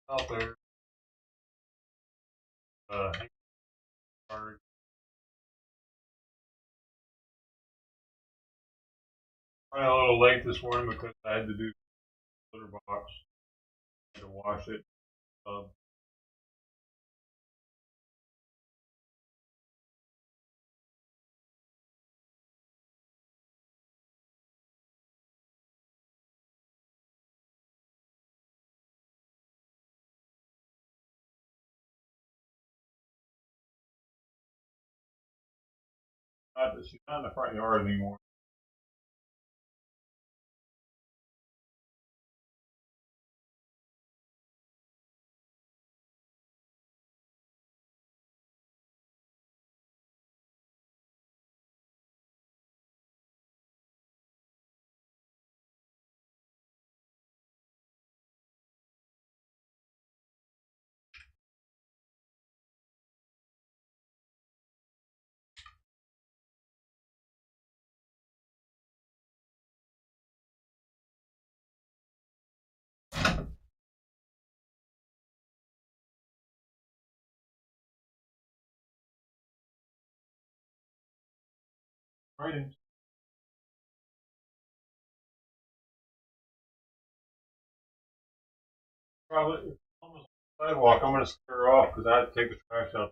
out there. Hang card. Running a little late this morning because I had to do the litter box. I had to wash it. Um, she's not in the front yard anymore. Right. Probably almost on the sidewalk. I'm going to scare her off because I had to take the trash out.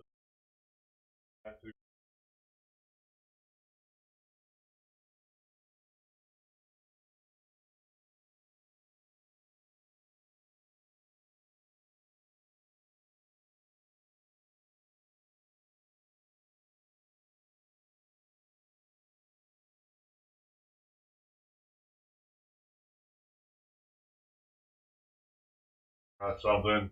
Got something.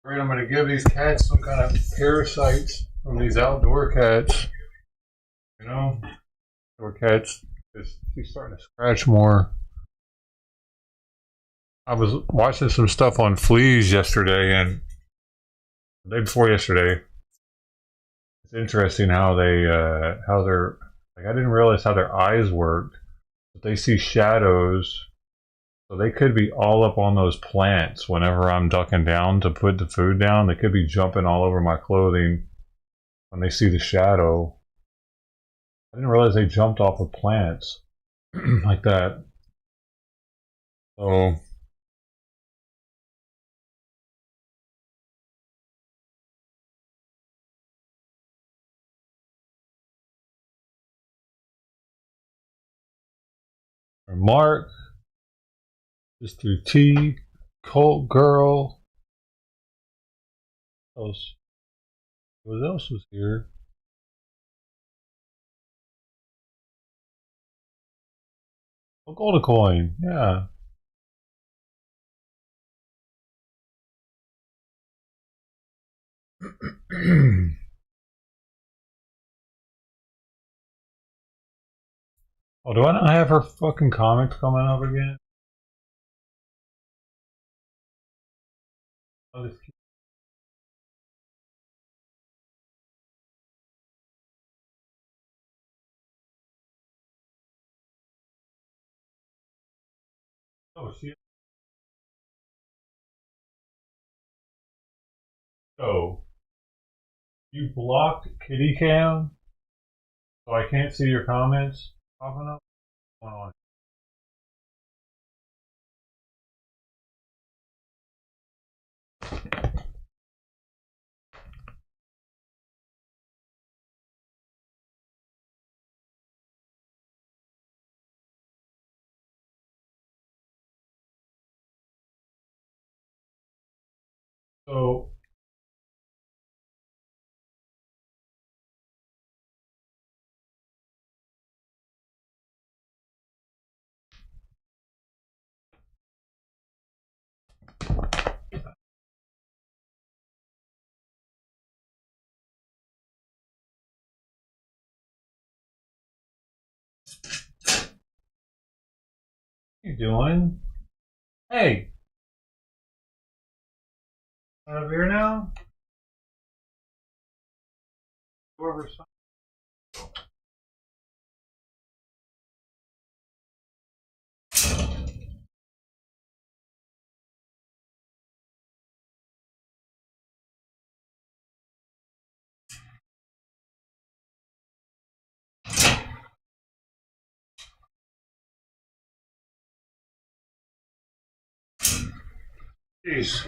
Right, I'm gonna give these cats some kind of parasites from these outdoor cats. You know, outdoor cats. She's starting to scratch more. I was watching some stuff on fleas yesterday and the day before yesterday. It's interesting how how they're like. I didn't realize how their eyes worked, but they see shadows. So they could be all up on those plants whenever I'm ducking down to put the food down. They could be jumping all over my clothing when they see the shadow. I didn't realize they jumped off of plants like that. So Mark, Mr. T, Colt Girl, else, what else was here? Oh, Golden Coin, yeah. Oh, do I not have her fucking comics coming up again? Oh, this oh, she. Oh, you blocked Kitty Cam, so I can't see your comments popping up. What's going on? So, what are you doing? Hey, out of here now? Whoever's. Jeez.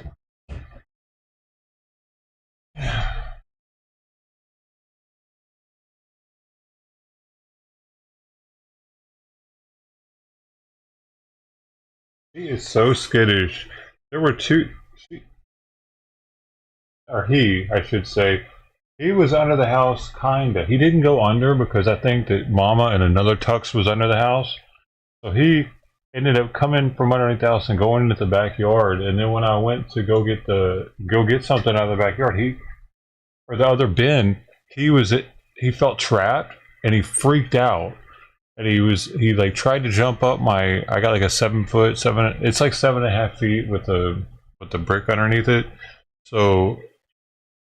He is so skittish. There were two, or he, I should say, he was under the house, kinda. He didn't go under because I think that Mama and another Tux was under the house. So he ended up coming from underneath the house and going into the backyard. And then when I went to go get something out of the backyard, he or the other bin, he felt trapped and he freaked out. And he like tried to jump up my. I got like a 7 foot seven. It's like 7.5 feet with the brick underneath it. So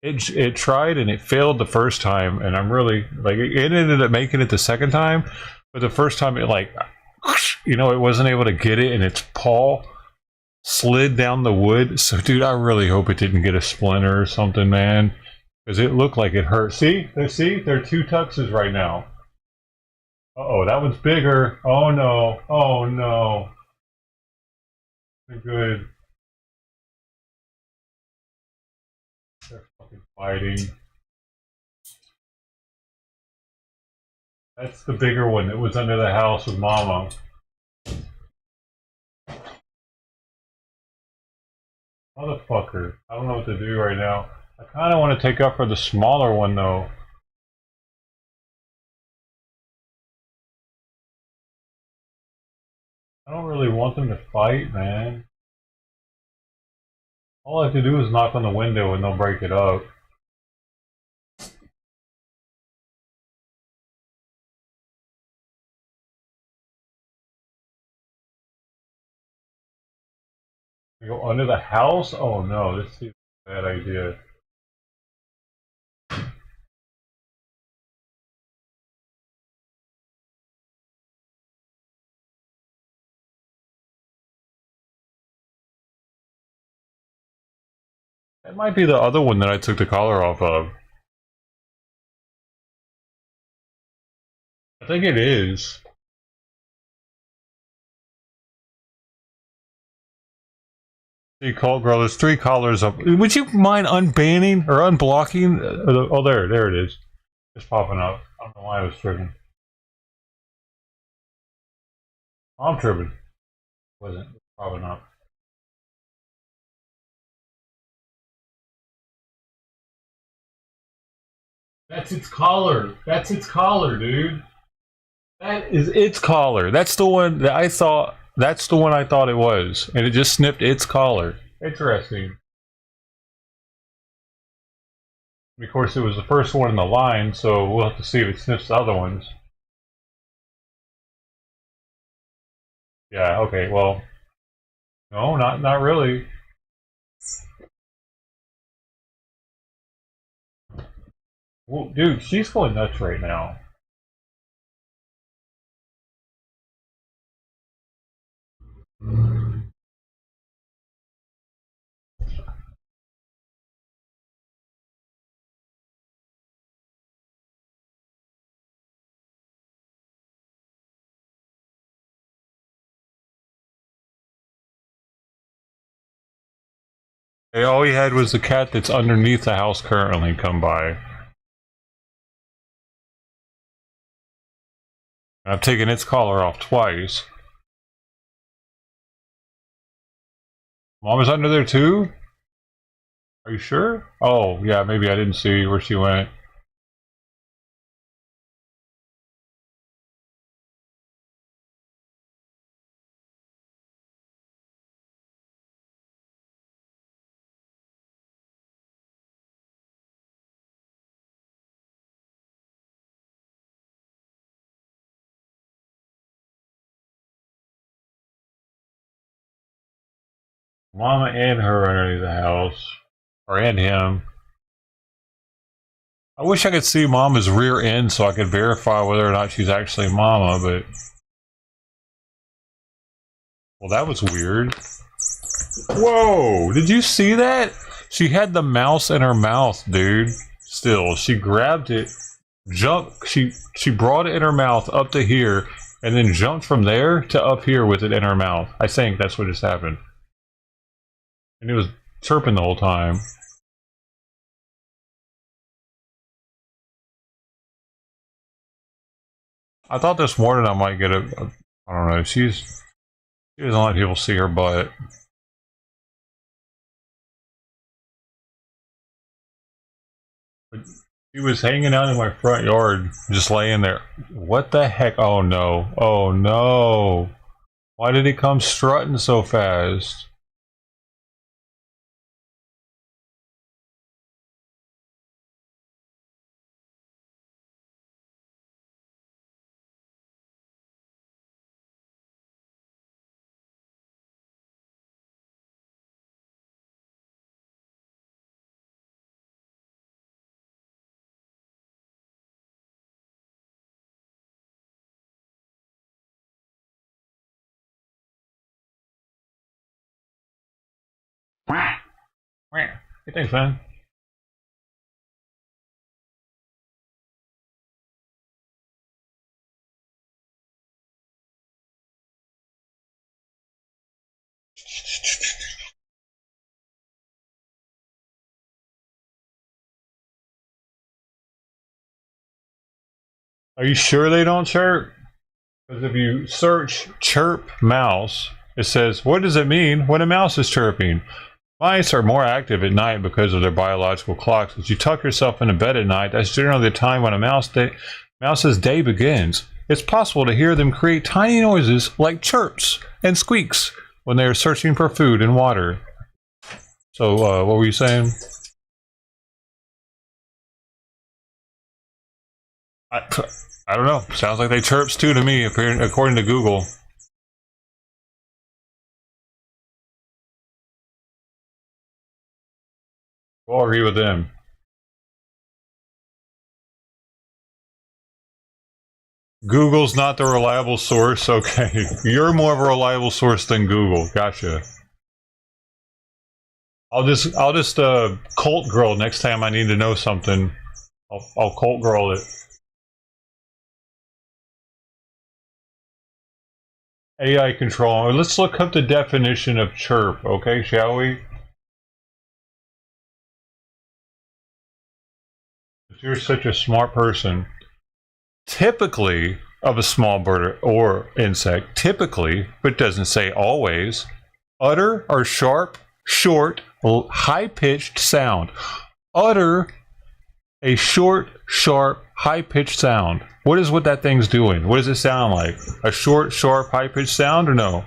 it tried and it failed the first time, and I'm really like it ended up making it the second time, but the first time it like it wasn't able to get it, and its paw slid down the wood. So dude, I really hope it didn't get a splinter or something, man, because it looked like it hurt. See, there are two tuxes right now. Oh, that one's bigger. Oh no, oh no. They're good. They're fucking fighting. That's the bigger one that was under the house with Mama. Motherfucker. I don't know what to do right now. I kind of want to take up for the smaller one, though. I don't really want them to fight, man. All I have to do is knock on the window and they'll break it up. You go under the house? Oh no, this is a bad idea. That might be the other one that I took the collar off of. I think it is. See, call girl, there's 3 collars up. Would you mind unbanning or unblocking? Oh, there it is. It's popping up. I don't know why I was tripping. I'm tripping. Wasn't popping up. That's its collar. That's its collar, dude. That is its collar. That's the one that I thought. That's the one I thought it was, and it just snipped its collar. Interesting. Of course, it was the first one in the line, so we'll have to see if it sniffs the other ones. Yeah. Okay. Well, no, not really. Well, dude, she's going nuts right now. Hey, all he had was the cat that's underneath the house currently come by. I've taken its collar off twice. Mom is under there too? Are you sure? Oh, yeah, maybe I didn't see where she went. Mama and her are underneath the house. Or and him. I wish I could see Mama's rear end so I could verify whether or not she's actually Mama, but... Well, that was weird. Whoa! Did you see that? She had the mouse in her mouth, dude. Still, she grabbed it, jumped, she brought it in her mouth up to here, and then jumped from there to up here with it in her mouth. I think that's what just happened. And it was chirping the whole time. I thought this morning I might get a I don't know, she doesn't let people see her butt. But she was hanging out in my front yard, just laying there. What the heck? Oh no. Oh no. Why did he come strutting so fast? Hey, thanks, man. Are you sure they don't chirp? Because if you search chirp mouse, it says, what does it mean when a mouse is chirping? Mice are more active at night because of their biological clocks. As you tuck yourself into bed at night, that's generally the time when a mouse's day begins. It's possible to hear them create tiny noises like chirps and squeaks when they are searching for food and water. So, what were you saying? I, I don't know. Sounds like they chirps too to me, according to Google. I'll agree with them. Google's not the reliable source. Okay, you're more of a reliable source than Google. Gotcha. I'll just cult girl next time I need to know something. I'll cult girl it. AI control. Let's look up the definition of chirp, okay, shall we? If you're such a smart person, typically of a small bird or insect, typically, but doesn't say always, utter or sharp, short, high-pitched sound. Utter a short, sharp, high-pitched sound. What is what that thing's doing? What does it sound like? A short, sharp, high-pitched sound or no?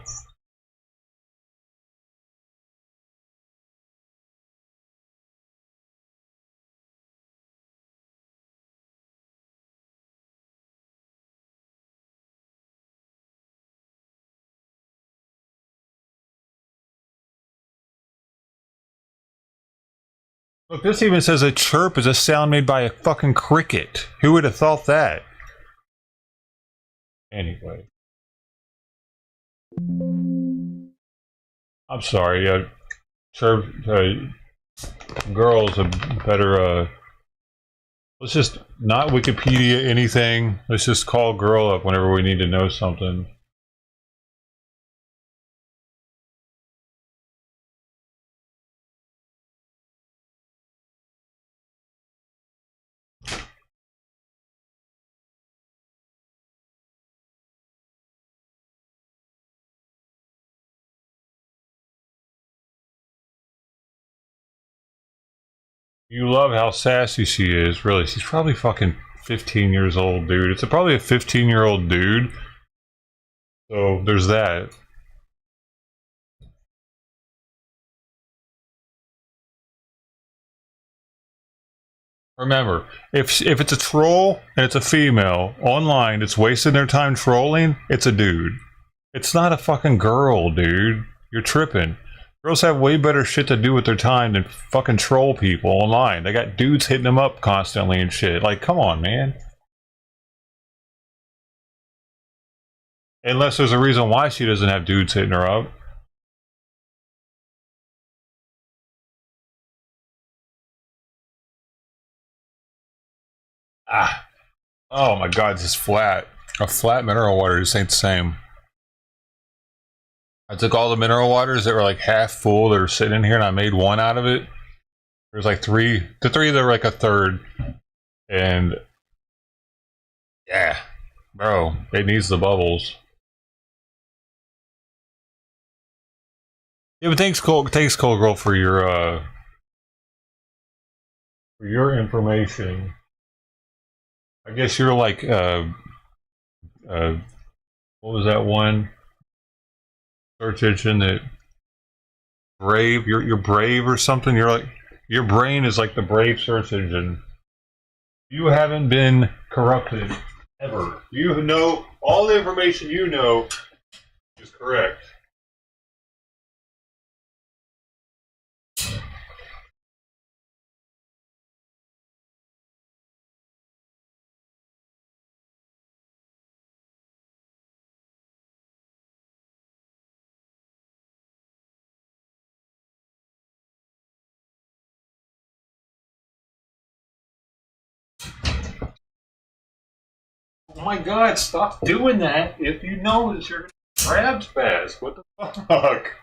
Look, this even says a chirp is a sound made by a fucking cricket. Who would have thought that? Anyway. I'm sorry, chirp, girls a better, let's just not Wikipedia anything. Let's just call girl up whenever we need to know something. You love how sassy she is, really. She's probably fucking 15 years old, dude. It's probably a 15-year-old dude. So there's that. Remember, if it's a troll and it's a female online, it's wasting their time trolling. It's a dude. It's not a fucking girl, dude. You're tripping. Girls have way better shit to do with their time than fucking troll people online. They got dudes hitting them up constantly and shit. Like, come on, man. Unless there's a reason why she doesn't have dudes hitting her up. Ah. Oh my god, this is flat. A flat mineral water just ain't the same. I took all the mineral waters that were like half full that were sitting in here and I made one out of it. There's like the three that are like a third. And yeah, bro, it needs the bubbles. Yeah, but thanks Cole Girl for your information. I guess you're like uh what was that one search engine that Brave? You're Brave or something. You're like your brain is like the Brave search engine. You haven't been corrupted ever. You know all the information you know is correct. Oh my god, stop doing that if you know that you're crab spaz. What the fuck?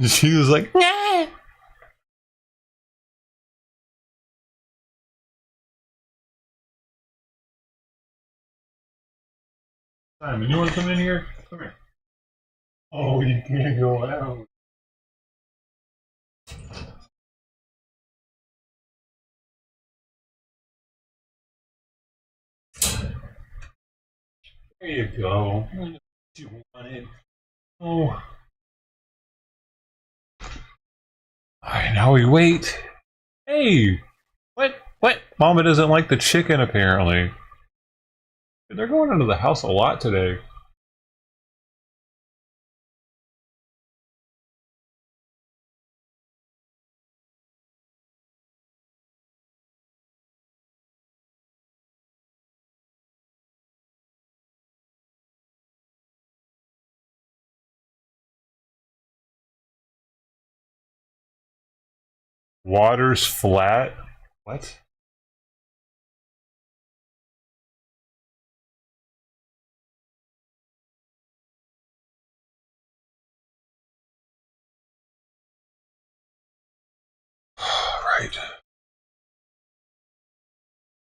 She was like, nah. Simon, you want to come in here? Come here. Oh, you can't go out. There you go. You wanted. Oh. Alright, now we wait. Hey! What? What? Mama doesn't like the chicken, apparently. They're going into the house a lot today. Water's flat? What? Right.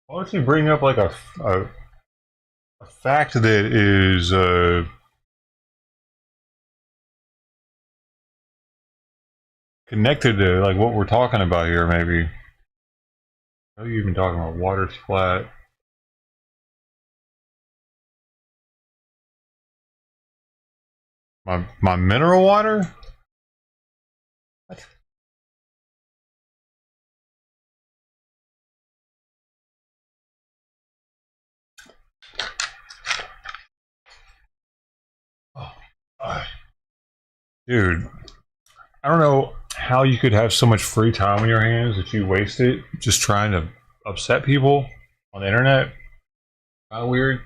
Why don't you bring up like a fact that is connected to like what we're talking about here, maybe? What are you even talking about? Water's flat. My mineral water? What? Oh, dude, I don't know how you could have so much free time on your hands that you waste it just trying to upset people on the internet. Kind of weird.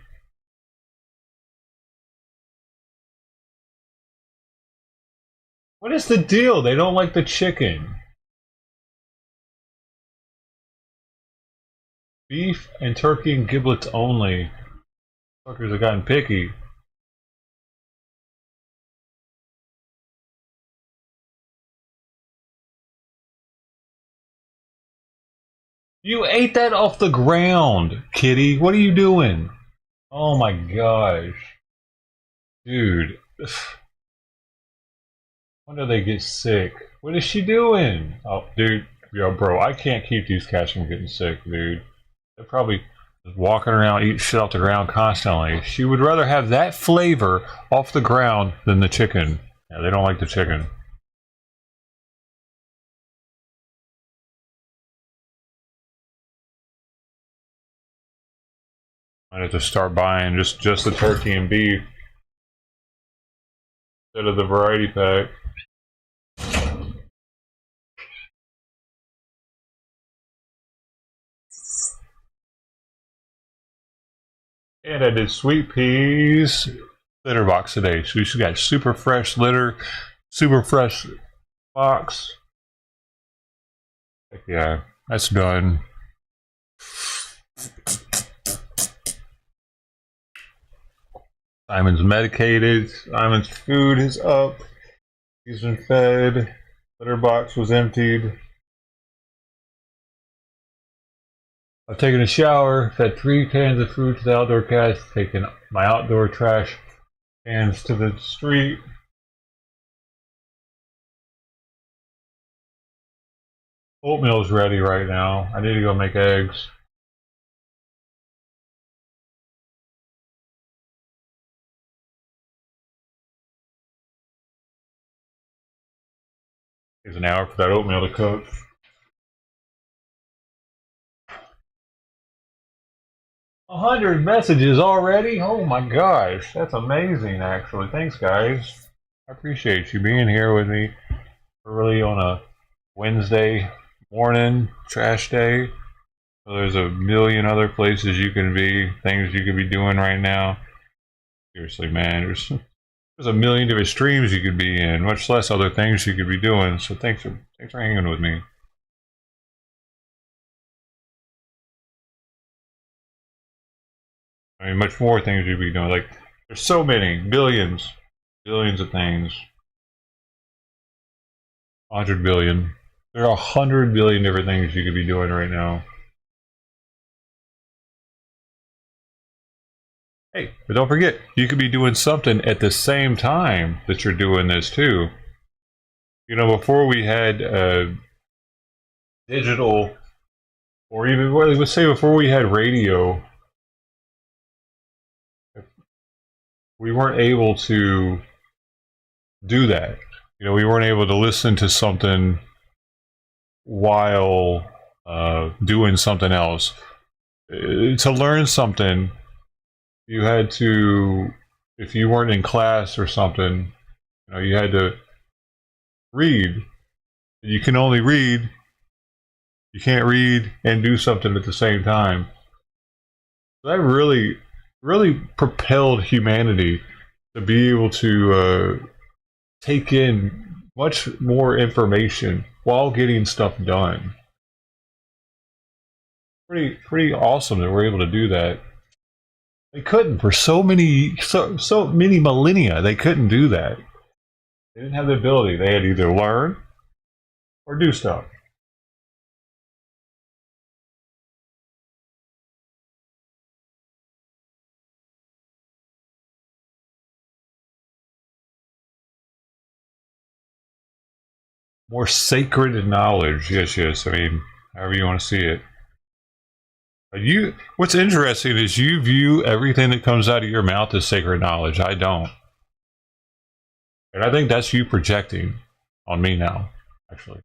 What is the deal? They don't like the chicken. Beef and turkey and giblets only. Fuckers have gotten picky. You ate that off the ground, kitty. What are you doing? Oh my gosh. Dude. When do they get sick? What is she doing? Oh, dude. Yo, bro, I can't keep these cats from getting sick, dude. They're probably just walking around, eating shit off the ground constantly. She would rather have that flavor off the ground than the chicken. Yeah, they don't like the chicken. I have to start buying just the turkey and beef instead of the variety pack. And I did sweet peas litter box today. So she got super fresh litter, super fresh box. Heck yeah, that's done. Simon's medicated. Simon's food is up. He's been fed. Litter box was emptied. I've taken a shower, fed 3 cans of food to the outdoor cats, taken my outdoor trash cans to the street. Oatmeal's ready right now. I need to go make eggs. Takes an hour for that oatmeal to cook. A 100 messages already? Oh my gosh, that's amazing actually. Thanks guys. I appreciate you being here with me early on a Wednesday morning, trash day. So there's a million other places you can be, things you could be doing right now. Seriously, man, there's a million different streams you could be in, much less other things you could be doing. So thanks for hanging with me. I mean, much more things you'd be doing. Like, there's so many, billions of things. 100 billion. There are 100 billion different things you could be doing right now. Hey, but don't forget, you could be doing something at the same time that you're doing this too. You know, before we had digital, or even let's say before we had radio, we weren't able to do that. You know, we weren't able to listen to something while doing something else. To learn something, you had to, if you weren't in class or something, you had to read. You can only read. You can't read and do something at the same time. That really, really propelled humanity to be able to take in much more information while getting stuff done. Pretty awesome that we're able to do that. They couldn't for so many millennia. They couldn't do that. They didn't have the ability. They had to either learn or do stuff. More sacred knowledge. Yes, yes. I mean, however you want to see it. What's interesting is you view everything that comes out of your mouth as sacred knowledge. I don't. And I think that's you projecting on me now, actually.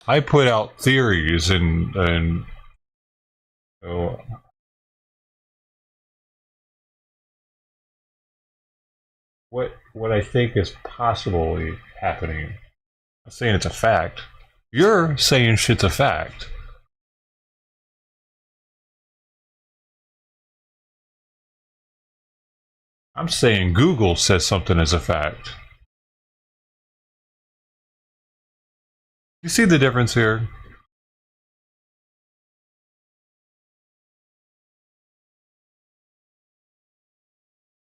I put out theories and uh, what I think is possibly happening. I'm not saying it's a fact. You're saying shit's a fact. I'm saying Google says something as a fact. You see the difference here?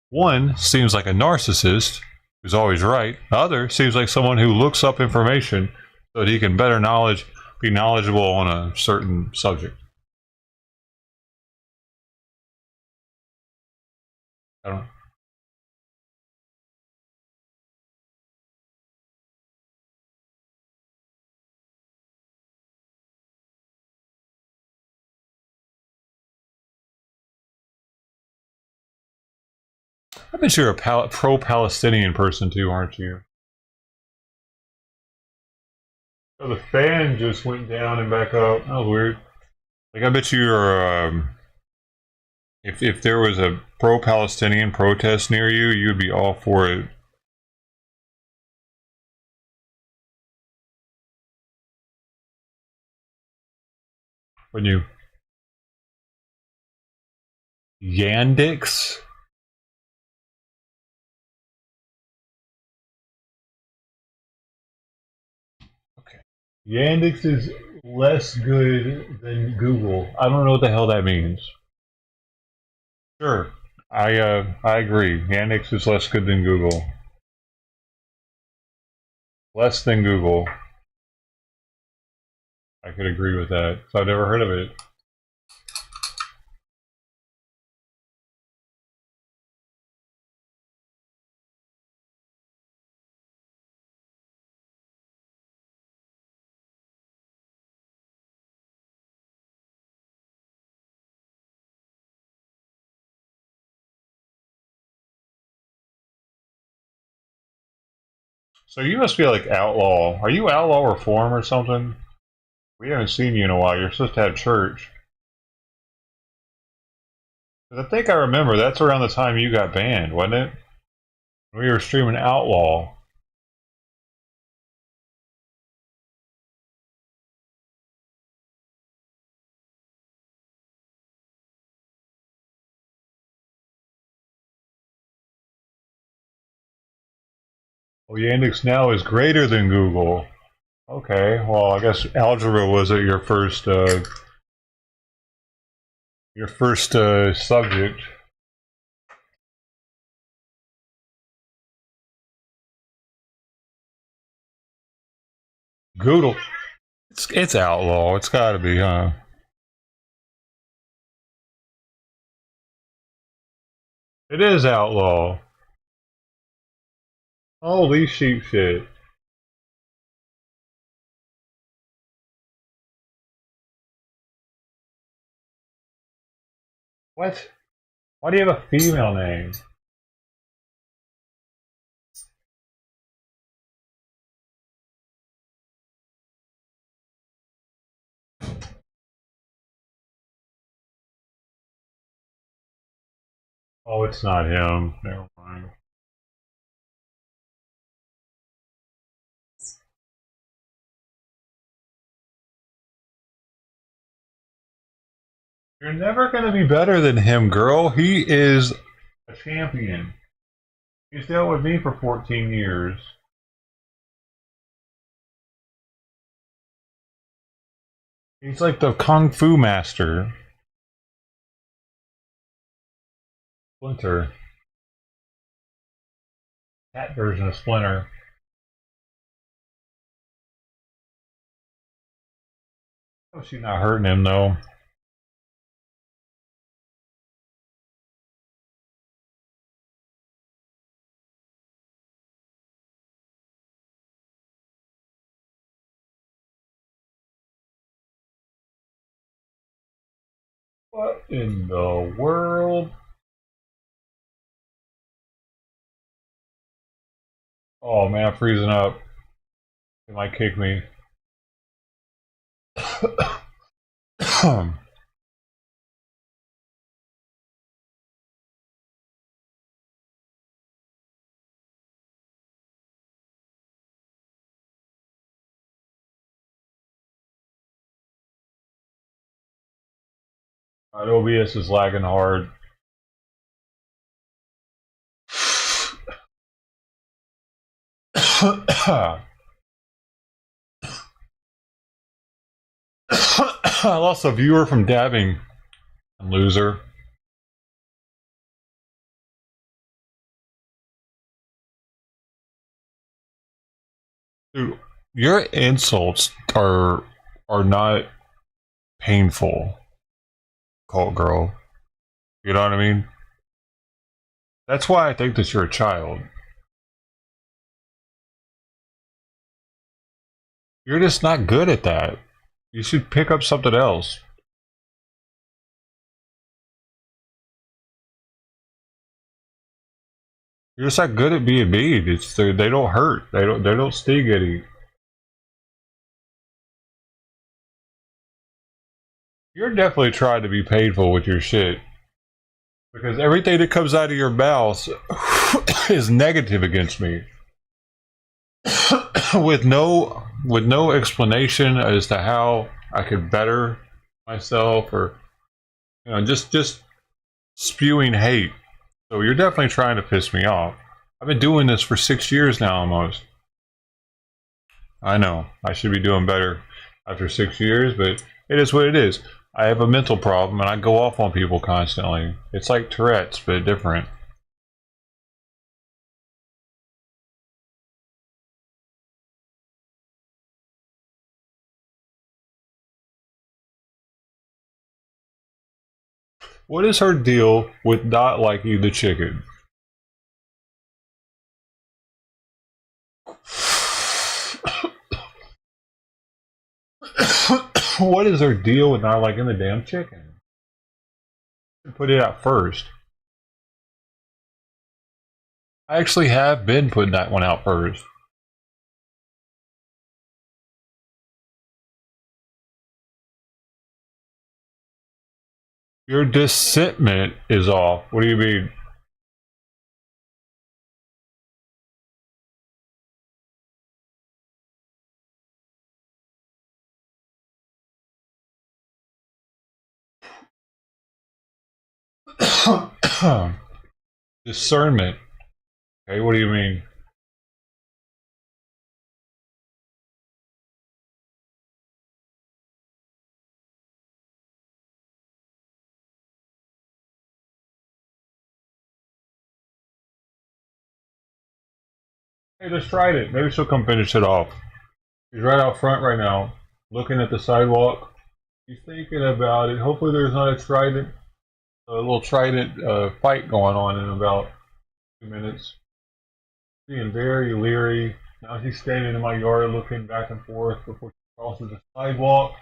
One seems like a narcissist who's always right. The other seems like someone who looks up information so that he can be knowledgeable on a certain subject. I don't. I bet you're a pro-Palestinian person too, aren't you? Oh, the fan just went down and back up. That was weird. Like I bet you're. If there was a pro-Palestinian protest near you, you'd be all for it. Wouldn't you? Yandex? Okay. Yandex is less good than Google. I don't know what the hell that means. Sure. I agree. Yandex is less good than Google. Less than Google. I could agree with that. So I've never heard of it. So you must be like outlaw. Are you outlaw reform or something? We haven't seen you in a while. You're supposed to have church. 'Cause I think I remember that's around the time you got banned, wasn't it? We were streaming outlaw. Well, Yandex now is greater than Google. Okay, well, I guess algebra was your first subject. Google. It's outlaw. It's got to be, huh? It is outlaw. Holy sheep shit. What? Why do you have a female name? Oh, it's not him. Never mind. You're never going to be better than him, girl. He is a champion. He's dealt with me for 14 years. He's like the Kung Fu master. Splinter. That version of Splinter. Oh, she's not hurting him, though. What in the world? Oh, man, I'm freezing up. He might kick me. OBS is lagging hard. I lost a viewer from dabbing. Loser. Dude, your insults are not painful, cult girl. You know what I mean? That's why I think that you're a child. You're just not good at that. You should pick up something else. You're just not good at being mean. It's they don't hurt. They don't sting any. You're definitely trying to be painful with your shit. Because everything that comes out of your mouth is negative against me. with no explanation as to how I could better myself, or just spewing hate. So you're definitely trying to piss me off. I've been doing this for 6 years now almost. I know I should be doing better after 6 years, but it is what it is. I have a mental problem and I go off on people constantly. It's like Tourette's, but different. What is her deal with not liking the chicken? What is her deal with not liking the damn chicken? Put it out first. I actually have been putting that one out first. Your dissentment is off. What do you mean? Discernment. Okay, what do you mean? Hey, just tried it. Maybe she'll come finish it off. She's right out front right now, looking at the sidewalk. She's thinking about it. Hopefully there's not a little trident fight going on in about 2 minutes. Being very leery. Now she's standing in my yard looking back and forth before she crosses the sidewalk.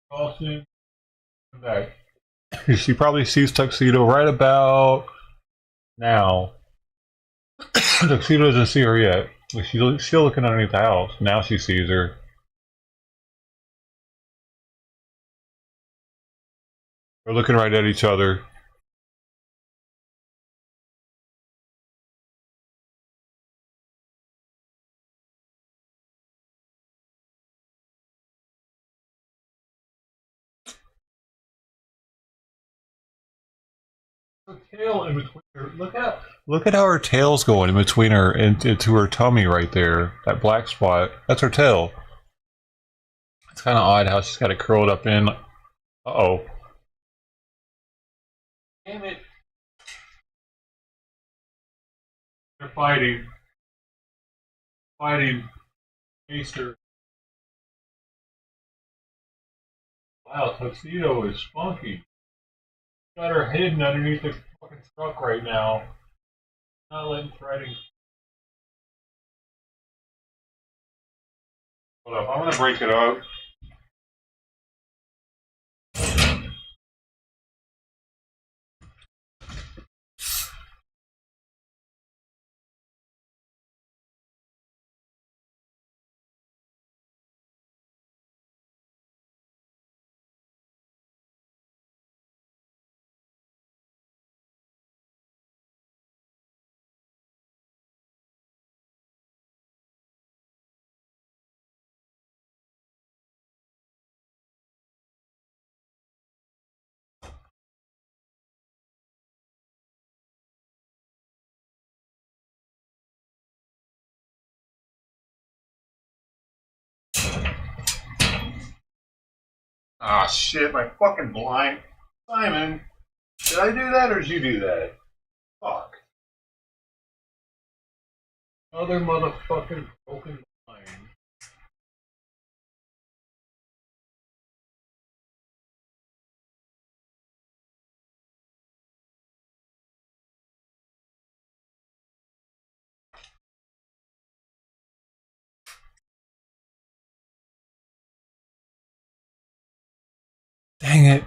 Crossing. Back. She probably sees Tuxedo right about now. Tuxedo doesn't see her yet. She's still looking underneath the house. Now she sees her. We're looking right at each other. Her tail in between her. Look at how her tail's going in between her and into her tummy right there. That black spot. That's her tail. It's kind of odd how she's got it curled up in. Uh-oh. Damn it. They're fighting. Fighting. Easter. Wow, Tuxedo is funky. Got her hidden underneath the fucking truck right now. Not letting fighting. Hold up, I'm gonna break it up. Ah, shit, my fucking blind. Simon, did I do that or did you do that? Fuck. Other motherfucking broken blind. Dang it.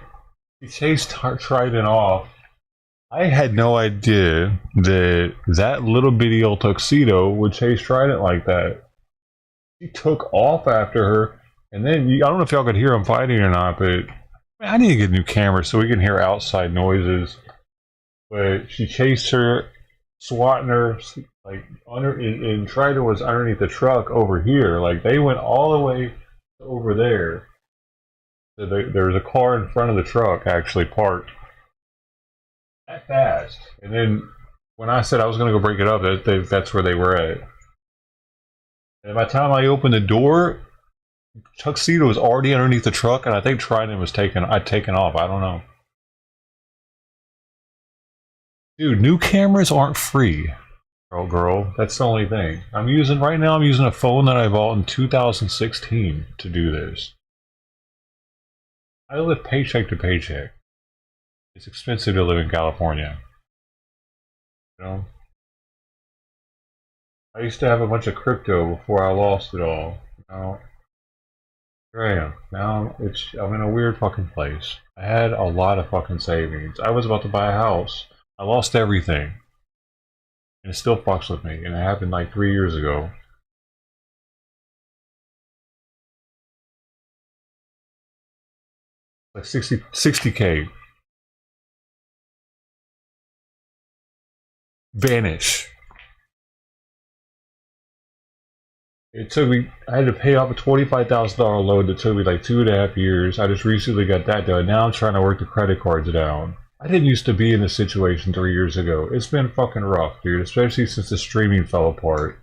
He chased Trident off. I had no idea that that little bitty old Tuxedo would chase Trident like that. He took off after her, and then I don't know if y'all could hear him fighting or not, but I need to get a new camera so we can hear outside noises. But she chased her, swatting her like under, and Trident was underneath the truck over here. Like they went all the way over there. So there was a car in front of the truck actually parked. That fast. And then when I said I was going to go break it up, that's where they were at. And by the time I opened the door, Tuxedo was already underneath the truck, and I think Trident was taken off. I don't know. Dude, new cameras aren't free. Girl, that's the only thing. I'm using a phone that I bought in 2016 to do this. I live paycheck to paycheck. It's expensive to live in California. You know? I used to have a bunch of crypto before I lost it all. Now, here I am. Now I'm in a weird fucking place. I had a lot of fucking savings. I was about to buy a house. I lost everything. And it still fucks with me. And it happened like 3 years ago. Like 60K. Vanish. It took me, I had to pay off a $25,000 loan that took me like 2.5 years. I just recently got that done. Now I'm trying to work the credit cards down. I didn't used to be in this situation 3 years ago. It's been fucking rough, dude, especially since the streaming fell apart.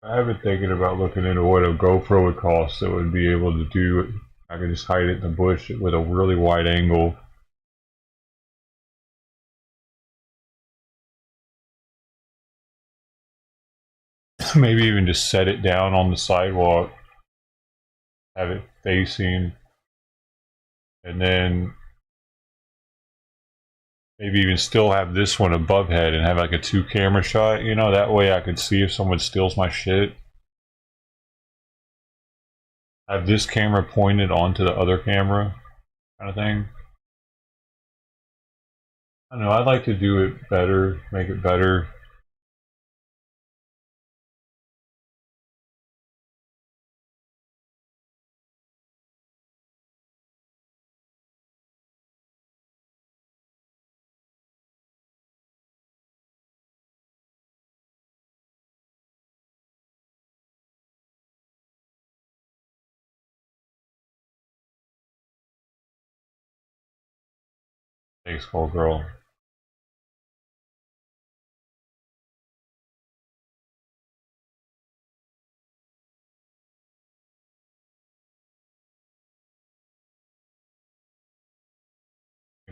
I've been thinking about looking into what a GoPro would cost that would be able to do. I could just hide it in the bush with a really wide angle. Maybe even just set it down on the sidewalk, have it facing, and then maybe even still have this one above head and have like a 2 camera shot, you know, that way I could see if someone steals my shit. Have this camera pointed onto the other camera, kind of thing. I don't know, I'd like to do it better, make it better. Thanks, call girl.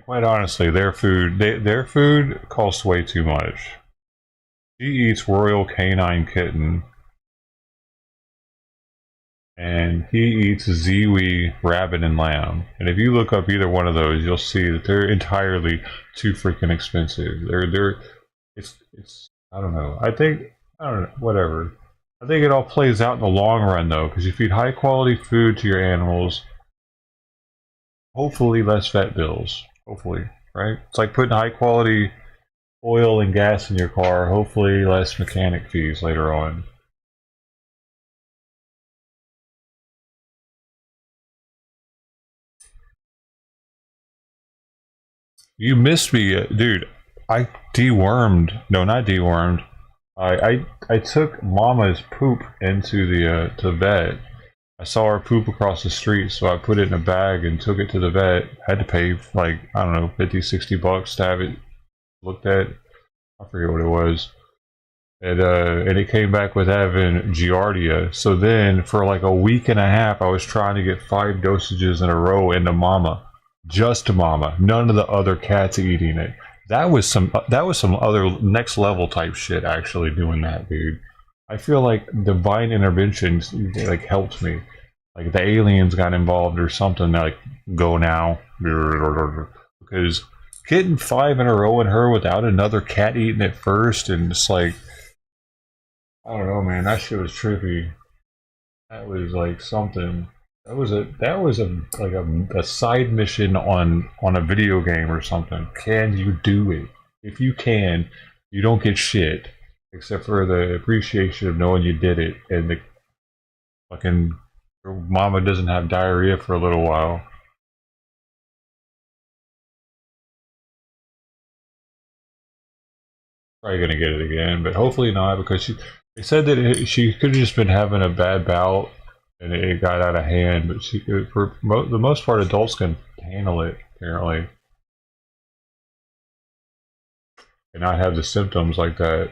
Quite honestly, their food costs way too much. She eats Royal Canine Kitten, and he eats Ziwi Rabbit and Lamb. And if you look up either one of those, you'll see that they're entirely too freaking expensive. It's I don't know. I don't know. Whatever. I think it all plays out in the long run though, because you feed high quality food to your animals. Hopefully, less vet bills. Hopefully, right? It's like putting high quality oil and gas in your car. Hopefully, less mechanic fees later on. You missed me, dude. I dewormed. No, not dewormed. I took Mama's poop into the to the vet. I saw her poop across the street, so I put it in a bag and took it to the vet. Had to pay like, I don't know, 50, 60 bucks to have it looked at. I forget what it was. And it came back with having giardia. So then for like a week and a half, I was trying to get 5 dosages in a row into Mama, just to Mama. None of the other cats eating it. That was some other next level type shit. Actually doing that, dude. I feel like divine intervention like helped me. Like the aliens got involved or something. Like go now, because getting 5 in a row in her without another cat eating it first, and it's like, I don't know, man. That shit was trippy. That was like something. That was a like a side mission on a video game or something. Can you do it? If you can, you don't get shit except for the appreciation of knowing you did it, and the fucking Mama doesn't have diarrhea for a little while. Probably gonna get it again, but hopefully not, because they said that she could have just been having a bad bout and it got out of hand. But for the most part, adults can handle it apparently and not have the symptoms like that.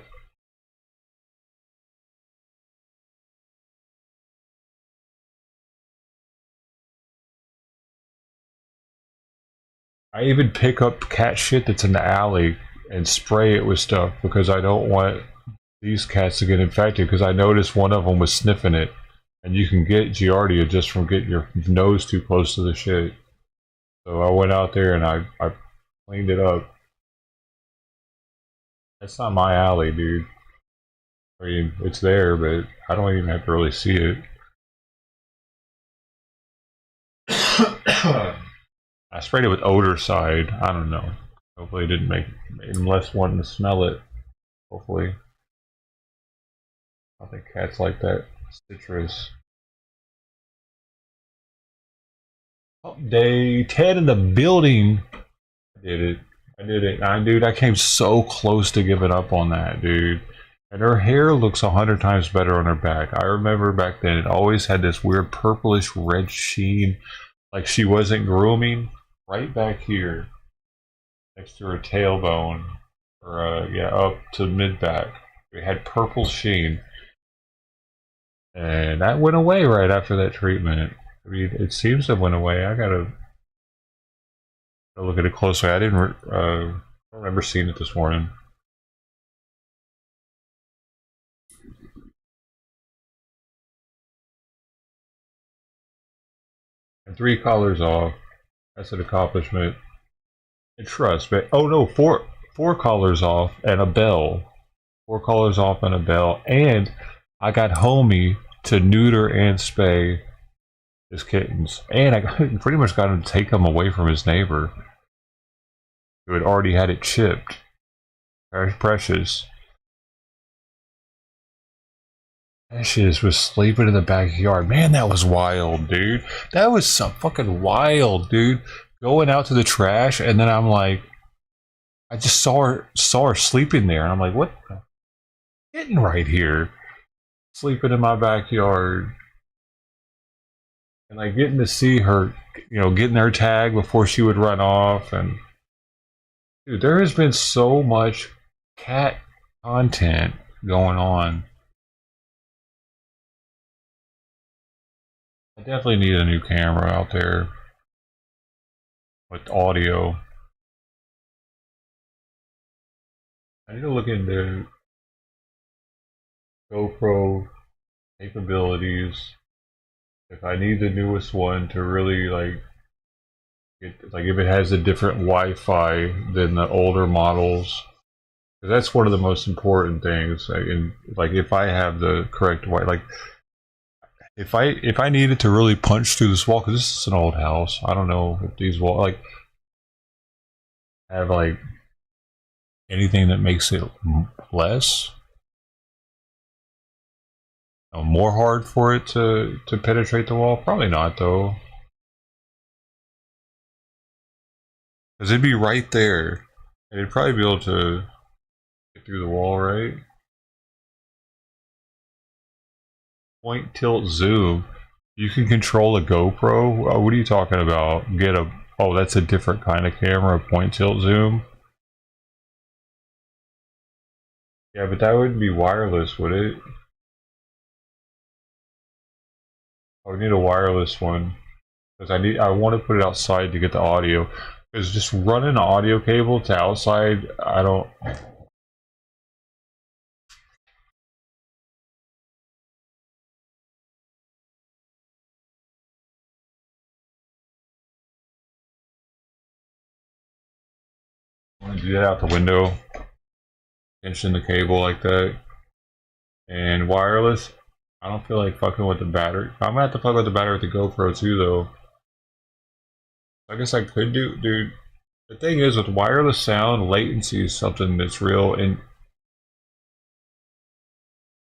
I even pick up cat shit that's in the alley and spray it with stuff because I don't want these cats to get infected. Because I noticed one of them was sniffing it, and you can get giardia just from getting your nose too close to the shit. So I went out there and I cleaned it up. That's not my alley, dude. I mean, it's there, but I don't even have to really see it. I sprayed it with odor side. I don't know. Hopefully, it didn't make him less wanting to smell it. Hopefully, I think cats like that citrus. Oh, day 10 in the building. I did it. I did it. Dude, I came so close to giving up on that, dude. And her hair looks 100 times better on her back. I remember back then it always had this weird purplish red sheen, like she wasn't grooming. Right back here, next to her tailbone, or yeah, up to mid back, it had purple sheen, and that went away right after that treatment. I mean, it seems to have went away. I gotta look at it closely. I didn't remember seeing it this morning. 3 collars off. That's an accomplishment. And trust, but oh no, four collars off and a bell. 4 collars off and a bell. And I got homie to neuter and spay his kittens. And I pretty much got him to take them away from his neighbor who had already had it chipped. Precious. Precious was sleeping in the backyard. Man, that was wild, dude. That was so fucking wild, dude. Going out to the trash, and then I'm like, I just saw her sleeping there, and I'm like, what the getting right here? Sleeping in my backyard. And like getting to see her, getting her tag before she would run off. And dude, there has been so much cat content going on. I definitely need a new camera out there with audio. I need to look into GoPro capabilities. If I need the newest one to really like if it has a different Wi-Fi than the older models, because that's one of the most important things. Like if I have the correct Wi-Fi, like if I needed to really punch through this wall, because this is an old house, I don't know if these walls like have like anything that makes it less. More hard for it to penetrate the wall? Probably not, though. Because it'd be right there. And it'd probably be able to get through the wall, right? Point, tilt, zoom. You can control a GoPro? What are you talking about? Oh, that's a different kind of camera, point, tilt, zoom? Yeah, but that wouldn't be wireless, would it? I would need a wireless one because I want to put it outside to get the audio. Because just running an audio cable to outside, I don't. I want to do that out the window, pinching the cable like that, and wireless. I don't feel like fucking with the battery. I'm gonna have to fuck with the battery with the GoPro too, though. I guess I could do, dude. The thing is, with wireless sound, latency is something that's real, and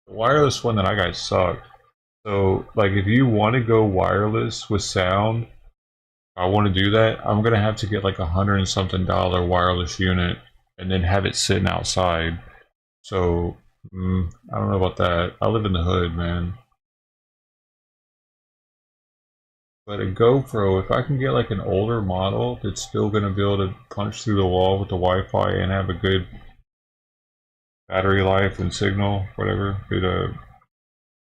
the wireless one that I got sucked. So, like, if you want to go wireless with sound, I want to do that. I'm gonna have to get like $100 and something wireless unit, and then have it sitting outside. So, I don't know about that. I live in the hood, man. But a GoPro, if I can get like an older model that's still going to be able to punch through the wall with the Wi-Fi and have a good battery life and signal, whatever, good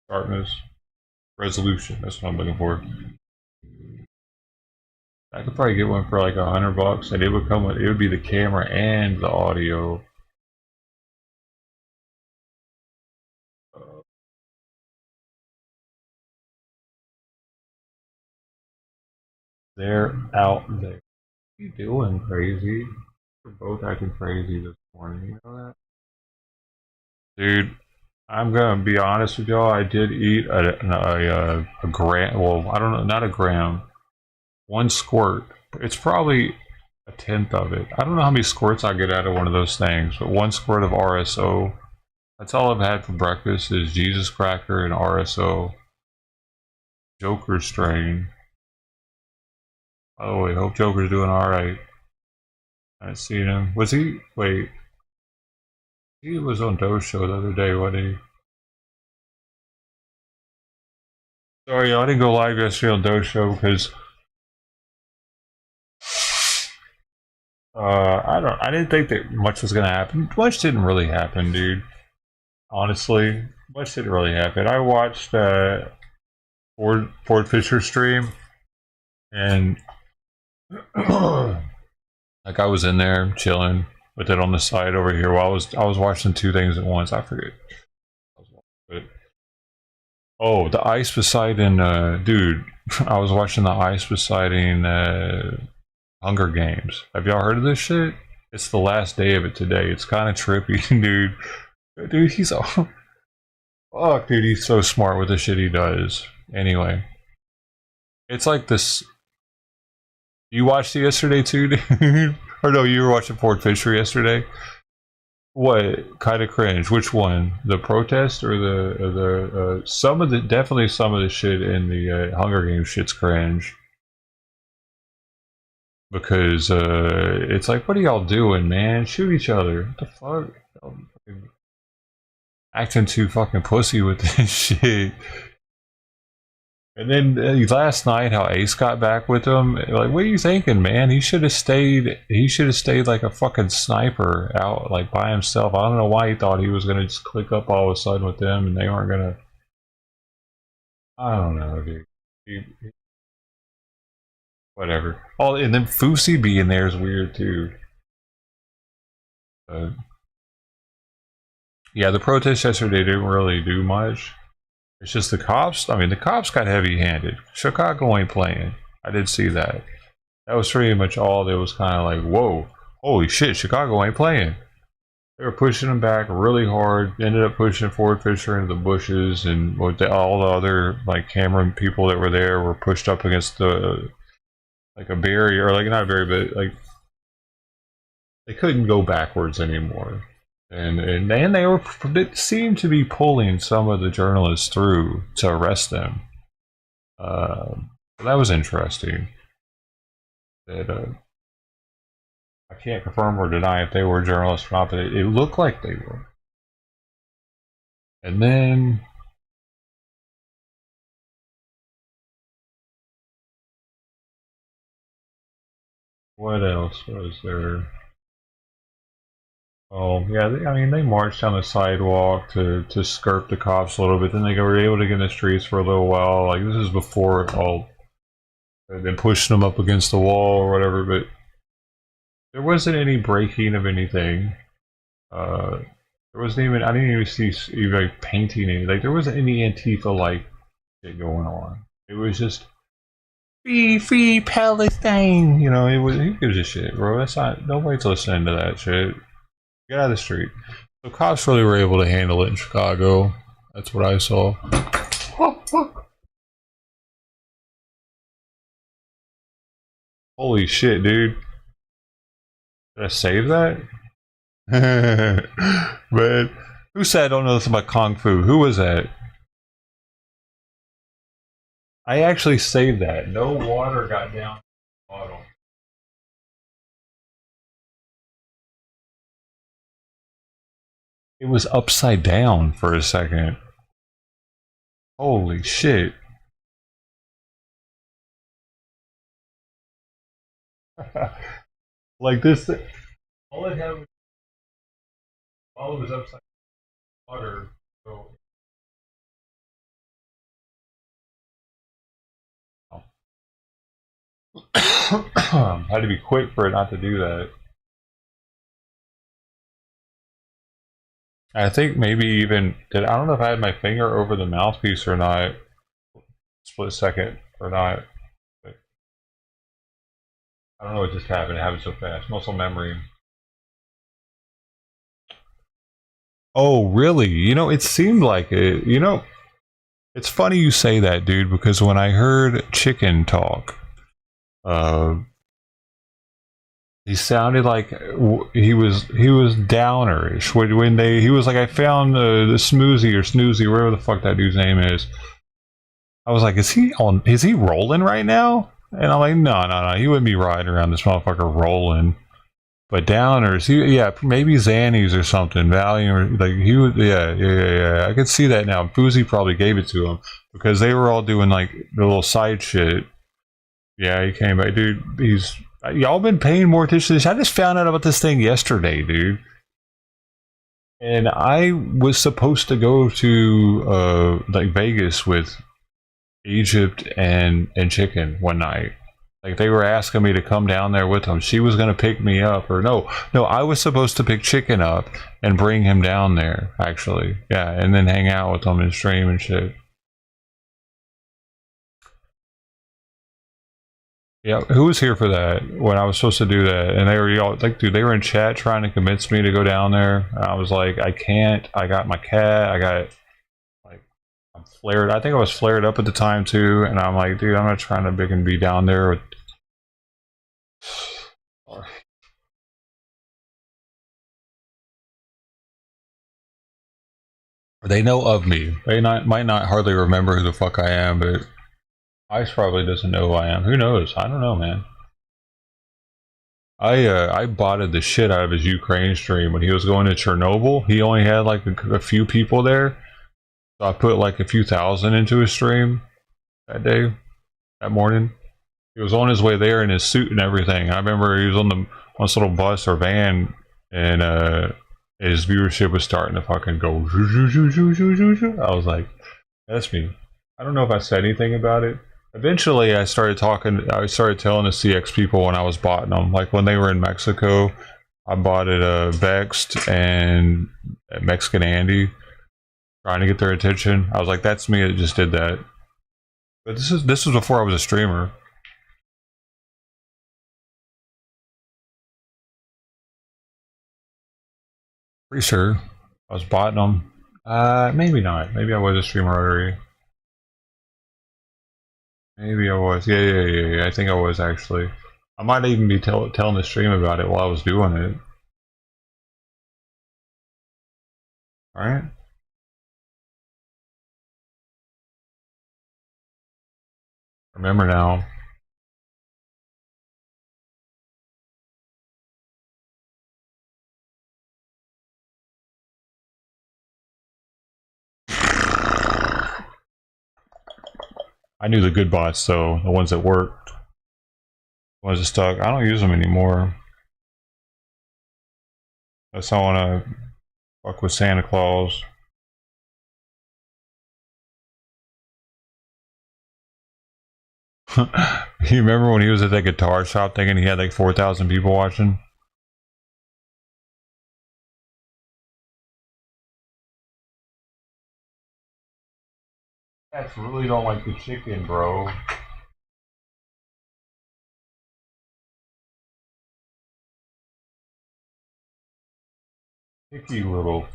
sharpness, resolution, that's what I'm looking for. I could probably get one for like $100, and it would come with, it would be the camera and the audio. They're out there. What are you doing, crazy? We're both acting crazy this morning, you know that? Dude, I'm gonna be honest with y'all. I did eat a gram. Well, I don't know, not a gram. 1 squirt. It's probably a tenth of it. I don't know how many squirts I get out of one of those things, but 1 squirt of RSO. That's all I've had for breakfast is Jesus cracker and RSO. Joker strain. By the way, hope Joker's doing alright. I haven't seen him. Was he? Wait. He was on Doe Show the other day, wasn't he? Sorry, I didn't go live yesterday on Doe Show because I didn't think that much was gonna happen. Much didn't really happen, dude. Honestly, much didn't really happen. I watched Ford Fisher stream, and like I was in there chilling with it on the side over here while I was watching 2 things at once. I forget. But Oh, the Ice Poseidon, dude. I was watching the Ice Poseidon Hunger Games. Have y'all heard of this shit? It's the last day of it today. It's kind of trippy, dude. Dude, he's oh, fuck, dude. He's so smart with the shit he does. Anyway, it's like this. You watched it yesterday too, dude? Or no, you were watching Ford Fisher yesterday. What kind of cringe? Which one? The protest or the some of the definitely some of the shit in the Hunger Games shit's cringe because it's like, what are y'all doing, man? Shoot each other. What the fuck? Y'all fucking acting too fucking pussy with this shit. And then last night, how Ace got back with him. Like, what are you thinking, man? He should have stayed. He should have stayed like a fucking sniper out, like by himself. I don't know why he thought he was gonna just click up all of a sudden with them, and they weren't gonna. I don't know, dude. Whatever. Oh, and then Fousey being there is weird too. Yeah, the protest yesterday didn't really do much. It's just the cops. I mean, the cops got heavy-handed. Chicago ain't playing. I did see that. That was pretty much all. That was kind of like, whoa, holy shit, Chicago ain't playing. They were pushing them back really hard. Ended up pushing Ford Fisher into the bushes, and all the other like camera people that were there were pushed up against the like a barrier, or like not a barrier, but like they couldn't go backwards anymore. And they were seemed to be pulling some of the journalists through to arrest them. That was interesting. That I can't confirm or deny if they were journalists or not, but it looked like they were. And then what else was there? Oh yeah, I mean they marched down the sidewalk to skirt the cops a little bit. Then they were able to get in the streets for a little while. Like this is before it all they've been pushing them up against the wall or whatever. But there wasn't any breaking of anything. There wasn't even I didn't even see even painting any. Like there wasn't any Antifa like shit going on. It was just free Palestine. You know, it was who gives a shit, bro? That's not nobody's listening to that shit. Get out of the street. So cops really were able to handle it in Chicago. That's what I saw. Oh, fuck. Holy shit, dude. Did I save that? Man, who said I don't know this about Kung Fu? Who was that? I actually saved that. No water got down the bottom. It was upside down for a second. Holy shit. Like this, all it had was all it was upside down water. So, had to be quick for it not to do that. I think maybe even I don't know if I had my finger over the mouthpiece or not. Split second or not. But I don't know what just happened. It happened so fast. Muscle memory. Oh, really? You know, it seemed like it. You know, it's funny you say that, dude, because when I heard Chicken talk, he sounded like he was downerish when he was like, I found the smoozy or snoozy, whatever the fuck that dude's name is. I was like, is he rolling right now? And I'm like, no, he wouldn't be riding around this motherfucker rolling. But downers, maybe Xannies or something, Valium, or like he would, yeah. I could see that now. Boozy probably gave it to him because they were all doing like the little side shit. Yeah, he came back, dude. Y'all been paying more attention to this. I just found out about this thing yesterday, dude. And I was supposed to go to like Vegas with Egypt and Chicken one night. Like they were asking me to come down there with them. She was gonna pick me up, or no, I was supposed to pick Chicken up and bring him down there. Actually, yeah, and then hang out with them and stream and shit. Yeah, who was here for that when I was supposed to do that? And they were all like, dude, they were in chat trying to convince me to go down there. And I was like, I can't. I got my cat. I got like, I'm flared. I think I was flared up at the time too. And I'm like, dude, I'm not trying to big and be down there with. They know of me. They might not hardly remember who the fuck I am, but Ice probably doesn't know who I am. Who knows? I don't know, man. I botted the shit out of his Ukraine stream when he was going to Chernobyl. He only had like a few people there, so I put like a few thousand into his stream that day, that morning. He was on his way there in his suit and everything. I remember he was on this little bus or van, and his viewership was starting to fucking go. I was like, that's me. I don't know if I said anything about it. Eventually, I started talking. I started telling the CX people when I was botting them. Like when they were in Mexico, I bought it Vexed and Mexican Andy, trying to get their attention. I was like, "That's me that just did that." But this was before I was a streamer. Pretty sure I was botting them. Maybe not. Maybe I was a streamer already. Maybe I was. Yeah. I think I was actually. I might even be telling the stream about it while I was doing it. All right. Remember now. I knew the good bots though, the ones that worked. The ones that stuck. I don't use them anymore. That's how I want to fuck with Santa Claus. You remember when he was at that guitar shop thinking he had like 4,000 people watching? Cats really don't like the chicken, bro. Picky little.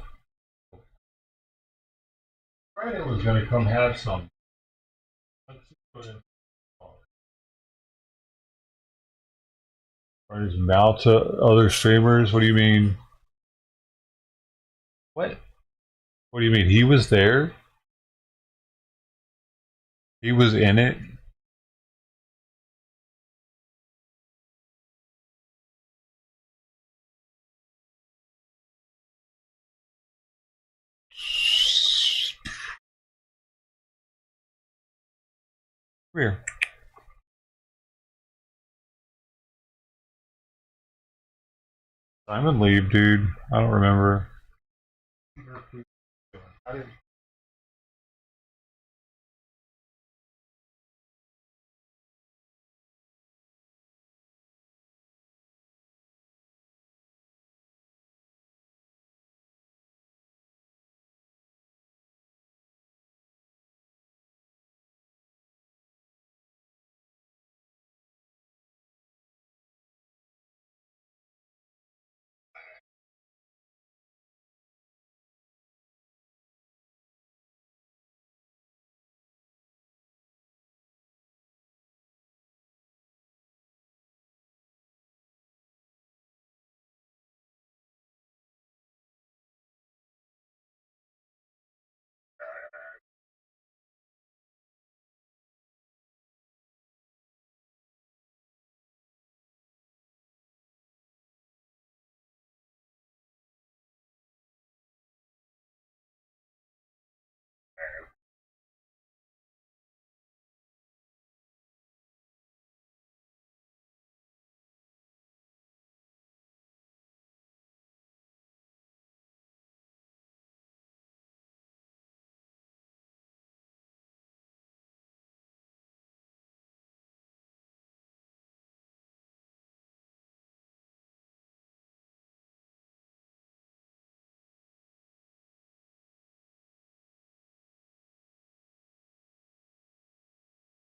Friday was gonna come have some. Let's put it. Or his mouth to other streamers. What do you mean? What? What do you mean? He was there. He was in it. Come here. Simon leave, dude. I don't remember.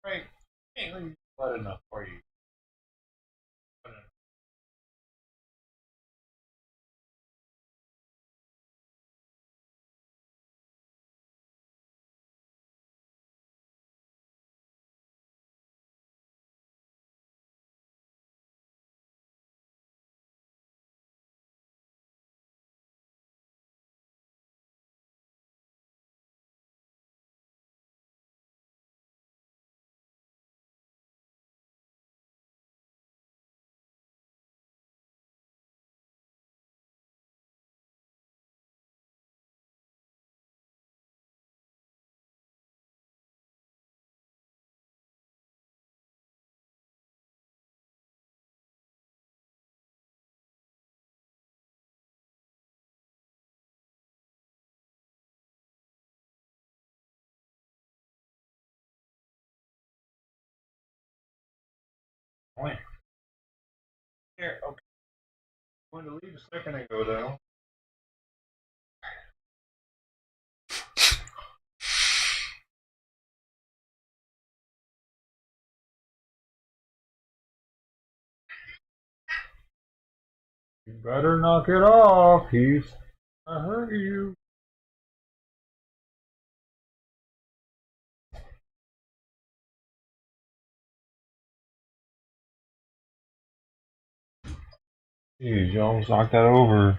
Right. Ain't let enough for you. Here, okay. I'm going to leave a second ago, though. You better knock it off. He's gonna hurt you. Jeez, you almost knocked that over.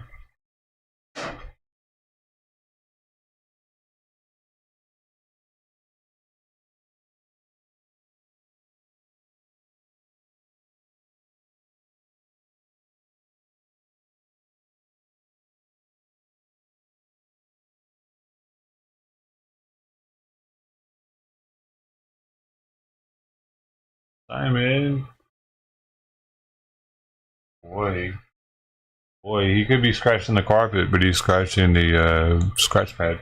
Simon. Boy. Boy, he could be scratching the carpet, but he's scratching the scratch pad.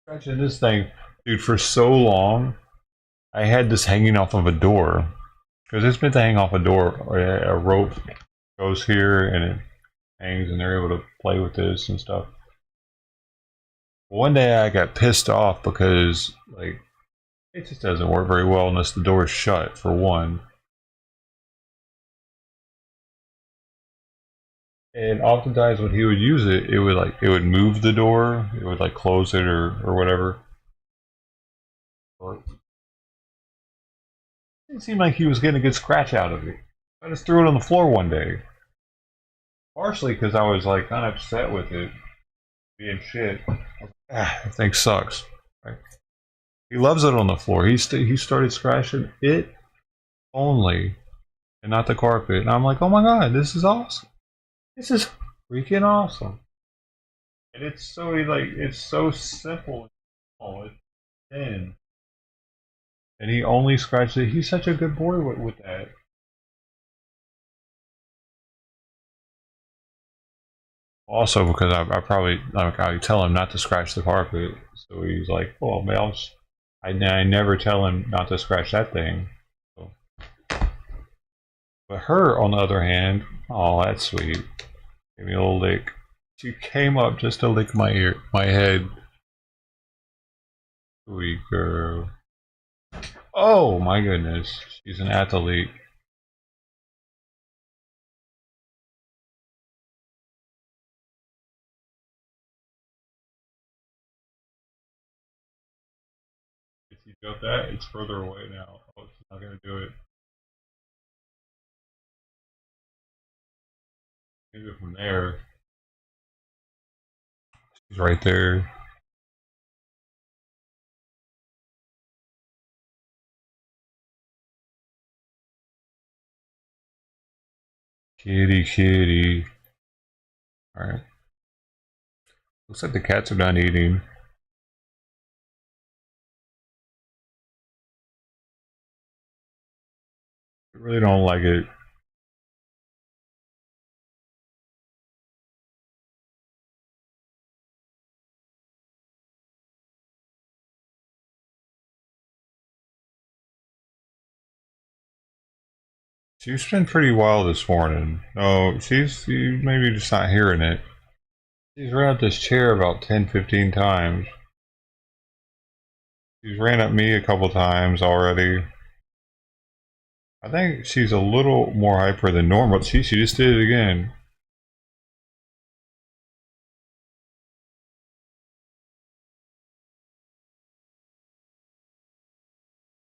Scratching this thing. Dude, for so long, I had this hanging off of a door. Because it's meant to hang off a door. A rope goes here and it hangs, and they're able to play with this and stuff. One day I got pissed off because, like, it just doesn't work very well unless the door is shut, for one. And oftentimes when he would use it, it would move the door, it would like close it or whatever. Or it seemed like he was getting a good scratch out of it. I just threw it on the floor one day. Partially because I was like kind of upset with it being shit. That thing sucks. Right? He loves it on the floor. He started scratching it only, and not the carpet. And I'm like, oh my god, this is awesome. This is freaking awesome. And it's so simple. It's thin. And he only scratched it. He's such a good boy with that. Also, because I probably I tell him not to scratch the carpet, so he's like, "Oh, man, I never tell him not to scratch that thing." So. But her, on the other hand, oh, that's sweet. Give me a little lick. She came up just to lick my head. Sweet girl. Oh my goodness, she's an athlete. If you got that, it's further away now. Oh, it's not gonna do it. Maybe from there. She's right there. Kitty, kitty. Alright. Looks like the cats are done eating. I really don't like it. She's been pretty wild this morning. No, she's maybe just not hearing it. She's ran up this chair about 10, 15 times. She's ran up me a couple times already. I think she's a little more hyper than normal. She just did it again.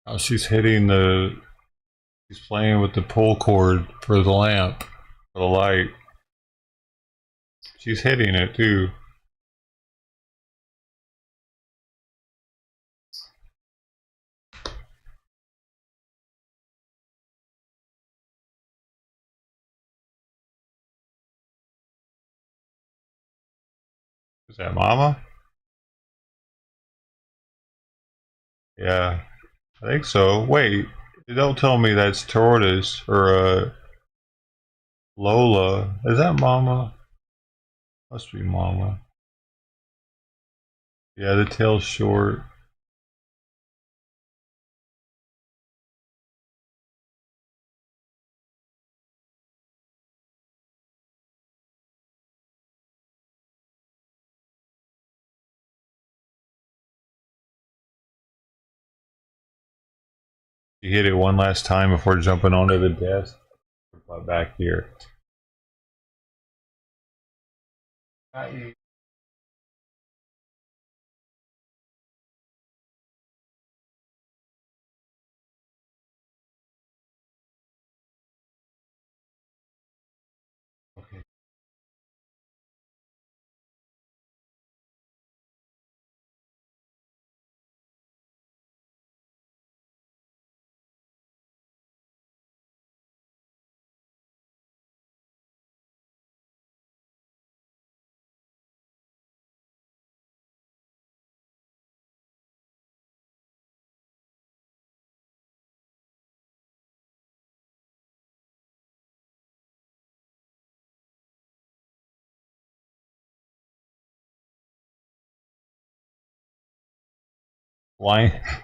Oh, she's playing with the pull cord for the lamp, for the light. She's hitting it too. Is that Mama? Yeah, I think so. Wait, don't tell me that's Tortoise or Lola. Is that Mama? Must be Mama. Yeah, the tail's short. She hit it one last time before jumping onto the desk. Back here. Okay.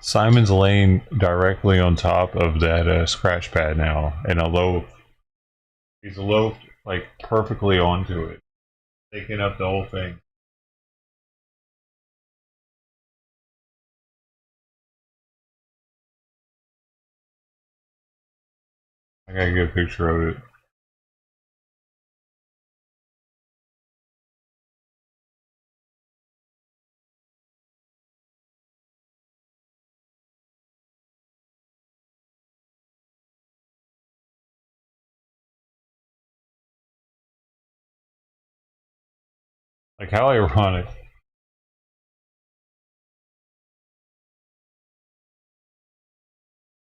Simon's laying directly on top of that scratch pad now, in a loaf. He's loafed like perfectly onto it, taking up the whole thing. I gotta get a picture of it. Like, how ironic.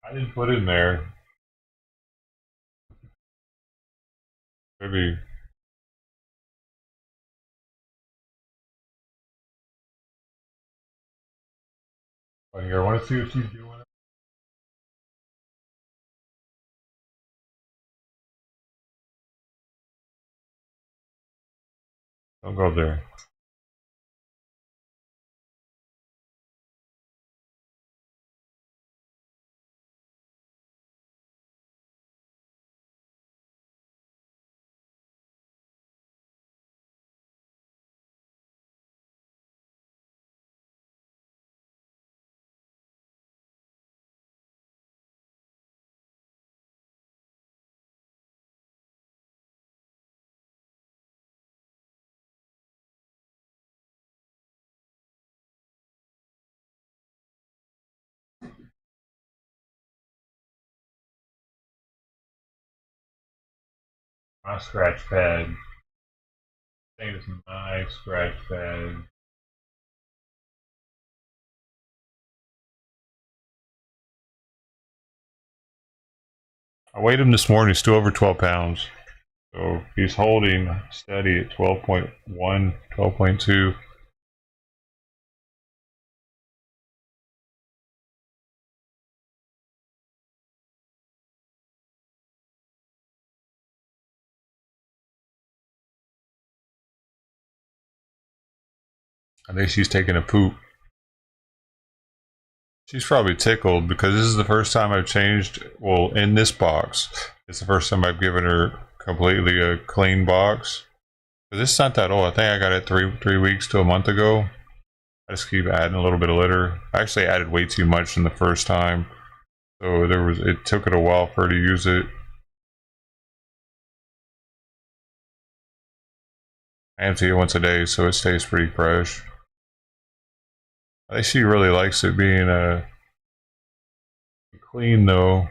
I didn't put it in there. Maybe. But here, I want to see what she's doing. Don't go there. My scratch pad. I think it's my scratch pad. I weighed him this morning. He's still over 12 pounds. So he's holding steady at 12.1, 12.2. I think she's taking a poop. She's probably tickled because this is the first time I've changed. Well, in this box, it's the first time I've given her completely a clean box. But this is not that old. I think I got it three weeks to a month ago. I just keep adding a little bit of litter. I actually added way too much in the first time, so it took it a while for her to use it. I empty it once a day, so it stays pretty fresh. I think she really likes it being clean, though.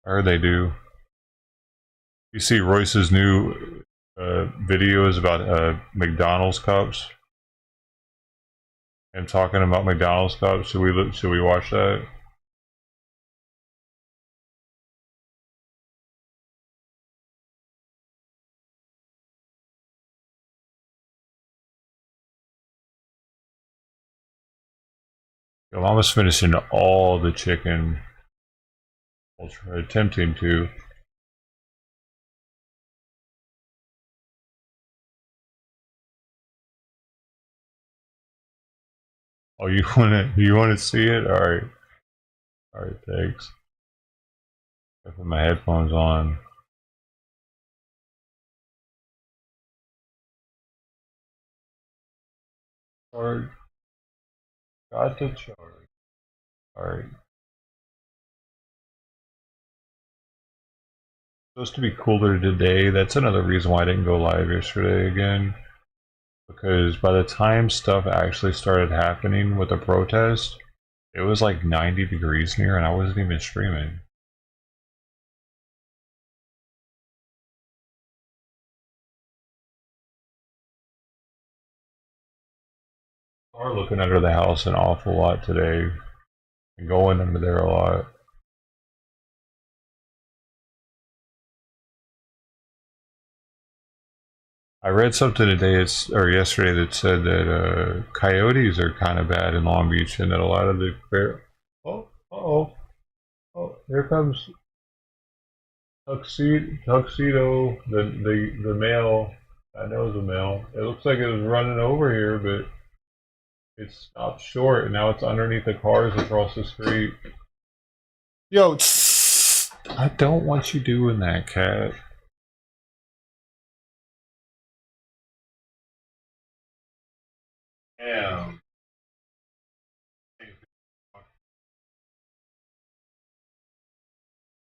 I heard they do. You see Royce's new videos about McDonald's cups. And talking about McDonald's cups. Should we watch that? I'm almost finishing all the chicken. I'll try attempting to. Oh, you want to see it? All right, thanks. I put my headphones on. Charge. Got to charge. Alright. Supposed to be cooler today. That's another reason why I didn't go live yesterday again. Because by the time stuff actually started happening with the protest, it was like 90 degrees here and I wasn't even streaming. Are looking under the house an awful lot today and going under there a lot. I read something today or yesterday that said that coyotes are kind of bad in Long Beach and that a lot of the oh, here comes tuxedo the male. I know it's a male. It looks like it was running over here, but it stopped short and now it's underneath the cars across the street. Yo, I don't want you doing that, cat. Damn.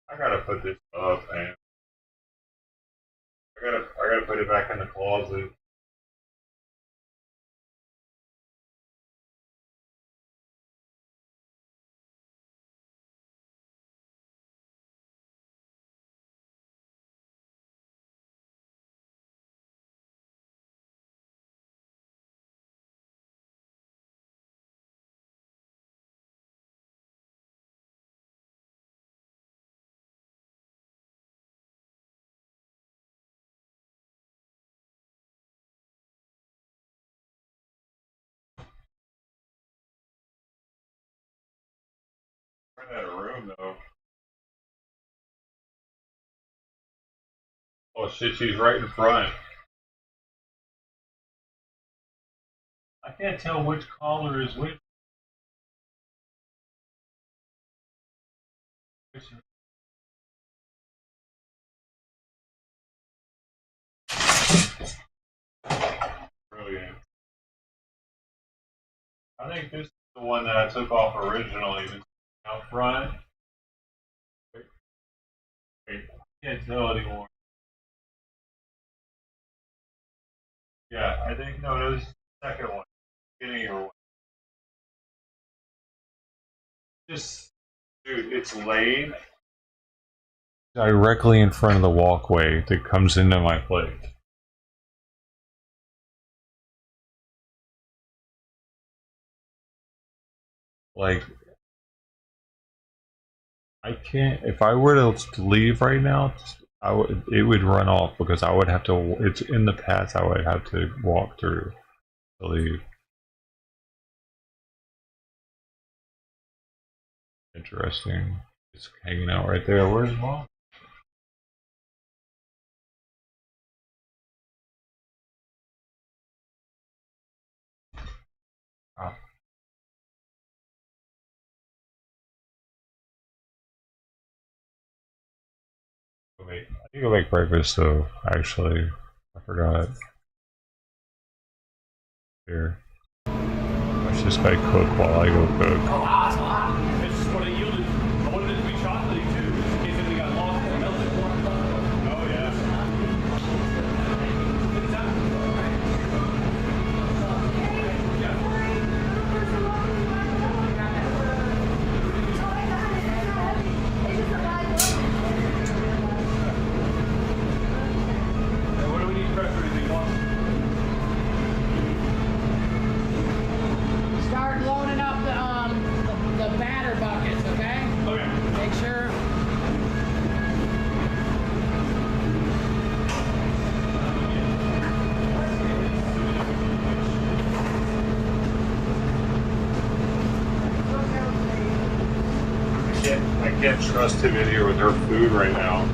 I gotta put this up, man. I gotta put it back in the closet. Run out of room though. Oh shit, she's right in front. I can't tell which collar is which. Brilliant. I think this is the one that I took off originally. This out front. Wait, wait, I can't tell anymore. Yeah, I think no, this is the second one. Beginning of one. Just dude, it's laid directly in front of the walkway that comes into my place. Like, I can't. If I were to leave right now, it would run off because I would have to. It's in the path I would have to walk through to leave. Interesting. It's hanging out right there. Where's mom? Oh. I need to go make breakfast though. Actually, I forgot. Here, watch this guy cook while I go cook. It's just what it yielded. I wanted it to be chocolatey too, just in case anything got lost or melted. Oh yeah. What do we need prep or anything, boss? Start loading up the batter buckets, okay? Okay. Make sure. I can't trust him in here with her food right now.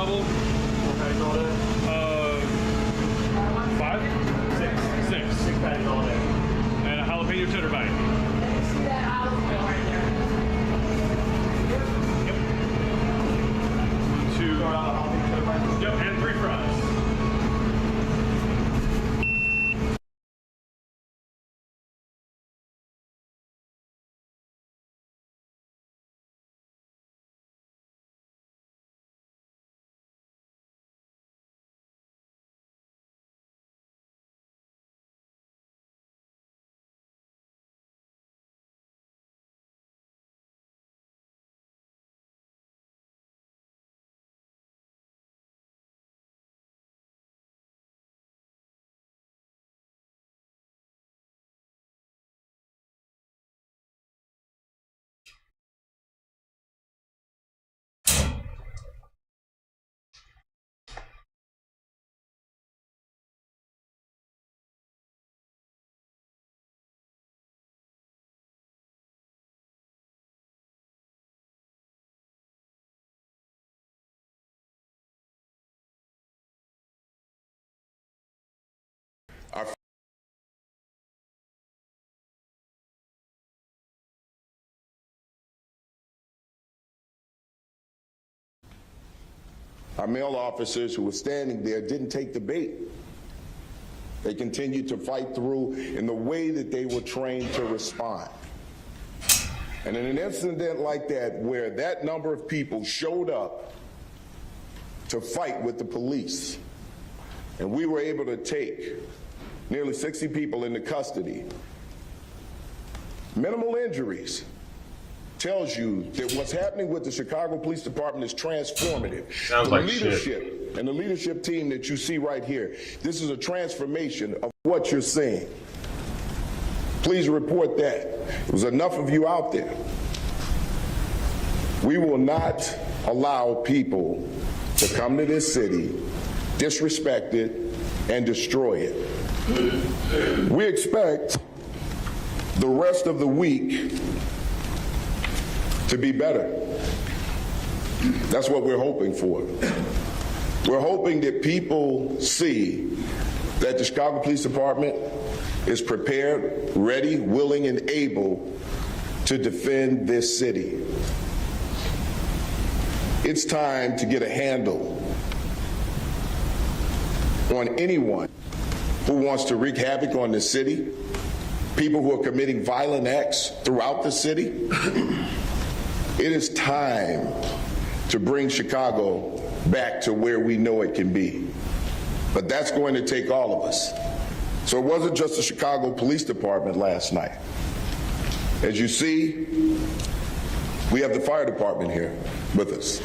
double. What patties all day? 5? 6. 6 patties all day. And a jalapeno cheddar bite. See that olive oil right there? Two. Start out the jalapeno cheddar bites. Yep, and 3 fries. Our male officers who were standing there didn't take the bait. They continued to fight through in the way that they were trained to respond. And in an incident like that, where that number of people showed up to fight with the police, and we were able to take nearly 60 people into custody, minimal injuries, tells you that what's happening with the Chicago Police Department is transformative. Sounds like leadership and the leadership team that you see right here, this is a transformation of what you're seeing. Please report that. There was enough of you out there. We will not allow people to come to this city, disrespect it, and destroy it. We expect the rest of the week to be better. That's what we're hoping for. We're hoping that people see that the Chicago Police Department is prepared, ready, willing, and able to defend this city. It's time to get a handle on anyone who wants to wreak havoc on the city, people who are committing violent acts throughout the city. It is time to bring Chicago back to where we know it can be. But that's going to take all of us. So it wasn't just the Chicago Police Department last night. As you see, we have the fire department here with us,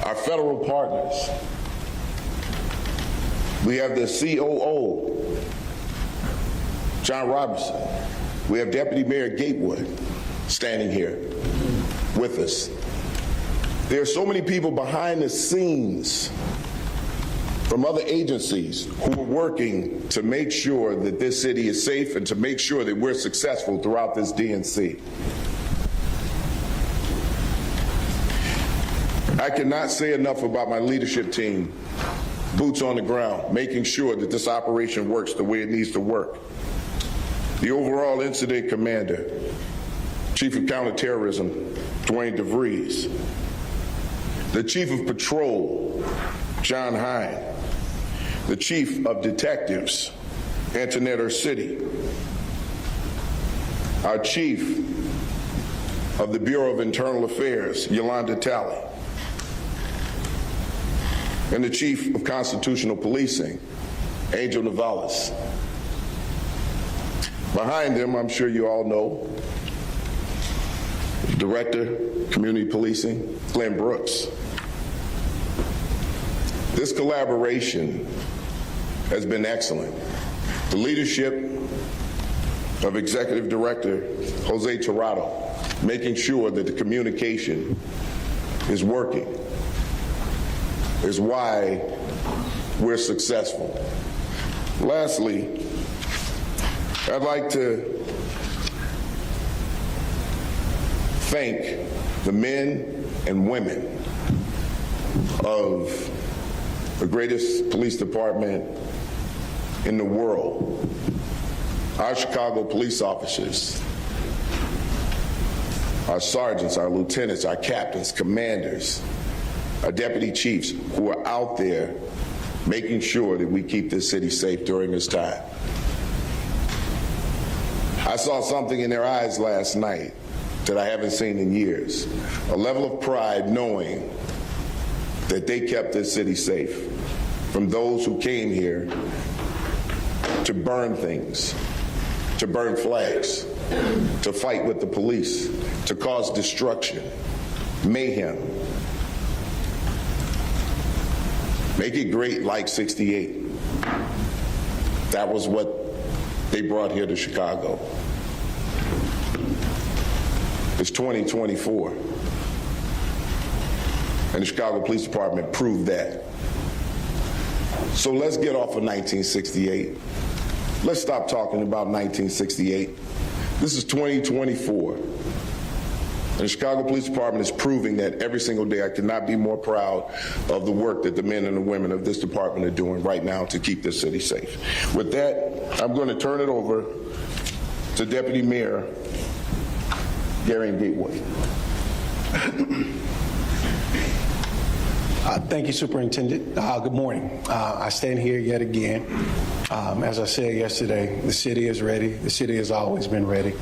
our federal partners. We have the COO, John Robertson. We have Deputy Mayor Gatewood standing here with us. There are so many people behind the scenes from other agencies who are working to make sure that this city is safe and to make sure that we're successful throughout this DNC. I cannot say enough about my leadership team, boots on the ground, making sure that this operation works the way it needs to work. The overall incident commander, Chief of Counterterrorism, Dwayne DeVries, the Chief of Patrol, John Hine, the Chief of Detectives, Antoinette Ursitti, our Chief of the Bureau of Internal Affairs, Yolanda Talley, and the Chief of Constitutional Policing, Angel Navales. Behind them, I'm sure you all know, Director, Community Policing, Glenn Brooks. This collaboration has been excellent. The leadership of Executive Director Jose Tirado, making sure that the communication is working, is why we're successful. Lastly, I'd like to thank the men and women of the greatest police department in the world. Our Chicago police officers, our sergeants, our lieutenants, our captains, commanders, our deputy chiefs who are out there making sure that we keep this city safe during this time. I saw something in their eyes last night that I haven't seen in years, a level of pride knowing that they kept this city safe from those who came here to burn things, to burn flags, to fight with the police, to cause destruction, mayhem. Make it great like '68. That was what they brought here to Chicago. It's 2024. And the Chicago Police Department proved that. So let's get off of 1968. Let's stop talking about 1968. This is 2024. And the Chicago Police Department is proving that every single day. I cannot be more proud of the work that the men and the women of this department are doing right now to keep this city safe. With that, I'm going to turn it over to Deputy Mayor Gary Gateway. Thank you, Superintendent. Good morning. I stand here yet again. As I said yesterday, the city is ready. The city has always been ready.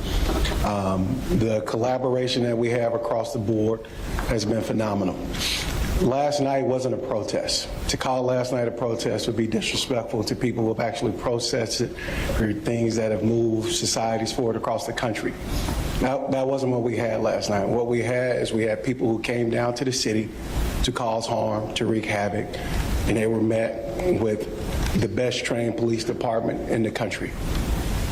The collaboration that we have across the board has been phenomenal. Last night wasn't a protest. To call last night a protest would be disrespectful to people who have actually protested for things that have moved societies forward across the country. That wasn't what we had last night. What we had is we had people who came down to the city to cause harm, to wreak havoc, and they were met with the best trained police department in the country.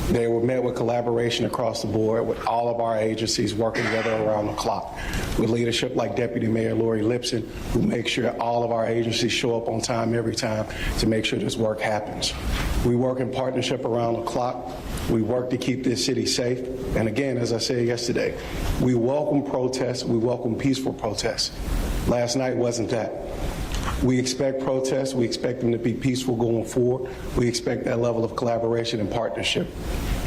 They were met with collaboration across the board with all of our agencies working together around the clock, with leadership like Deputy Mayor Lori Lipson, who makes sure all of our agencies show up on time every time to make sure this work happens. We work in partnership around the clock. We work to keep this city safe. And again, as I said yesterday, we welcome protests. We welcome peaceful protests. Last night wasn't that. We expect protests. We expect them to be peaceful going forward. We expect that level of collaboration and partnership.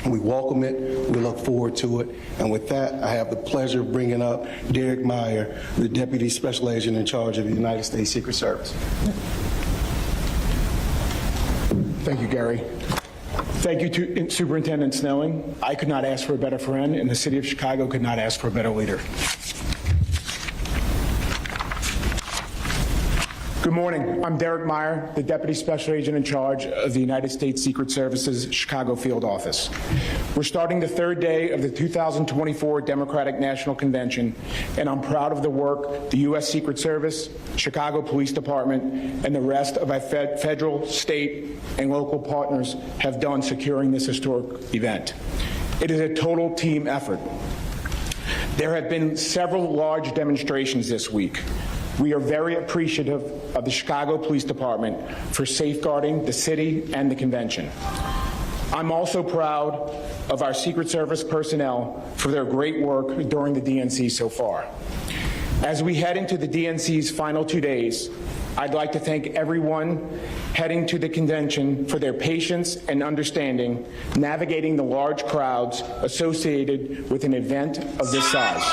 We welcome it. We look forward to it. And with that, I have the pleasure of bringing up Derek Meyer, the Deputy Special Agent in charge of the United States Secret Service. Thank you, Gary. Thank you to Superintendent Snelling. I could not ask for a better friend, and the city of Chicago could not ask for a better leader. Good morning. I'm Derek Meyer, the Deputy Special Agent in charge of the United States Secret Service's Chicago Field Office. We're starting the third day of the 2024 Democratic National Convention, and I'm proud of the work the U.S. Secret Service, Chicago Police Department, and the rest of our federal, state, and local partners have done securing this historic event. It is a total team effort. There have been several large demonstrations this week. We are very appreciative of the Chicago Police Department for safeguarding the city and the convention. I'm also proud of our Secret Service personnel for their great work during the DNC so far. As we head into the DNC's final 2 days, I'd like to thank everyone heading to the convention for their patience and understanding navigating the large crowds associated with an event of this size.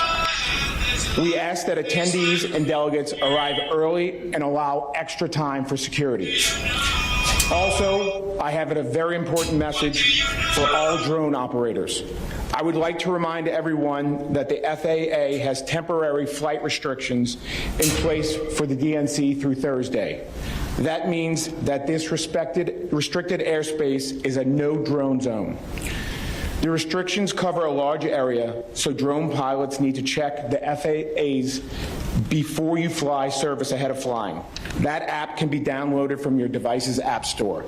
We ask that attendees and delegates arrive early and allow extra time for security. Also, I have a very important message for all drone operators. I would like to remind everyone that the FAA has temporary flight restrictions in place for the DNC through Thursday. That means that this restricted airspace is a no drone zone. The restrictions cover a large area, so drone pilots need to check the FAA's Before You Fly service ahead of flying. That app can be downloaded from your device's app store.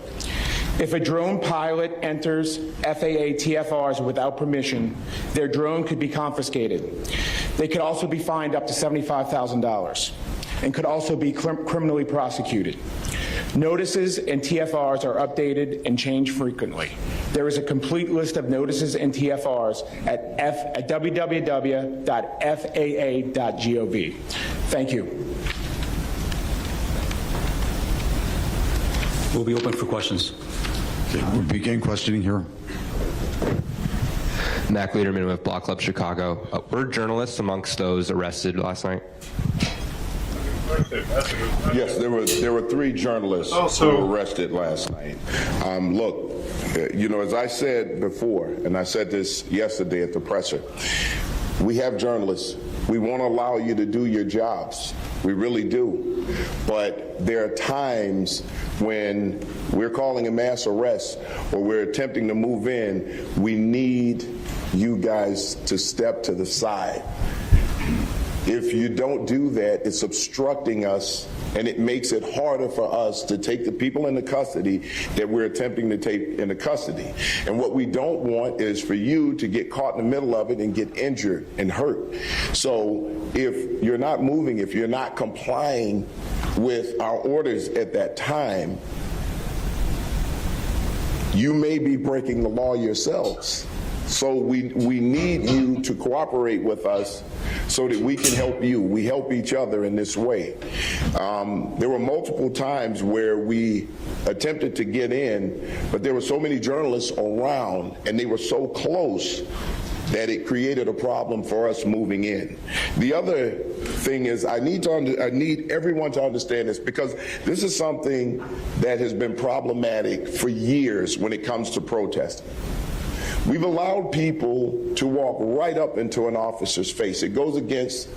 If a drone pilot enters FAA TFRs without permission, their drone could be confiscated. They could also be fined up to $75,000 and could also be criminally prosecuted. Notices and TFRs are updated and changed frequently. There is a complete list of notices and TFRs at www.faa.gov. Thank you. We'll be open for questions. Okay, we'll begin questioning here. Mac Lederman with Block Club Chicago. Were journalists amongst those arrested last night? Yes, there were 3 journalists who were arrested last night. Look, you know, as I said before, and I said this yesterday at the presser, we have journalists. We want to allow you to do your jobs. We really do. But there are times when we're calling a mass arrest or we're attempting to move in, we need you guys to step to the side. If you don't do that, it's obstructing us, and it makes it harder for us to take the people into custody that we're attempting to take into custody. And what we don't want is for you to get caught in the middle of it and get injured and hurt. So if you're not moving, if you're not complying with our orders at that time, you may be breaking the law yourselves. So we need you to cooperate with us so that we can help you. We help each other in this way. There were multiple times where we attempted to get in, but there were so many journalists around and they were so close that it created a problem for us moving in. The other thing is I need everyone to understand this, because this is something that has been problematic for years when it comes to protesting. We've allowed people to walk right up into an officer's face. It goes against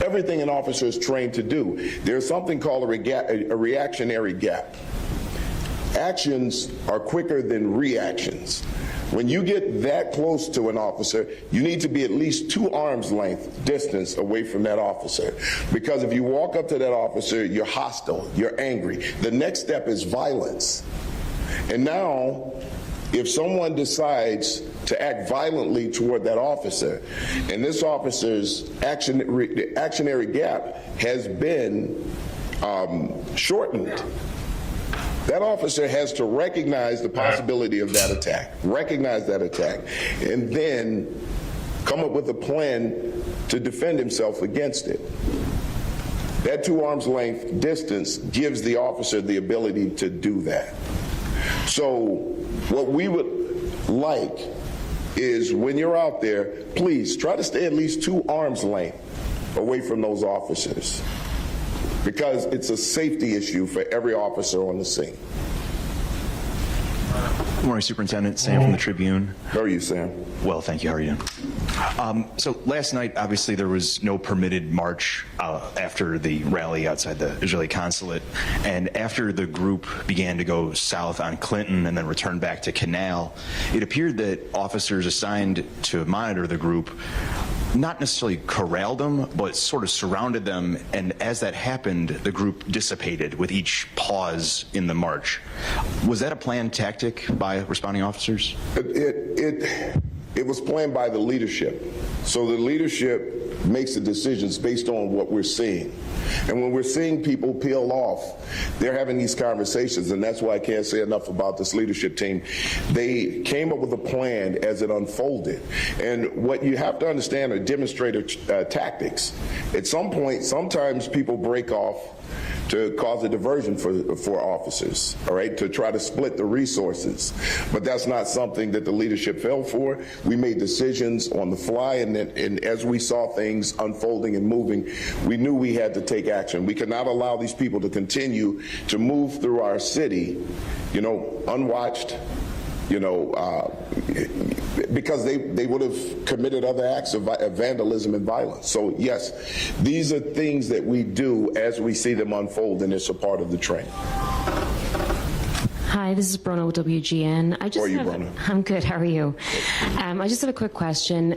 everything an officer is trained to do. There's something called a reactionary gap. Actions are quicker than reactions. When you get that close to an officer, you need to be at least 2 arms length distance away from that officer. Because if you walk up to that officer, you're hostile, you're angry. The next step is violence. And now, if someone decides to act violently toward that officer, and this officer's actionary gap has been shortened, that officer has to recognize the possibility of that attack, and then come up with a plan to defend himself against it. That 2 arms length distance gives the officer the ability to do that. So what we would like is, when you're out there, please try to stay at least 2 arms length away from those officers, because it's a safety issue for every officer on the scene. Good morning, Superintendent. Sam from the Tribune. How are you, Sam? Well, thank you. How are you doing? So last night, obviously, there was no permitted march after the rally outside the Israeli consulate. And after the group began to go south on Clinton and then return back to Canal, it appeared that officers assigned to monitor the group not necessarily corralled them, but sort of surrounded them, and as that happened, the group dissipated with each pause in the march. Was that a planned tactic by responding officers? It was planned by the leadership. So the leadership makes the decisions based on what we're seeing. And when we're seeing people peel off, they're having these conversations, and that's why I can't say enough about this leadership team. They came up with a plan as it unfolded. And what you have to understand are demonstrator tactics. At some point, sometimes people break off to cause a diversion for officers, all right, to try to split the resources. But that's not something that the leadership fell for. We made decisions on the fly, and as we saw things unfolding and moving, we knew we had to take action. We could not allow these people to continue to move through our city, you know, unwatched, you know, because they would have committed other acts of vandalism and violence. So yes, these are things that we do as we see them unfold, and it's a part of the training. Hi, this is Bruna with WGN. I'm good. How are you? I just have a quick question.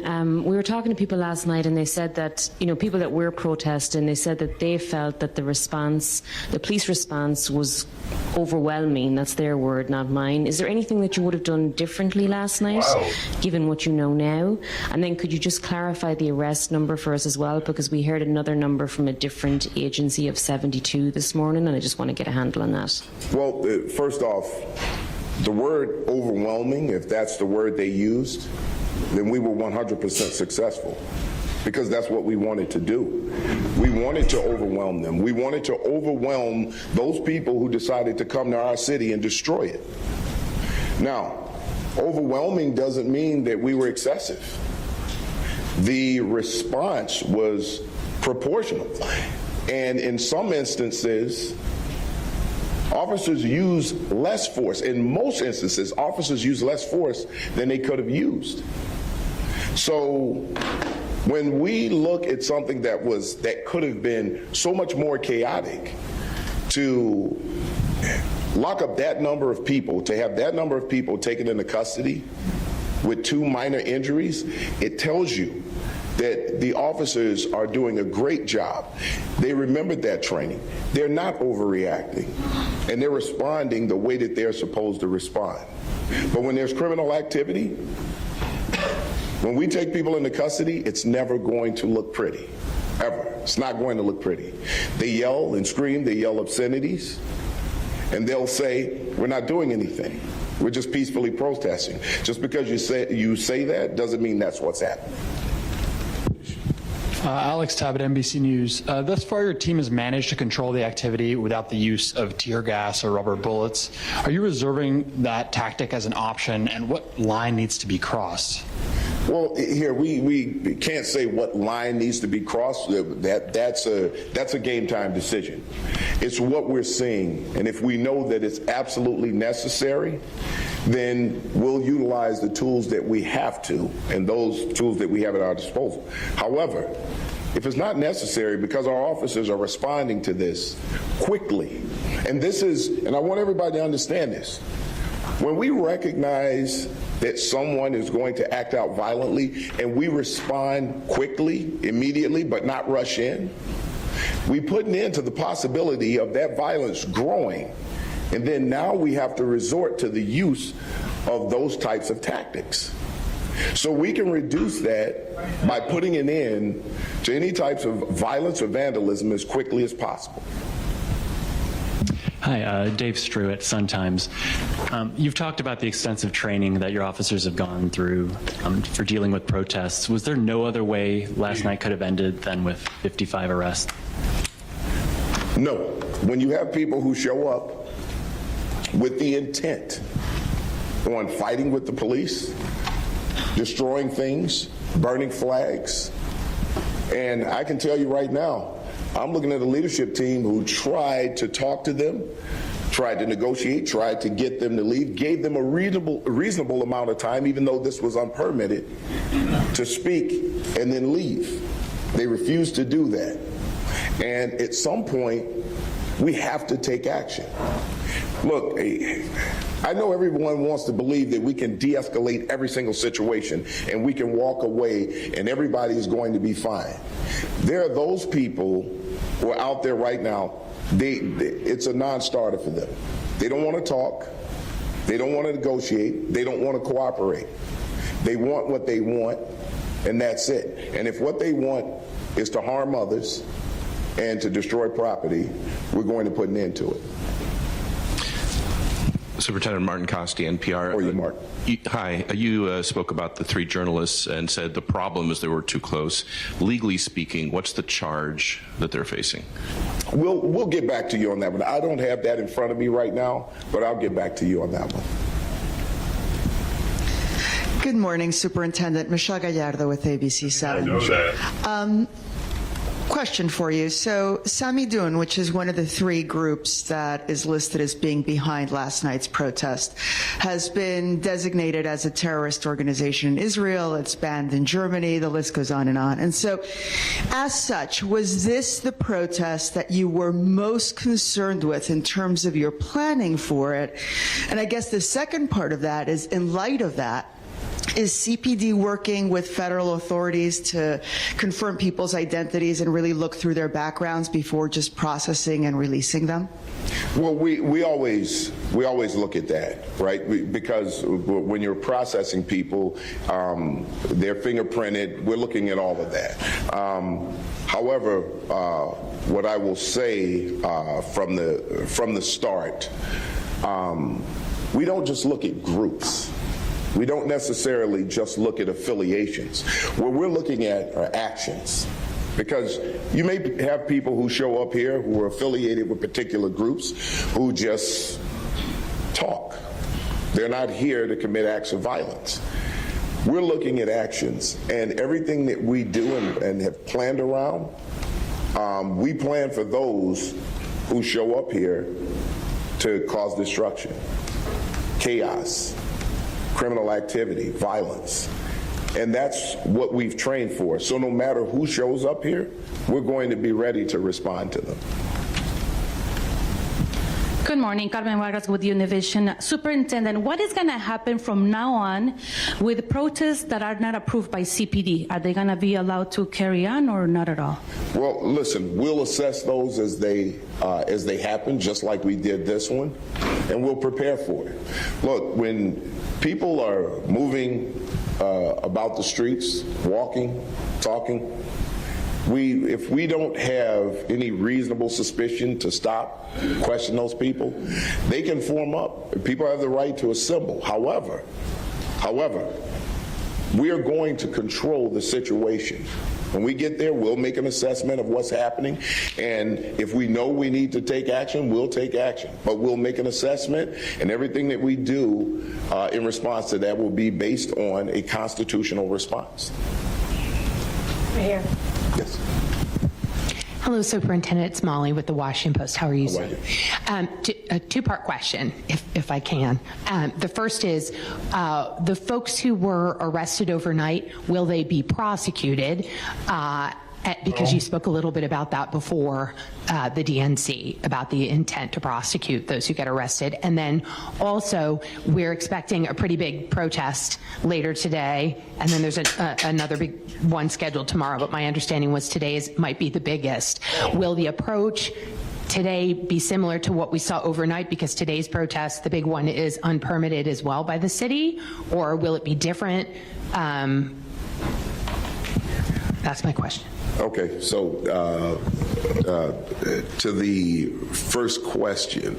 We were talking to people last night, and they said that, you know, people that were protesting, they said that they felt that the police response was overwhelming. That's their word, not mine. Is there anything that you would have done differently last night, given what you know now? And then could you just clarify the arrest number for us as well, because we heard another number from a different agency of 72 this morning, and I just want to get a handle on that. Well, first off, the word overwhelming, if that's the word they used, then we were 100% successful. because that's what we wanted to do. We wanted to overwhelm them. We wanted to overwhelm those people who decided to come to our city and destroy it. Now, overwhelming doesn't mean that we were excessive. The response was proportional. And in some instances, officers use less force. In most instances, officers use less force than they could have used. So when we look at something that could have been so much more chaotic, to lock up that number of people, to have that number of people taken into custody with 2 minor injuries, it tells you that the officers are doing a great job. They remembered that training. They're not overreacting, and they're responding the way that they're supposed to respond. But when there's criminal activity, when we take people into custody, it's never going to look pretty, ever. It's not going to look pretty. They yell and scream, they yell obscenities, and they'll say, we're not doing anything. We're just peacefully protesting. Just because you say that doesn't mean that's what's happening. Alex Tabbitt, NBC News. Thus far, your team has managed to control the activity without the use of tear gas or rubber bullets. Are you reserving that tactic as an option, and what line needs to be crossed? Well, here, we can't say what line needs to be crossed. That's a game time decision. It's what we're seeing, and if we know that it's absolutely necessary, then we'll utilize the tools that we have to, and those tools that we have at our disposal. However, if it's not necessary, because our officers are responding to this quickly, and I want everybody to understand this, when we recognize that someone is going to act out violently and we respond quickly, immediately, but not rush in, we put an end to the possibility of that violence growing. And then now we have to resort to the use of those types of tactics. So we can reduce that by putting an end to any types of violence or vandalism as quickly as possible. Hi, Dave Strew at Sun-Times. You've talked about the extensive training that your officers have gone through for dealing with protests. Was there no other way last night could have ended than with 55 arrests? No. When you have people who show up with the intent on fighting with the police, destroying things, burning flags, and I can tell you right now, I'm looking at a leadership team who tried to talk to them, tried to negotiate, tried to get them to leave, gave them a reasonable amount of time, even though this was unpermitted, to speak and then leave. They refused to do that. And at some point, we have to take action. Look, I know everyone wants to believe that we can de-escalate every single situation and we can walk away and everybody is going to be fine. There are those people who are out there right now, it's a non-starter for them. They don't want to talk. They don't want to negotiate. They don't want to cooperate. They want what they want, and that's it. And if what they want is to harm others and to destroy property, we're going to put an end to it. Superintendent Martin Costi, NPR. How are you, Martin? Hi. You spoke about the 3 journalists and said the problem is they were too close. Legally speaking, what's the charge that they're facing? We'll get back to you on that one. I don't have that in front of me right now, but I'll get back to you on that one. Good morning, Superintendent. Michelle Gallardo with ABC7. I know that. Question for you. So Sami Dun, which is one of the 3 groups that is listed as being behind last night's protest, has been designated as a terrorist organization in Israel. It's banned in Germany. The list goes on and on. And so as such, was this the protest that you were most concerned with in terms of your planning for it? And I guess the second part of that is, in light of that, is CPD working with federal authorities to confirm people's identities and really look through their backgrounds before just processing and releasing them? Well, we always look at that, right? Because when you're processing people, they're fingerprinted. We're looking at all of that. However, what I will say from the start, we don't just look at groups. We don't necessarily just look at affiliations. What we're looking at are actions. Because you may have people who show up here who are affiliated with particular groups who just talk. They're not here to commit acts of violence. We're looking at actions, and everything that we do and have planned around, we plan for those who show up here to cause destruction, chaos, criminal activity, violence. And that's what we've trained for. So no matter who shows up here, we're going to be ready to respond to them. Good morning, Carmen Vargas with Univision. Superintendent, what is going to happen from now on with protests that are not approved by CPD? Are they going to be allowed to carry on or not at all? Well, listen, we'll assess those as they happen, just like we did this one, and we'll prepare for it. Look, when people are moving about the streets, walking, talking, if we don't have any reasonable suspicion to stop, question those people, they can form up. People have the right to assemble. However, we are going to control the situation. When we get there, we'll make an assessment of what's happening, and if we know we need to take action, we'll take action. But we'll make an assessment, and everything that we do in response to that will be based on a constitutional response. Right here. Yes. Hello, Superintendent. It's Molly with the Washington Post. How are you, sir? A two-part question, if I can. The first is, the folks who were arrested overnight, will they be prosecuted? Because you spoke a little bit about that before the DNC, about the intent to prosecute those who get arrested. And then also, we're expecting a pretty big protest later today, and then there's another big one scheduled tomorrow, but my understanding was today's might be the biggest. Will the approach today be similar to what we saw overnight, because today's protest, the big one, is unpermitted as well by the city, or will it be different? That's my question. Okay, so to the first question,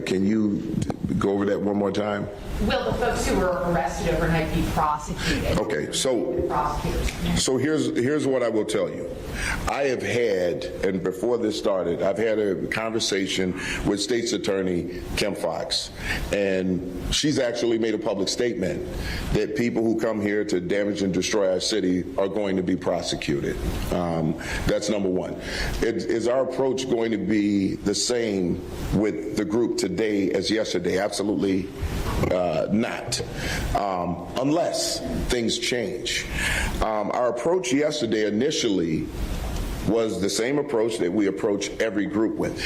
can you go over that one more time? Will the folks who were arrested overnight be prosecuted? Okay, so here's what I will tell you. I have had, and before this started, I've had a conversation with State's Attorney Kim Foxx, and she's actually made a public statement that people who come here to damage and destroy our city are going to be prosecuted. That's number one. Is our approach going to be the same with the group today as yesterday? Absolutely not, unless things change. Our approach yesterday initially was the same approach that we approach every group with.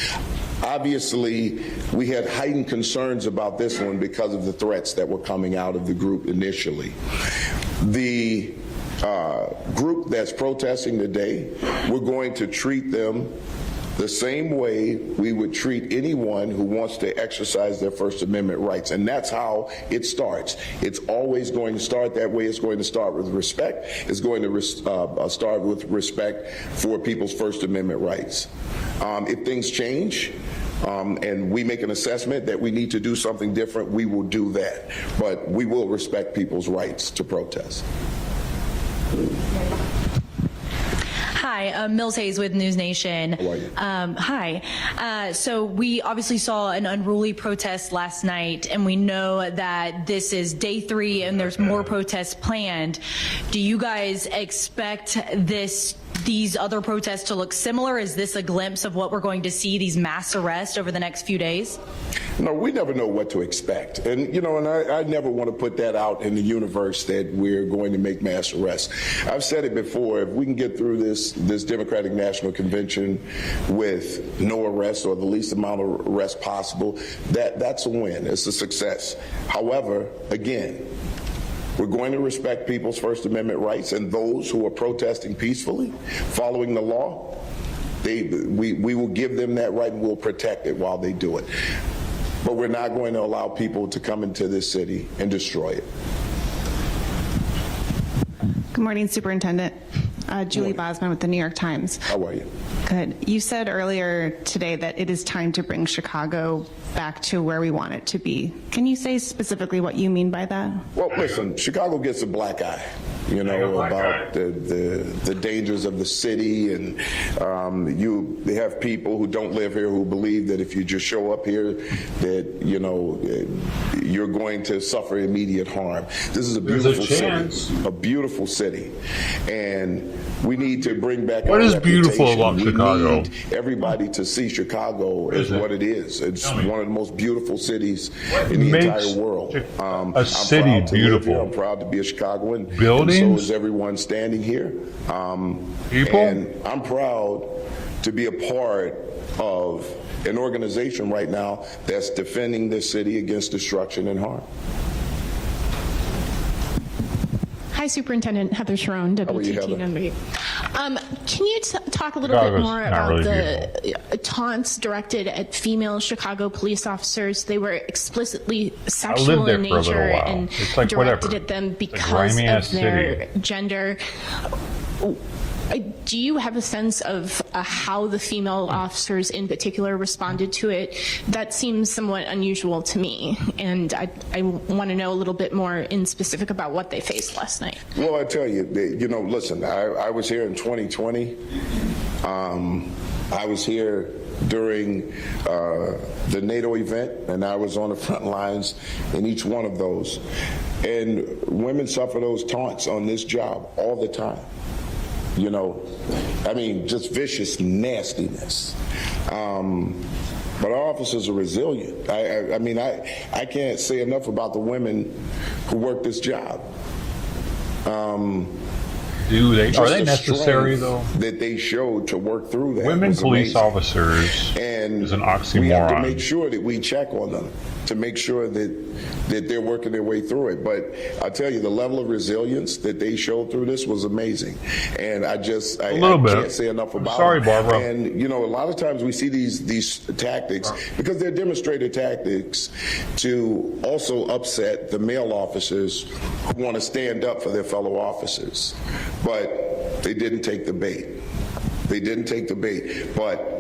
Obviously, we had heightened concerns about this one because of the threats that were coming out of the group initially. The group that's protesting today, we're going to treat them the same way we would treat anyone who wants to exercise their First Amendment rights. And that's how it starts. It's always going to start that way. It's going to start with respect. It's going to start with respect for people's First Amendment rights. If things change, and we make an assessment that we need to do something different, we will do that. But we will respect people's rights to protest. Hi, Mills Hayes with News Nation. How are you? Hi. So we obviously saw an unruly protest last night, and we know that this is day 3 and there's more protests planned. Do you guys expect these other protests to look similar? Is this a glimpse of what we're going to see, these mass arrests over the next few days? No, we never know what to expect. And, you know, and I never want to put that out in the universe that we're going to make mass arrests. I've said it before, if we can get through this Democratic National Convention with no arrests or the least amount of arrests possible, that's a win. It's a success. However, again, we're going to respect people's First Amendment rights, and those who are protesting peacefully, following the law, we will give them that right and we'll protect it while they do it. But we're not going to allow people to come into this city and destroy it. Good morning, Superintendent. Julie Bosman with the New York Times. How are you? Good. You said earlier today that it is time to bring Chicago back to where we want it to be. Can you say specifically what you mean by that? Well, listen, Chicago gets a black eye, you know, about the dangers of the city, and they have people who don't live here who believe that if you just show up here, that, you know, you're going to suffer immediate harm. This is a beautiful city, a beautiful city, and we need to bring back. What is beautiful about Chicago? We need everybody to see Chicago as what it is. It's one of the most beautiful cities in the entire world. A city beautiful. I'm proud to be a Chicagoan. Buildings. And so is everyone standing here. People. And I'm proud to be a part of an organization right now that's defending this city against destruction and harm. Hi, Superintendent Heather Sharon, WTTNB. Can you talk a little bit more about the taunts directed at female Chicago police officers? They were explicitly sexual in nature and directed at them because of their gender. Do you have a sense of how the female officers in particular responded to it? That seems somewhat unusual to me, and I want to know a little bit more in specific about what they faced last night. Well, I tell you, you know, listen, I was here in 2020. I was here during the NATO event, and I was on the front lines in each one of those. And women suffer those taunts on this job all the time. You know, I mean, just vicious nastiness. But our officers are resilient. I mean, I can't say enough about the women who work this job. Do they? Are they necessary though? That they showed to work through that. Women police officers is an oxymoron. We have to make sure that we check on them to make sure that they're working their way through it. But I tell you, the level of resilience that they showed through this was amazing, and I can't say enough about it. Sorry, Barbara. And you know, a lot of times we see these tactics because they're demonstrated tactics to also upset the male officers who want to stand up for their fellow officers. But they didn't take the bait. They didn't take the bait. But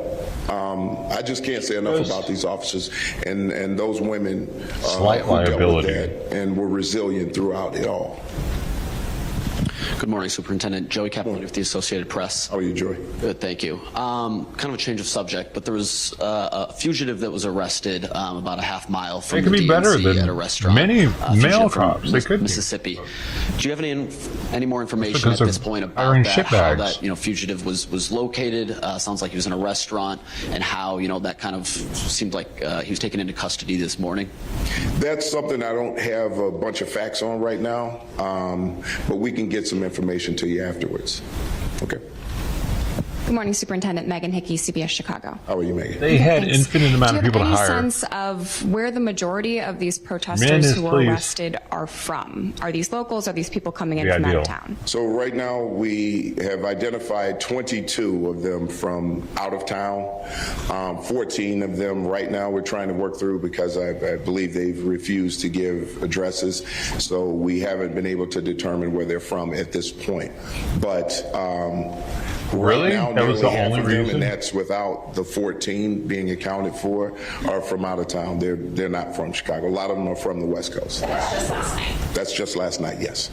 I just can't say enough about these officers and those women Slight who dealt liability. with that and were resilient throughout it all. Good morning, Superintendent. Joey Kaplan with the Associated Press. How are you, Joey? Good, thank you. Kind of a change of subject, but there was a fugitive that was arrested about a half mile from the DNC at a restaurant. Many male cops. They could Mississippi. Do you have any more information at this point about that? How that fugitive was located? Sounds like he was in a restaurant, and how that kind of seemed like he was taken into custody this morning. That's something I don't have a bunch of facts on right now, but we can get some information to you afterwards. Okay. Good morning, Superintendent. Megan Hickey, CBS Chicago. How are you, Megan? They had infinite amount of people to hire. Do you have any sense of where the majority of these protesters who were arrested are from? Are these locals? Are these people coming in from out of town? So right now we have identified 22 of them from out of town. 14 of them right now we're trying to work through because I believe they've refused to give addresses. So we haven't been able to determine where they're from at this point. But really? Right now, that was the half only of them, reason? and that's without the 14 being accounted for, are from out of town. They're not from Chicago. A lot of them are from the West Coast. That's just last night? That's just last night, yes.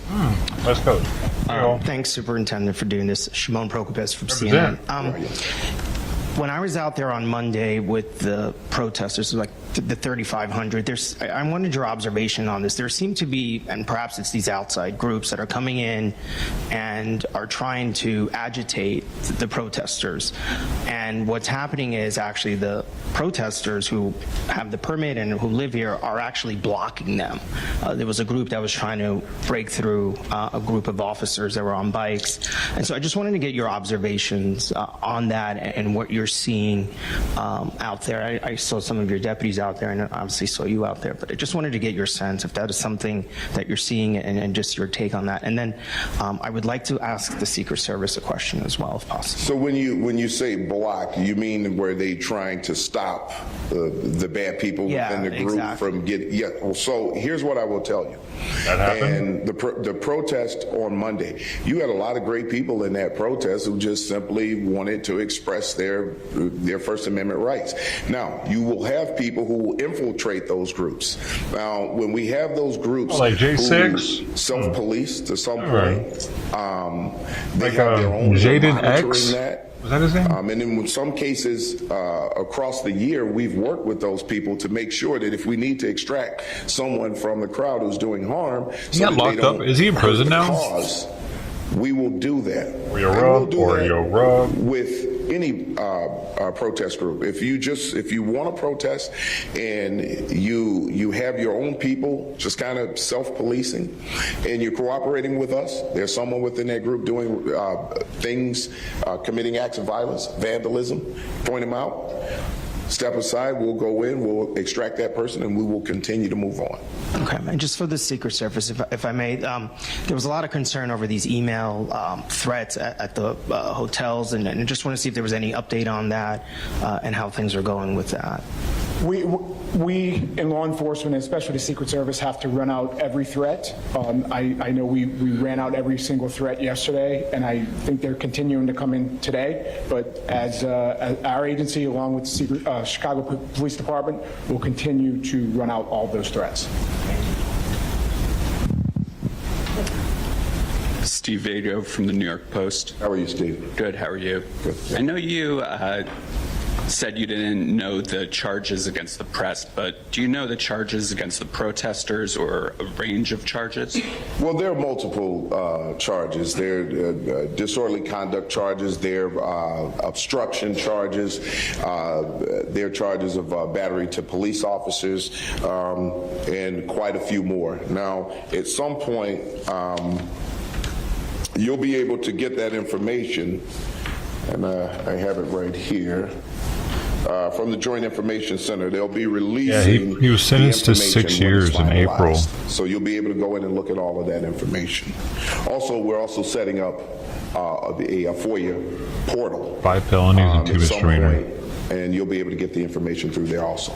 West Coast. Thanks, Superintendent, for doing this. Shimon Prokopis from CNN. When I was out there on Monday with the protesters, like the 3,500, I wanted your observation on this. There seem to be, and perhaps it's these outside groups that are coming in and are trying to agitate the protesters. And what's happening is actually the protesters who have the permit and who live here are actually blocking them. There was a group that was trying to break through a group of officers that were on bikes. And so I just wanted to get your observations on that and what you're seeing out there. I saw some of your deputies out there, and obviously saw you out there, but I just wanted to get your sense if that is something that you're seeing and just your take on that. And then I would like to ask the Secret Service a question as well, if possible. So when you say block, you mean where they trying to stop the bad people within the group from getting? Yeah. Well, so here's what I will tell you. That happened? And the protest on Monday, you had a lot of great people in that protest who just simply wanted to express their First Amendment rights. Now, you will have people who will infiltrate those groups. Now, when we have those groups like J6 who self-police to some point, they like have their own Jaden monitoring X? that. Was that his name? And in some cases across the year, we've worked with those people to make sure that if we need to extract someone from the crowd who's doing harm, He got locked up. Is he in prison now? We will do that. Or your rub. With any protest group. If you want to protest and you have your own people just kind of self-policing and you're cooperating with us, there's someone within that group doing things, committing acts of violence, vandalism, point them out. Step aside, we'll go in, we'll extract that person, and we will continue to move on. Okay, and just for the Secret Service, if I may, there was a lot of concern over these email threats at the hotels, and I just want to see if there was any update on that and how things are going with that. We in law enforcement, especially the Secret Service, have to run out every threat. I know we ran out every single threat yesterday, and I think they're continuing to come in today. But as our agency, along with the Chicago Police Department, will continue to run out all those threats. Steve Vado from the New York Post. How are you, Steve? Good, how are you? Good. I know you said you didn't know the charges against the press, but do you know the charges against the protesters or a range of charges? Well, there are multiple charges. There are disorderly conduct charges. There are obstruction charges. There are charges of battery to police officers, and quite a few more. Now, at some point, you'll be able to get that information, and I have it right here. From the Joint Information Center, they'll be releasing. Yeah, he was sentenced to 6 years in April. So you'll be able to go in and look at all of that information. Also, we're also setting up a FOIA portal. 5 felonies and 2 misdemeanors. And you'll be able to get the information through there also.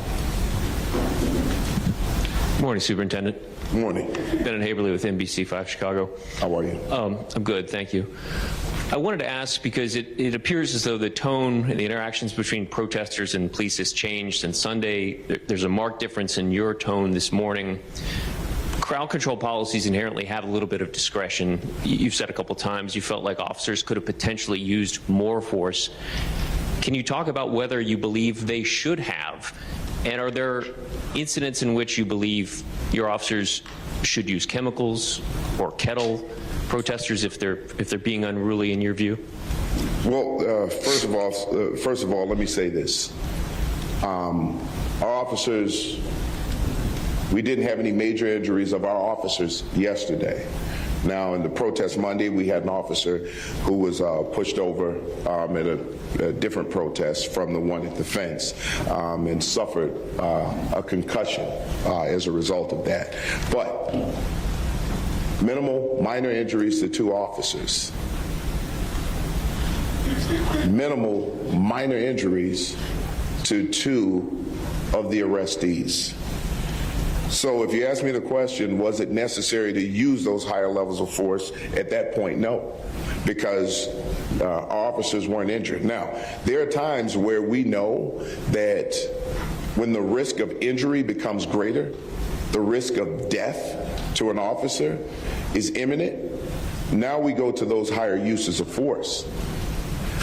Morning, Superintendent. Morning. Ben Haberly with NBC5 Chicago. How are you? I'm good, thank you. I wanted to ask because it appears as though the tone and the interactions between protesters and police has changed since Sunday. There's a marked difference in your tone this morning. Crowd control policies inherently have a little bit of discretion. You've said a couple times you felt like officers could have potentially used more force. Can you talk about whether you believe they should have? And are there incidents in which you believe your officers should use chemicals or kettle protesters if they're being unruly in your view? Well, first of all, let me say this: our officers. We didn't have any major injuries of our officers yesterday. Now, in the protest Monday, we had an officer who was pushed over at a different protest from the one at the fence and suffered a concussion as a result of that. But minimal, minor injuries to 2 officers. Minimal, minor injuries to 2 of the arrestees. So if you ask me the question, was it necessary to use those higher levels of force? At that point, no, because our officers weren't injured. Now, there are times where we know that when the risk of injury becomes greater, the risk of death to an officer is imminent. Now we go to those higher uses of force.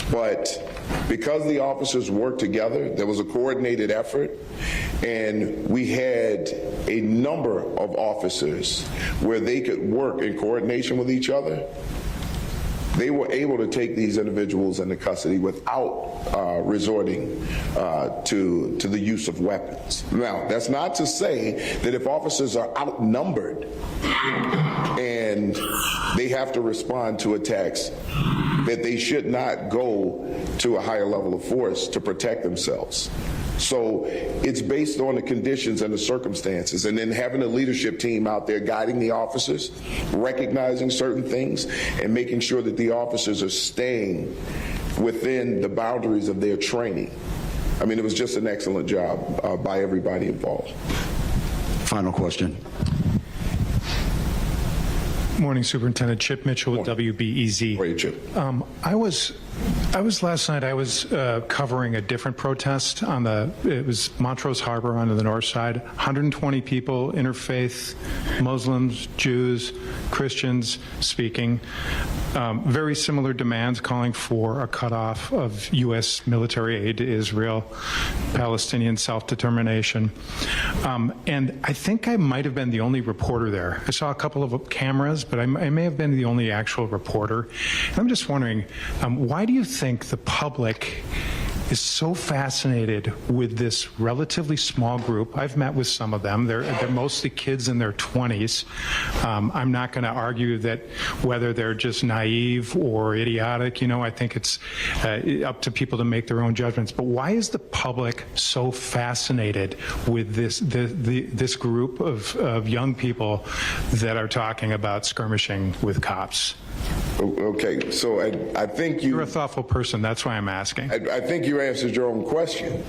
But because the officers worked together, there was a coordinated effort, and we had a number of officers where they could work in coordination with each other. They were able to take these individuals into custody without resorting to the use of weapons. Now, that's not to say that if officers are outnumbered and they have to respond to attacks, that they should not go to a higher level of force to protect themselves. So it's based on the conditions and the circumstances, and then having a leadership team out there guiding the officers, recognizing certain things, and making sure that the officers are staying within the boundaries of their training. I mean, it was just an excellent job by everybody involved. Final question. Morning, Superintendent. Chip Mitchell with WBEZ. Great, Chip. I was last night. I was covering a different protest on it was Montrose Harbor on the north side. 120 people, interfaith, Muslims, Jews, Christians speaking. Very similar demands, calling for a cutoff of U.S. military aid to Israel, Palestinian self-determination. And I think I might have been the only reporter there. I saw a couple of cameras, but I may have been the only actual reporter. And I'm just wondering, why do you think the public is so fascinated with this relatively small group? I've met with some of them. They're mostly kids in their 20s. I'm not going to argue that whether they're just naive or idiotic. I think it's up to people to make their own judgments. But why is the public so fascinated with this group of young people that are talking about skirmishing with cops? Okay, so I think you're a thoughtful person. That's why I'm asking. I think you answered your own question.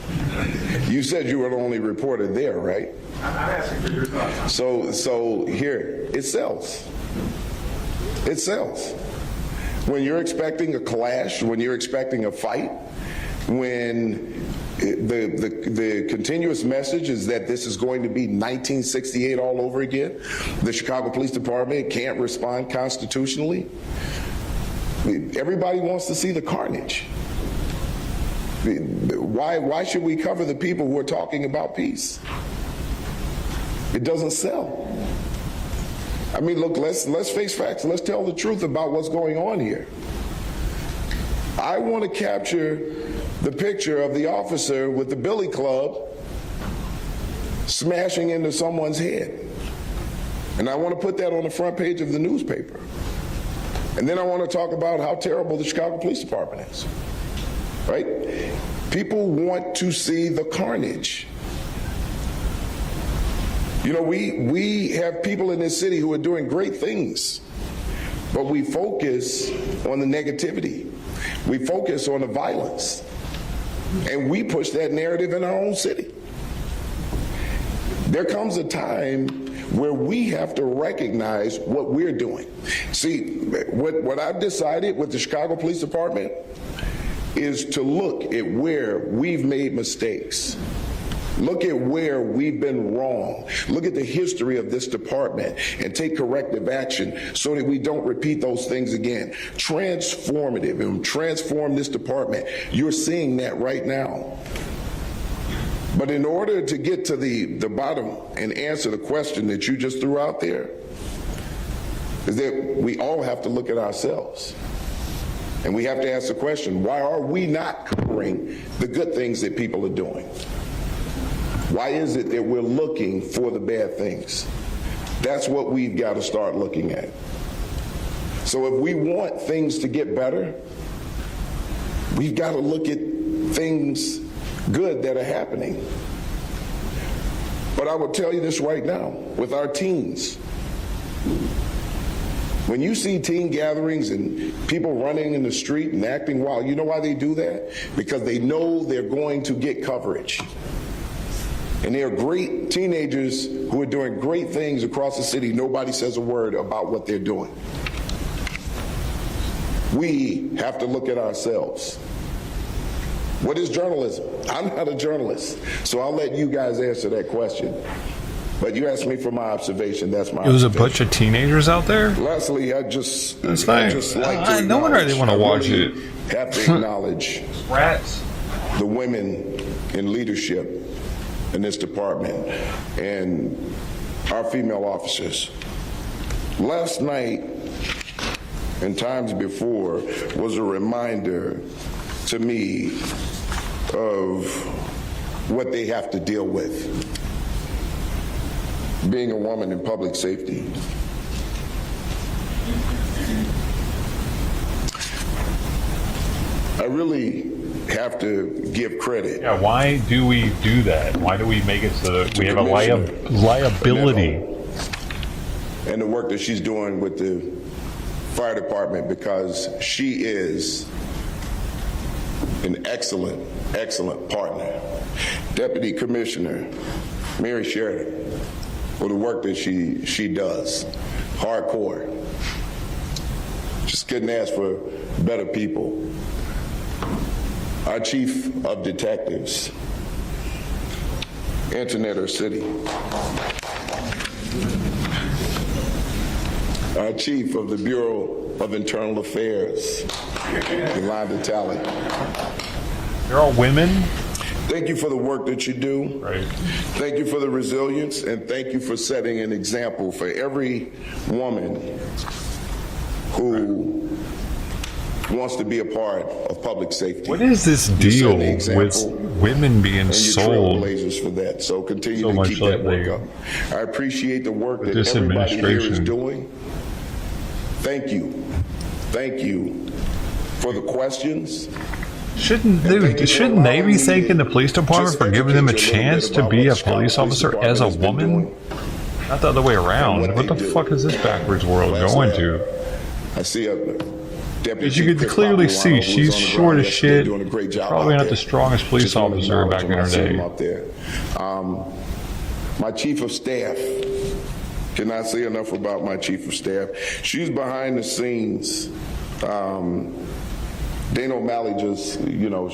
You said you were the only reporter there, right? I'm asking for your thoughts. So here, it sells. It sells. When you're expecting a clash, when you're expecting a fight, when the continuous message is that this is going to be 1968 all over again, the Chicago Police Department can't respond constitutionally. Everybody wants to see the carnage. Why should we cover the people who are talking about peace? It doesn't sell. I mean, look, let's face facts. Let's tell the truth about what's going on here. I want to capture the picture of the officer with the billy club smashing into someone's head. And I want to put that on the front page of the newspaper. And then I want to talk about how terrible the Chicago Police Department is. Right? People want to see the carnage. We have people in this city who are doing great things, but we focus on the negativity. We focus on the violence. And we push that narrative in our own city. There comes a time where we have to recognize what we're doing. See, what I've decided with the Chicago Police Department is to look at where we've made mistakes. Look at where we've been wrong. Look at the history of this department and take corrective action so that we don't repeat those things again. Transformative and transform this department. You're seeing that right now. But in order to get to the bottom and answer the question that you just threw out there, is that we all have to look at ourselves. And we have to ask the question, why are we not covering the good things that people are doing? Why is it that we're looking for the bad things? That's what we've got to start looking at. So if we want things to get better, we've got to look at things good that are happening. But I will tell you this right now, with our teens, when you see teen gatherings and people running in the street and acting wild, you know why they do that? Because they know they're going to get coverage. And there are great teenagers who are doing great things across the city. Nobody says a word about what they're doing. We have to look at ourselves. What is journalism? I'm not a journalist, so I'll let you guys answer that question. But you asked me for my observation. That's my. It was a bunch of teenagers out there. Leslie, I just like to. No wonder they want to watch it. Have to acknowledge rats, the women in leadership in this department, and our female officers. Last night and times before was a reminder to me of what they have to deal with. Being a woman in public safety. I really have to give credit. Yeah, why do we do that? Why do we make it so that we have a liability? And the work that she's doing with the fire department, because she is an excellent, excellent partner. Deputy Commissioner Mary Sheridan, for the work that she does, hardcore. Just couldn't ask for better people. Our Chief of Detectives, Antoinette City. Our Chief of the Bureau of Internal Affairs, Yolanda Talley. They're all women? Thank you for the work that you do. Right. Thank you for the resilience, and thank you for setting an example for every woman who wants to be a part of public safety. What is this deal with women being sold for that? So continue so to much keep that lately? work up. I appreciate the work that This everybody here is administration. doing. Thank you. Thank you for the questions. Shouldn't they be thanking the police department for giving them a chance to be a police officer as a woman? Not the other way around. What the fuck is this backwards world going to? I see a deputy. As you could clearly see, she's short as shit. Probably not the strongest police officer back in her day. My chief of staff. Cannot say enough about my chief of staff. She's behind the scenes. Dana O'Malley just,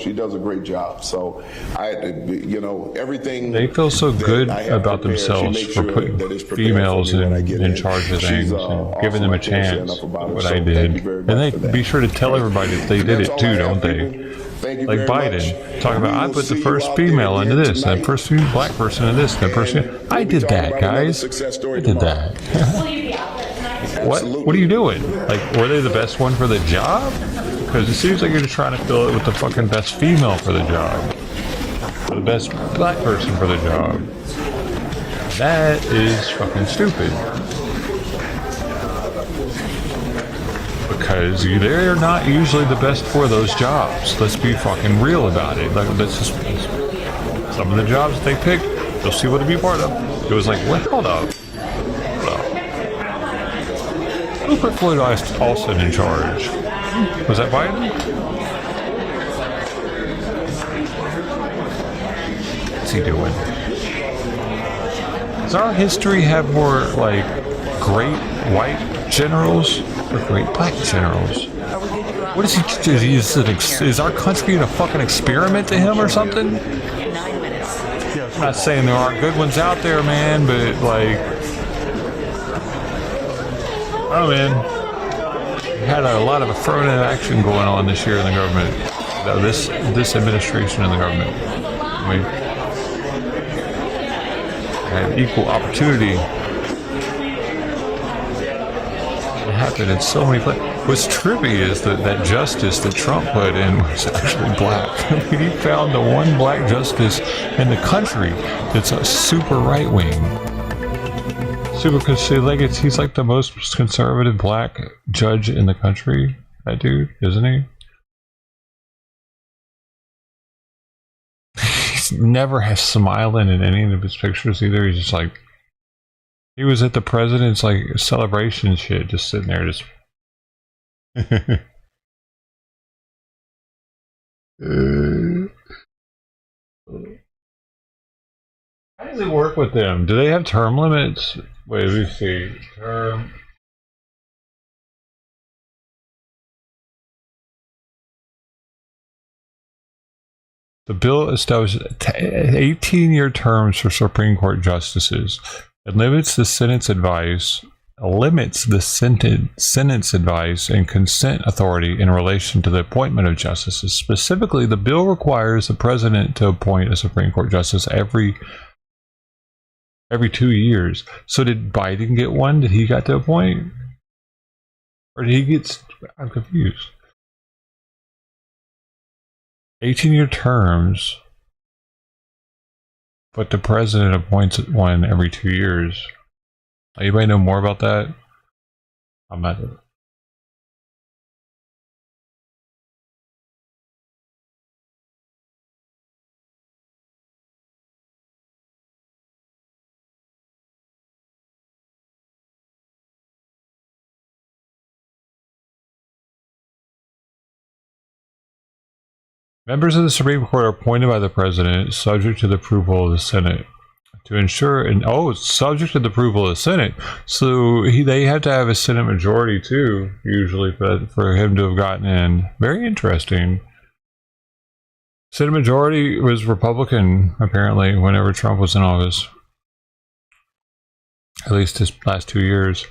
she does a great job. So everything. They feel so good about themselves for putting females in charge of things and giving them a chance. What I did, and they be sure to tell everybody that they did it too, don't they? Like Biden, talking about, I put the first female into this, and first black person into this, and first. I did that, guys. I did that. What are you doing? Like, were they the best one for the job? Because it seems like you're just trying to fill it with the fucking best female for the job, or the best black person for the job. That is fucking stupid. Because they're not usually the best for those jobs. Let's be fucking real about it. Like, that's just some of the jobs that they pick. You'll see what to be part of. It was like, what? Hold up. Who put Floyd Austin in charge? Was that Biden? What's he doing? Does our history have more, like, great white generals or great black generals? What is he? Is our country a fucking experiment to him or something? I'm not saying there aren't good ones out there, man, but, like, oh man. We had a lot of affirmative action going on this year in the government. This administration in the government. I mean, had equal opportunity. It happened in so many places. What's trippy is that justice that Trump put in was actually black. I mean, he found the one black justice in the country that's a super right wing. He's like the most conservative black judge in the country. That dude, isn't he? He's never has smiling in any of his pictures either. He's just like, he was at the president's like celebration shit, just sitting there, just. How does it work with them? Do they have term limits? Wait, let me see. Term. The bill establishes 18-year terms for Supreme Court justices. It limits the Senate's advice and consent authority in relation to the appointment of justices. Specifically, the bill requires the president to appoint a Supreme Court justice every 2 years. So did Biden get one? Did he got to appoint? Or did he get... I'm confused. 18-year terms, but the president appoints one every 2 years. Anybody know more about that? I'm not... Members of the Supreme Court are appointed by the President, subject to the approval of the Senate. To ensure, and it's subject to the approval of the Senate. So they have to have a Senate majority too, usually, for him to have gotten in. Very interesting. Senate majority was Republican, apparently, whenever Trump was in office. At least his last 2 years.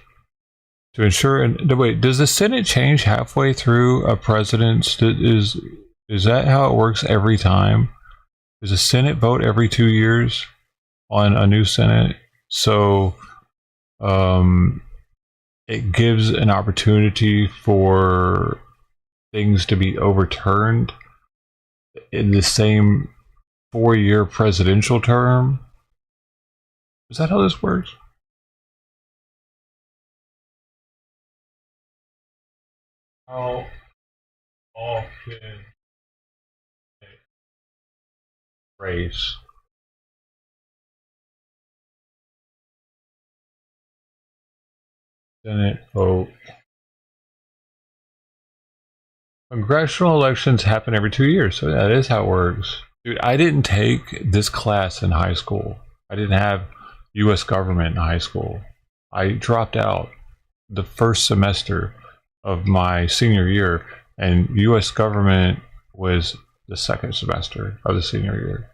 To ensure, and wait, does the Senate change halfway through a president's? Is that how it works every time? Does the Senate vote every 2 years on a new Senate? So it gives an opportunity for things to be overturned in the same 4-year presidential term. Is that how this works? How often race Senate vote? Congressional elections happen every 2 years, so that is how it works. Dude, I didn't take this class in high school. I didn't have U.S. government in high school. I dropped out the first semester of my senior year, and U.S. government was the second semester of the senior year.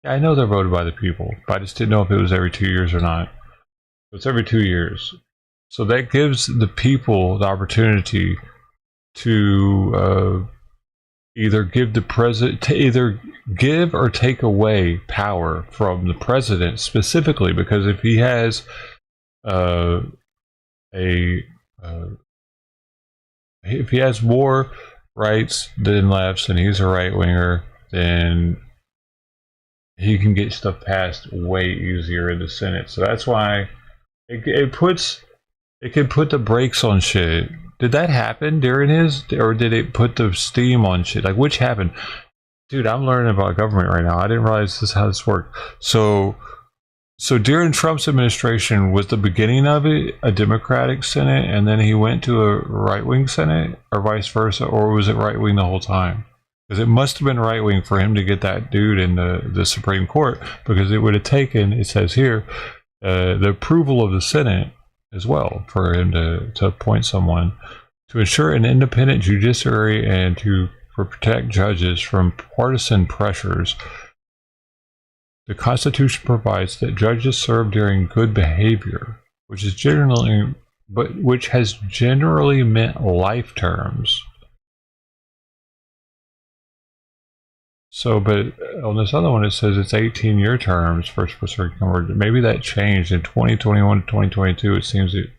Yeah, I know they're voted by the people, but I just didn't know if it was every 2 years or not. It's every 2 years. So that gives the people the opportunity to either give the president, to either give or take away power from the president specifically, because if he has if he has more rights than lefts and he's a right winger, then he can get stuff passed way easier in the Senate. So that's why it can put the brakes on shit. Did that happen during his, or did it put the steam on shit? Like, which happened? Dude, I'm learning about government right now. I didn't realize this is how this worked. So during Trump's administration, was the beginning of it a Democratic Senate, and then he went to a right-wing Senate, or vice versa, or was it right-wing the whole time? Because it must have been right-wing for him to get that dude in the Supreme Court, because it would have taken, it says here, the approval of the Senate as well for him to appoint someone to ensure an independent judiciary and to protect judges from partisan pressures. The Constitution provides that judges serve during good behavior, which has generally meant life terms. So, but on this other one, it says it's 18-year terms for certain conversion. Maybe that changed in 2021 to 2022. It seems it.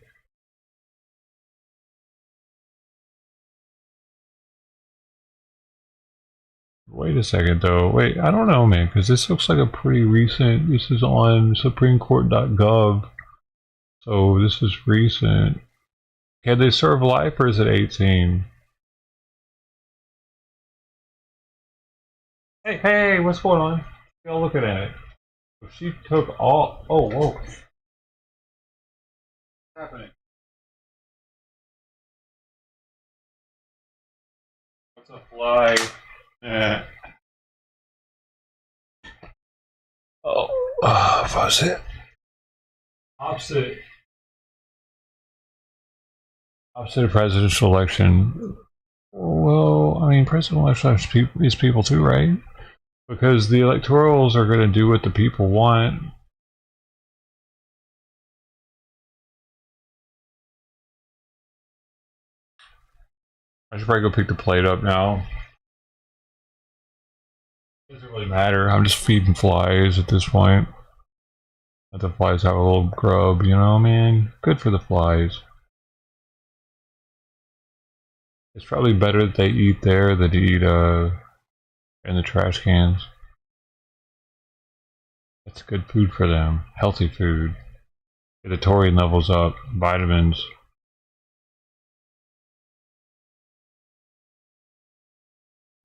Wait a second, though. Wait, I don't know, man, because this looks like a pretty recent. This is on SupremeCourt.gov, so this is recent. Can they serve life, or is it 18? Hey, what's going on? Y'all looking at it? She took all. Oh, whoa. What's happening? What's a fly? Was it? Opposite presidential election. Well, I mean, presidential election is people too, right? Because the electorals are going to do what the people want. I should probably go pick the plate up now. Doesn't really matter. I'm just feeding flies at this point. Let the flies have a little grub, you know what I mean? Good for the flies. It's probably better that they eat there than to eat in the trash cans. That's good food for them. Healthy food. Get the taurine levels up. Vitamins.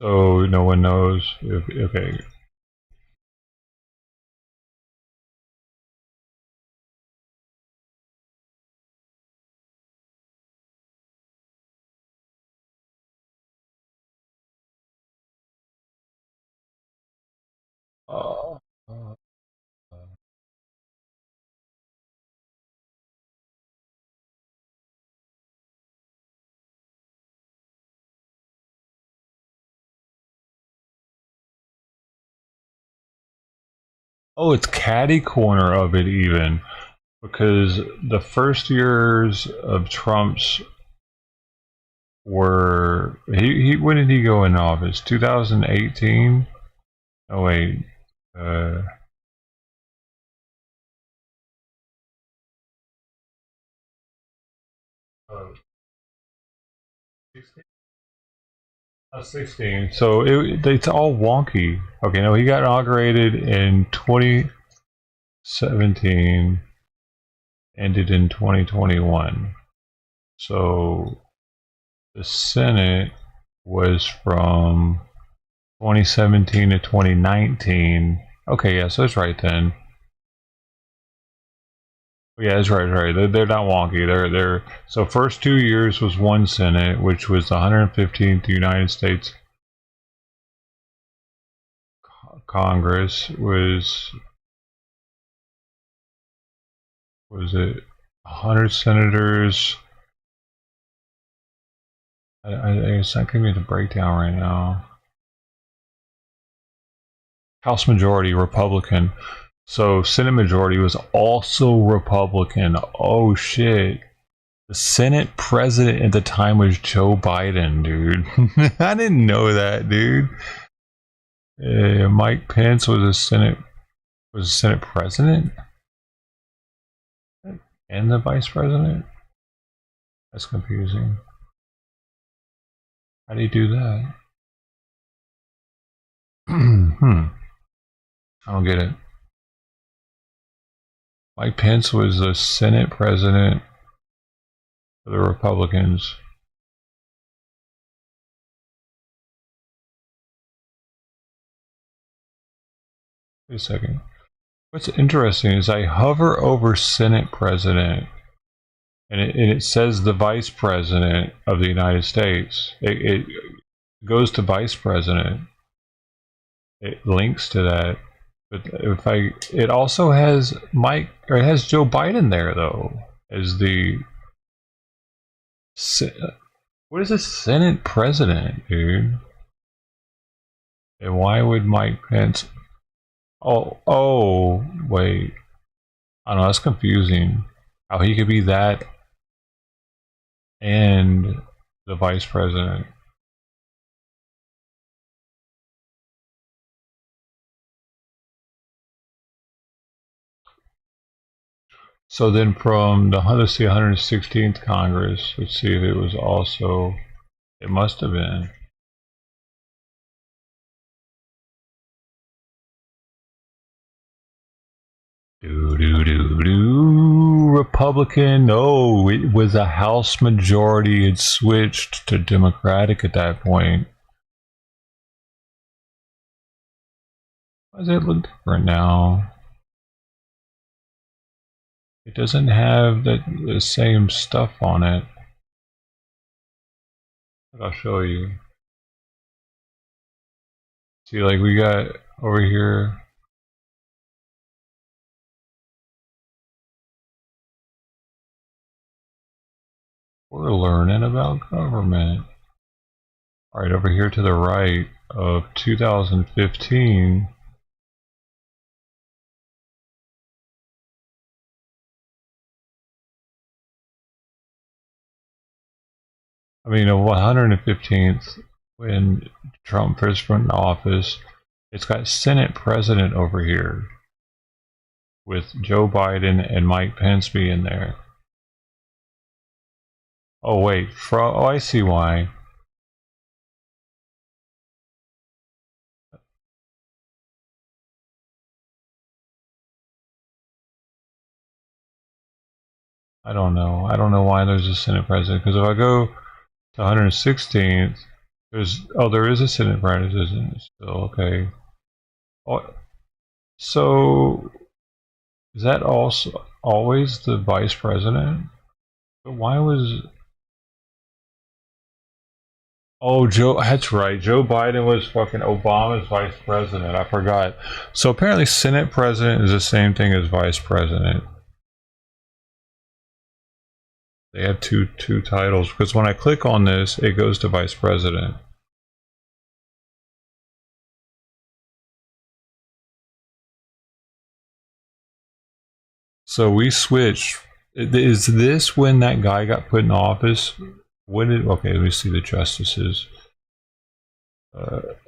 So no one knows if, okay. Oh, it's catty corner of it even, because the first years of Trump's were he when did he go in office? 2018? Oh wait. 16. So it's all wonky. Okay, no, he got inaugurated in 2017, ended in 2021. So the Senate was from 2017 to 2019. Okay, yeah, so it's right then. Yeah, that's right. They're not wonky. They're so first 2 years was one Senate, which was the 115th United States Congress. Was it 100 senators? It's not giving me the breakdown right now. House majority Republican. So Senate majority was also Republican. Oh shit. The Senate president at the time was Joe Biden, dude. I didn't know that, dude. Mike Pence was a Senate president and the vice president. That's confusing. How do you do that? I don't get it. Mike Pence was the Senate president for the Republicans. Wait a second. What's interesting is I hover over Senate president and it says the vice president of the United States. It goes to vice president. It links to that. But it also has it has Joe Biden there though as the what is a Senate president, dude? And why would Mike Pence? Oh, wait. I don't know. That's confusing. How he could be that and the vice president. So then from the 116th Congress, let's see if it was also, it must have been. Republican. No, it was a House majority. It switched to Democratic at that point. Why does it look different now? It doesn't have the same stuff on it. But I'll show you. See, like we got over here. We're learning about government. All right, over here to the right of 2015. I mean, 115th, when Trump first went in office, it's got Senate president over here with Joe Biden and Mike Pence being there. Oh, wait. Oh, I see why. I don't know. I don't know why there's a Senate president. Because if I go to 116th, there is a Senate president still. Okay. Oh, so is that also always the vice president? But why was... Oh, that's right. Joe Biden was fucking Obama's vice president. I forgot. So apparently Senate president is the same thing as vice president. They have two titles because when I click on this, it goes to vice president. So we switched. Is this when that guy got put in office? When did? Okay, let me see the justices. But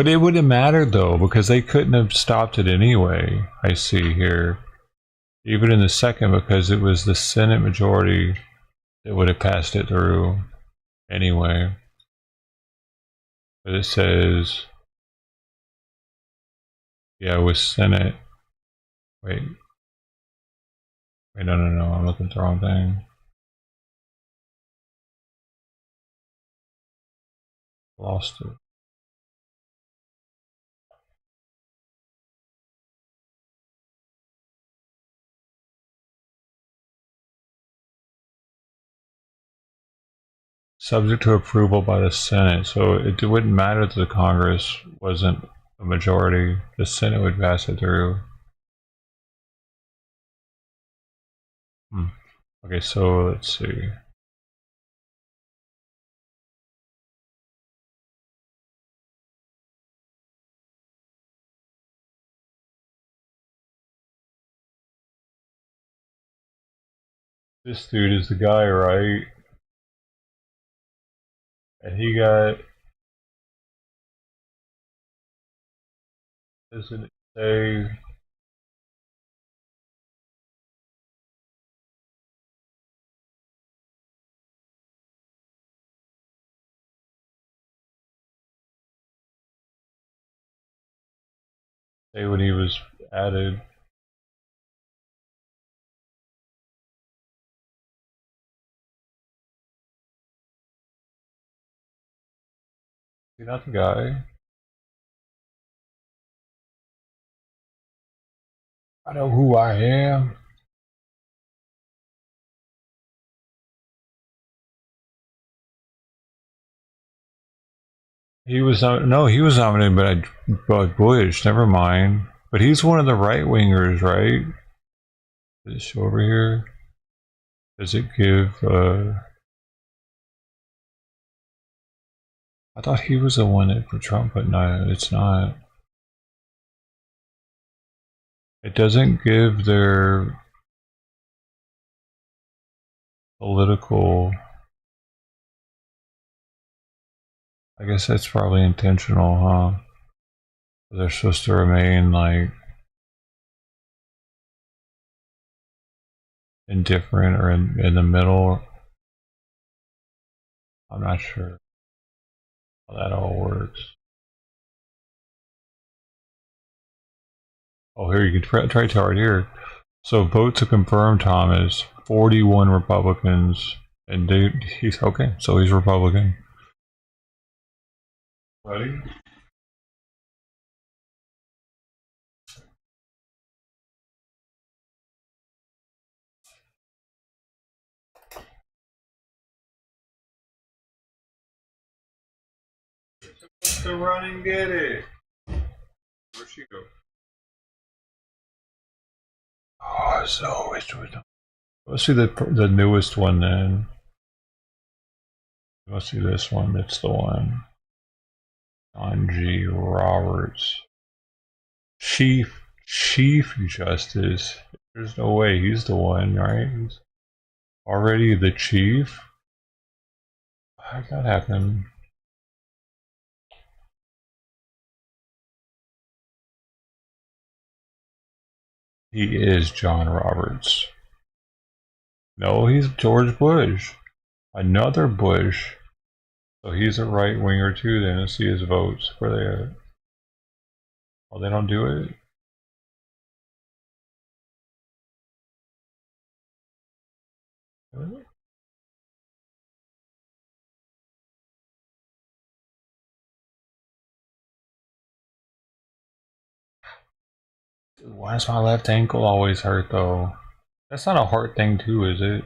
it wouldn't matter though, because they couldn't have stopped it anyway. I see here, even in the second, because it was the Senate majority that would have passed it through anyway. But it says, yeah, it was Senate. Wait, no, I'm looking at the wrong thing. Lost it. Subject to approval by the Senate, so it wouldn't matter that the Congress wasn't a majority. The Senate would pass it through. Okay, so let's see. This dude is the guy, right? And he got, doesn't it say, when he was added? Is he not the guy? I know who I am. He was he was nominated by Bush. Never mind. But he's one of the right wingers, right? Does it show over here? Does it give? I thought he was the one that for Trump, but no, it's not. It doesn't give their political. I guess that's probably intentional, huh? They're supposed to remain like indifferent or in the middle. I'm not sure how that all works. Oh, here you can try to right here. So vote to confirm Thomas. 41 Republicans, and he's okay. So he's Republican. Ready? To run and get it. Where'd she go? Oh, so let's see the newest one then. Let's see this one. That's the one. John G. Roberts, Chief Justice. There's no way he's the one, right? He's already the chief. How did that happen? He is John Roberts. No, he's George Bush. Another Bush. So he's a right winger too then. Let's see his votes. Where they at? Oh, they don't do it? Really? Why does my left ankle always hurt though? That's not a heart thing too, is it?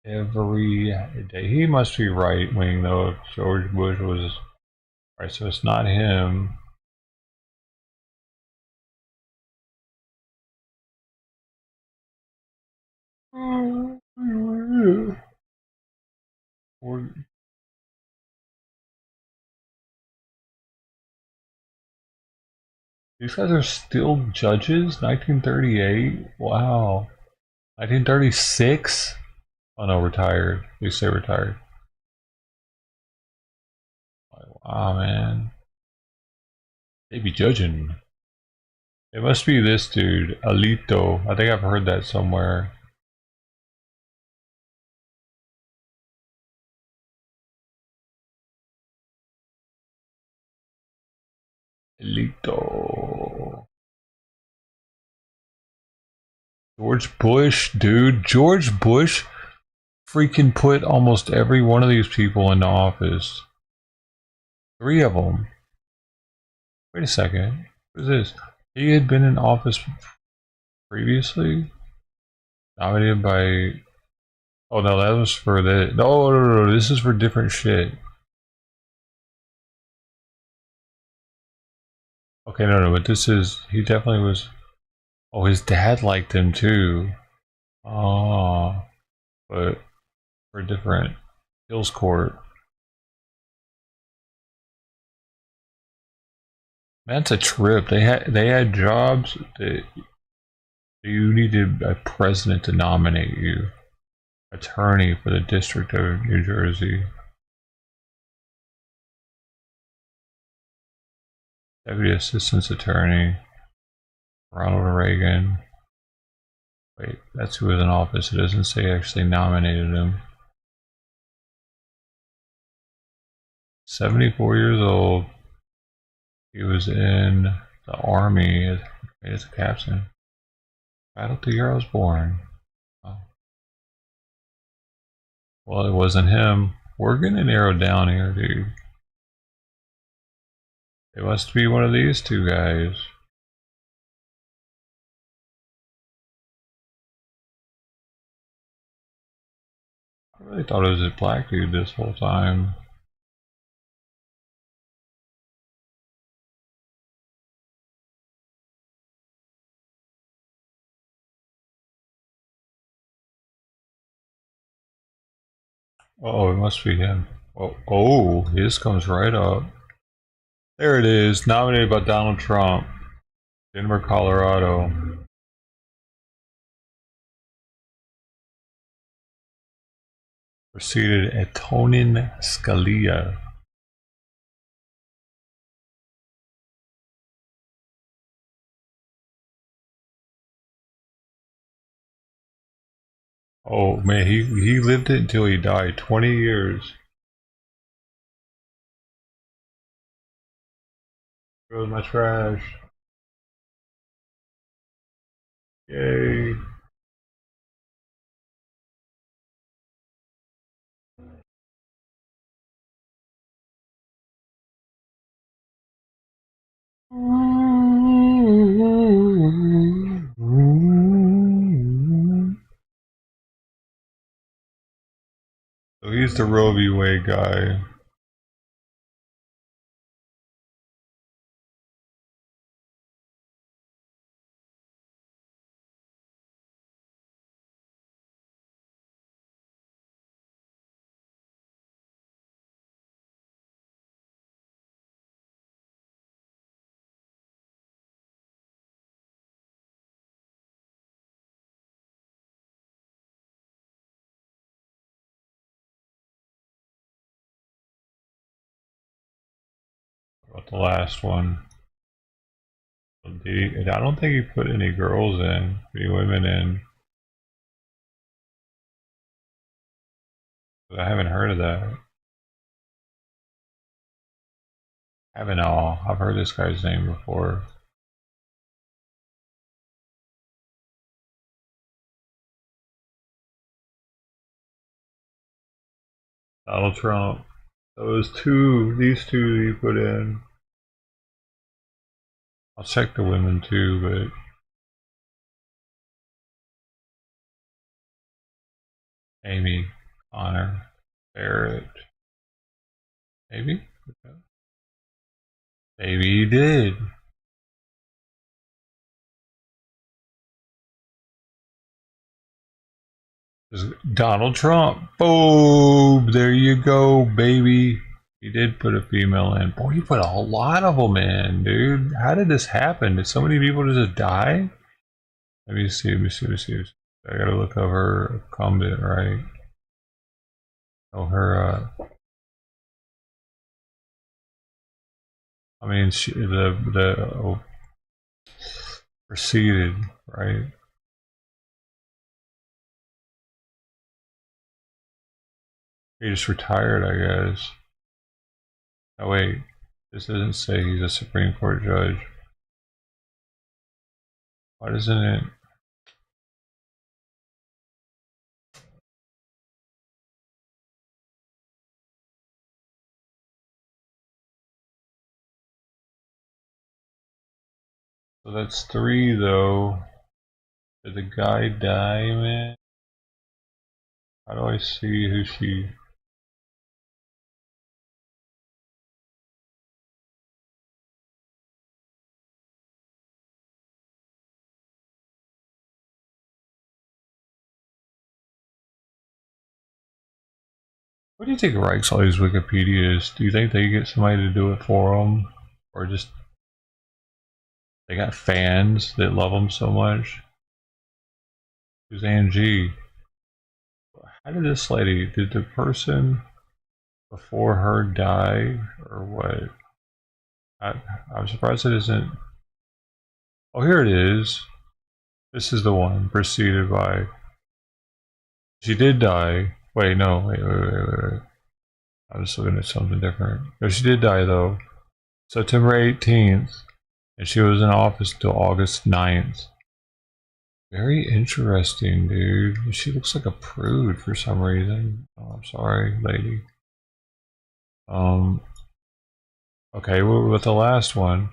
Every day. He must be right wing though if George Bush was right, so it's not him. These guys are still judges? 1938? Wow. 1936? Oh no, retired. You say retired. Wow, man. They be judging. It must be this dude, Alito. I think I've heard that somewhere. Alito. George Bush, dude. George Bush freaking put almost every one of these people into office. 3 of them. Wait a second. What is this? He had been in office previously? Nominated by... Oh no, that was for the... No, this is for different shit. Okay, no, but this is... He definitely was... Oh, his dad liked him too. Oh, but for a different Hills Court. That's a trip. They had jobs that you needed a president to nominate you. Attorney for the District of New Jersey. Deputy Assistant Attorney. Ronald Reagan. Wait, that's who was in office. It doesn't say actually nominated him. 74 years old. He was in the Army as a captain. Right up the year I was born. Oh. Well, it wasn't him. We're getting narrowed down here, dude. It must be one of these two guys. I really thought it was a black dude this whole time. Oh, it must be him. Oh, his comes right up. There it is, nominated by Donald Trump. Denver, Colorado. Preceded Antonin Scalia. Oh man, he lived it until he died. 20 years. There goes my trash. Yay. So he's the Roe v. Wade guy. About the last one. I don't think he put any girls in, any women in. But I haven't heard of that. Kavanaugh. I've heard this guy's name before. Donald Trump. These two he put in. I'll check the women too, but Amy, Connor, Barrett. Maybe? Okay. Maybe he did. Donald Trump. Boom! There you go, baby. He did put a female in. Boy, he put a lot of them in, dude. How did this happen? Did so many people just die? Let me see. I gotta look over her comment, right? Oh, her. I mean, preceded, right? He just retired, I guess. Oh wait, this doesn't say he's a Supreme Court judge. Why doesn't it? So that's 3 though. Did the guy die, man? How do I see who she... What do you think writes all these Wikipedias? Do you think they get somebody to do it for them? Or just they got fans that love them so much? Who's Angie? How did this lady, did the person before her die or what? I'm surprised it isn't. Oh, here it is. This is the one preceded by. She did die. Wait, no, wait. I was looking at something different. No, she did die though. September 18th, and she was in office until August 9th. Very interesting, dude. She looks like a prude for some reason. Oh, I'm sorry, lady. Okay, with the last one.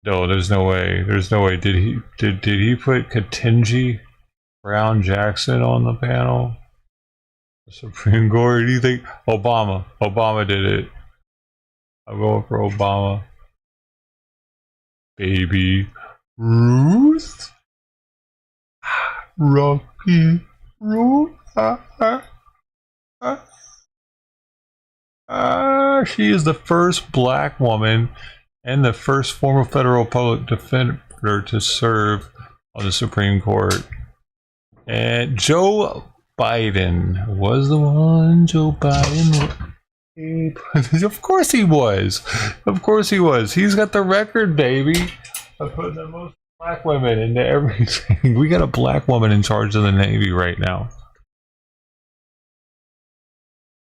No, there's no way. There's no way. Did he put Ketanji Brown Jackson on the panel? The Supreme Court? Do you think Obama? Obama did it. I'm going for Obama. Baby Ruth. Rocky Ruth. She is the first black woman and the first former federal public defender to serve on the Supreme Court. And Joe Biden was the one. Joe Biden. Of course he was. Of course he was. He's got the record, baby, of putting the most black women into everything. We got a black woman in charge of the Navy right now.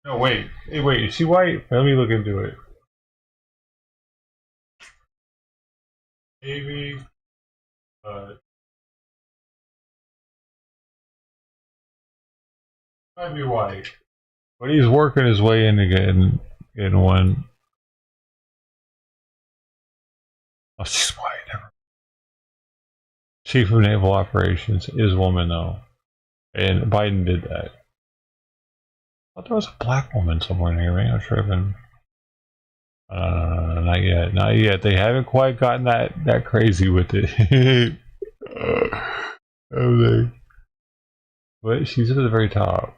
No, wait. Hey, wait. Is she white? Let me look into it. Navy. Might be white. But he's working his way into getting one. Oh, she's white. Chief of Naval Operations is woman, though. And Biden did that. I thought there was a black woman somewhere in here. Maybe I'm tripping. Not yet. Not yet. They haven't quite gotten that crazy with it. But she's at the very top.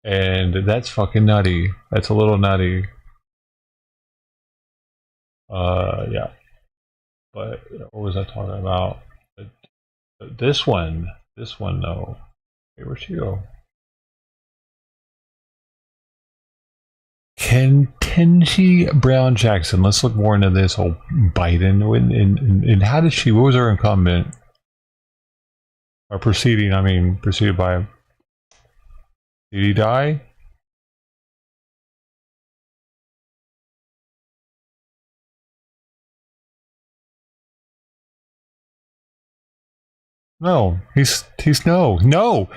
And that's fucking nutty. That's a little nutty. Yeah. But what was I talking about? This one though. Hey, where'd she go? Ketanji Brown Jackson. Let's look more into this whole Biden. And how did she? What was her incumbent? Or preceded by. Did he die? No, he's no.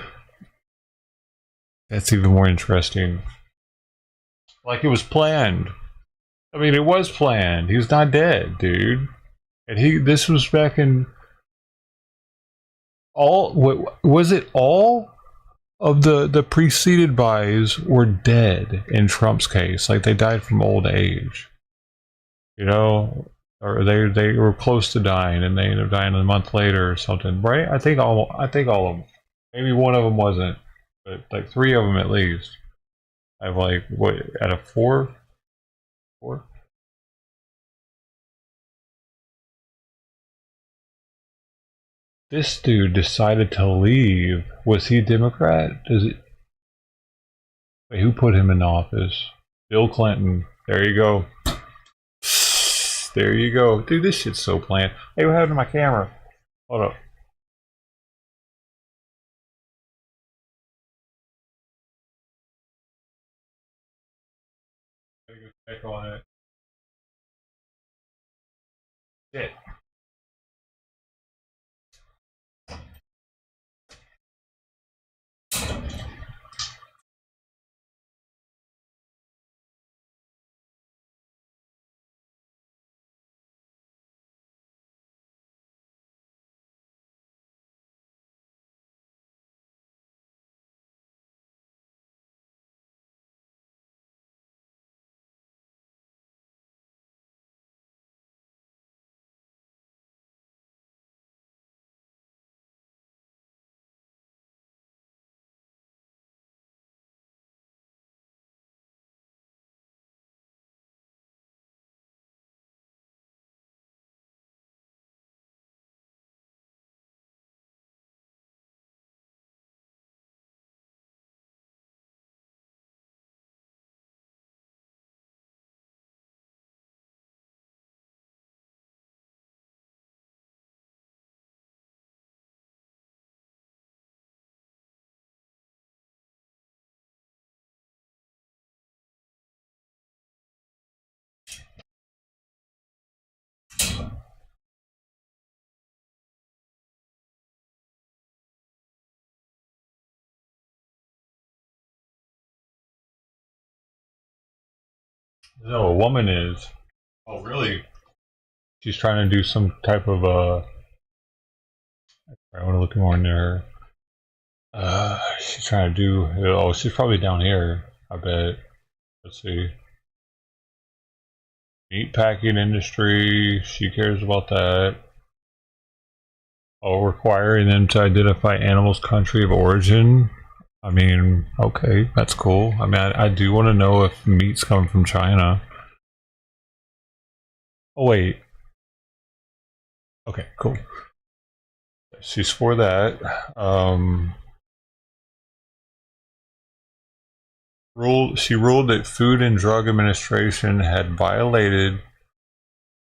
That's even more interesting. Like it was planned. I mean, it was planned. He's not dead, dude. And this was back in was it all of the preceded bys were dead in Trump's case? Like they died from old age. You know, or they were close to dying, and they ended up dying a month later or something, right? I think all of them. Maybe one of them wasn't, but like 3 of them at least. I have like what out of 4? 4? This dude decided to leave. Was he a Democrat? Wait, who put him in office? Bill Clinton. There you go. There you go. Dude, this shit's so planned. Hey, what happened to my camera? Hold up. Gotta go check on it. Shit. No, a woman is. Oh, really? She's trying to do some type of I want to look more near her. She's trying to do. Oh, she's probably down here. I bet. Let's see. Meat packing industry. She cares about that. Oh, requiring them to identify animals' country of origin. I mean, okay, that's cool. I mean, I do want to know if meat's coming from China. Oh, wait. Okay, cool. She's for that. She ruled that Food and Drug Administration had violated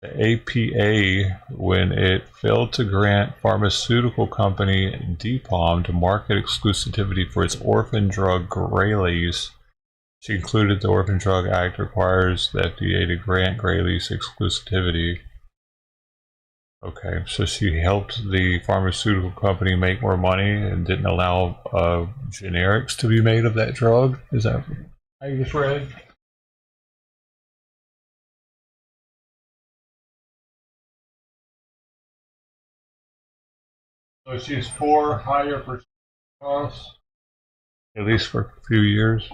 the APA when it failed to grant pharmaceutical company DPOM market exclusivity for its orphan drug Graylease. She concluded the Orphan Drug Act requires the FDA to grant Graylease exclusivity. Okay, so she helped the pharmaceutical company make more money and didn't allow generics to be made of that drug? Is that how you just read? So she's for higher percent costs, at least for a few years.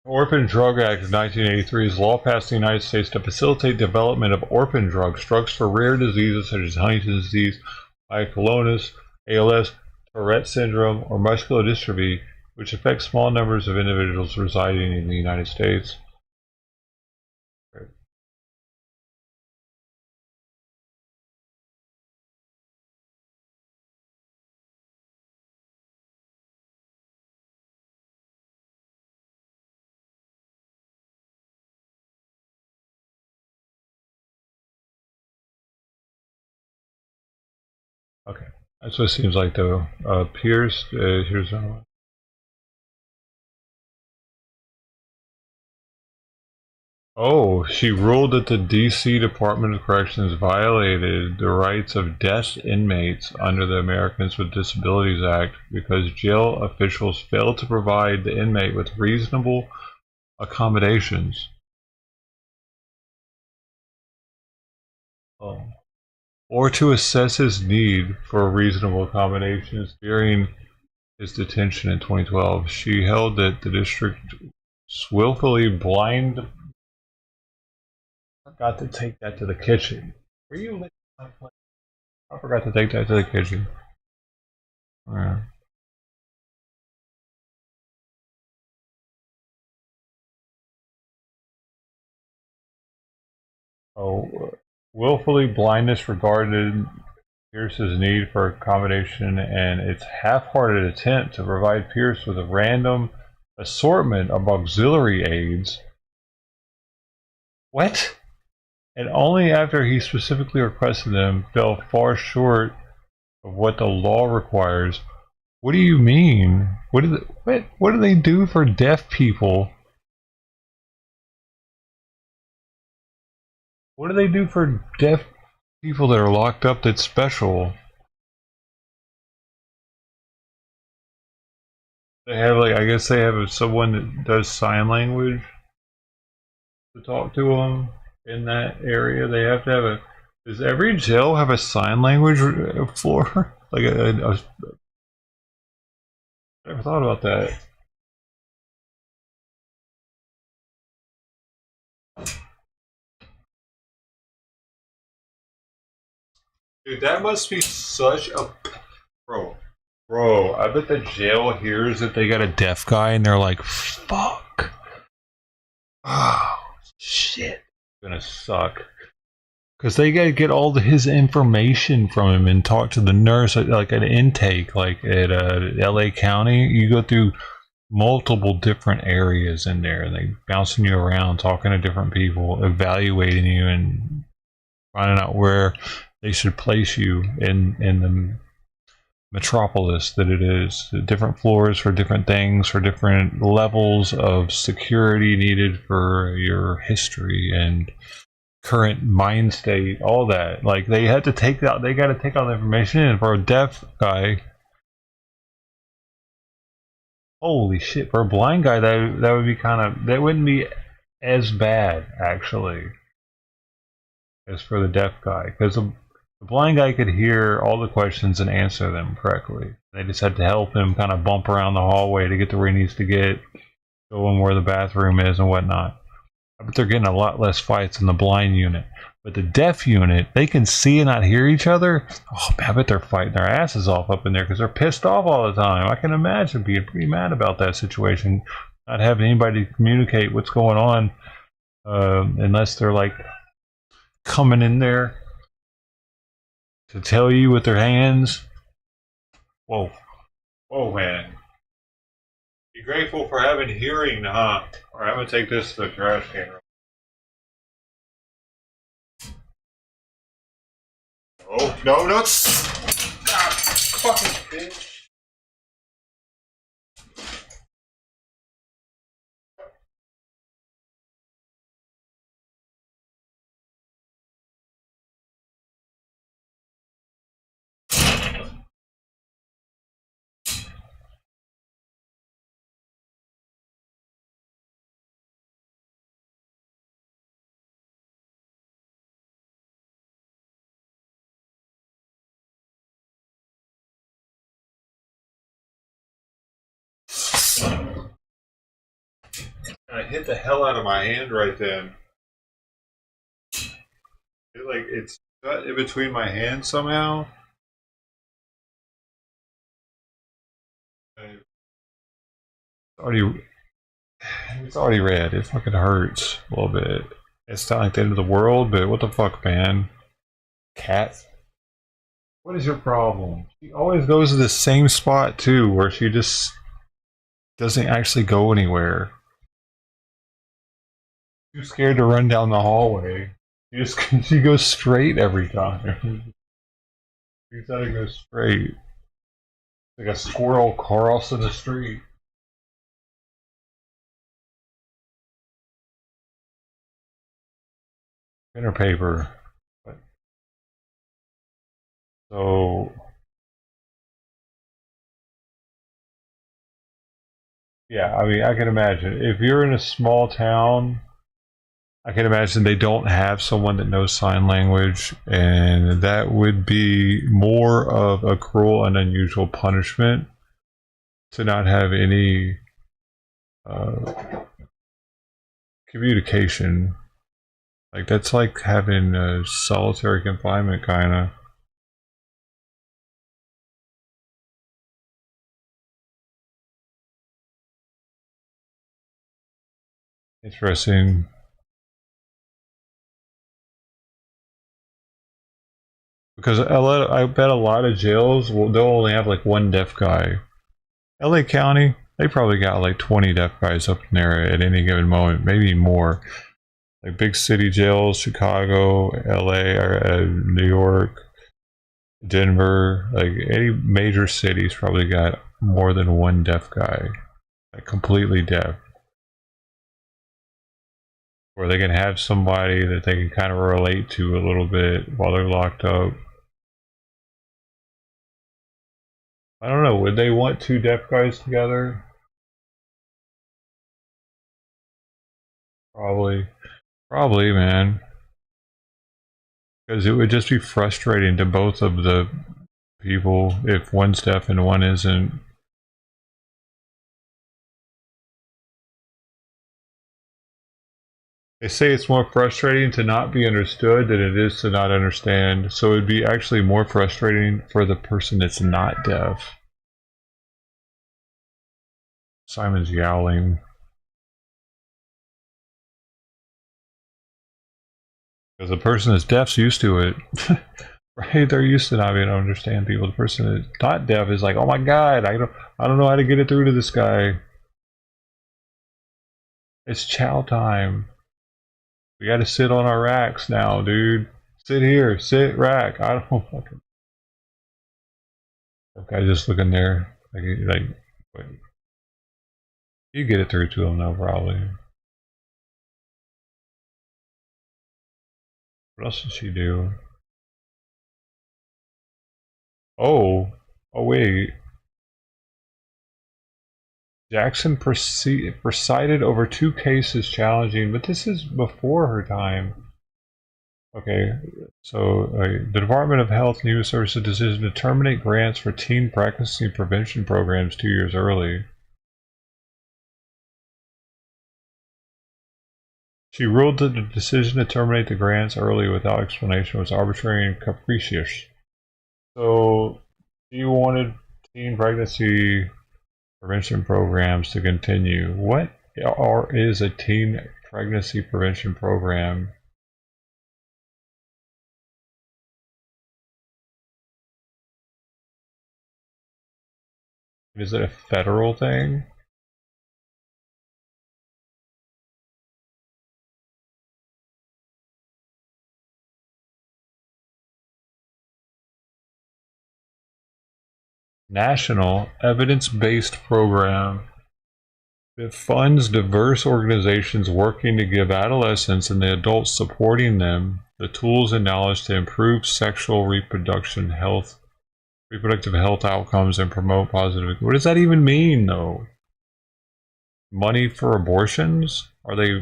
Orphan Drug Act of 1983 is a law passed in the United States to facilitate development of orphan drugs for rare diseases such as Huntington's disease, myoclonus, ALS, Tourette syndrome, or muscular dystrophy, which affects small numbers of individuals residing in the United States. Okay, that's what it seems like though. Pierce, here's another one. Oh, she ruled that the D.C. Department of Corrections violated the rights of deaf inmates under the Americans with Disabilities Act because jail officials failed to provide the inmate with reasonable accommodations. Oh. Or to assess his need for reasonable accommodations during his detention in 2012. She held that the district willfully blind. I forgot to take that to the kitchen. Were you licking my plate? I forgot to take that to the kitchen. Yeah. Oh, willfully blindness regarded Pierce's need for accommodation and its half-hearted attempt to provide Pierce with a random assortment of auxiliary aids. What? And only after he specifically requested them fell far short of what the law requires. What do you mean? What do they do for deaf people? What do they do for deaf people that are locked up that's special? They have, like, I guess they have someone that does sign language to talk to them in that area. They have to have a. Does every jail have a sign language floor? Like I never thought about that. Dude, that must be such a bro. I bet the jail hears that they got a deaf guy and they're like, "Fuck, oh shit, it's gonna suck." Because they gotta get all his information from him and talk to the nurse, like an intake, like at LA County. You go through multiple different areas in there, and they bouncing you around, talking to different people, evaluating you, and finding out where they should place you in the metropolis that it is. Different floors for different things, for different levels of security needed for your history and current mind state, all that. Like they had to take out, they got to take all the information in. For a deaf guy, holy shit, for a blind guy that would be that wouldn't be as bad actually as for the deaf guy, because the blind guy could hear all the questions and answer them correctly. They just had to help him kind of bump around the hallway to get to where he needs to get, show him where the bathroom is and whatnot. But they're getting a lot less fights in the blind unit. But the deaf unit, they can see and not hear each other. Oh man, I bet they're fighting their asses off up in there because they're pissed off all the time. I can imagine being pretty mad about that situation, not having anybody to communicate what's going on, unless they're like coming in there to tell you with their hands. Whoa man. Be grateful for having hearing, huh? Alright, I'm gonna take this to the trash can. Oh, no. God, fucking bitch. I hit the hell out of my hand right then. It's cut in between my hands somehow. It's already red. It fucking hurts a little bit. It's not like the end of the world, but what the fuck, man? Cat? What is your problem? She always goes to the same spot too, where she just doesn't actually go anywhere. Too scared to run down the hallway. She goes straight every time. She gotta go straight. Like a squirrel crossing the street. Printer paper. So yeah, I mean, I can imagine if you're in a small town, I can imagine they don't have someone that knows sign language, and that would be more of a cruel and unusual punishment to not have any communication. Like, that's like having a solitary confinement, kind of. Interesting. Because I bet a lot of jails, they'll only have like one deaf guy. LA County, they probably got like 20 deaf guys up in there at any given moment, maybe more. Like big city jails, Chicago, LA, or, New York, Denver, like any major cities probably got more than one deaf guy, like completely deaf. Where they can have somebody that they can kind of relate to a little bit while they're locked up. I don't know, would they want two deaf guys together? Probably. Probably, man. Because it would just be frustrating to both of the people if one's deaf and one isn't. They say it's more frustrating to not be understood than it is to not understand. So it'd be actually more frustrating for the person that's not deaf. Simon's yowling. Because the person that's deaf's used to it. Right? They're used to not being able to understand people. The person that's not deaf is like, oh my god, I don't know how to get it through to this guy. It's chow time. We gotta sit on our racks now, dude. Sit here, sit rack. I don't fucking. Okay, just looking there. Like, wait. You get it through to them though, probably. What else did she do? Oh wait. Jackson presided over 2 cases challenging, but this is before her time. Okay, so the Department of Health and Human Services decision to terminate grants for teen pregnancy prevention programs 2 years early. She ruled that the decision to terminate the grants early without explanation was arbitrary and capricious. So, she wanted teen pregnancy prevention programs to continue. What is a teen pregnancy prevention program? Is it a federal thing? National evidence-based program. It funds diverse organizations working to give adolescents and the adults supporting them the tools and knowledge to improve sexual reproductive health outcomes and promote positive. What does that even mean, though? Money for abortions? Are they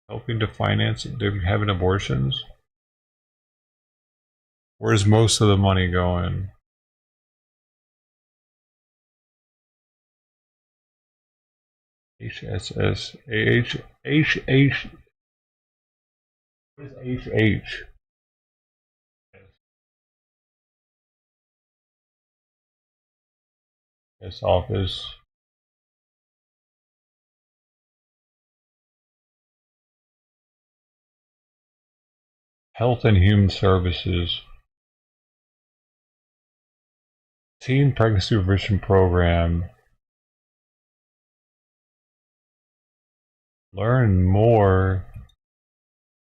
helping to finance them having abortions? Where's most of the money going? HSS, HH. What is HH? This office. Health and Human Services. Teen Pregnancy Prevention Program. Learn more.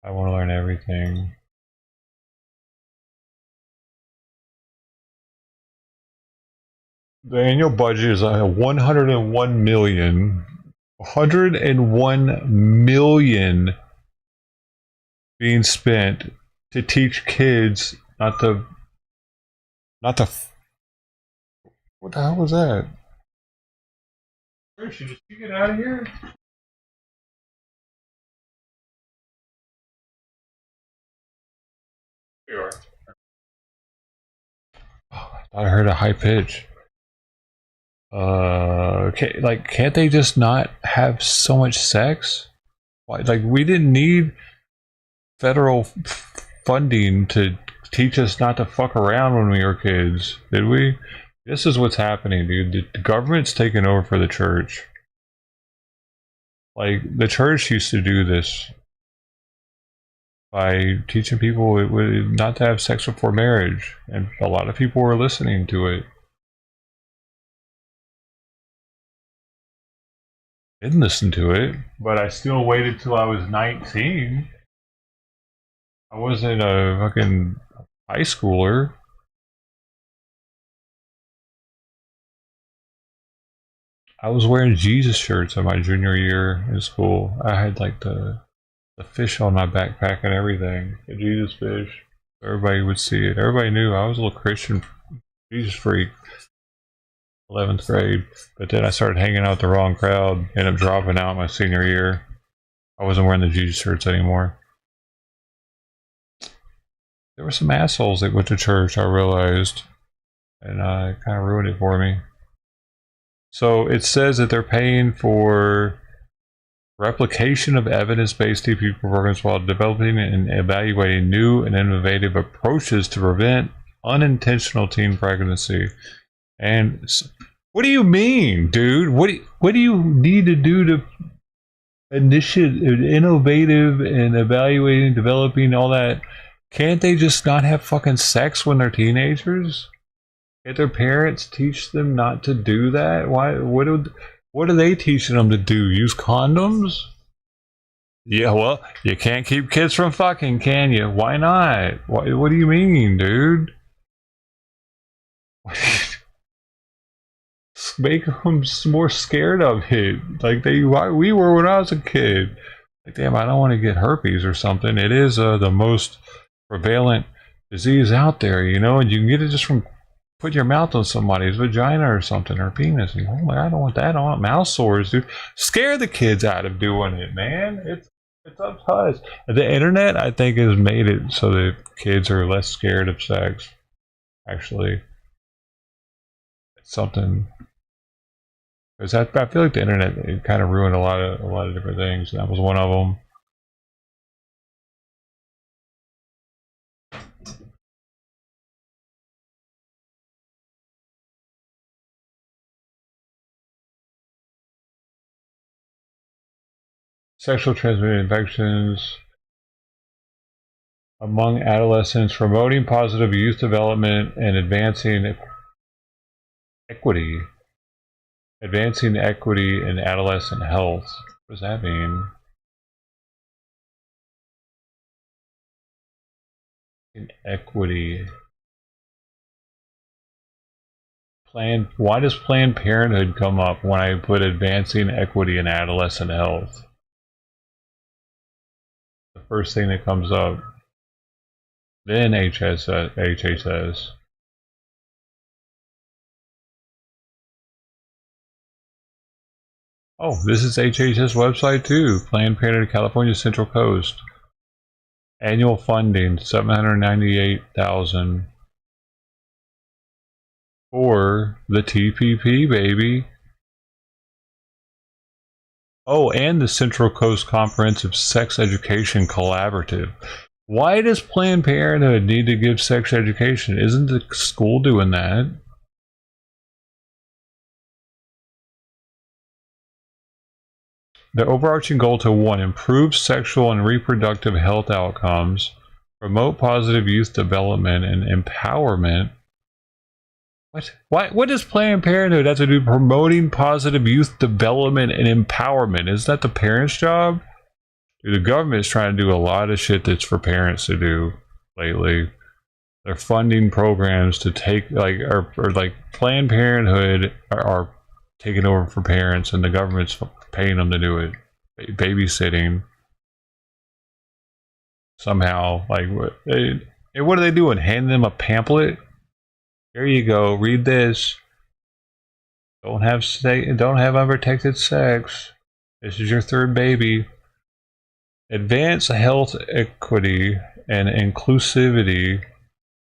I want to learn everything. The annual budget is 101 million. 101 million being spent to teach kids not to. What the hell was that? Where should you get out of here? Here you are. Oh, I thought I heard a high pitch. Can't they just not have so much sex? Why, like, we didn't need federal funding to teach us not to fuck around when we were kids, did we? This is what's happening, dude. The government's taking over for the church. Like, the church used to do this by teaching people not to have sex before marriage, and a lot of people were listening to it. Didn't listen to it, but I still waited till I was 19. I wasn't a fucking high schooler. I was wearing Jesus shirts in my junior year in school. I had like the fish on my backpack and everything, the Jesus fish. Everybody would see it. Everybody knew I was a little Christian Jesus freak. 11th grade, but then I started hanging out with the wrong crowd. Ended up dropping out my senior year. I wasn't wearing the Jesus shirts anymore. There were some assholes that went to church, I realized, and it kind of ruined it for me. So it says that they're paying for replication of evidence-based TP programs while developing and evaluating new and innovative approaches to prevent unintentional teen pregnancy. And what do you mean, dude? What do you need to do to initiate innovative and evaluating, developing all that? Can't they just not have fucking sex when they're teenagers? Can't their parents teach them not to do that? Why? What are they teaching them to do? Use condoms? Yeah, well, you can't keep kids from fucking, can you? Why not? What do you mean, dude? Make them more scared of it, like we were when I was a kid. Like, damn, I don't want to get herpes or something. It is the most prevalent disease out there, you know, and you can get it just from putting your mouth on somebody's vagina or something, or penis. And, oh my, I don't want that. I don't want mouth sores, dude. Scare the kids out of doing it, man. It's up to us. The internet, I think, has made it so that kids are less scared of sex. Actually, it's something. Because I feel like the internet, it kind of ruined a lot of different things. That was one of them. Sexual transmitted infections among adolescents, promoting positive youth development and advancing equity. Advancing equity in adolescent health. What does that mean? In equity. Why does Planned Parenthood come up when I put advancing equity in adolescent health? The first thing that comes up. Then HHS. Oh, this is HHS website too. Planned Parenthood, California Central Coast. Annual funding $798,000 for the TPP, baby. Oh, and the Central Coast Comprehensive Sex Education Collaborative. Why does Planned Parenthood need to give sex education? Isn't the school doing that? The overarching goal to 1, improve sexual and reproductive health outcomes, promote positive youth development and empowerment. What does Planned Parenthood have to do promoting positive youth development and empowerment? Is that the parents' job? Dude, the government is trying to do a lot of shit that's for parents to do lately. They're funding programs to take, like, or like Planned Parenthood are taking over for parents, and the government's paying them to do it. Babysitting. Somehow, like, what are they doing? Hand them a pamphlet? Here you go, read this. Don't have unprotected sex. This is your third baby. Advance health equity and inclusivity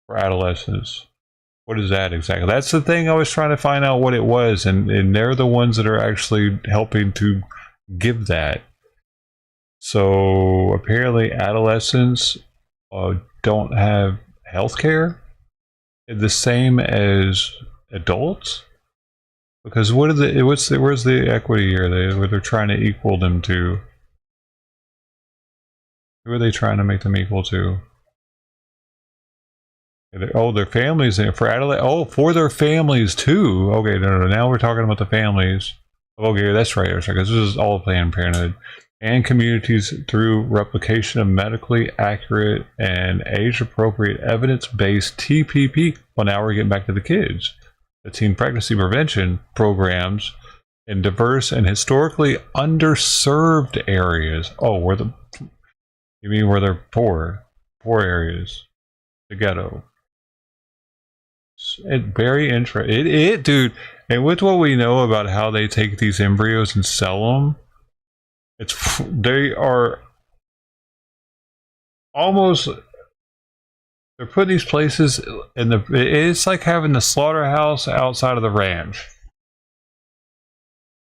for adolescents. What is that exactly? That's the thing I was trying to find out what it was, and they're the ones that are actually helping to give that. So apparently adolescents don't have health care the same as adults. Because where's the equity here? Where they're trying to equal them to? Who are they trying to make them equal to? Oh, their families for adolescents. Oh, for their families too. Okay, no. Now we're talking about the families. Okay, that's right. Because this is all Planned Parenthood and communities through replication of medically accurate and age-appropriate evidence-based TPP. Well, now we're getting back to the kids. The teen pregnancy prevention programs in diverse and historically underserved areas. Oh, you mean where they're poor areas, the ghetto. It's very interesting. Dude, and with what we know about how they take these embryos and sell them, they are almost. They're putting these places in it's like having the slaughterhouse outside of the ranch.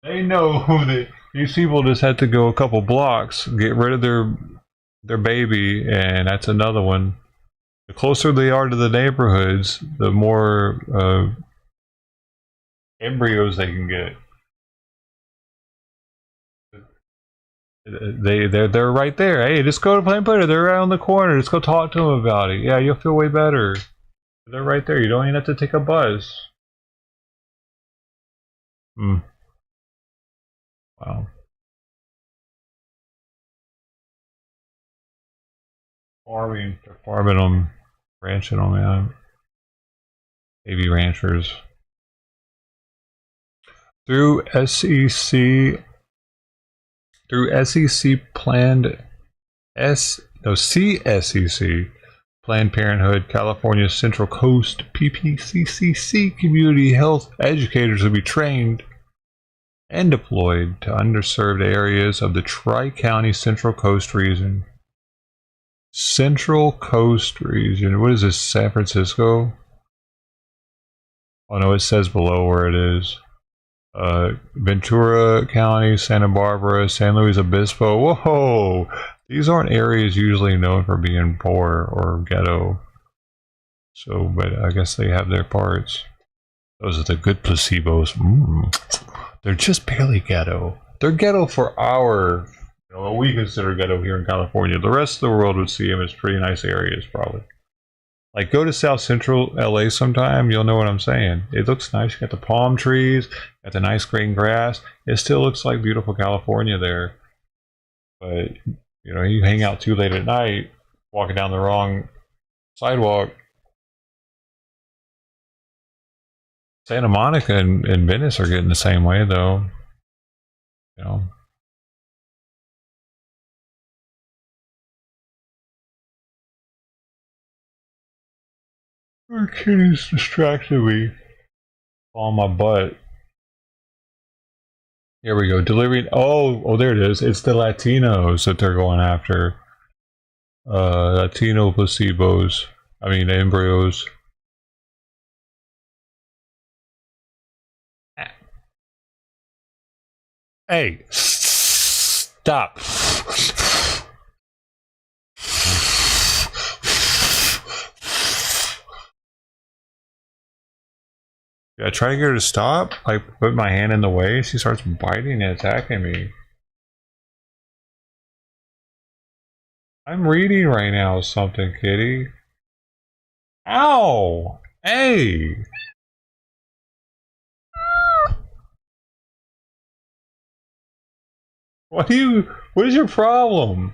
They know that these people just had to go a couple blocks, get rid of their baby, and that's another one. The closer they are to the neighborhoods, the more embryos they can get. They're right there. Hey, just go to Planned Parenthood. They're around the corner. Just go talk to them about it. Yeah, you'll feel way better. They're right there. You don't even have to take a bus. Wow. They're farming them, ranching them, man. Baby ranchers. Through SEC planned CSEC, Planned Parenthood, California Central Coast, PPCCC community health educators will be trained and deployed to underserved areas of the Tri-County Central Coast region. Central Coast region. What is this? San Francisco? Oh no, it says below where it is. Ventura County, Santa Barbara, San Luis Obispo. Whoa! These aren't areas usually known for being poor or ghetto. So, but I guess they have their parts. Those are the good placebos. They're just barely ghetto. They're ghetto for what we consider ghetto here in California. The rest of the world would see them as pretty nice areas, probably. Like, go to South Central LA sometime, you'll know what I'm saying. It looks nice. You got the palm trees, got the nice green grass. It still looks like beautiful California there. But, you hang out too late at night, walking down the wrong sidewalk. Santa Monica and Venice are getting the same way, though. Our kitty's distracted me on my butt. Here we go. Delivering. Oh, there it is. It's the Latinos that they're going after. Latino placebos. I mean, embryos. Hey, stop. I try to get her to stop. I put my hand in the way. She starts biting and attacking me. I'm reading right now something, kitty. Ow! Hey! What is your problem?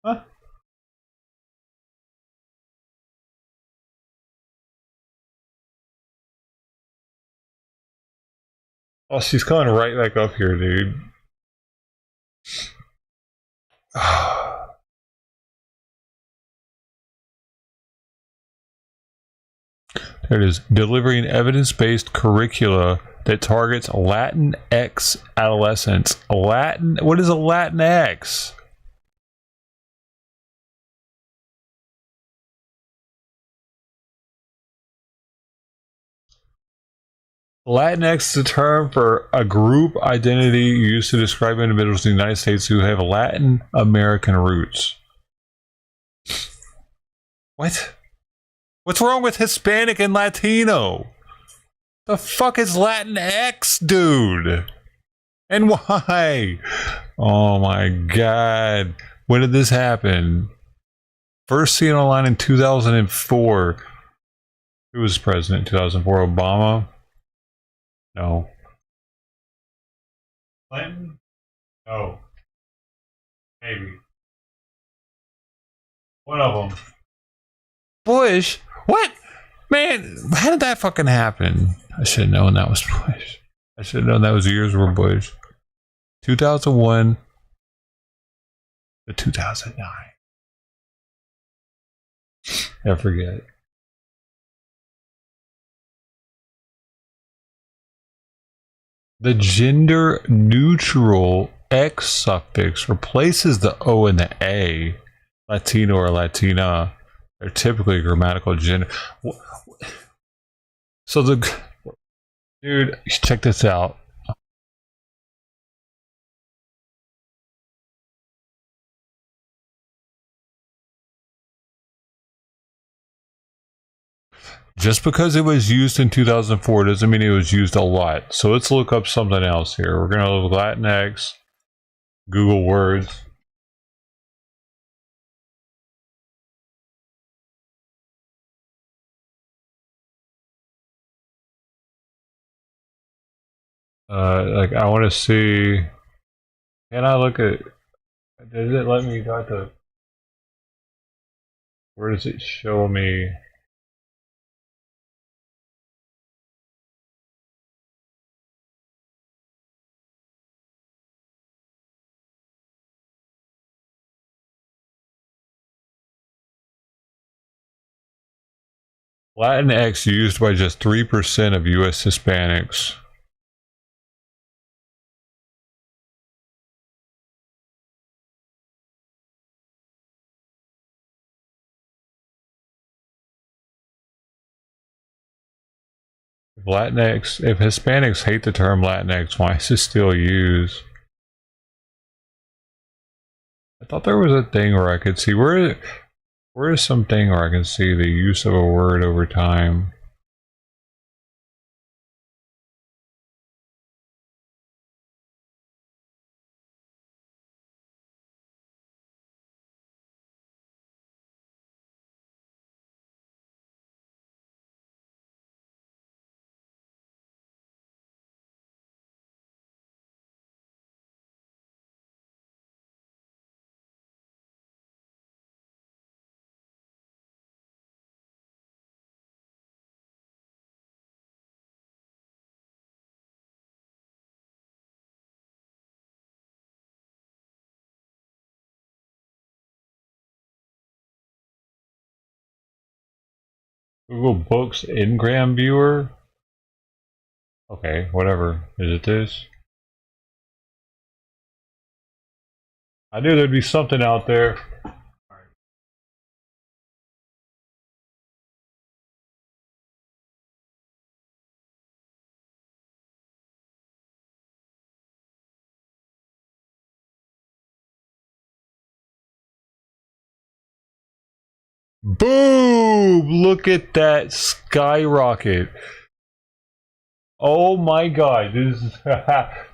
Huh? Oh, she's coming right back up here, dude. There it is. Delivering evidence-based curricula that targets Latinx adolescents. What is a Latinx? Latinx is a term for a group identity used to describe individuals in the United States who have Latin American roots. What? What's wrong with Hispanic and Latino? The fuck is Latinx, dude? And why? Oh my god. When did this happen? First seen online in 2004. Who was president in 2004? Obama? No. Clinton? No. Maybe. One of them. Bush? What? Man, how did that fucking happen? I should have known that was Bush. I should have known that was years were Bush. 2001 to 2009. I forget. The gender neutral X suffix replaces the O and the A. Latino or Latina. They're typically grammatical gender. So the dude, check this out. Just because it was used in 2004 doesn't mean it was used a lot. So let's look up something else here. We're gonna look Latinx, Google Words. Like I want to see. Can I look at? Does it let me go to? Where does it show me? Latinx used by just 3% of U.S. Hispanics. If Hispanics hate the term Latinx, why is it still used? I thought there was a thing where I could see where is something where I can see the use of a word over time. Google Books Ngram Viewer. Okay, whatever. Is it this? I knew there'd be something out there. Boom! Look at that skyrocket. Oh my god, this is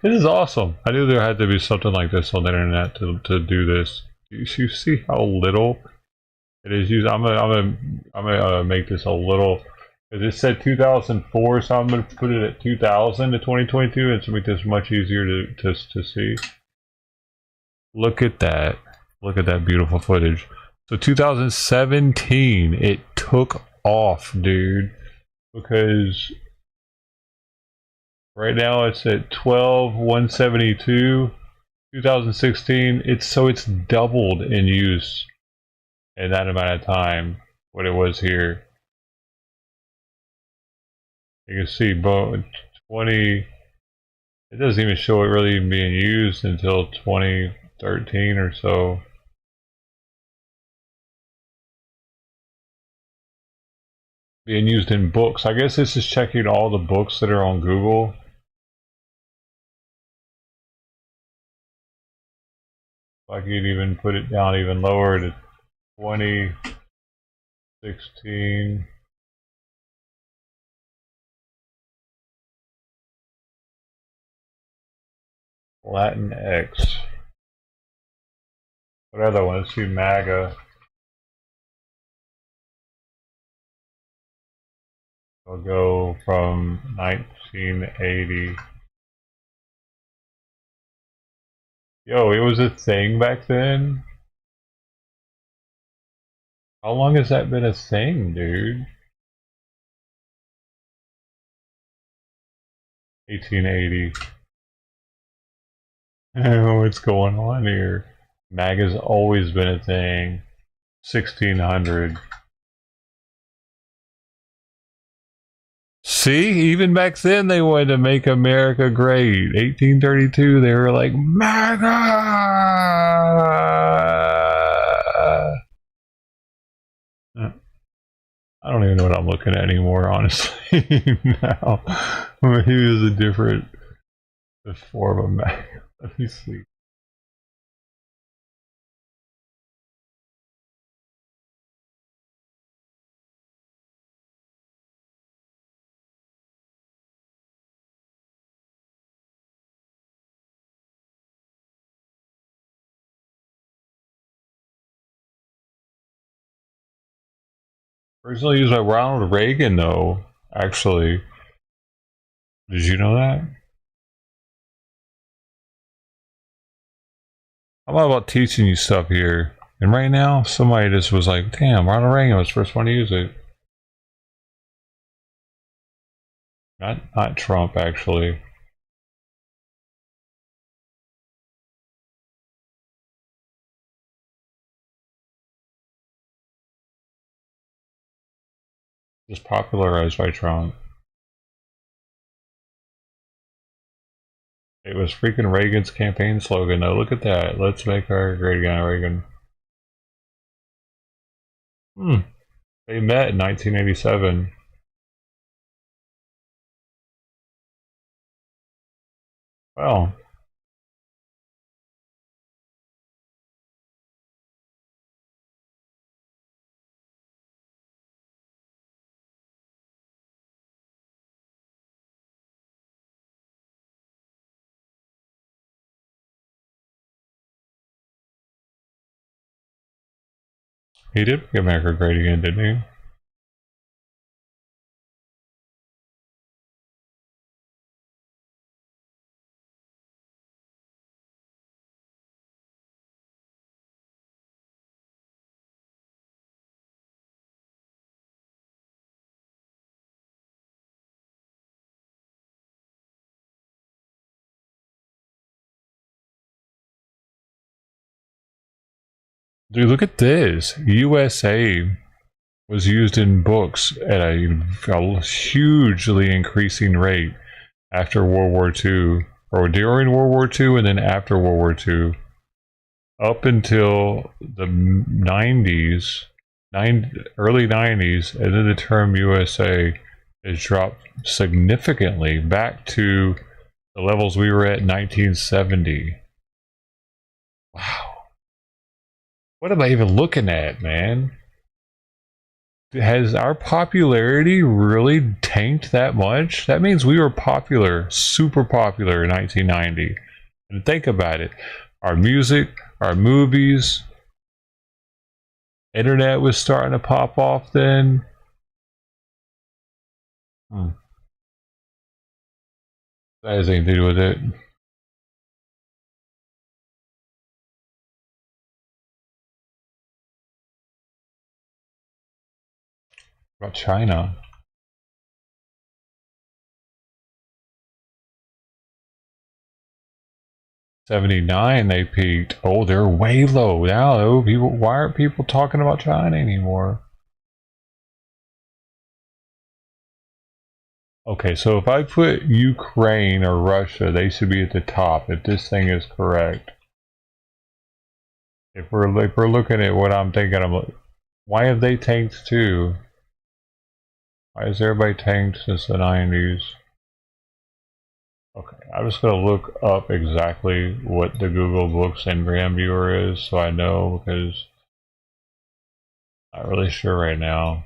this is awesome. I knew there had to be something like this on the internet to do this. You see how little it is used? I'm gonna make this a little. It said 2004, so I'm gonna put it at 2000 to 2022, and to make this much easier to see. Look at that! Look at that beautiful footage. So 2017, it took off, dude, because right now it's at 12,172. 2016, it's doubled in use in that amount of time what it was here. You can see both 20. It doesn't even show it really being used until 2013 or so. being used in books. I guess this is checking all the books that are on Google. I could even put it down even lower to 2016. Latin X. What other one? Let's see, MAGA. I'll go from 1980. Yo, it was a thing back then? How long has that been a thing, dude? 1880. I don't know what's going on here. MAGA's always been a thing. 1600. See, even back then they wanted to make America great. 1832, they were like, MAGA! I don't even know what I'm looking at anymore, honestly, now. He was a different form of MAGA. Let me see. Originally used by Ronald Reagan, though, actually. Did you know that? I'm all about teaching you stuff here. And right now, somebody just was like, damn, Ronald Reagan was the first one to use it. Not Trump, actually. Just popularized by Trump. It was freaking Reagan's campaign slogan, though. Look at that. Let's make America great again, Reagan. They met in 1987. Well. He did make America great again, didn't he? Dude, look at this. USA was used in books at a hugely increasing rate after World War II, or during World War II and then after World War II. Up until the 90s, early 90s, and then the term USA has dropped significantly back to the levels we were at in 1970. Wow. What am I even looking at, man? Has our popularity really tanked that much? That means we were popular, super popular in 1990. And think about it. Our music, our movies, internet was starting to pop off then. That has anything to do with it. About China. '79 they peaked. Oh, they're way low now though. Why aren't people talking about China anymore? Okay, so if I put Ukraine or Russia, they should be at the top if this thing is correct. If we're looking at what I'm thinking, why have they tanked too? Why is everybody tanked since the 90s? Okay, I'm just going to look up exactly what the Google Books Ngram viewer is so I know, because I'm not really sure right now.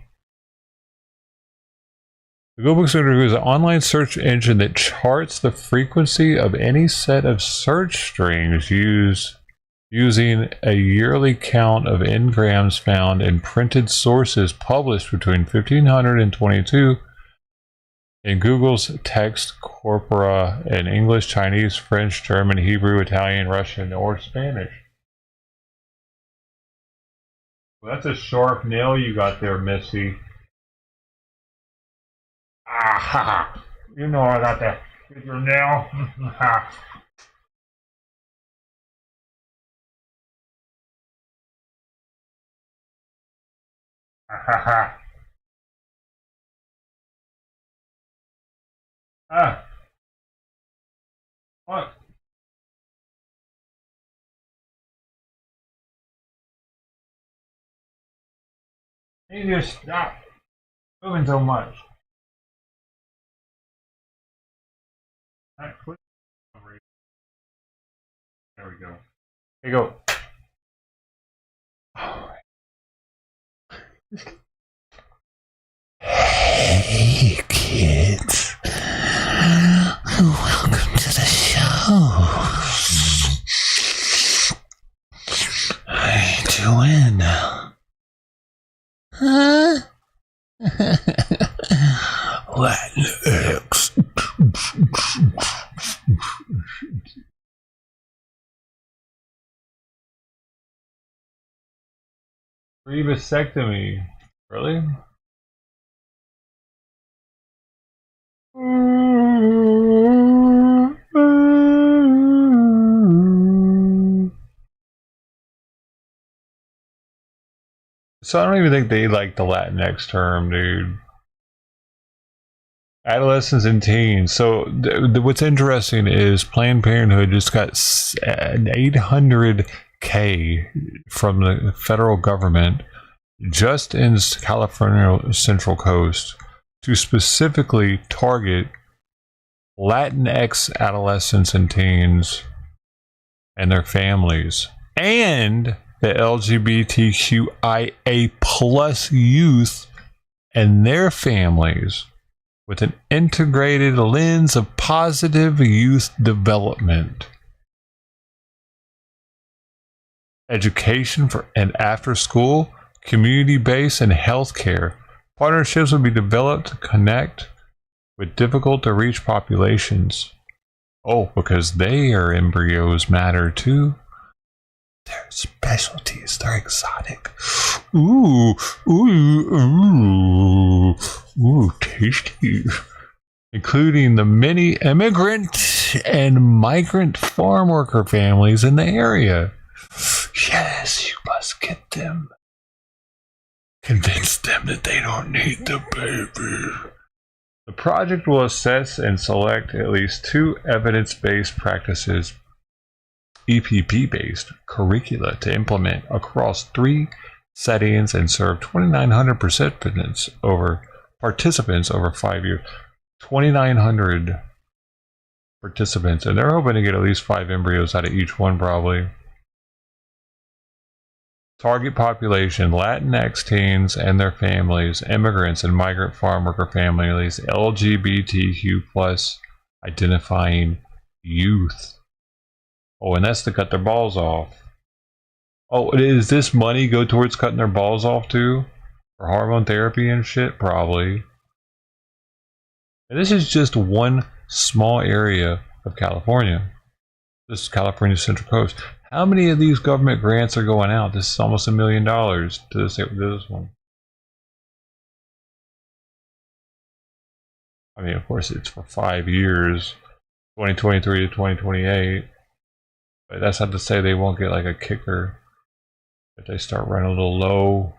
The Google Books Ngram is an online search engine that charts the frequency of any set of search strings using a yearly count of engrams found in printed sources published between 1500 and 22 in Google's text corpora in English, Chinese, French, German, Hebrew, Italian, Russian, or Spanish. Well, that's a sharp nail you got there, Missy. Ah, ha, ha. You know I got that with your nail. Ha. Ha ha. Ah. What? You just stop moving so much. There we go. Here you go. Hey kids, welcome to the show. How you doing? Huh? Latinx. Free vasectomy. Really? So I don't even think they like the Latinx term, dude. Adolescents and teens. So what's interesting is Planned Parenthood just got an $800K from the federal government just in California Central Coast to specifically target Latinx adolescents and teens and their families, and the LGBTQIA plus youth and their families, with an integrated lens of positive youth development, education for and after school, community-based, and healthcare. Partnerships will be developed to connect with difficult to reach populations. Oh, because their embryos matter too. Their specialties, they're exotic. Ooh, tasty. Including the many immigrant and migrant farm worker families in the area. Yes, you must get them. Convince them that they don't need the baby. The project will assess and select at least 2 evidence-based practices, EPP-based curricula to implement across 3 settings and serve 2,900 participants over 5 years. 2,900 participants, and they're hoping to get at least 5 embryos out of each one, probably. Target population: Latinx teens and their families, immigrants and migrant farm worker families, LGBTQ plus identifying youth. Oh, and that's to cut their balls off. Oh, is this money go towards cutting their balls off too? For hormone therapy and shit? Probably. And this is just one small area of California. This is California Central Coast. How many of these government grants are going out? This is almost $1 million to this one. I mean, of course, it's for 5 years, 2023 to 2028. But that's not to say they won't get like a kicker if they start running a little low.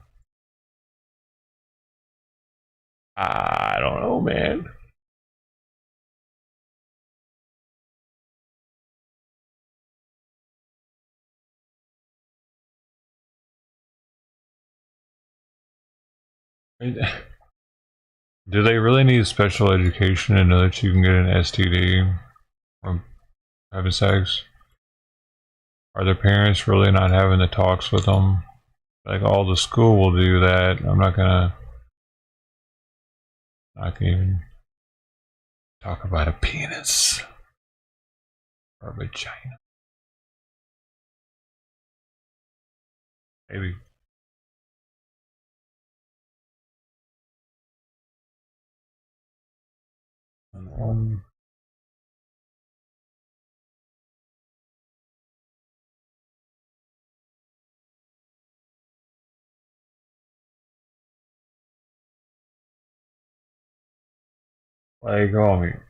I don't know, man. Do they really need special education to know that you can get an STD from having sex? Are their parents really not having the talks with them? Like, all the school will do that. I'm not gonna... I can even talk about a penis. Or a vagina. Maybe. Like, I mean,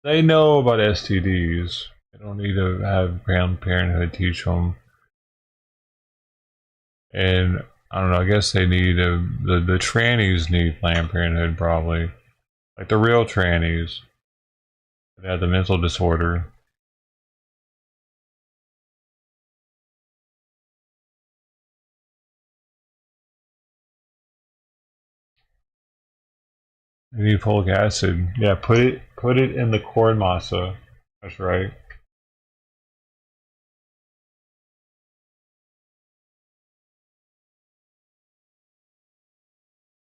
they know about STDs. They don't need to have Planned Parenthood teach them. And I don't know. I guess they need the trannies need Planned Parenthood probably, like the real trannies that have the mental disorder. You need folic acid. Yeah, put it in the corn masa. That's right.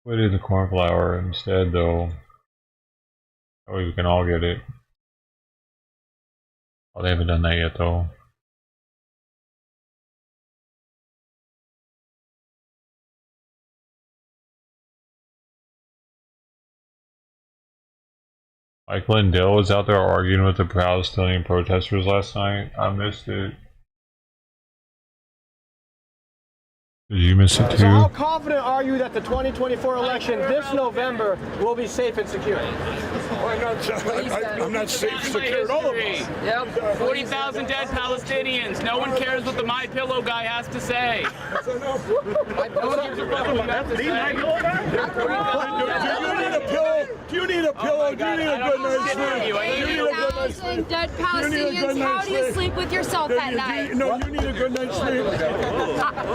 Put it in the corn flour instead, though. That way we can all get it. Oh, they haven't done that yet, though. Like Lindell was out there arguing with the Palestinian protesters last night. I missed it. Did you miss it too? So how confident are you that the 2024 election this November will be safe and secure? I'm not safe and secure at all. Yep. 40,000 dead Palestinians. No one cares what the My Pillow guy has to say. Do you need a pillow? Do you need a good night's sleep? 40,000 dead Palestinians. How do you sleep with yourself at night? No, you need a good night's sleep.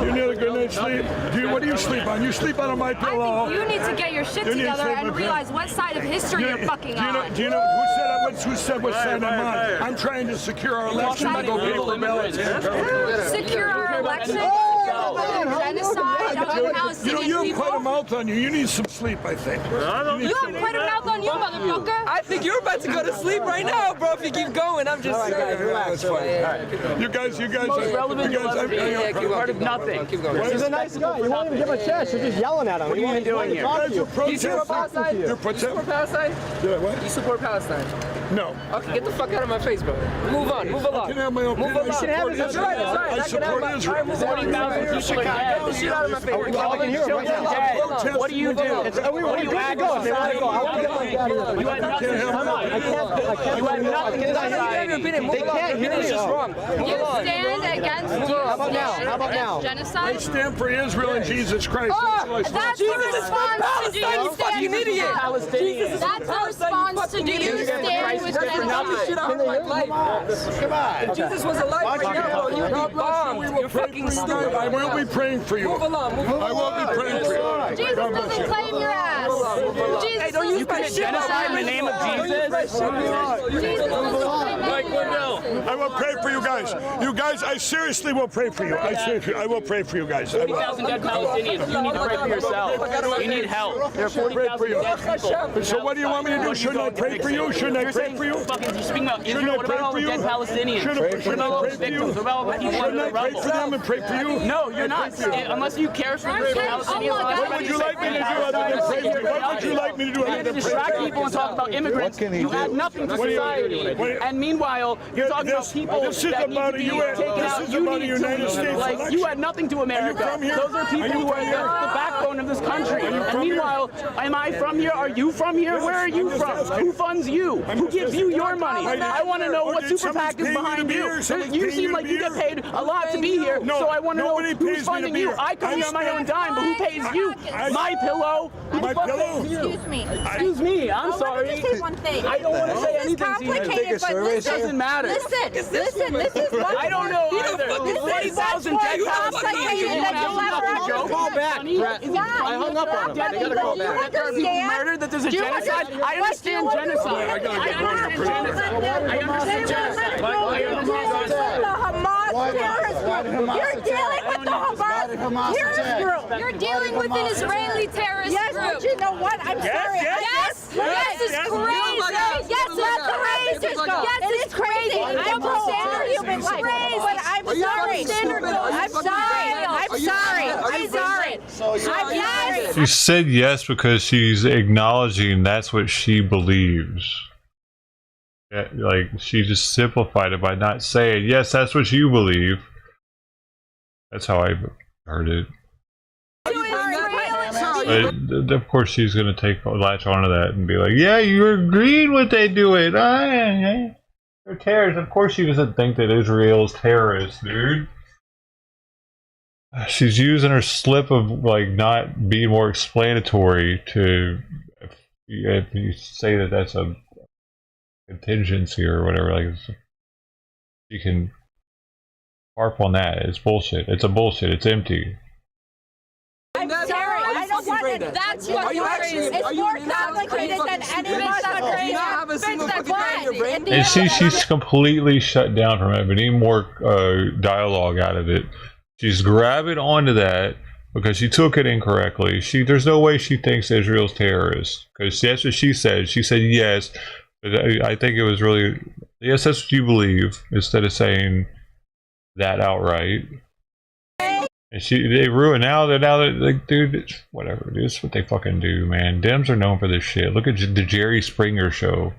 You need a good night's sleep. What do you sleep on? You sleep on a My Pillow. I think you need to get your shit together and realize what side of history you're fucking on. Do you know who said what side I'm on? I'm trying to secure our election by go paper ballots. Secure our election? Genocide of the Palestinian you have people? quite a mouth on you. You need some sleep, I think. You have quite a mouth on you, motherfucker. I think you're about to go to sleep right now, bro. If you keep going, I'm just. All right, relax. You guys. You're part of nothing. He's a nice guy. You won't even give him a chance. You're just yelling at him. What are you doing here? You support Palestine? You support Palestine? What? You support Palestine? No. Okay, get the fuck out of my face, bro. Move on. Move along. I can have my opinion. Move along. That's right. I support Israel. 40,000 people are dead. Get the shit out of my face. I can hear it right now. What do you do? What do you act on? They want to go. I get my dad here. You had nothing to decide. You had nothing to decide. They can't hear you. Wrong. You stand against genocide? I stand for Israel and Jesus Christ. That's the response to do you stand you idiot. That's the response to do you stand with genocide? Come on. Jesus was alive right now. You got bombed. You're fucking stupid. I will be praying for you. Move along. Move along. I will be praying for you. Jesus doesn't claim your ass. Jesus Hey, don't use my commit genocide in the name of Jesus? I will pray for you guys. You guys, I seriously will pray for you. I will pray for you guys. 40,000 dead Palestinians. You need to pray for yourself. You need help. There are 40,000 dead people. So what do you want me to do? Shouldn't I pray for you? Shouldn't I pray for you? You're speaking about Israel. What about all the dead Palestinians? Shouldn't What about all I the pray for you? victims? What about all the people under the Shouldn't I pray rubble? for them and pray for you? No, you're not. Unless you care for the Palestinians. What would you like me to do other than pray for you? What would you like me to do other than pray for distract you? people and talk about immigrants. You add nothing to society. And meanwhile, you're talking about people this is that need about to a be U.S. taken This out. is You about a need United to States like election. you add nothing to America. from here? Those are people who are the backbone of this country. And meanwhile, am I from here? Are you from here? Where are you from? Who funds you? Who gives you your money? I want to know what super PAC is behind you. You seem like you get paid a lot to be here, so I want to know who's funding you. I come here on my own dime, but who pays you? My Pillow. My Pillow? Excuse me. Excuse me, I'm sorry. Let me just say one thing. I don't want to say anything. This is complicated, but It doesn't matter. Listen, this is what I don't know either. 40,000 dead cops. Call back. I hung up on him. They gotta call back. There are people murdered, that there's a genocide. I understand genocide. I understand genocide. The Hamas terrorist group. You're dealing with the Hamas terrorist group. You're dealing with an Israeli terrorist group. Yes, but you know what? I'm sorry. Yes, it's crazy. Yes, it's crazy. Yes, it's crazy. I'm standard human life. But I'm sorry. I'm sorry. She said yes because she's acknowledging that's what she believes. Yeah, like, she just simplified it by not saying, yes, that's what you believe. That's how I heard it. But of course she's going to latch onto that and be like, yeah, you're agreeing with they do it. They're terrorists. Of course she doesn't think that Israel's terrorists, dude. She's using her slip of, like, not being more explanatory to, if you say that that's a contingency or whatever, like, you can harp on that. It's bullshit. It's a bullshit. It's empty. I'm sorry. I don't want it. That's what it's more complicated than anyone. And she's completely shut down from having any more dialogue out of it. She's grabbing onto that because she took it incorrectly. There's no way she thinks Israel's terrorists, because that's what she said. She said yes, but I think it was really, yes, that's what you believe, instead of saying that outright. And they ruin now they're like, dude, whatever, dude, it's what they fucking do, man. Dems are known for this shit. Look at the Jerry Springer show.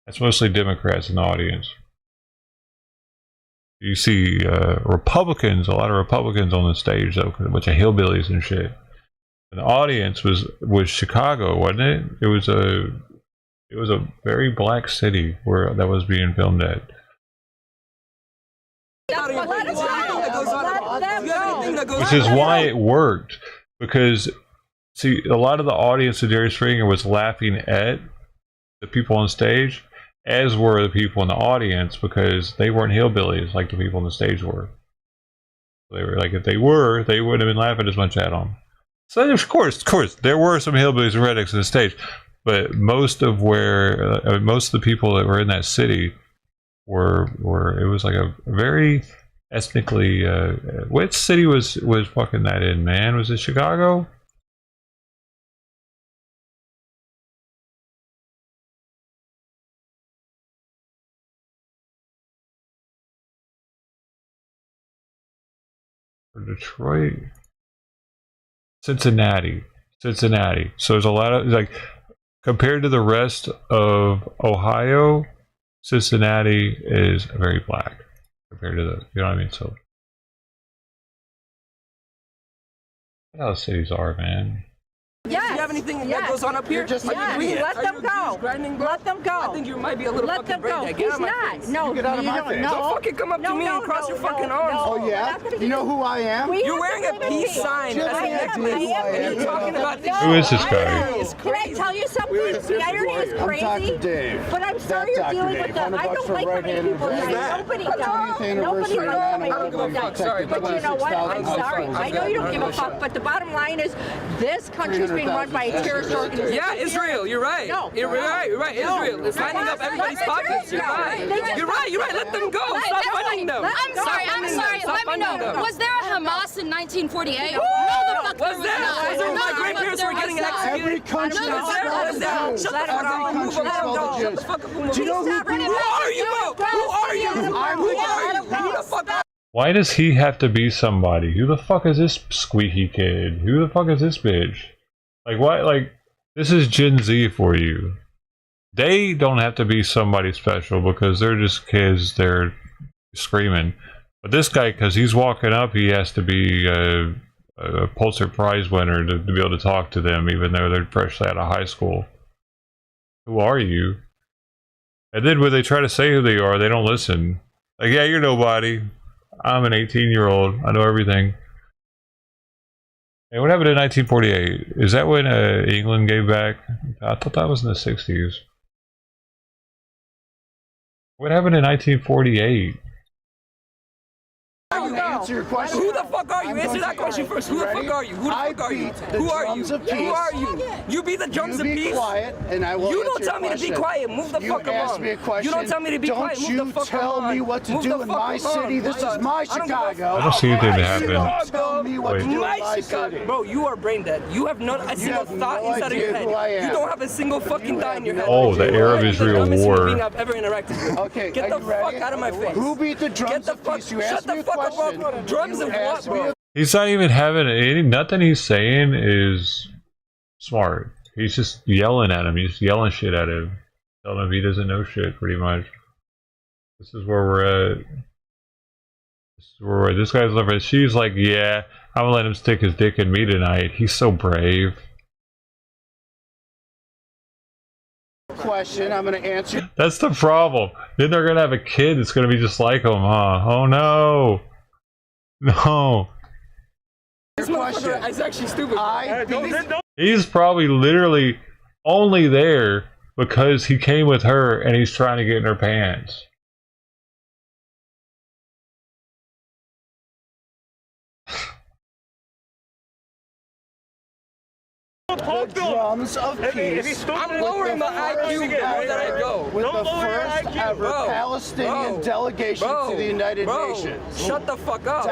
That's mostly Democrats in the audience. You see Republicans, a lot of Republicans on the stage, though, a bunch of hillbillies and shit. And the audience was Chicago, wasn't it? It was a very black city where that was being filmed at. Which is why it worked, because see, a lot of the audience of Jerry Springer was laughing at the people on stage, as were the people in the audience, because they weren't hillbillies like the people on the stage were. They were like, if they were, they wouldn't have been laughing as much at them. So of course, there were some hillbillies and rednecks on the stage, but most of the people that were in that city were it was like a very ethnically. What city was fucking that in, man? Was it Chicago? Or Detroit? Cincinnati. So there's a lot of, like, compared to the rest of Ohio, Cincinnati is very black compared to the, you know what I mean? So that's how cities are, man. Yes. Do you have anything that goes on up here? Let them go. Let them go. I think you might be a little fucking brain dead. Get out of my face. No, get out of my face. Don't fucking come up to me and cross your fucking arms. Oh yeah? You know who I am? You're wearing a peace sign. You're talking about this. Who is this guy? Can I tell you something? The irony is crazy. But I'm sorry you're dealing with them. I don't like how many people die. Nobody died. Nobody knows. But you know what? I'm sorry. I know you don't give a fuck, but the bottom line is this country's being run by a terrorist organization. Yeah, Israel, you're right. No. You're right. Israel is lining up everybody's pockets. You're right. You're right. Let them go. Stop funding them. I'm sorry. Let me know. Was there a Hamas in 1948? No, the fuck was there not. Was there my great-parents were getting executed? Every country was there. Shut the fuck up. Do you know who are you? Who are you? Who the fuck are you? Why does he have to be somebody? Who the fuck is this squeaky kid? Who the fuck is this bitch? Like, why? Like, this is Gen Z for you. They don't have to be somebody special because they're just kids. They're screaming. But this guy, because he's walking up, he has to be a Pulitzer Prize winner to be able to talk to them, even though they're fresh out of high school. Who are you? And then when they try to say who they are, they don't listen. Like, yeah, you're nobody. I'm an 18-year-old. I know everything. Hey, what happened in 1948? Is that when England gave back I thought that was in the 60s. What happened in 1948? Answer your question. Who the fuck are you? Answer that question first. Who the fuck are you? Who the fuck are you? Who are you? Who are you? You beat the drums of peace. You be quiet, and I will. You don't tell me to be quiet. Move the fuck along. You ask me a question. You don't tell me to be quiet. Move the fuck along. Don't you tell me what to do in my city. This is my Chicago. I don't see anything happen. Tell me what to do in my city. Bro, you are brain dead. You have not a single thought inside of your head. You don't have a single fucking thought in your head. Oh, the Arab-Israel war. I've ever interacted with. Okay, get the fuck out of my face. Who beat the drums of peace? You asked me a question. Drums of what, bro? He's not even having any. Nothing he's saying is smart. He's just yelling at him. He's yelling shit at him, telling him he doesn't know shit. Pretty much. This is where we're at. This is where we're at. This guy's living. She's like, yeah, I'm gonna let him stick his dick in me tonight. He's so brave. Question. I'm gonna answer. That's the problem. Then they're gonna have a kid that's gonna be just like him, huh? Oh no. No. This motherfucker is actually stupid. He's probably literally only there because he came with her and he's trying to get in her pants. The drums of peace. I'm lowering my IQ the more that I go. With the first ever Palestinian delegation to the United Nations. Shut the fuck up.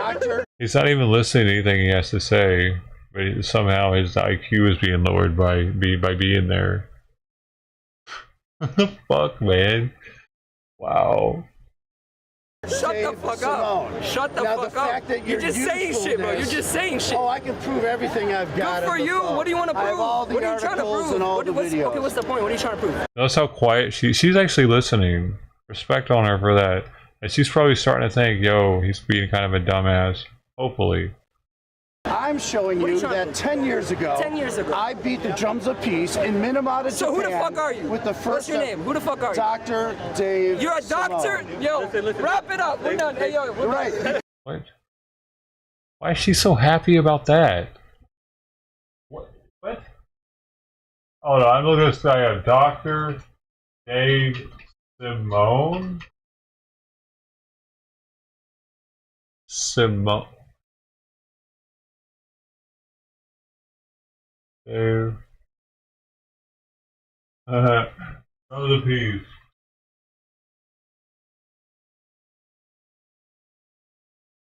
He's not even listening to anything he has to say, but somehow his IQ is being lowered by being there. What the fuck, man? Wow. Shut the fuck up. Shut the fuck up. You're just saying shit, bro. You're just saying shit. Oh, I can prove everything I've got. Good for you. What do you want to prove? I have all the what are you trying to prove? and all the videos. Okay, what's the point? What are you trying to prove? Notice how quiet she's actually listening. Respect on her for that. And she's probably starting to think, yo, he's being kind of a dumbass. Hopefully. I'm showing you that 10 years ago, I beat the drums of peace in Minamata, So Japan. who the fuck are you? With the first. What's your name? Who the fuck are you? Dr. Dave. You're a doctor? Simone. Yo, wrap it up. We're done. Hey, yo, we're right. What? Why is she so happy about that? What? Oh no, I'm looking at this guy up. Dr. Dave Simone? Dave. Another piece.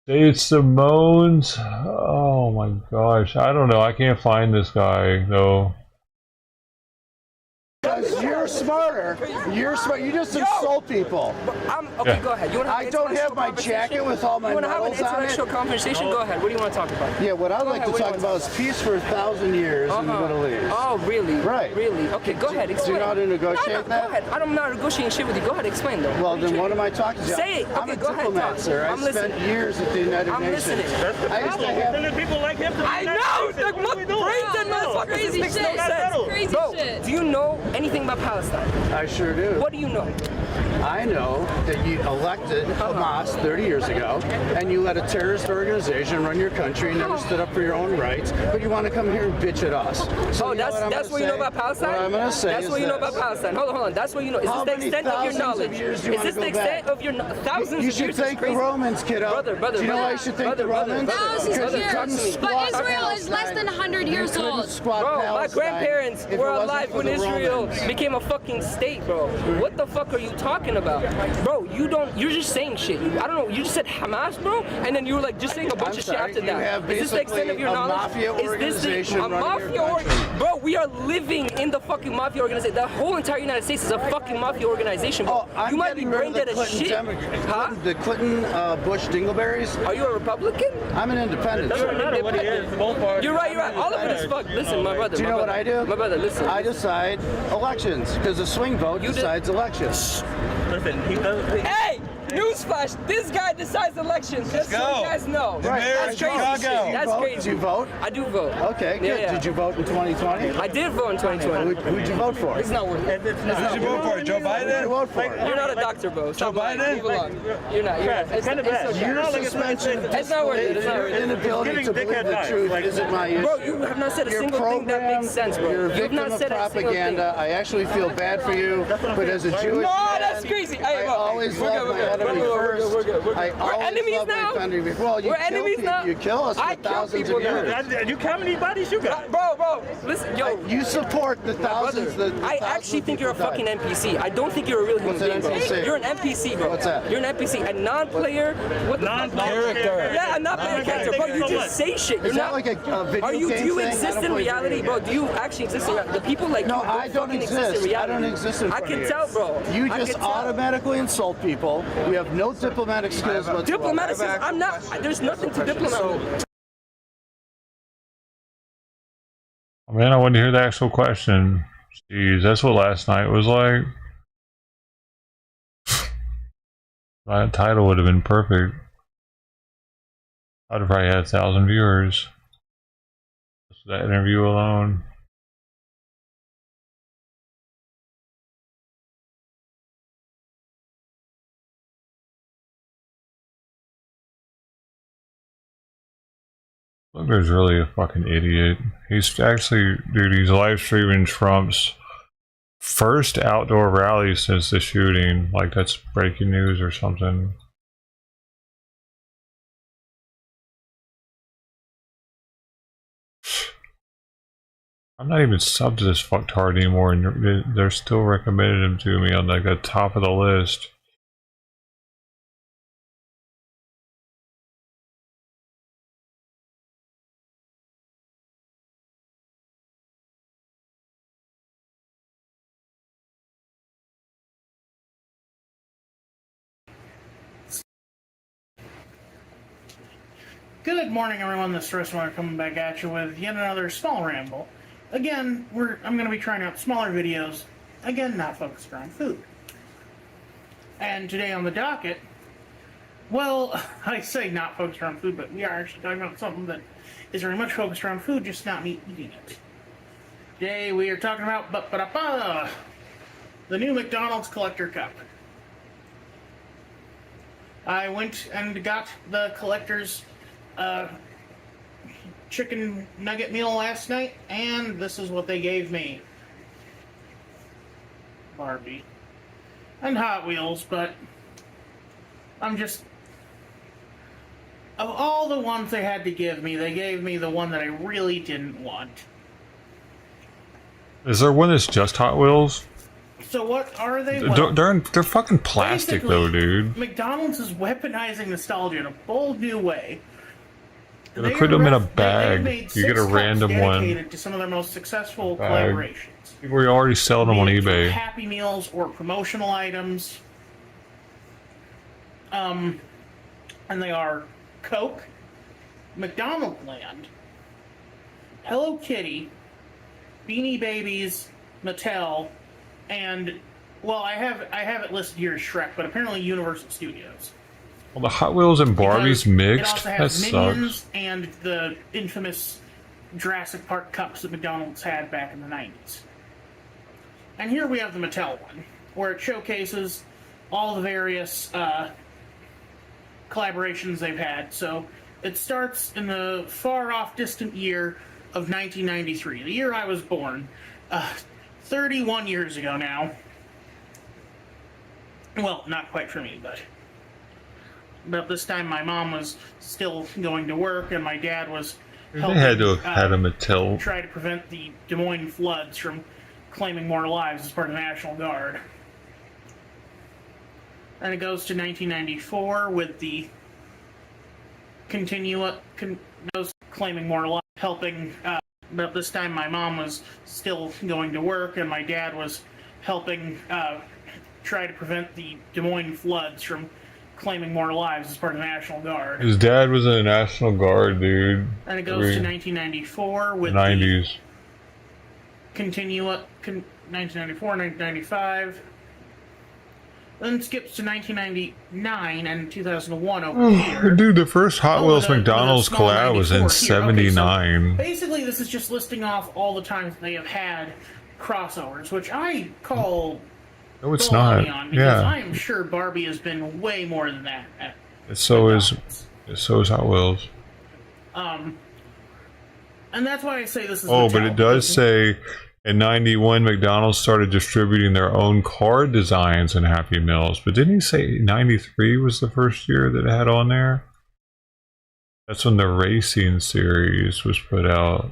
Dave Simone's. Oh my gosh. I don't know. I can't find this guy though. Because you're smarter. You're smart. You just insult people. Okay, go ahead. You want to I don't have my jacket with all my medals on it. You want to have an intellectual conversation? Go ahead. What do you want to talk about? Yeah, what I'd like to talk about is peace for 1,000 years in the Middle East. Oh, really? Right. Really? Okay, go ahead. Explain. Do you know how to negotiate that? Go ahead. I'm not negotiating shit with you. Go ahead. Explain, though. Well, then what am I talking about? Say it. I'm Okay, a go ahead. diplomat, sir. I spent years at the United Nations. I'm listening. I used to have people like him. I know. The brains and motherfuckers. This makes no sense. Crazy Bro, shit. do you know anything about Palestine? I sure do. What do you know? I know that you elected Hamas 30 years ago, and you let a terrorist organization run your country and never stood up for your own rights, but you want to come here and bitch at us. So that's what you know about Palestine? What I'm going to say That's what you know about Palestine. Hold on. That's what you know. Is this the extent of your knowledge? Is this the extent of your thousands of years? You should thank the Romans, kiddo. Brother. Do you know why you should thank the Romans? Thousands of years. But Israel is less than 100 years old. Bro, my grandparents were alive when Israel became a fucking state, bro. What the fuck are you talking about? Bro, you're just saying shit. I don't know, you just said Hamas, bro, and then you were like just saying a bunch of shit after that. Is this the extent of your knowledge? Is this a mafia Bro, we are living in the fucking mafia organization. The whole entire United States is a fucking mafia organization, bro. You might be brain dead as shit. Huh? The Clinton Bush dingleberries. Are you a Republican? I'm an independent. You're an independent. You're right. All of it is fucked. Listen, my brother. Do you know what I do? My brother, listen. I decide elections, because the swing vote decides elections. Listen, he does. Hey! Newsflash, this guy decides elections. Just so you guys know. Right. That's crazy. That's crazy. Did you vote? I do vote. Okay, good. Yeah. Did you vote in 2020? I did vote in 2020. Who'd you vote for? It's not worth it. Who'd you vote for? Joe Biden? Who'd you vote for? You're not a doctor, bro. Joe Biden? Leave alone. You're not. It's kind of bad. You're not like It's not worth it. It's not worth it. Inability to believe the truth isn't my issue. Bro, you have not said a single thing that makes sense, bro. You're a You have victim not of said a single thing. propaganda. I actually feel bad for you, but as a Jewish No, man, that's crazy. Hey, I bro, always we're love good, my enemy first. We're enemies now. Well, you We're kill enemies people. now. You kill us I for kill thousands people of years. now. You how many bodies you got? Bro, listen, yo. You support the thousands. I actually think you're a fucking NPC. I don't think you're a real human being, bro. NPC? You're an NPC, bro. What's that? You're an NPC, a non-player. What the Non-character. Yeah, a non-player character. Bro, you just say shit. Is that like a video Do game you thing? exist I don't in play reality, video bro? Do you actually exist in reality? The people like No, you I don't fucking exist. in reality. I don't exist in I front can of you. tell, bro. You I just can tell. automatically insult people. You have no diplomatic skills whatsoever. Diplomatic, I'm not. There's nothing to diplomat. Man, I wanted to hear the actual question. Jeez, that's what last night was like. That title would have been perfect. I'd have probably had 1,000 viewers. Just that interview alone. Booger's really a fucking idiot. He's actually, dude, he's live streaming Trump's first outdoor rally since the shooting. Like, that's breaking news or something. I'm not even subbed to this fucktard anymore, and they're still recommending him to me on like the top of the list. Good morning, everyone. This is Restaurant coming back at you with yet another small ramble. Again, I'm going to be trying out smaller videos. Again, not focused around food. And today on the docket, well, I say not focused around food, but we are actually talking about something that is very much focused around food, just not me eating it. Today we are talking about the new McDonald's Collector Cup. I went and got the Collector's chicken nugget meal last night, and this is what they gave me. Barbie. And Hot Wheels, but I'm just... Of all the ones they had to give me, they gave me the one that I really didn't want. Is there one that's just Hot Wheels? So what are they? Well, They're fucking plastic though, dude. McDonald's is weaponizing nostalgia in a bold new way. They put them in a bag. You get a random one. Dedicated to some of their most successful collaborations. People are already selling them on eBay. Happy Meals or promotional items. And they are Coke, McDonald's Land, Hello Kitty, Beanie Babies, Mattel, and well, I have it listed here as Shrek, but apparently Universal Studios. Well, the Hot Wheels and Barbies mixed. It also has That Minions sucks. and the infamous Jurassic Park cups that McDonald's had back in the 90s. And here we have the Mattel one, where it showcases all the various collaborations they've had. So it starts in the far-off distant year of 1993, the year I was born, 31 years ago now. Well, not quite for me, but about this time my mom was still going to work and my dad was helping, They had to have had a Mattel. try to prevent the Des Moines floods from claiming more lives as part of the National Guard. And it goes to 1994 with the claiming more lives, helping. About this time my mom was still going to work and my dad was helping try to prevent the Des Moines floods from claiming more lives as part of the National Guard. His dad was in the National Guard, dude. And it goes to 1994 with 90s. the 1994, 1995 then skips to 1999 and 2001 over here. Dude, the first Hot Wheels with a McDonald's small collab was 94 in here. '79. Okay, so basically, this is just listing off all the times they have had crossovers, which I call No, it's baloney not. on, because I Yeah. am sure Barbie has been way more than that. So is Hot Wheels. And that's why I say this is. Oh, but Mattel, it does because say in '91 McDonald's started distributing their own card designs in Happy Meals. But didn't he say '93 was the first year that it had on there? That's when the racing series was put out.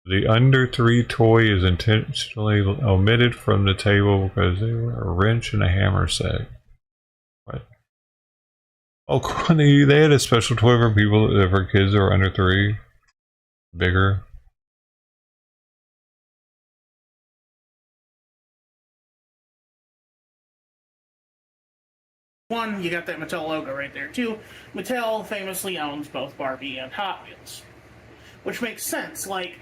The under 3 toy is intentionally omitted from the table because they were a wrench and a hammer set. What? Oh, they had a special toy for people, for kids that were under 3. Bigger. one, you got that Mattel logo right there. Two, Mattel famously owns both Barbie and Hot Wheels, which makes sense. Like,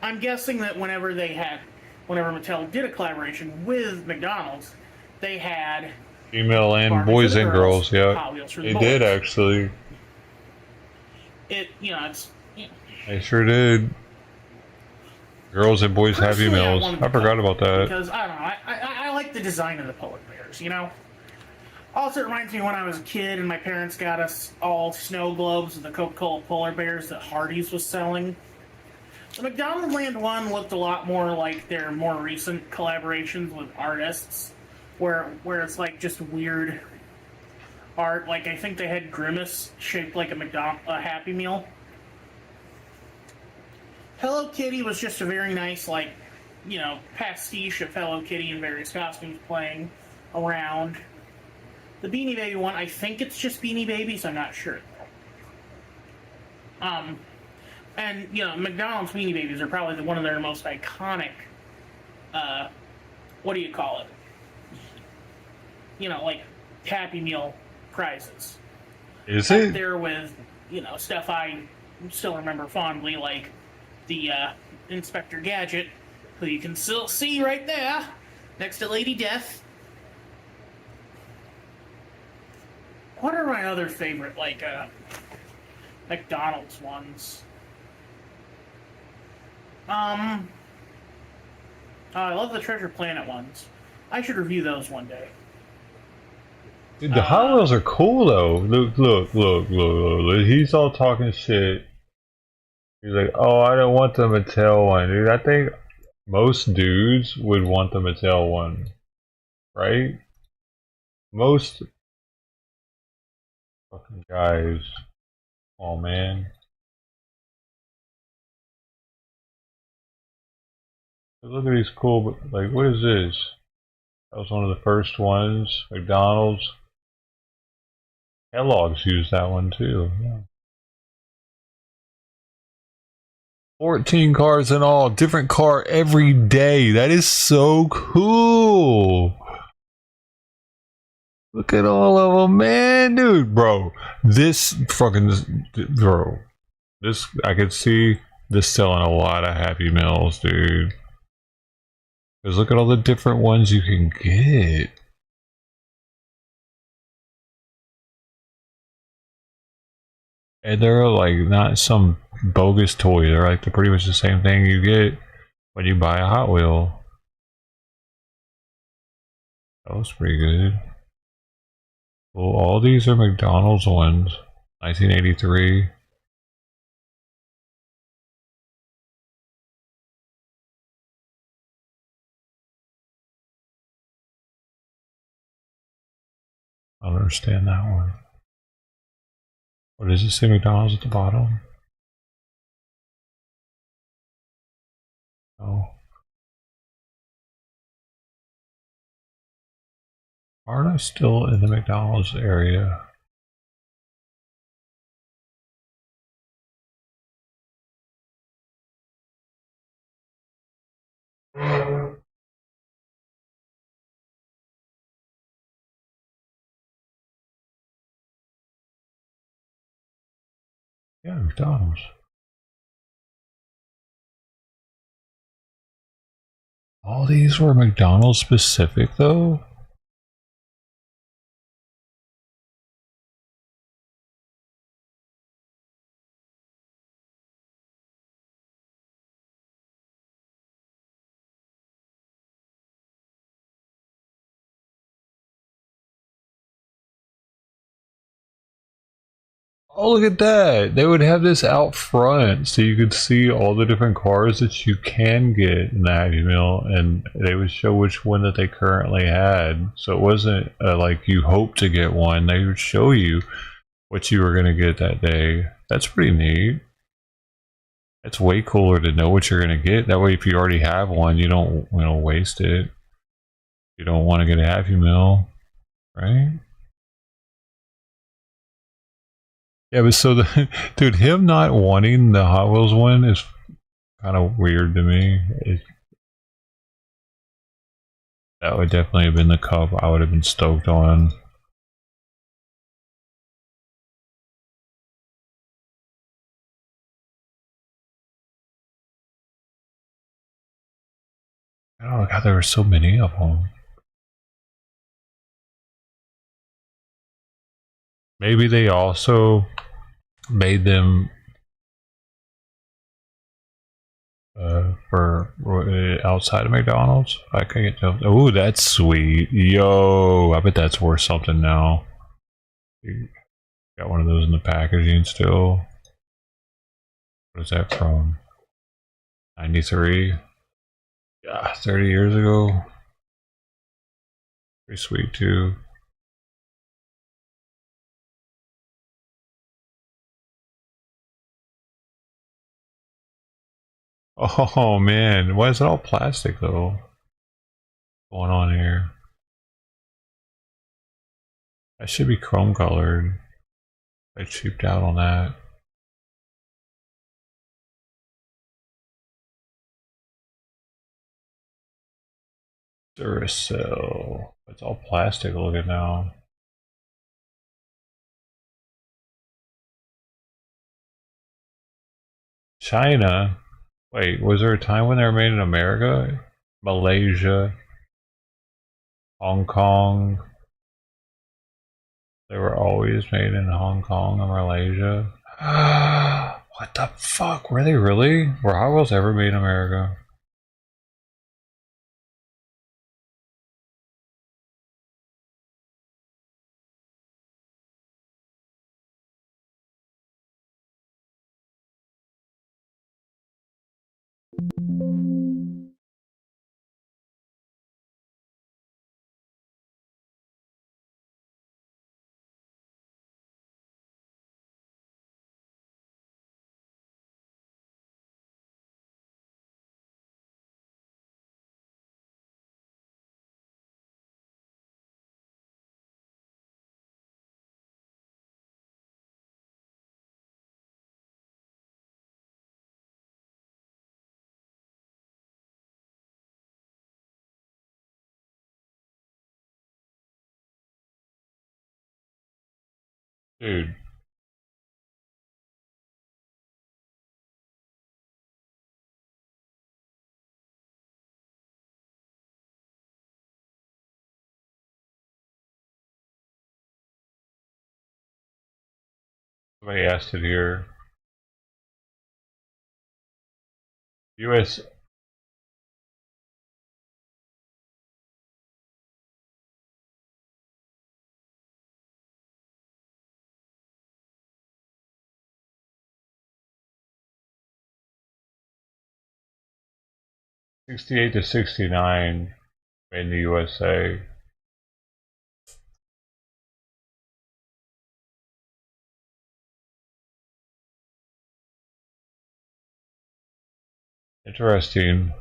I'm guessing that whenever Mattel did a collaboration with McDonald's, they had Female and Barbie boys for the and girls, girls, Hot yeah. Wheels for the They boys. did actually. It's. They sure did. Girls and boys Happy Personally, I Meals. wanted I to forgot about that. Because, I don't know, I like the design of the polar bears, you know? Also, it reminds me when I was a kid and my parents got us all snow globes of the Coca-Cola polar bears that Hardee's was selling. The McDonald Land one looked a lot more like their more recent collaborations with artists, where it's like just weird art. Like, I think they had Grimace shaped like a Happy Meal. Hello Kitty was just a very nice, like, you know, pastiche of Hello Kitty in various costumes playing around. The Beanie Baby one, I think it's just Beanie Babies, I'm not sure. And, you know, McDonald's Beanie Babies are probably one of their most iconic, what do you call it? You know, like, Happy Meal prizes. Is Up it? there with, you know, stuff I still remember fondly, like the Inspector Gadget, who you can still see right there, next to Lady Death. What are my other favorite, like, McDonald's ones? I love the Treasure Planet ones. I should review those one day. Dude, the Hot Wheels are cool though. Look. He's all talking shit. He's like, oh, I don't want the Mattel one. Dude, I think most dudes would want the Mattel one. Right? Most fucking guys. Oh man. Look at these cool, but like, what is this? That was one of the first ones. McDonald's. Kellogg's used that one too. Yeah. 14 cars in all, different car every day. That is so cool. Look at all of them, man, dude, bro. This I could see this selling a lot of Happy Meals, dude. Because look at all the different ones you can get. And they're like not some bogus toy. They're like pretty much the same thing you get when you buy a Hot Wheel. That was pretty good. Well, all these are McDonald's ones. 1983. I don't understand that one. What does it say McDonald's at the bottom? Oh. Aren't I still in the McDonald's area? Yeah, McDonald's. All these were McDonald's specific, though? Oh, look at that. They would have this out front so you could see all the different cars that you can get in the Happy Meal, and they would show which one that they currently had. So it wasn't like you hope to get one. They would show you what you were going to get that day. That's pretty neat. It's way cooler to know what you're going to get. That way, if you already have one, you don't waste it. You don't want to get a Happy Meal, right? Yeah, but so dude, him not wanting the Hot Wheels one is kind of weird to me. That would definitely have been the cup I would have been stoked on. Oh god, there were so many of them. Maybe they also made them for outside of McDonald's. I can't tell. Oh, that's sweet. Yo, I bet that's worth something now. You got one of those in the packaging still. What is that from? 93? Yeah, 30 years ago. Pretty sweet too. Oh man, why is it all plastic though? What's going on here? That should be chrome colored. I cheaped out on that. Duracell. It's all plastic looking now. China? Wait, was there a time when they were made in America? Malaysia? Hong Kong? They were always made in Hong Kong or Malaysia? What the fuck? Were they really? Were Hot Wheels ever made in America? Dude. Somebody asked it here. US 68 to 69 made in the USA. Interesting.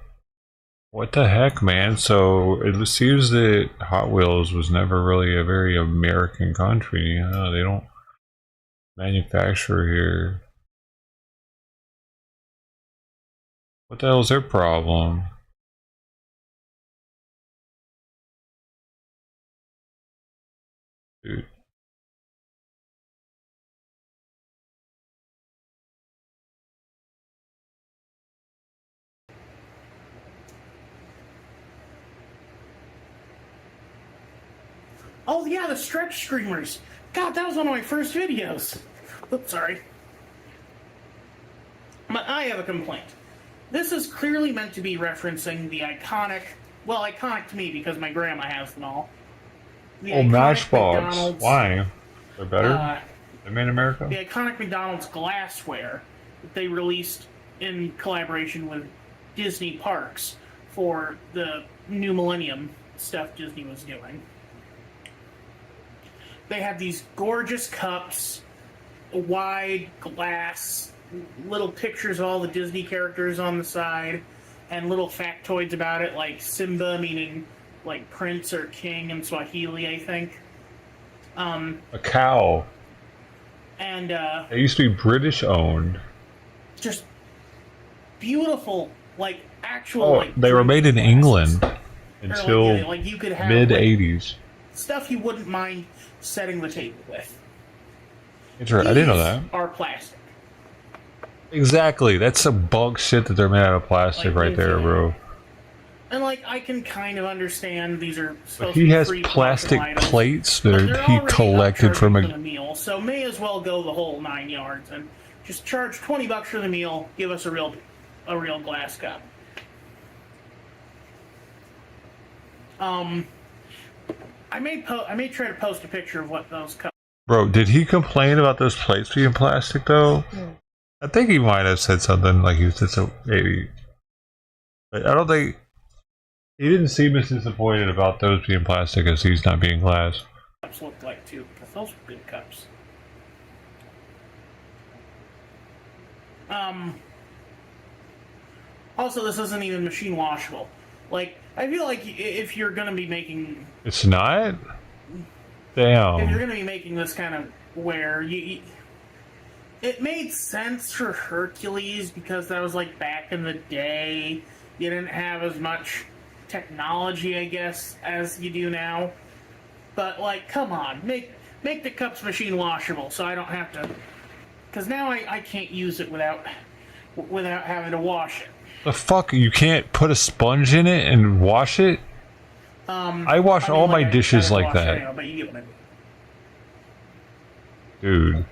What the heck, man? So it seems that Hot Wheels was never really a very American country. They don't manufacture here. What the hell is their problem? Dude. Oh yeah, the stretch screamers. God, that was one of my first videos. Oops, sorry. But I have a complaint. This is clearly meant to be referencing the iconic, well, iconic to me because my grandma has them all. The iconic Matchbox. McDonald's, Why? They're better? They're made in America? The iconic McDonald's glassware that they released in collaboration with Disney Parks for the new millennium stuff Disney was doing. They had these gorgeous cups, wide glass, little pictures of all the Disney characters on the side, and little factoids about it, like Simba meaning like prince or king in Swahili, I think. A cow. And They used to be British owned. just beautiful, like actual. Like they were made in England or, until like you could have mid '80s. stuff you wouldn't mind setting the table with. I didn't know that. Are plastic. Exactly. That's some bug shit that they're made out of plastic Like, right there, bro. And like I can kind of understand these are But supposed he to be has free plastic items, plates but that they're he already collected from upcharging for a. the meal, so may as well go the whole 9 yards and just charge $20 for the meal. Give us a real glass cup. I may try to post a picture of what those cups. Bro, did he complain about those plates being plastic though? I think he might have said something like he said so maybe. But I don't think he didn't seem as disappointed about those being plastic as he's not being glass. Cups look like too, because those are good cups. Also, this isn't even machine washable. Like, I feel like if you're gonna be making, It's not? if Damn. you're gonna be making this kind of ware, it made sense for Hercules because that was like back in the day. You didn't have as much technology, I guess, as you do now. But like, come on, make the cups machine washable so I don't have to. Because now I can't use it without having to wash it. The fuck? You can't put a sponge in it and wash it? I wash all my dishes like that. Anyway, but you get what I mean. Dude.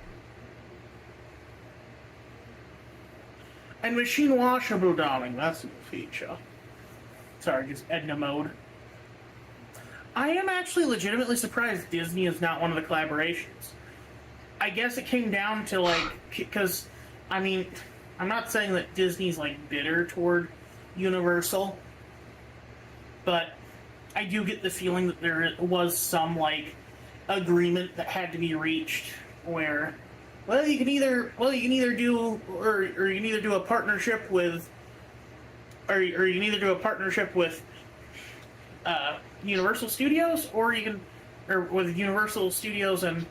And machine washable, darling. That's a feature. Sorry, just Edna mode. I am actually legitimately surprised Disney is not one of the collaborations. I guess it came down to like, because, I mean, I'm not saying that Disney's like bitter toward Universal, but I do get the feeling that there was some like agreement that had to be reached where, well, you can either do a partnership with, or you can either do a partnership with Universal Studios, or with Universal Studios and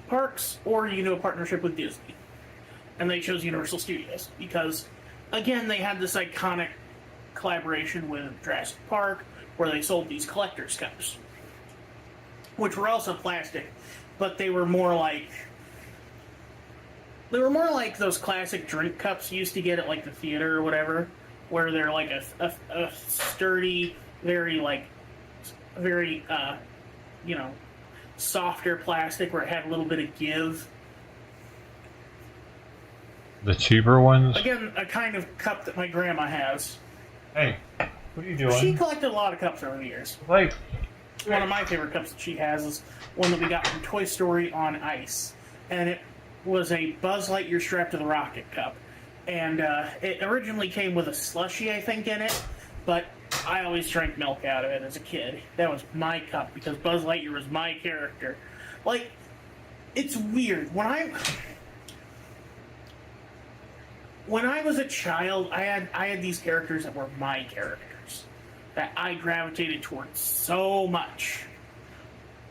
Parks, or you can do a partnership with Disney. And they chose Universal Studios because, again, they had this iconic collaboration with Jurassic Park where they sold these collector's cups, which were also plastic, but they were more like those classic drink cups you used to get at like the theater or whatever, where they're like a sturdy, very softer plastic where it had a little bit of give. The cheaper ones? Again, a kind of cup that my grandma has. Hey, what are you doing? She collected a lot of cups over the years. Like, one of my favorite cups that she has is one that we got from Toy Story on Ice. And it was a Buzz Lightyear strapped to the rocket cup. And it originally came with a slushie, I think, in it. But I always drank milk out of it as a kid. That was my cup because Buzz Lightyear was my character. Like, it's weird. When I was a child, I had these characters that were my characters that I gravitated towards so much.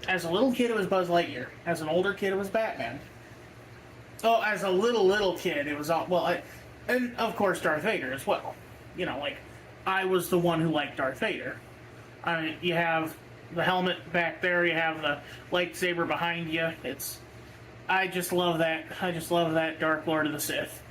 As a little kid, it was Buzz Lightyear. As an older kid, it was Batman. Oh, as a little kid, it was and of course Darth Vader as well. You know, like, I was the one who liked Darth Vader. I mean, you have the helmet back there, you have the lightsaber behind you. I just love that. I just love that Dark Lord of the Sith.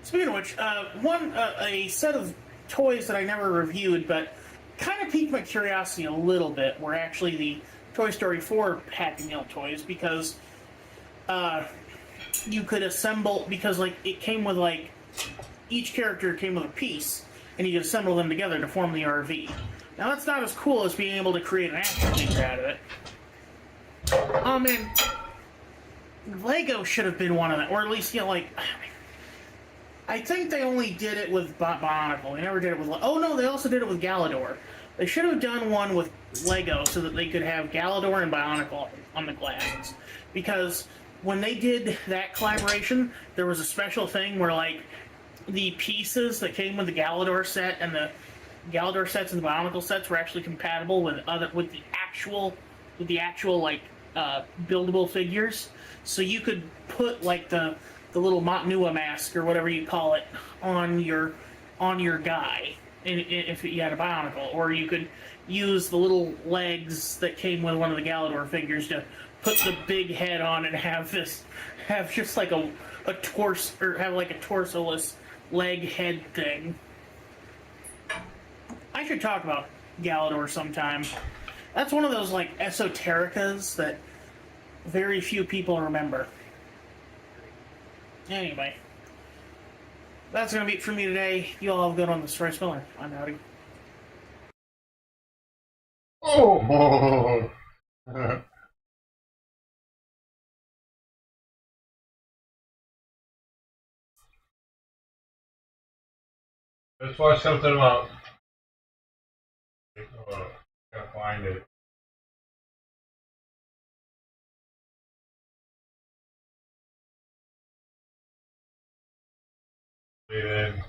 Speaking of which, a set of toys that I never reviewed, but kind of piqued my curiosity a little bit were actually the Toy Story 4 Happy Meal toys, because you could assemble, because like it came with like each character came with a piece, and you could assemble them together to form the RV. Now that's not as cool as being able to create an action figure out of it. Oh man, Lego should have been one of them, or at least, you know, like, I think they only did it with Bionicle. They never did it with, oh no, they also did it with Galador. They should have done one with Lego so that they could have Galador and Bionicle on the glasses. Because when they did that collaboration, there was a special thing where, like, the pieces that came with the Galador set and the Galador sets and the Bionicle sets were actually compatible with the actual like buildable figures. So you could put like the little Motnua mask or whatever you call it on your guy if you had a Bionicle, or you could use the little legs that came with one of the Galador figures to put the big head on and have just like a torso, or have like a torso-less leg head thing. I should talk about Galador sometime. That's one of those like esotericas that very few people remember. Anyway, that's gonna be it for me today. You all have a good one. This is Bryce Miller. I'm outie. Oh. Let's watch something about. Gotta find it. Then.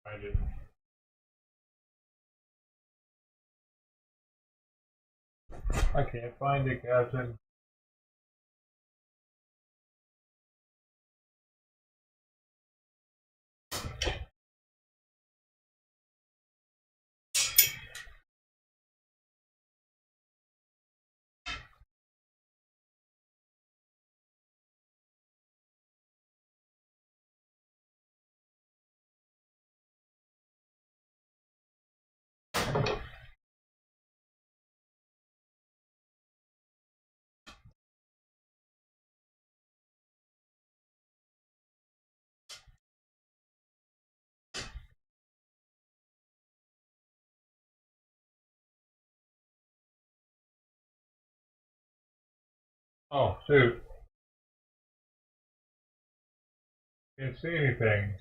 Find it. I can't find it, Captain. Oh, shoot. Can't see anything.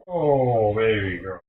Oh, baby girl.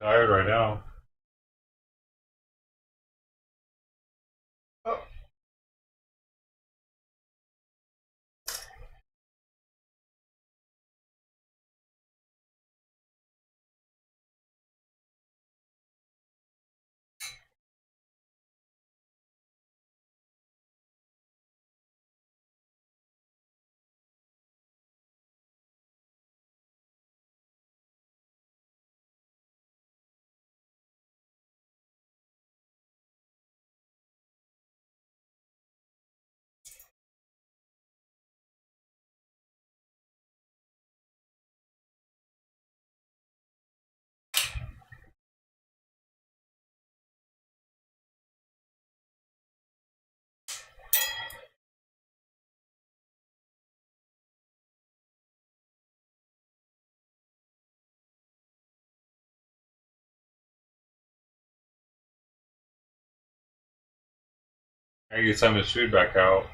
Tired right now. I get some of his food back out.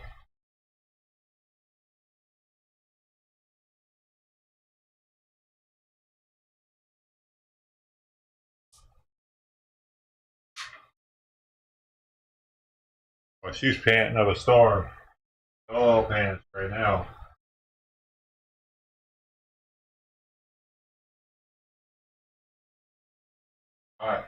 Well, she's panting up a storm. Oh, pants right now. All right.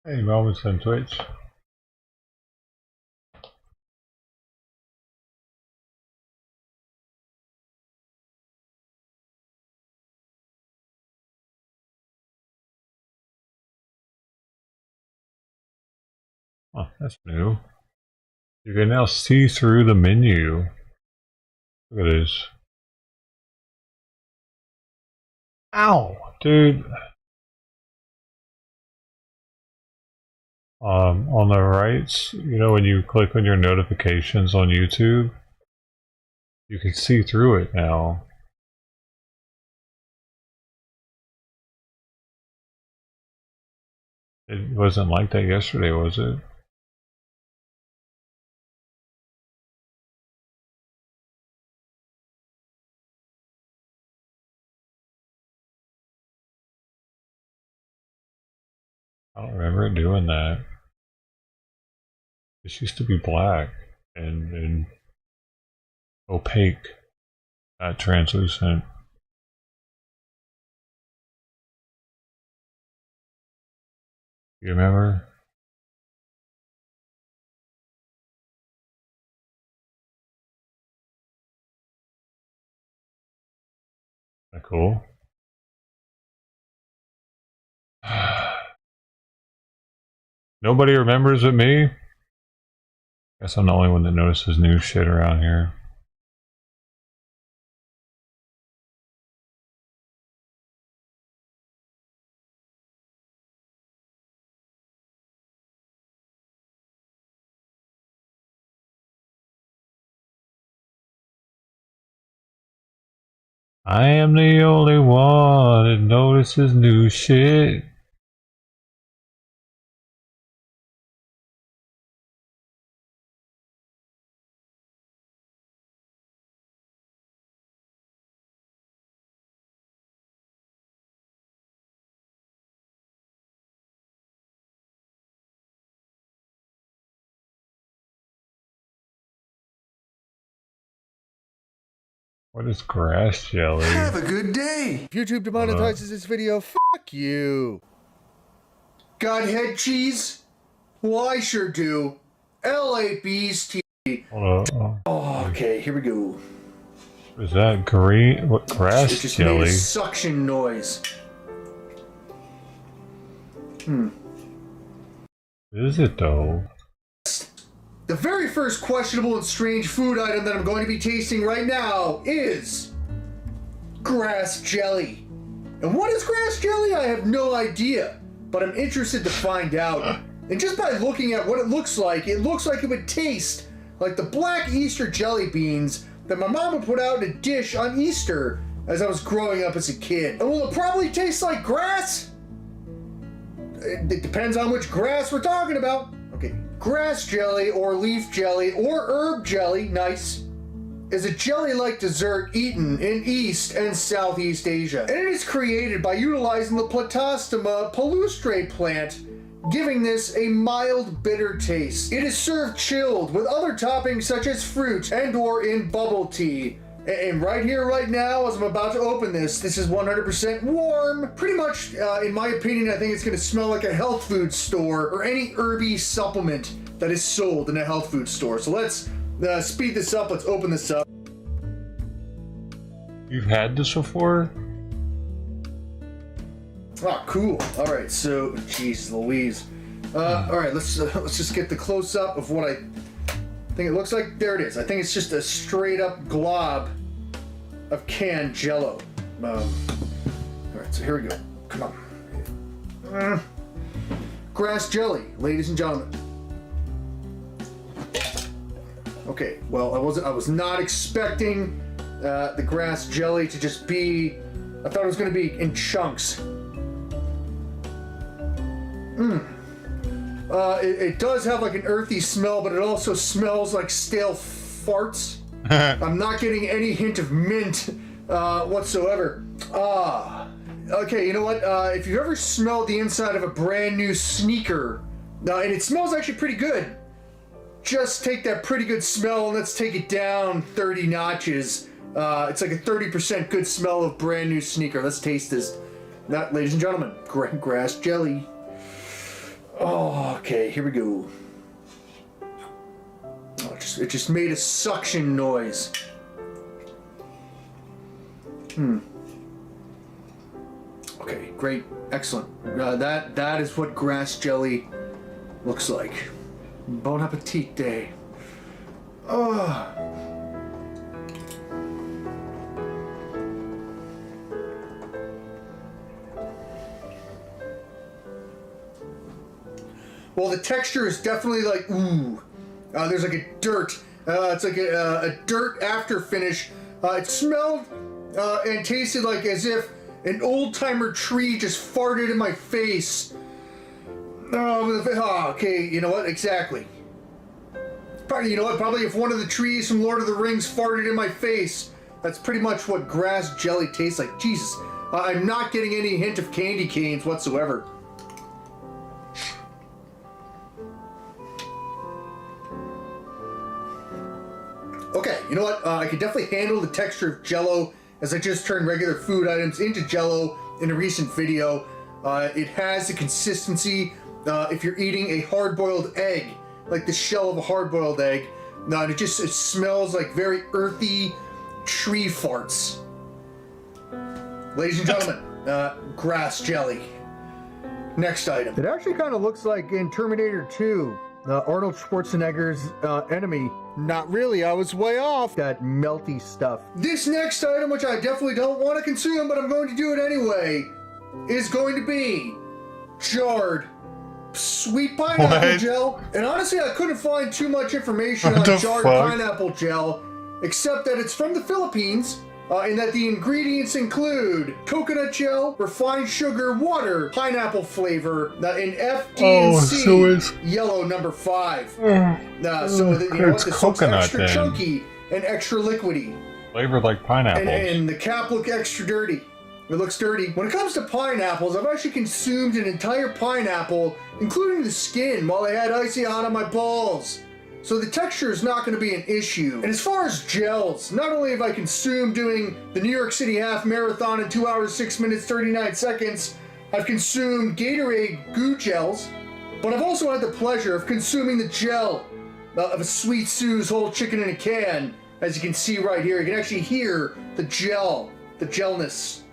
Hey, moments on Twitch. Oh, that's new. You can now see through the menu. Look at this. Ow, dude. On the right, you know, when you click on your notifications on YouTube, you can see through it now. It wasn't like that yesterday, was it? I don't remember it doing that. This used to be black and opaque, not translucent. You remember? Isn't that cool? Nobody remembers but me? Guess I'm the only one that notices new shit around here. I am the only one that notices new shit. What is grass jelly? Have a good day. If YouTube demonetizes this video, fuck you. Godhead cheese? Well, I sure do. LA Bees TV. Oh, okay, here we go. Is that green? What, grass it just jelly? Made a suction noise. Is it though? The very first questionable and strange food item that I'm going to be tasting right now is grass jelly. And what is grass jelly? I have no idea, but I'm interested to find out. And just by looking at what it looks like it would taste like the black Easter jelly beans that my mom would put out in a dish on Easter as I was growing up as a kid. And will it probably taste like grass? It depends on which grass we're talking about. Okay, grass jelly or leaf jelly or herb jelly, nice, is a jelly-like dessert eaten in East and Southeast Asia. And it is created by utilizing the Platystoma palustre plant, giving this a mild bitter taste. It is served chilled with other toppings such as fruit and or in bubble tea. And right here, right now, as I'm about to open this is 100% warm. Pretty much, in my opinion, I think it's gonna smell like a health food store or any herby supplement that is sold in a health food store. So let's speed this up, let's open this up. You've had this before? Oh, cool. All right, so, geez Louise. All right, let's just get the close-up of what I think it looks like. There it is. I think it's just a straight-up glob of canned Jello. All right, so here we go. Come on. Grass jelly, ladies and gentlemen. Okay, well, I was not expecting the grass jelly to just be. I thought it was going to be in chunks. It does have like an earthy smell, but it also smells like stale farts. I'm not getting any hint of mint whatsoever. Okay, you know what? If you've ever smelled the inside of a brand new sneaker, and it smells actually pretty good, just take that pretty good smell and let's take it down 30 notches. It's like a 30% good smell of brand new sneaker. Let's taste this. Ladies and gentlemen, grass jelly. Oh, okay, here we go. Oh, it just made a suction noise. Okay, great, excellent. That is what grass jelly looks like. Bon appetit day. Oh. Well, the texture is definitely like, ooh. There's like a dirt. It's like a dirt after finish. It smelled and tasted like as if an old-timer tree just farted in my face. Oh, okay, you know what? Exactly. Probably, you know what? Probably if one of the trees from Lord of the Rings farted in my face, that's pretty much what grass jelly tastes like. Jesus, I'm not getting any hint of candy canes whatsoever. Okay, you know what? I can definitely handle the texture of Jell-O, as I just turned regular food items into Jell-O in a recent video. It has the consistency if you're eating a hard-boiled egg, like the shell of a hard-boiled egg. And it smells like very earthy tree farts. Ladies and gentlemen, grass jelly. Next item. It actually kind of looks like in Terminator 2, Arnold Schwarzenegger's enemy. Not really, I was way off. That melty stuff. This next item, which I definitely don't want to consume, but I'm going to do it anyway, is going to be jarred sweet pineapple gel. And honestly, I couldn't find too much information on jarred pineapple gel, except that it's from the Philippines, and that the ingredients include coconut gel, refined sugar, water, pineapple flavor, and FD&C yellow number 5. So that, you know what, this looks extra chunky and extra liquidy. Flavored like pineapples. And the cap look extra dirty. It looks dirty. When it comes to pineapples, I've actually consumed an entire pineapple, including the skin, while I had icy hot on my balls. So the texture is not going to be an issue. And as far as gels, not only have I consumed doing the New York City Half Marathon in 2 hours, 6 minutes, 39 seconds, I've consumed Gatorade goo gels, but I've also had the pleasure of consuming the gel of a Sweet Sue's whole chicken in a can. As you can see right here, you can actually hear the gel, the gelness.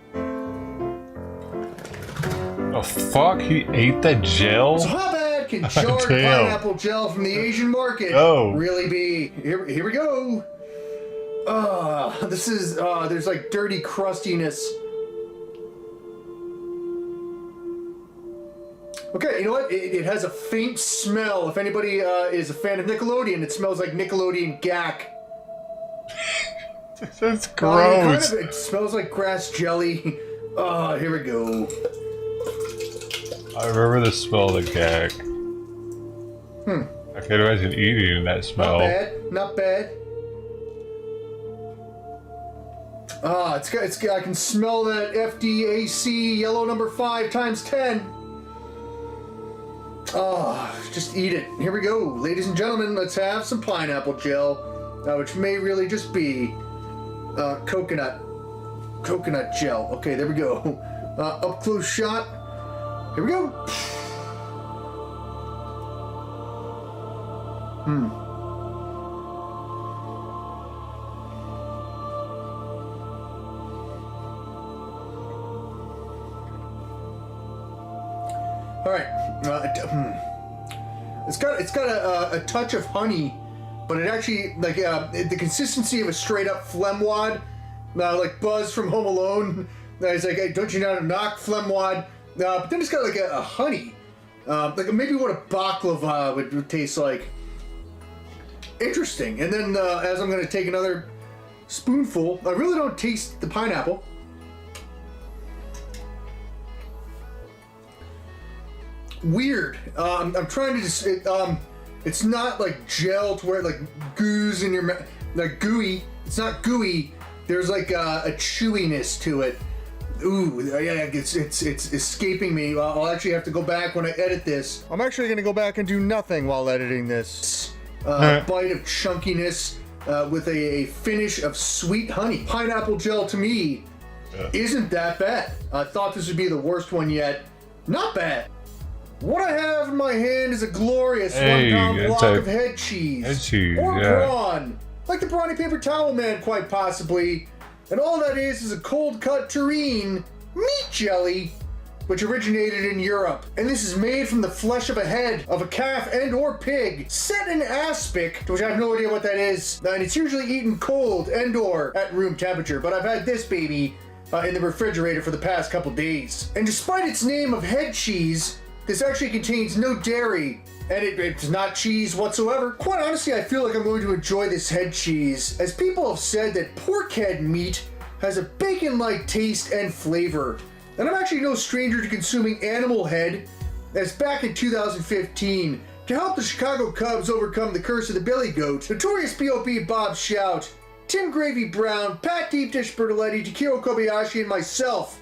Oh fuck, he ate that gel? So how bad can jarred pineapple gel from the Asian market really be? Here we go. This is, there's like dirty crustiness. Okay, you know what? It has a faint smell. If anybody is a fan of Nickelodeon, it smells like Nickelodeon gack. That's gross. It smells like grass jelly. Here we go. I remember the smell of the gag. I can imagine eating that smell. Not bad, not bad. It's got. I can smell that FDAC yellow number 5 times 10. Just eat it. Here we go, ladies and gentlemen. Let's have some pineapple gel, which may really just be coconut gel. Okay, there we go. Up close shot. Here we go. All right. It's got a touch of honey, but it actually like the consistency of a straight up phlegm wad, like Buzz from Home Alone. He's like, hey, don't you know how to knock phlegm wad? But then it's got like a honey, like maybe what a baklava would taste like. Interesting. And then as I'm going to take another spoonful, I really don't taste the pineapple. Weird. I'm trying to just. It's not like gel to where it like goos in your mouth, like gooey. It's not gooey. There's like a chewiness to it. Ooh, yeah, it's escaping me. I'll actually have to go back when I edit this. I'm actually going to go back and do nothing while editing this. Bite of chunkiness with a finish of sweet honey. Pineapple gel to me isn't that bad. I thought this would be the worst one yet. Not bad. What I have in my hand is a glorious 1 pound block of head cheese. Head cheese, or yeah. brawn. Like the brawny paper towel man, quite possibly. And all that is a cold cut terrine meat jelly, which originated in Europe. And this is made from the flesh of a head of a calf and or pig, set in aspic, which I have no idea what that is. And it's usually eaten cold and or at room temperature, but I've had this baby in the refrigerator for the past couple days. And despite its name of head cheese, this actually contains no dairy, and it's not cheese whatsoever. Quite honestly, I feel like I'm going to enjoy this head cheese, as people have said that pork head meat has a bacon-like taste and flavor. And I'm actually no stranger to consuming animal head, as back in 2015, to help the Chicago Cubs overcome the curse of the billy goat, notorious P.O.P. Bob Shout, Tim Gravy Brown, Pat Deep Dish Bertoletti, Takiro Kobayashi, and myself,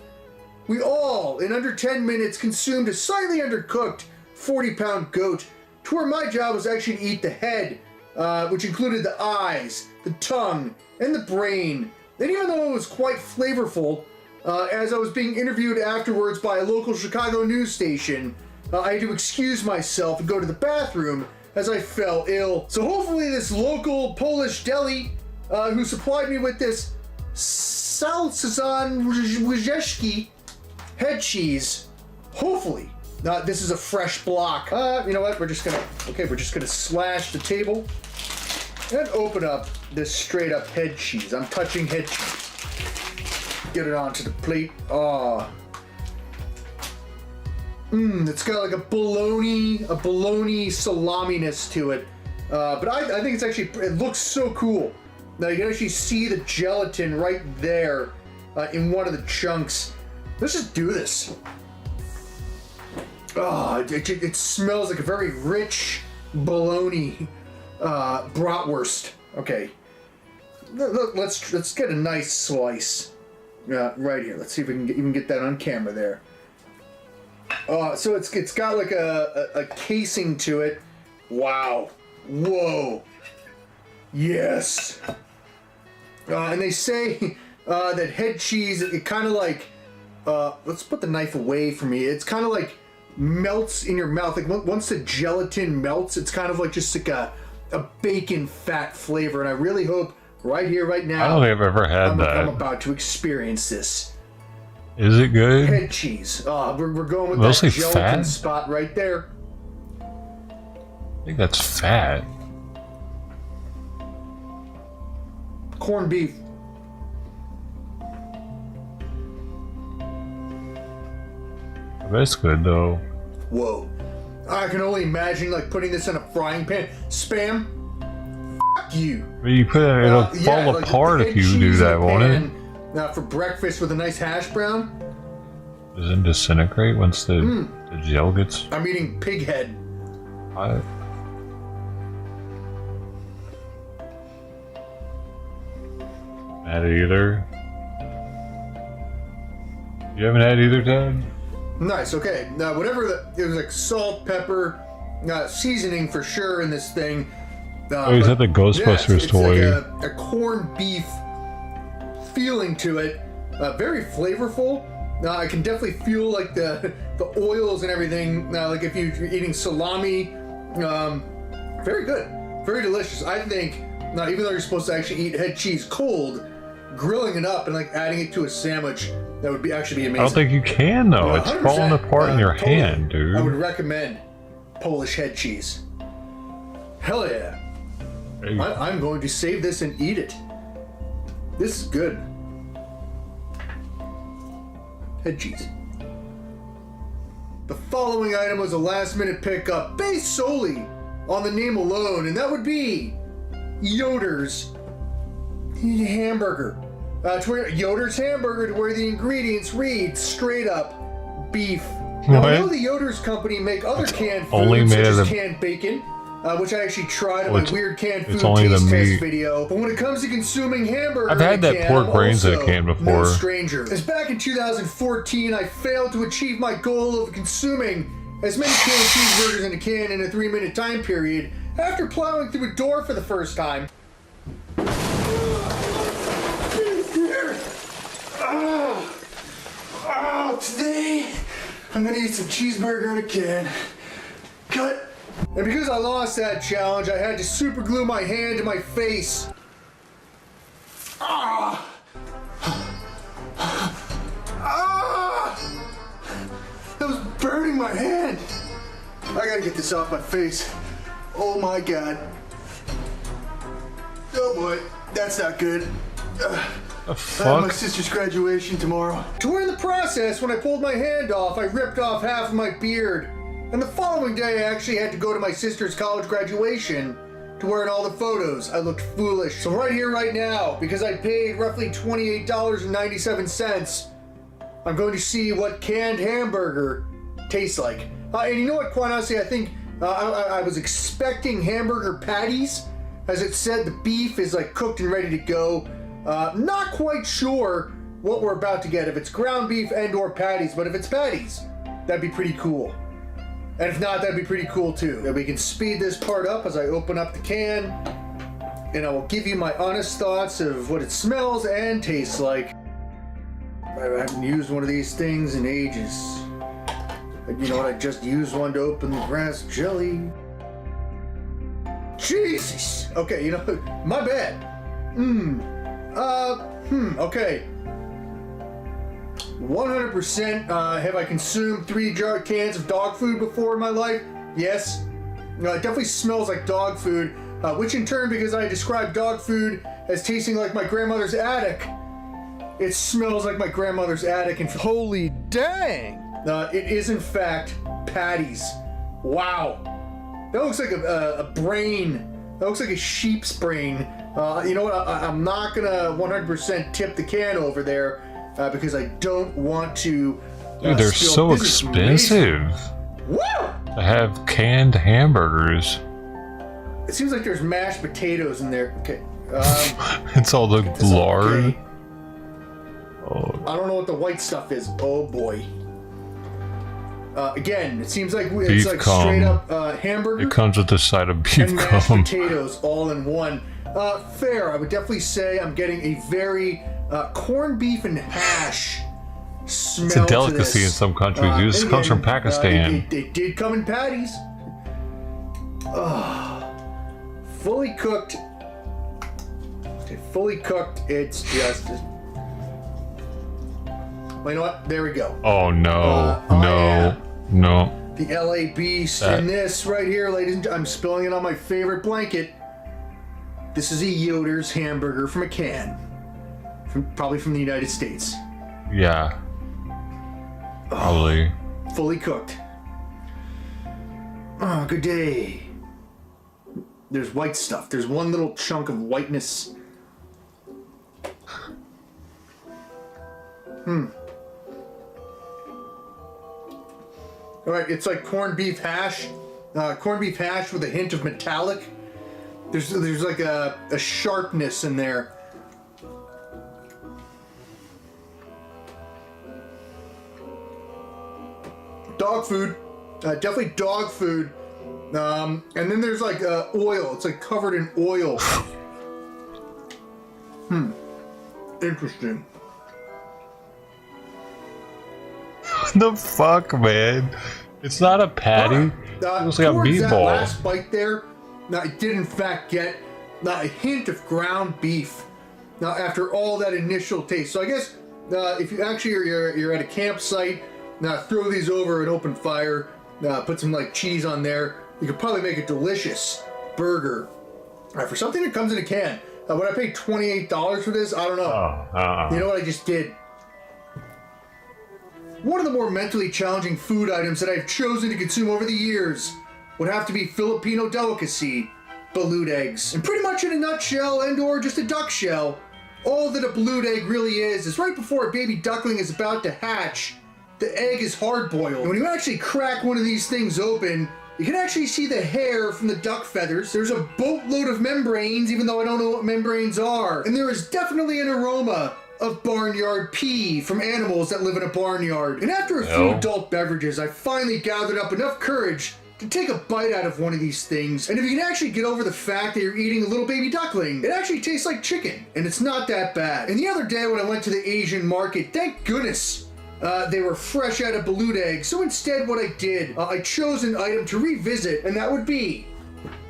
we all, in under 10 minutes, consumed a slightly undercooked 40-pound goat, to where my job was actually to eat the head, which included the eyes, the tongue, and the brain. And even though it was quite flavorful, as I was being interviewed afterwards by a local Chicago news station, I had to excuse myself and go to the bathroom as I fell ill. So hopefully this local Polish deli, who supplied me with this Salsazan Łyżeczki head cheese, hopefully this is a fresh block. You know what? We're just gonna slash the table and open up this straight up head cheese. I'm touching head cheese. Get it onto the plate. It's got like a bologna salami-ness to it. But I think it's actually, it looks so cool. Now you can actually see the gelatin right there in one of the chunks. Let's just do this. It smells like a very rich bologna bratwurst. Okay, let's get a nice slice right here. Let's see if we can even get that on camera there. So it's got like a casing to it. Wow. Whoa. Yes. And they say that head cheese, it kind of like, let's put the knife away from me. It's kind of like melts in your mouth. Like once the gelatin melts, it's kind of like just like a bacon fat flavor. And I really hope right here, right now, I don't think I've ever had that. I'm about to experience this. Is it good? Head cheese. We're going with Mostly that gelatin fat? spot right there. I think that's fat. Corned beef. That's good though. Whoa. I can only imagine like putting this in a frying pan. Spam? F*** you. But you put it, it'll fall like apart the if you head do cheese that, in a won't it? pan, for breakfast with a nice hash brown. Doesn't it disintegrate once the gel gets... I'm eating pig head. Had it either. You haven't had either, Ted? Nice, okay. Now, whatever, it was like salt, pepper, seasoning for sure in this thing. Is that the Ghostbusters toy? It's like a corned beef feeling to it. Very flavorful. I can definitely feel like the oils and everything. Like if you're eating salami. Very good. Very delicious. I think, even though you're supposed to actually eat head cheese cold, grilling it up and like adding it to a sandwich, that would actually be amazing. I don't think you can though. It's falling apart in your totally. hand, dude. I would recommend Polish head cheese. Hell yeah. I'm going to save this and eat it. This is good. Head cheese. The following item was a last minute pickup based solely on the name alone, and that would be Yoder's hamburger. Yoder's hamburger, to where the ingredients read straight up beef. Now, I know the Yoder's company make other canned foods, such as canned bacon, which I actually tried on my weird canned food taste test video. But when it comes to consuming hamburger, I've had that pork brains in a can before. No stranger. As back in 2014, I failed to achieve my goal of consuming as many canned cheeseburgers in a can in a 3-minute time period after plowing through a door for the first time. Today I'm gonna eat some cheeseburger in a can. Cut. And because I lost that challenge, I had to super glue my hand to my face. Ah! Ah! That was burning my hand. I gotta get this off my face. Oh my God. Oh boy, that's not good. I have my sister's graduation tomorrow. To where in the process, when I pulled my hand off, I ripped off half of my beard. And the following day, I actually had to go to my sister's college graduation to where in all the photos I looked foolish. So right here, right now, because I paid roughly $28.97, I'm going to see what canned hamburger tastes like. And you know what, quite honestly, I think I was expecting hamburger patties. As it said, the beef is like cooked and ready to go. Not quite sure what we're about to get, if it's ground beef and or patties, but if it's patties, that'd be pretty cool. And if not, that'd be pretty cool too. And we can speed this part up as I open up the can, and I will give you my honest thoughts of what it smells and tastes like. I haven't used one of these things in ages. You know what, I just used one to open the grass jelly. Jesus! Okay, you know, my bad. Okay. 100% have I consumed 3 cans of dog food before in my life? Yes. It definitely smells like dog food, which in turn, because I described dog food as tasting like my grandmother's attic, it smells like my grandmother's attic. And holy dang! It is in fact patties. Wow. That looks like a brain. That looks like a sheep's brain. You know what? I'm not gonna 100% tip the can over there because I don't want to. Dude, they're so expensive. Woo! To have canned hamburgers. It seems like there's mashed potatoes in there. Okay. It's all the lard. Okay. Oh. I don't know what the white stuff is. Oh boy. Again, it seems like it's like straight up hamburger. It comes with a side of beef and mashed potatoes all in one. Fair. I would definitely say I'm getting a very corned beef and hash smell. It's a delicacy in some countries. This comes from Pakistan. It did come in patties. Fully cooked. Okay, fully cooked. It's just. Well, you know what? There we go. Oh no! No! No! The LA Beast in this right here, ladies and gentlemen. I'm spilling it on my favorite blanket. This is a Yoder's hamburger from a can, probably from the United States. Yeah. Probably. Fully cooked. Oh, good day. There's white stuff. There's one little chunk of whiteness. All right, it's like corned beef hash. Corned beef hash with a hint of metallic. There's like a sharpness in there. Dog food. Definitely dog food. And then there's like oil. It's like covered in oil. Interesting. What the fuck, man? It's not a patty. It looks like a meatball. That last bite there, I did in fact get a hint of ground beef. Now, after all that initial taste, so I guess if you actually you're at a campsite, throw these over an open fire, put some like cheese on there. You could probably make a delicious burger. For something that comes in a can. Would I pay $28 for this? I don't know. You know what I just did? One of the more mentally challenging food items that I've chosen to consume over the years would have to be Filipino delicacy, balut eggs. And pretty much in a nutshell and or just a duck shell, all that a balut egg really is right before a baby duckling is about to hatch, the egg is hard-boiled. And when you actually crack one of these things open, you can actually see the hair from the duck feathers. There's a boatload of membranes, even though I don't know what membranes are. And there is definitely an aroma of barnyard pee from animals that live in a barnyard. And after a few adult beverages, I finally gathered up enough courage to take a bite out of one of these things. And if you can actually get over the fact that you're eating a little baby duckling, it actually tastes like chicken, and it's not that bad. And the other day when I went to the Asian market, thank goodness, They were fresh out of belued eggs, so instead what I did, I chose an item to revisit, and that would be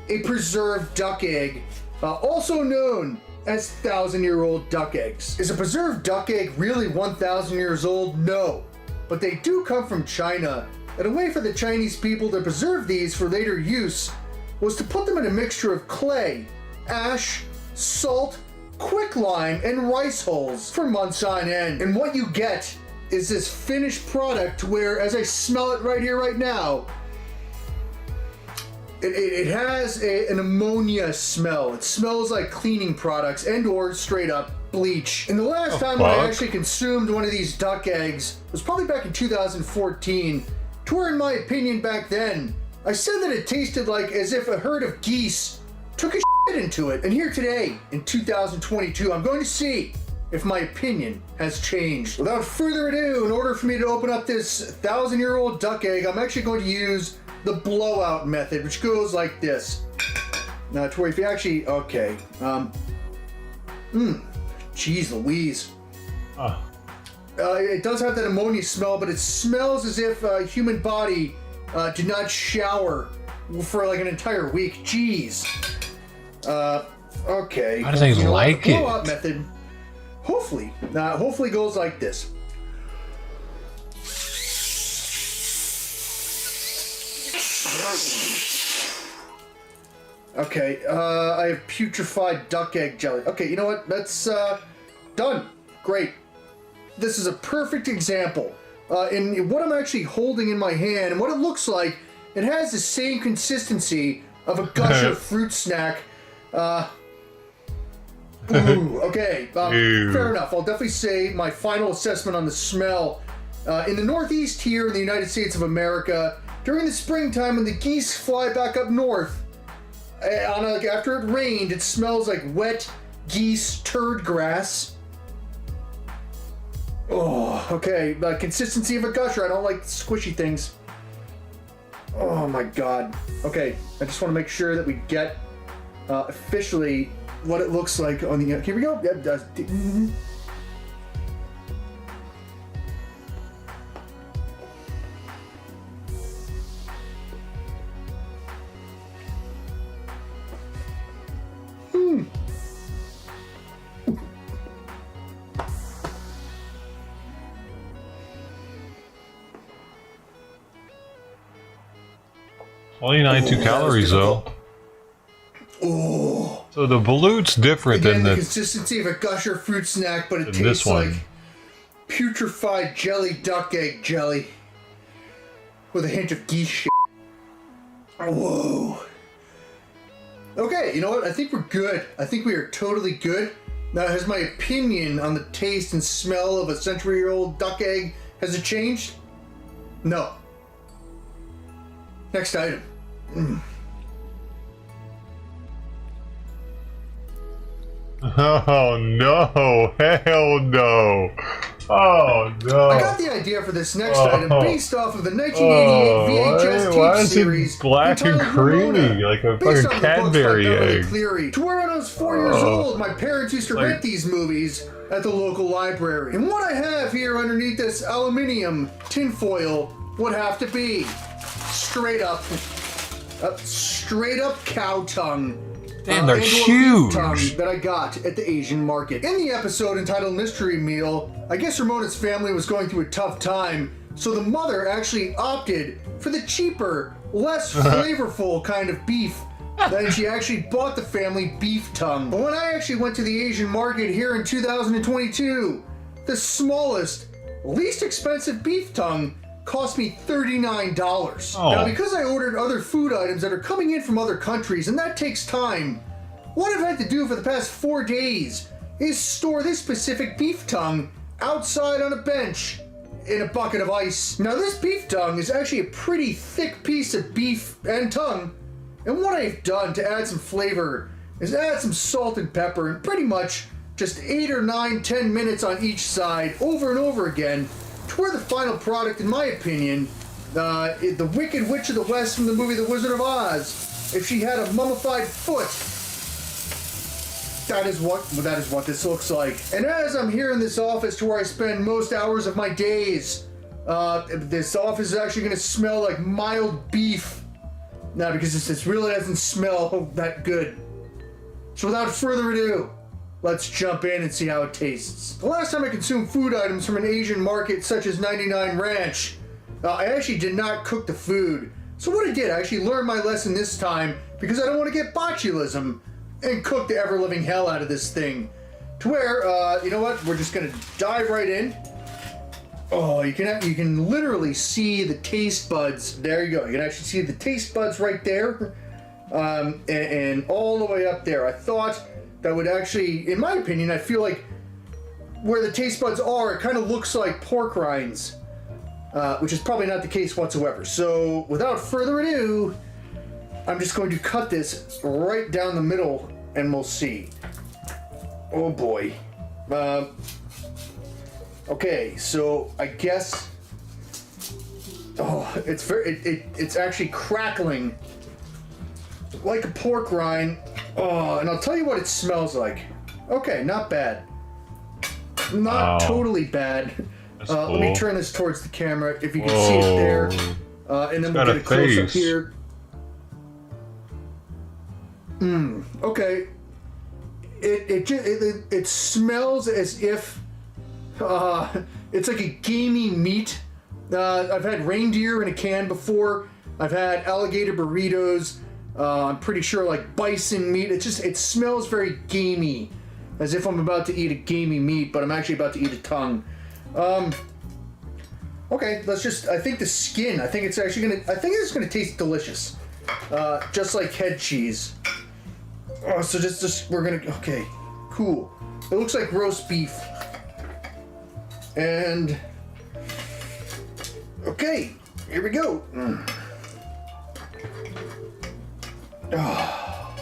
a preserved duck egg, also known as 1,000-year-old duck eggs. Is a preserved duck egg really 1,000 years old? No, but they do come from China, and a way for the Chinese people to preserve these for later use was to put them in a mixture of clay, ash, salt, quicklime, and rice hulls for months on end. And what you get is this finished product where, as I smell it right here, right now, it has an ammonia smell. It smells like cleaning products and or straight up bleach. And the last time I actually consumed one of these duck eggs was probably back in 2014, to where in my opinion back then, I said that it tasted like as if a herd of geese took a shit into it. And here today, in 2022, I'm going to see if my opinion has changed. Without further ado, in order for me to open up this 1,000-year-old duck egg, I'm actually going to use the blowout method, which goes like this. Now, to where if you actually, okay, geez Louise. It does have that ammonia smell, but it smells as if a human body did not shower for like an entire week. Jeez. Okay. How do they like the blowout method, hopefully goes like this. Okay, I have putrefied duck egg jelly. Okay, you know what? That's done. Great. This is a perfect example. In what I'm actually holding in my hand and what it looks like, it has the same consistency of a gusher fruit snack. Okay, fair enough. I'll definitely say my final assessment on the smell. In the Northeast here in the United States of America, during the springtime when the geese fly back up north, after it rained, it smells like wet geese turd grass. Oh, okay. Consistency of a gusher. I don't like squishy things. Oh my god. Okay, I just want to make sure that we get officially what it looks like on the. Here we go. Only 92 calories though. Oh. So the balute's different Again, than the consistency of a gusher fruit snack, but it tastes like putrefied jelly duck egg jelly with a hint of geese shit. Whoa. Okay, you know what? I think we're good. I think we are totally good. Now, has my opinion on the taste and smell of a century-old duck egg, has it changed? No. Next item. Oh no! Hell no! Oh no! I got the idea for this next item based off of the 1988 VHS tape series. Black and creamy, like a fucking Cadbury egg. To where when I was 4 years old, my parents used to rent these movies at the local library. And what I have here underneath this aluminium tinfoil would have to be straight up cow tongue. Damn, they're huge. That I got at the Asian market. In the episode entitled Mystery Meal, I guess Ramona's family was going through a tough time, so the mother actually opted for the cheaper, less flavorful kind of beef. Then she actually bought the family beef tongue. But when I actually went to the Asian market here in 2022, the smallest, least expensive beef tongue cost me $39. Now, because I ordered other food items that are coming in from other countries, and that takes time, what I've had to do for the past 4 days is store this specific beef tongue outside on a bench in a bucket of ice. Now, this beef tongue is actually a pretty thick piece of beef and tongue, and what I've done to add some flavor is add some salt and pepper, and pretty much just 8 or 9, 10 minutes on each side over and over again, to where the final product, in my opinion, the Wicked Witch of the West from the movie The Wizard of Oz, if she had a mummified foot, that is what this looks like. And as I'm here in this office to where I spend most hours of my days, this office is actually going to smell like mild beef. Now, because this really doesn't smell that good. So without further ado, let's jump in and see how it tastes. The last time I consumed food items from an Asian market such as 99 Ranch, I actually did not cook the food. So what I did, I actually learned my lesson this time because I don't want to get botulism and cook the ever-living hell out of this thing. To where, you know what, we're just going to dive right in. Oh, you can literally see the taste buds. There you go. You can actually see the taste buds right there. And all the way up there. I thought that would actually, in my opinion, I feel like where the taste buds are, it kind of looks like pork rinds, which is probably not the case whatsoever. So without further ado, I'm just going to cut this right down the middle and we'll see. Oh boy. Okay, so I guess, it's actually crackling like a pork rind. Oh, and I'll tell you what it smells like. Okay, not bad. Not totally bad. Cool. Let me turn this towards the camera if you can see it there. And then we'll get a close up here. Okay. It smells as if it's like a gamey meat. I've had reindeer in a can before. I've had alligator burritos. I'm pretty sure like bison meat. It smells very gamey, as if I'm about to eat a gamey meat, but I'm actually about to eat a tongue. Okay, I think the skin, I think it's gonna taste delicious. Just like head cheese. Oh, so okay, cool. It looks like roast beef. And, okay, here we go. Oh,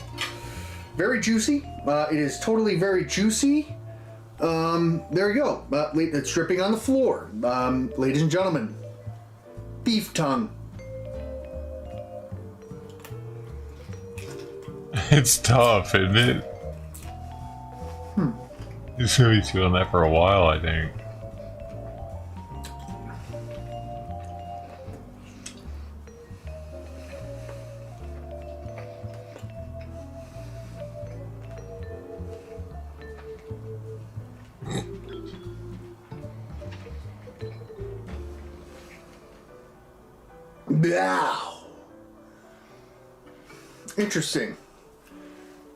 very juicy. It is totally very juicy. There you go. It's dripping on the floor. Ladies and gentlemen, beef tongue. It's tough, isn't it? He's gonna be chewing that for a while, I think. Wow. Interesting.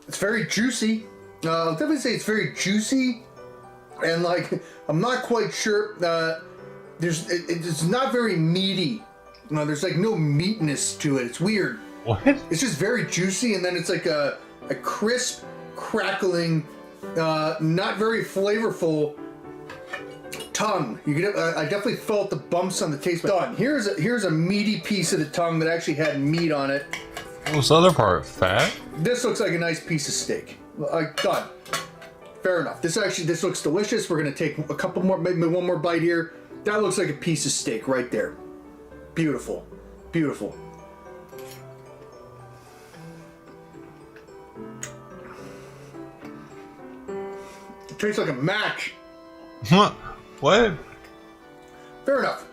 It's very juicy. I'll definitely say it's very juicy, and like I'm not quite sure. It's not very meaty. No, there's like no meatness to it. It's weird. What? It's just very juicy, and then it's like a crisp, crackling, not very flavorful tongue. I definitely felt the bumps on the taste bud. Done. Here's a meaty piece of the tongue that actually had meat on it. What's the other part? Fat? This looks like a nice piece of steak. Done. Fair enough. This looks delicious. We're gonna take a couple more, maybe one more bite here. That looks like a piece of steak right there. Beautiful. Beautiful. It tastes like a match. What? Fair enough.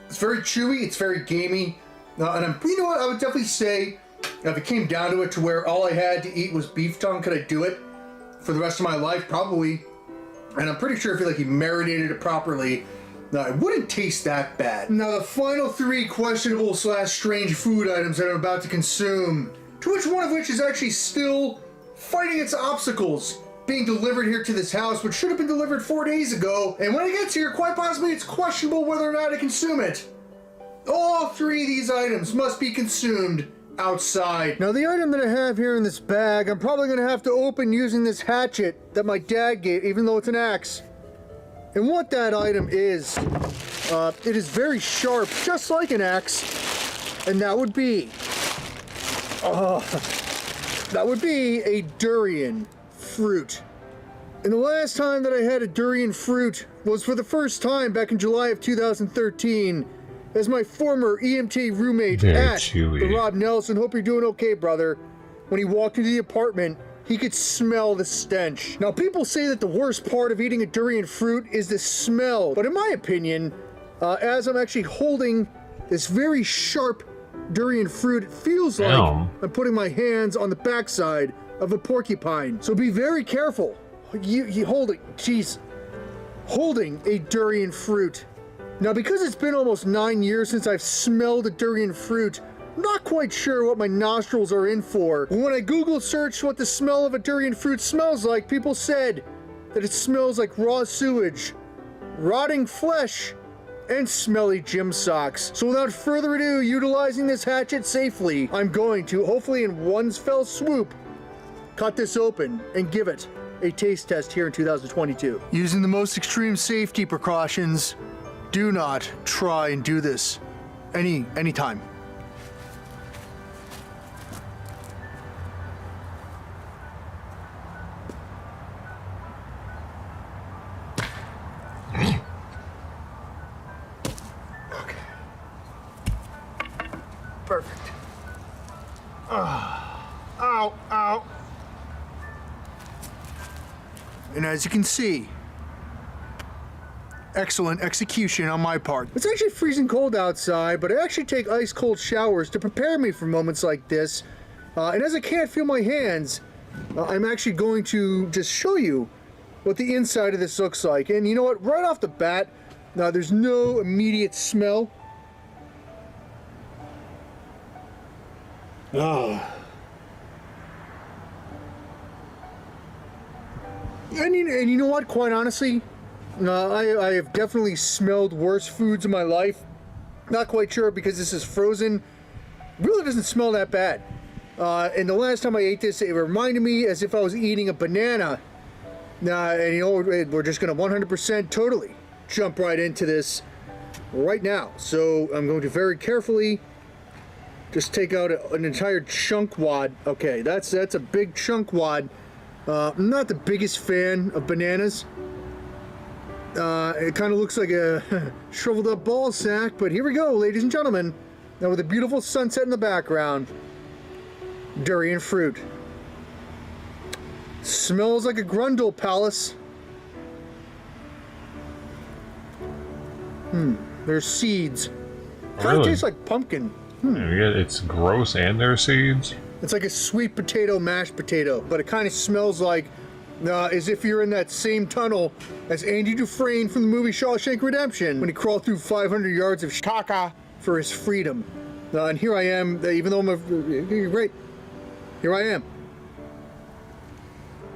It's very chewy. It's very gamey. And you know what? I would definitely say, if it came down to it, to where all I had to eat was beef tongue, could I do it for the rest of my life? Probably. And I'm pretty sure if you marinated it properly, it wouldn't taste that bad. Now the final three questionable / strange food items that I'm about to consume, to which one of which is actually still fighting its obstacles, being delivered here to this house, which should have been delivered 4 days ago. And when it gets here, quite possibly it's questionable whether or not I consume it. All three of these items must be consumed outside. Now the item that I have here in this bag, I'm probably going to have to open using this hatchet that my dad gave, even though it's an axe. And what that item is, it is very sharp, just like an axe. And that would be a durian fruit. And the last time that I had a durian fruit was for the first time back in July of 2013 as my former EMT roommate at the Rob Nelson, hope you're doing okay, brother, when he walked into the apartment he could smell the stench. Now, people say that the worst part of eating a durian fruit is the smell, but in my opinion, as I'm actually holding this very sharp durian fruit, it feels like I'm putting my hands on the backside of a porcupine. So be very careful. You hold it, jeez, holding a durian fruit. Now, because it's been almost 9 years since I've smelled a durian fruit, I'm not quite sure what my nostrils are in for. When I Google searched what the smell of a durian fruit smells like, people said that it smells like raw sewage, rotting flesh, and smelly gym socks. So without further ado, utilizing this hatchet safely, I'm going to, hopefully in one fell swoop, cut this open and give it a taste test here in 2022. Using the most extreme safety precautions, do not try and do this anytime. Perfect. Ow, ow. And as you can see, excellent execution on my part. It's actually freezing cold outside, but I actually take ice cold showers to prepare me for moments like this. And as I can't feel my hands, I'm actually going to just show you what the inside of this looks like. And you know what, right off the bat, now there's no immediate smell. And you know what, quite honestly, I have definitely smelled worse foods in my life. Not quite sure because this is frozen. Really doesn't smell that bad. And the last time I ate this, it reminded me as if I was eating a banana. And you know, we're just gonna 100% totally jump right into this right now. So I'm going to very carefully just take out an entire chunk wad. Okay, that's a big chunk wad. I'm not the biggest fan of bananas. It kind of looks like a shriveled up ball sack, but here we go, ladies and gentlemen. Now with a beautiful sunset in the background, durian fruit. Smells like a Grundle palace. There's seeds. Kind of tastes like pumpkin. It's gross and there's seeds. It's like a sweet potato, mashed potato, but it kind of smells like as if you're in that same tunnel as Andy Dufresne from the movie Shawshank Redemption when he crawled through 500 yards of caca for his freedom. And here I am, even though I'm great, here I am.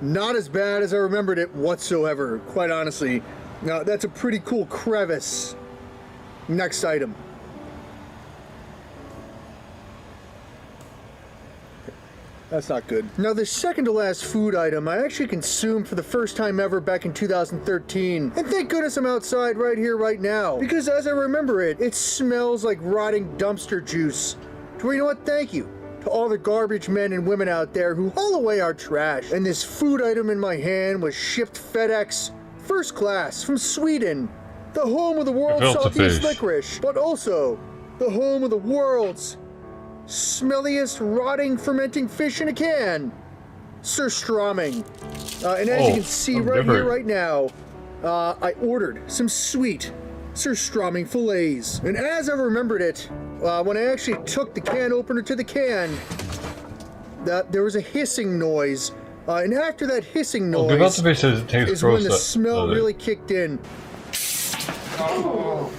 Not as bad as I remembered it whatsoever, quite honestly. Now, that's a pretty cool crevice. Next item. That's not good. Now, the second to last food item I actually consumed for the first time ever back in 2013. And thank goodness I'm outside right here, right now. Because as I remember it, it smells like rotting dumpster juice. Well, you know what? Thank you to all the garbage men and women out there who haul away our trash. And this food item in my hand was shipped FedEx first class from Sweden, the home of the world's saltiest licorice, but also the home of the world's smelliest, rotting, fermenting fish in a can, surströmming. And as you can see right here, right now, I ordered some sweet surströmming fillets. And as I remembered it, when I actually took the can opener to the can, there was a hissing noise. And after that hissing noise is when the smell really kicked in. Oh.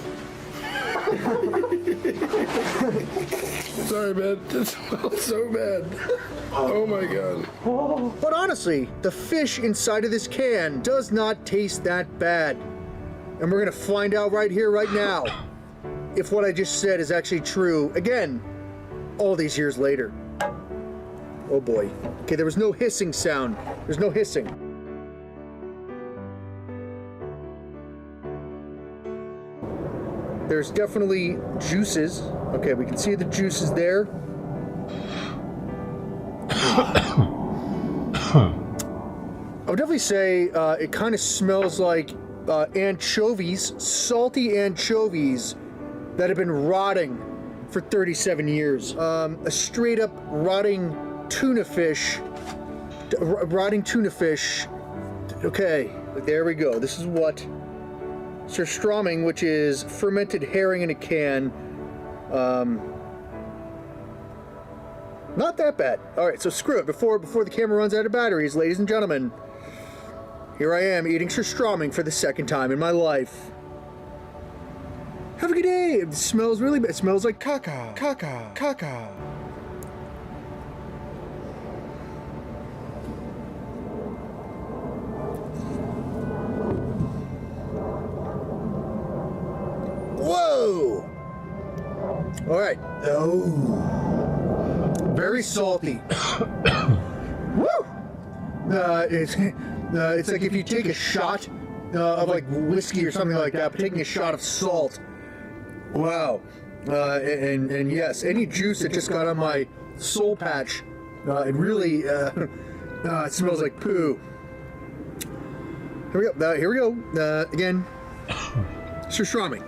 Sorry, man. This smells so bad. Oh my god. But honestly, the fish inside of this can does not taste that bad. And we're gonna find out right here, right now, if what I just said is actually true. Again, all these years later. Oh boy. Okay, there was no hissing sound. There's no hissing. There's definitely juices. Okay, we can see the juices there. I would definitely say it kind of smells like anchovies, salty anchovies that have been rotting for 37 years. A straight up rotting tuna fish rotting tuna fish. Okay, there we go. This is what surströmming, which is fermented herring in a can. Not that bad. All right, so screw it. Before the camera runs out of batteries, ladies and gentlemen, here I am eating surströmming for the second time in my life. Have a good day. It smells really bad. It smells like caca, caca, caca. Whoa! All right. Oh. Very salty. Woo! It's like if you take a shot of like whiskey or something like that, but taking a shot of salt. Wow. And yes, any juice that just got on my soul patch, it really it smells like poo. Here we go. Here we go. Again, surströmming.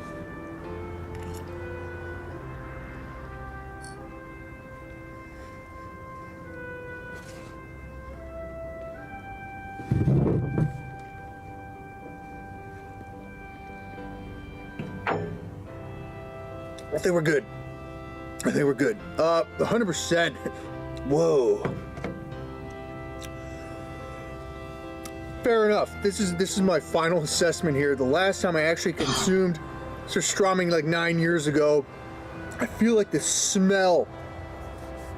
They were good. They were good. 100%. Whoa. Fair enough. This is my final assessment here. The last time I actually consumed surströmming like 9 years ago, I feel like the smell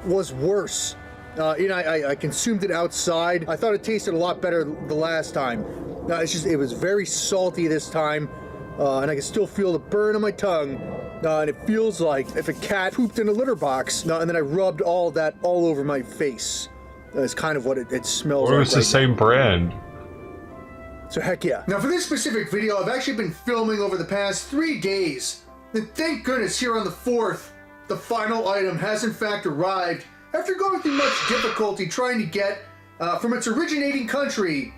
was worse. I consumed it outside. I thought it tasted a lot better the last time. It was very salty this time, and I can still feel the burn on my tongue. And it feels like if a cat pooped in a litter box, and then I rubbed all of that all over my face. That's kind of what it smells like. Or it's the same brand. So heck yeah. Now for this specific video, I've actually been filming over the past 3 days. And thank goodness here on the 4th, the final item has in fact arrived after going through much difficulty trying to get from its originating country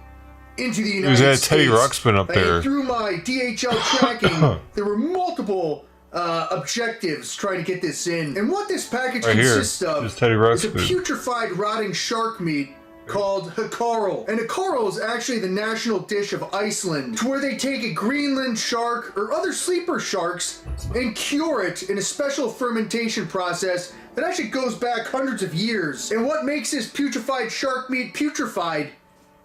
into the United States. Teddy Ruxpin up there. And through my DHL tracking, there were multiple objectives trying to get this in. And what this package consists of is a putrefied rotting shark meat called hakarl. And hakarl is actually the national dish of Iceland, to where they take a Greenland shark or other sleeper sharks and cure it in a special fermentation process that actually goes back hundreds of years. And what makes this putrefied shark meat putrefied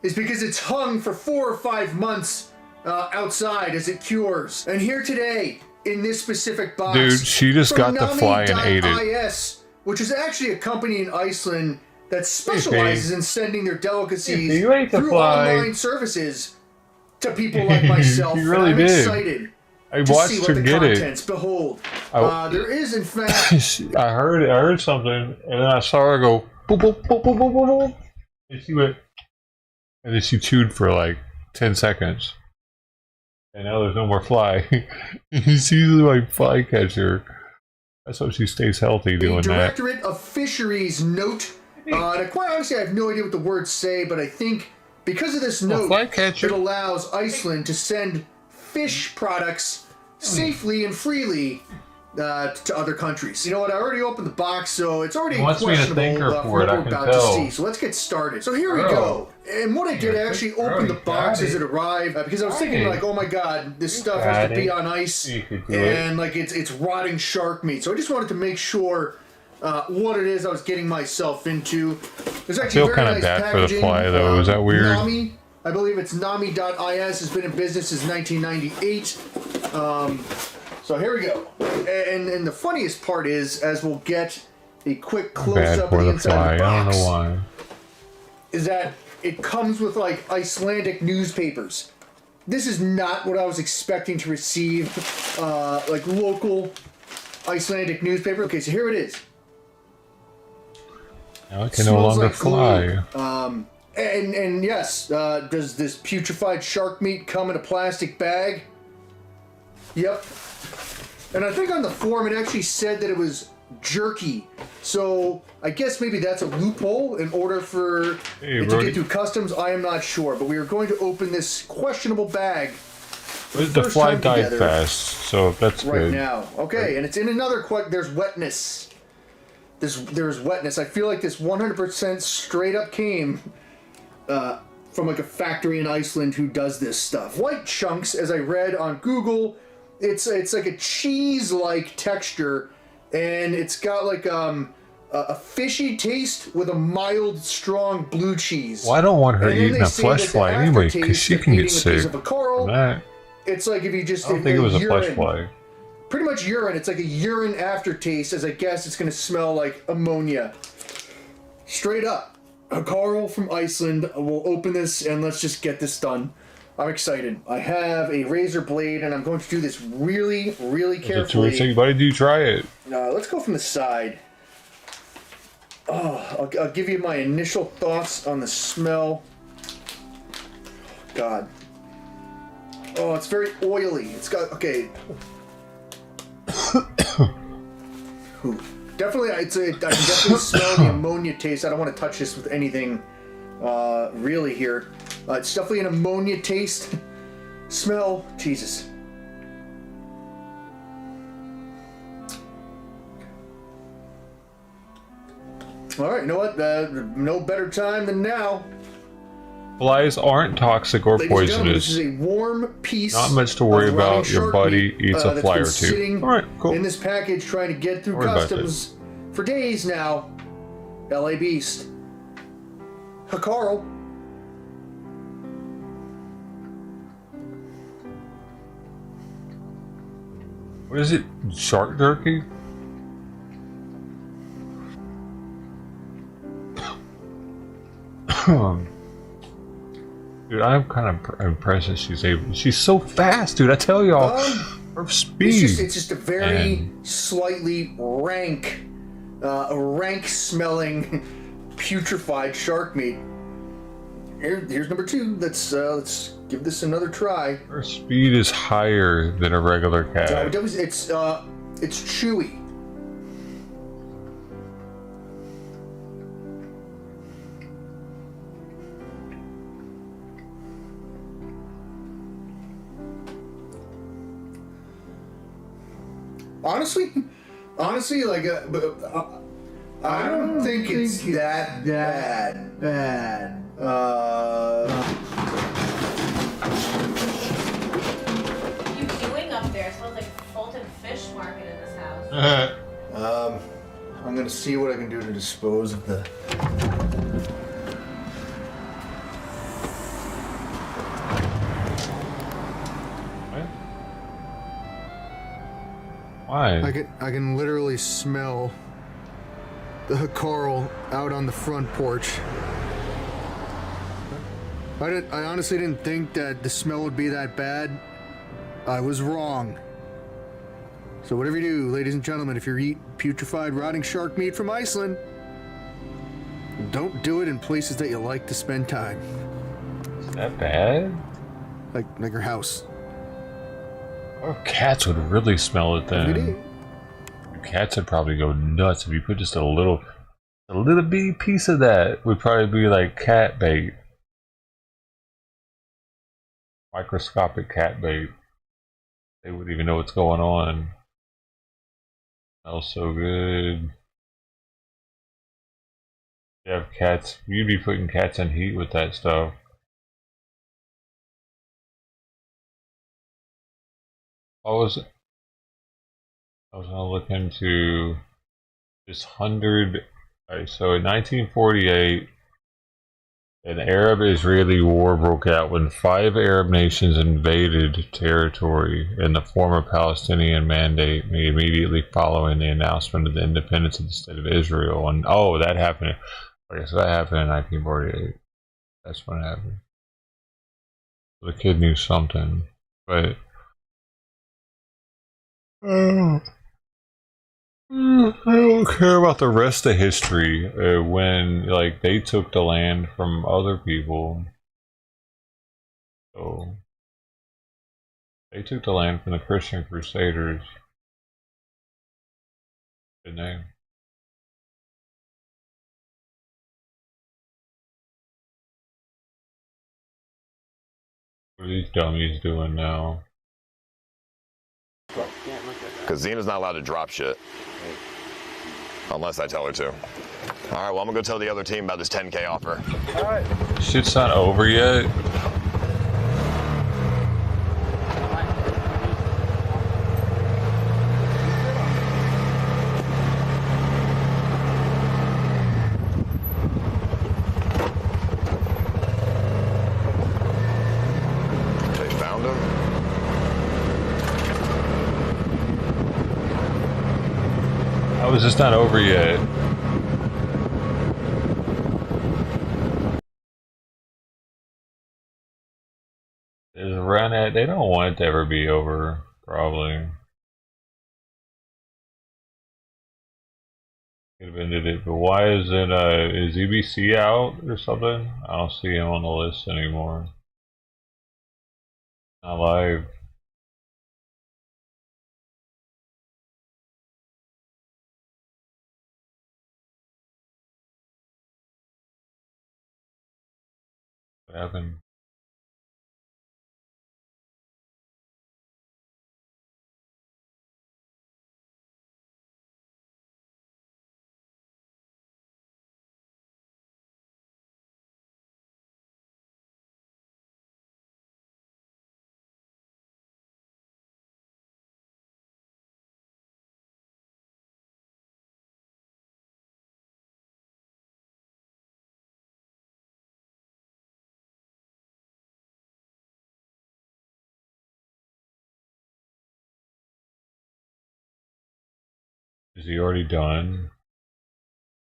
is because it's hung for 4 or 5 months outside as it cures. And here today, in this specific box, dude, she just got the fly and ate it. IS, which is actually a company in Iceland that specializes in sending their delicacies through online services to people like myself. You really and I'm excited I to watched see what her the get contents. it. Behold, there is in fact. I heard something, and then I saw her go boop boop boop boop boop boop boop, and she went, and then she chewed for like 10 seconds. And now there's no more fly. She's usually my fly catcher. That's how she stays healthy doing that. Directorate of Fisheries note. And quite honestly, I have no idea what the words say, but I think because of this note, it allows Iceland to send fish products safely and freely to other countries. You know what? I already opened the box, so it's already questionable for what we're about to see. So let's get started. So here we go. And what I did, I actually opened the box as it arrived because I was thinking like, oh my god, this stuff has to be on ice, and like it's rotting shark meat. So I just wanted to make sure what it is I was getting myself into. There's actually very nice packaging. For the fly, though. Is that weird? Nami, I believe it's Nami.is, has been in business since 1998. So here we go. And the funniest part is, as we'll get a quick close-up of the inside of the box, I don't know why. is that it comes with like Icelandic newspapers. This is not what I was expecting to receive, like local Icelandic newspaper. Okay, so here it is. Now I can no longer fly. And yes, does this putrefied shark meat come in a plastic bag? Yep. And I think on the form it actually said that it was jerky. So I guess maybe that's a loophole in order for it to get through customs. I am not sure. But we are going to open this questionable bag. The fly died fast, so that's right good. Now. Okay, and it's in another there's wetness. There's wetness. I feel like this 100% straight up came from like a factory in Iceland who does this stuff. White chunks, as I read on Google, it's like a cheese-like texture, and it's got like a fishy taste with a mild, strong blue cheese. Well, I don't want her eating a flesh fly anyway, because she can get sick from that. It's like if you just... I don't think it was a flesh fly. Pretty much urine. It's like a urine aftertaste, as I guess it's going to smell like ammonia. Straight up. A Carl from Iceland. We'll open this and let's just get this done. I'm excited. I have a razor blade and I'm going to do this really, really carefully. Why did you try it? Let's go from the side. Oh, I'll give you my initial thoughts on the smell. God. Oh, it's very oily. It's got... Okay. Definitely, I can definitely smell the ammonia taste. I don't want to touch this with anything really here. It's definitely an ammonia taste. Smell. Jesus. Alright, you know what? No better time than now. Flies aren't toxic or poisonous. This is a warm piece. Not much to worry about. Your buddy eats a fly or two. Alright, cool. In this package, trying to get through customs for days now. LA Beast. Carl. What is it? Shark jerky? Dude, I'm kind of impressed that she's so fast, dude. I tell y'all, her speed. It's just a very slightly rank smelling putrefied shark meat. Here's number 2. Let's give this another try. Her speed is higher than a regular cat. It's chewy. Honestly, like, I don't think it's that bad. What are you doing up there? It smells like Fulton Fish Market in this house. I'm gonna see what I can do to dispose of the... Why? I can literally smell the Carl out on the front porch. I honestly didn't think that the smell would be that bad. I was wrong. So whatever you do, ladies and gentlemen, if you eat putrefied rotting shark meat from Iceland, don't do it in places that you like to spend time. Is that bad? Like your house. Or cats would really smell it then. Cats would probably go nuts if you put just a little bitty piece of that. Would probably be like cat bait. Microscopic cat bait. They wouldn't even know what's going on. Smells so good. You have cats. You'd be putting cats in heat with that stuff. I was gonna look into this 100. Right, so in 1948, an Arab-Israeli war broke out when 5 Arab nations invaded territory in the former Palestinian Mandate immediately following the announcement of the independence of the State of Israel. And that happened. Okay, so that happened in 1948. That's when it happened. The kid knew something, but. I don't care about the rest of history when they took the land from other people. So they took the land from the Christian Crusaders, didn't they? What are these dummies doing now? Because Zena's not allowed to drop shit. Unless I tell her to. All right, well, I'm gonna go tell the other team about this 10K offer. All right. Shit's not over yet. They found him? How is this not over yet? Just run it. They don't want it to ever be over, probably. Could have ended it, but why is it, is EBC out or something? I don't see him on the list anymore. Not live. What happened? Is he already done?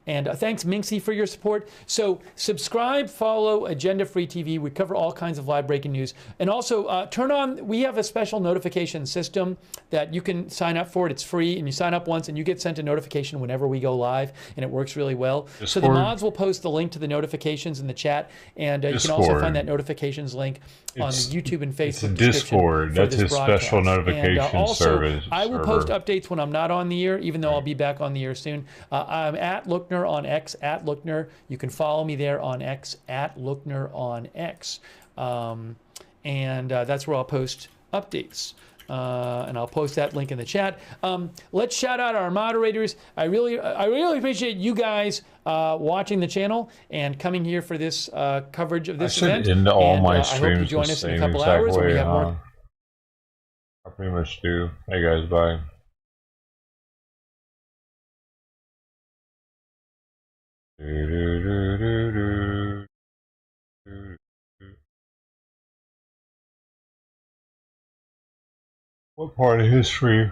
And thanks, Minxie, for your support. So subscribe, follow Agenda Free TV. We cover all kinds of live breaking news. And also turn on, we have a special notification system that you can sign up for. It's free, and you sign up once and you get sent a notification whenever we go live, and it works really well. Discord. So the mods will post the link to the notifications in the chat, and you can also find that notifications link on the YouTube and Facebook. It's a Discord. That's his special notification service. I will post updates when I'm not on the air, even though I'll be back on the air soon. I'm at Lookner on X, at Lookner. You can follow me there on X, at Lookner on X. And that's where I'll post updates. And I'll post that link in the chat. Let's shout out our moderators. I really appreciate you guys watching the channel and coming here for this coverage of this event. I should end all my I hope you streams join the us in a same couple exact hours when we way, have huh? more. I pretty much do. Hey guys, bye. What part of history?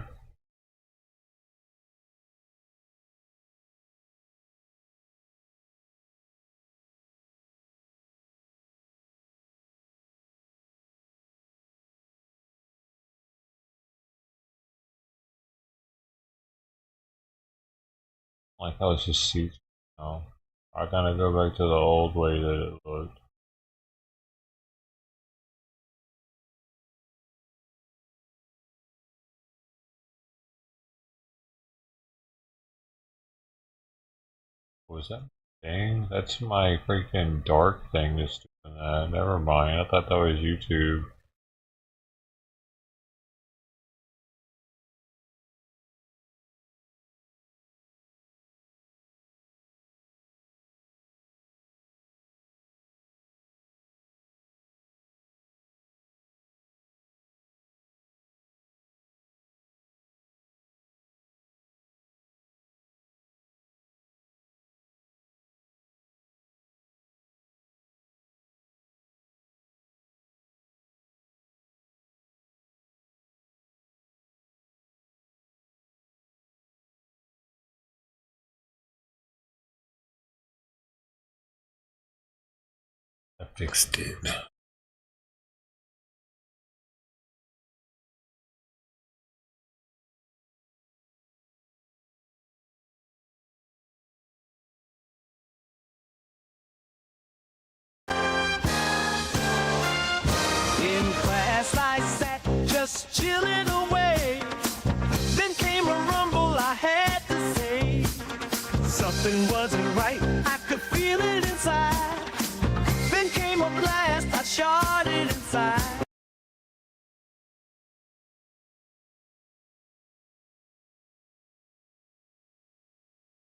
Like how it's just seats. No. I kind of go back to the old way that it looked. What was that? Dang, that's my freaking dark thing that's doing that. Never mind. I thought that was YouTube. I fixed it. In class I sat just chilling away. Then came a rumble, I had to say. Something wasn't right, I could feel it inside. Then came a blast, I shot it inside.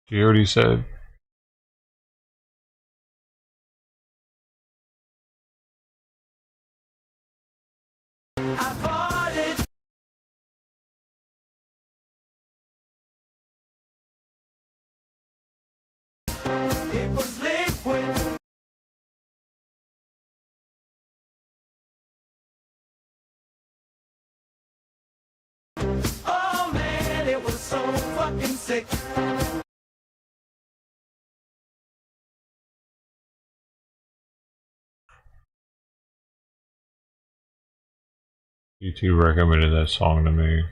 She already said. music. YouTube recommended that song to me.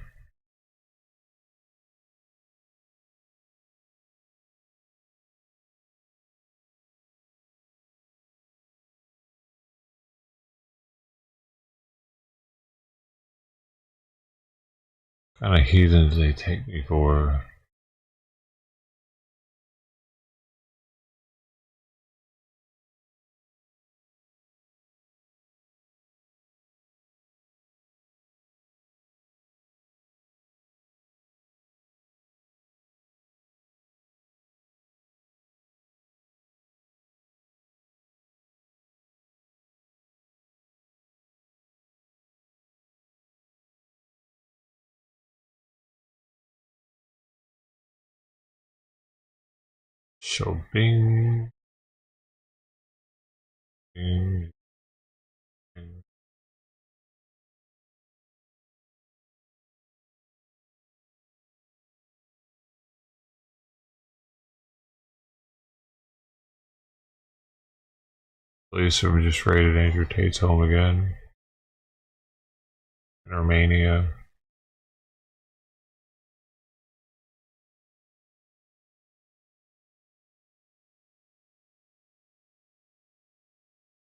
What kind of heathens they take me for? So bing, bing, bing. Police have just raided Andrew Tate's home again in Romania.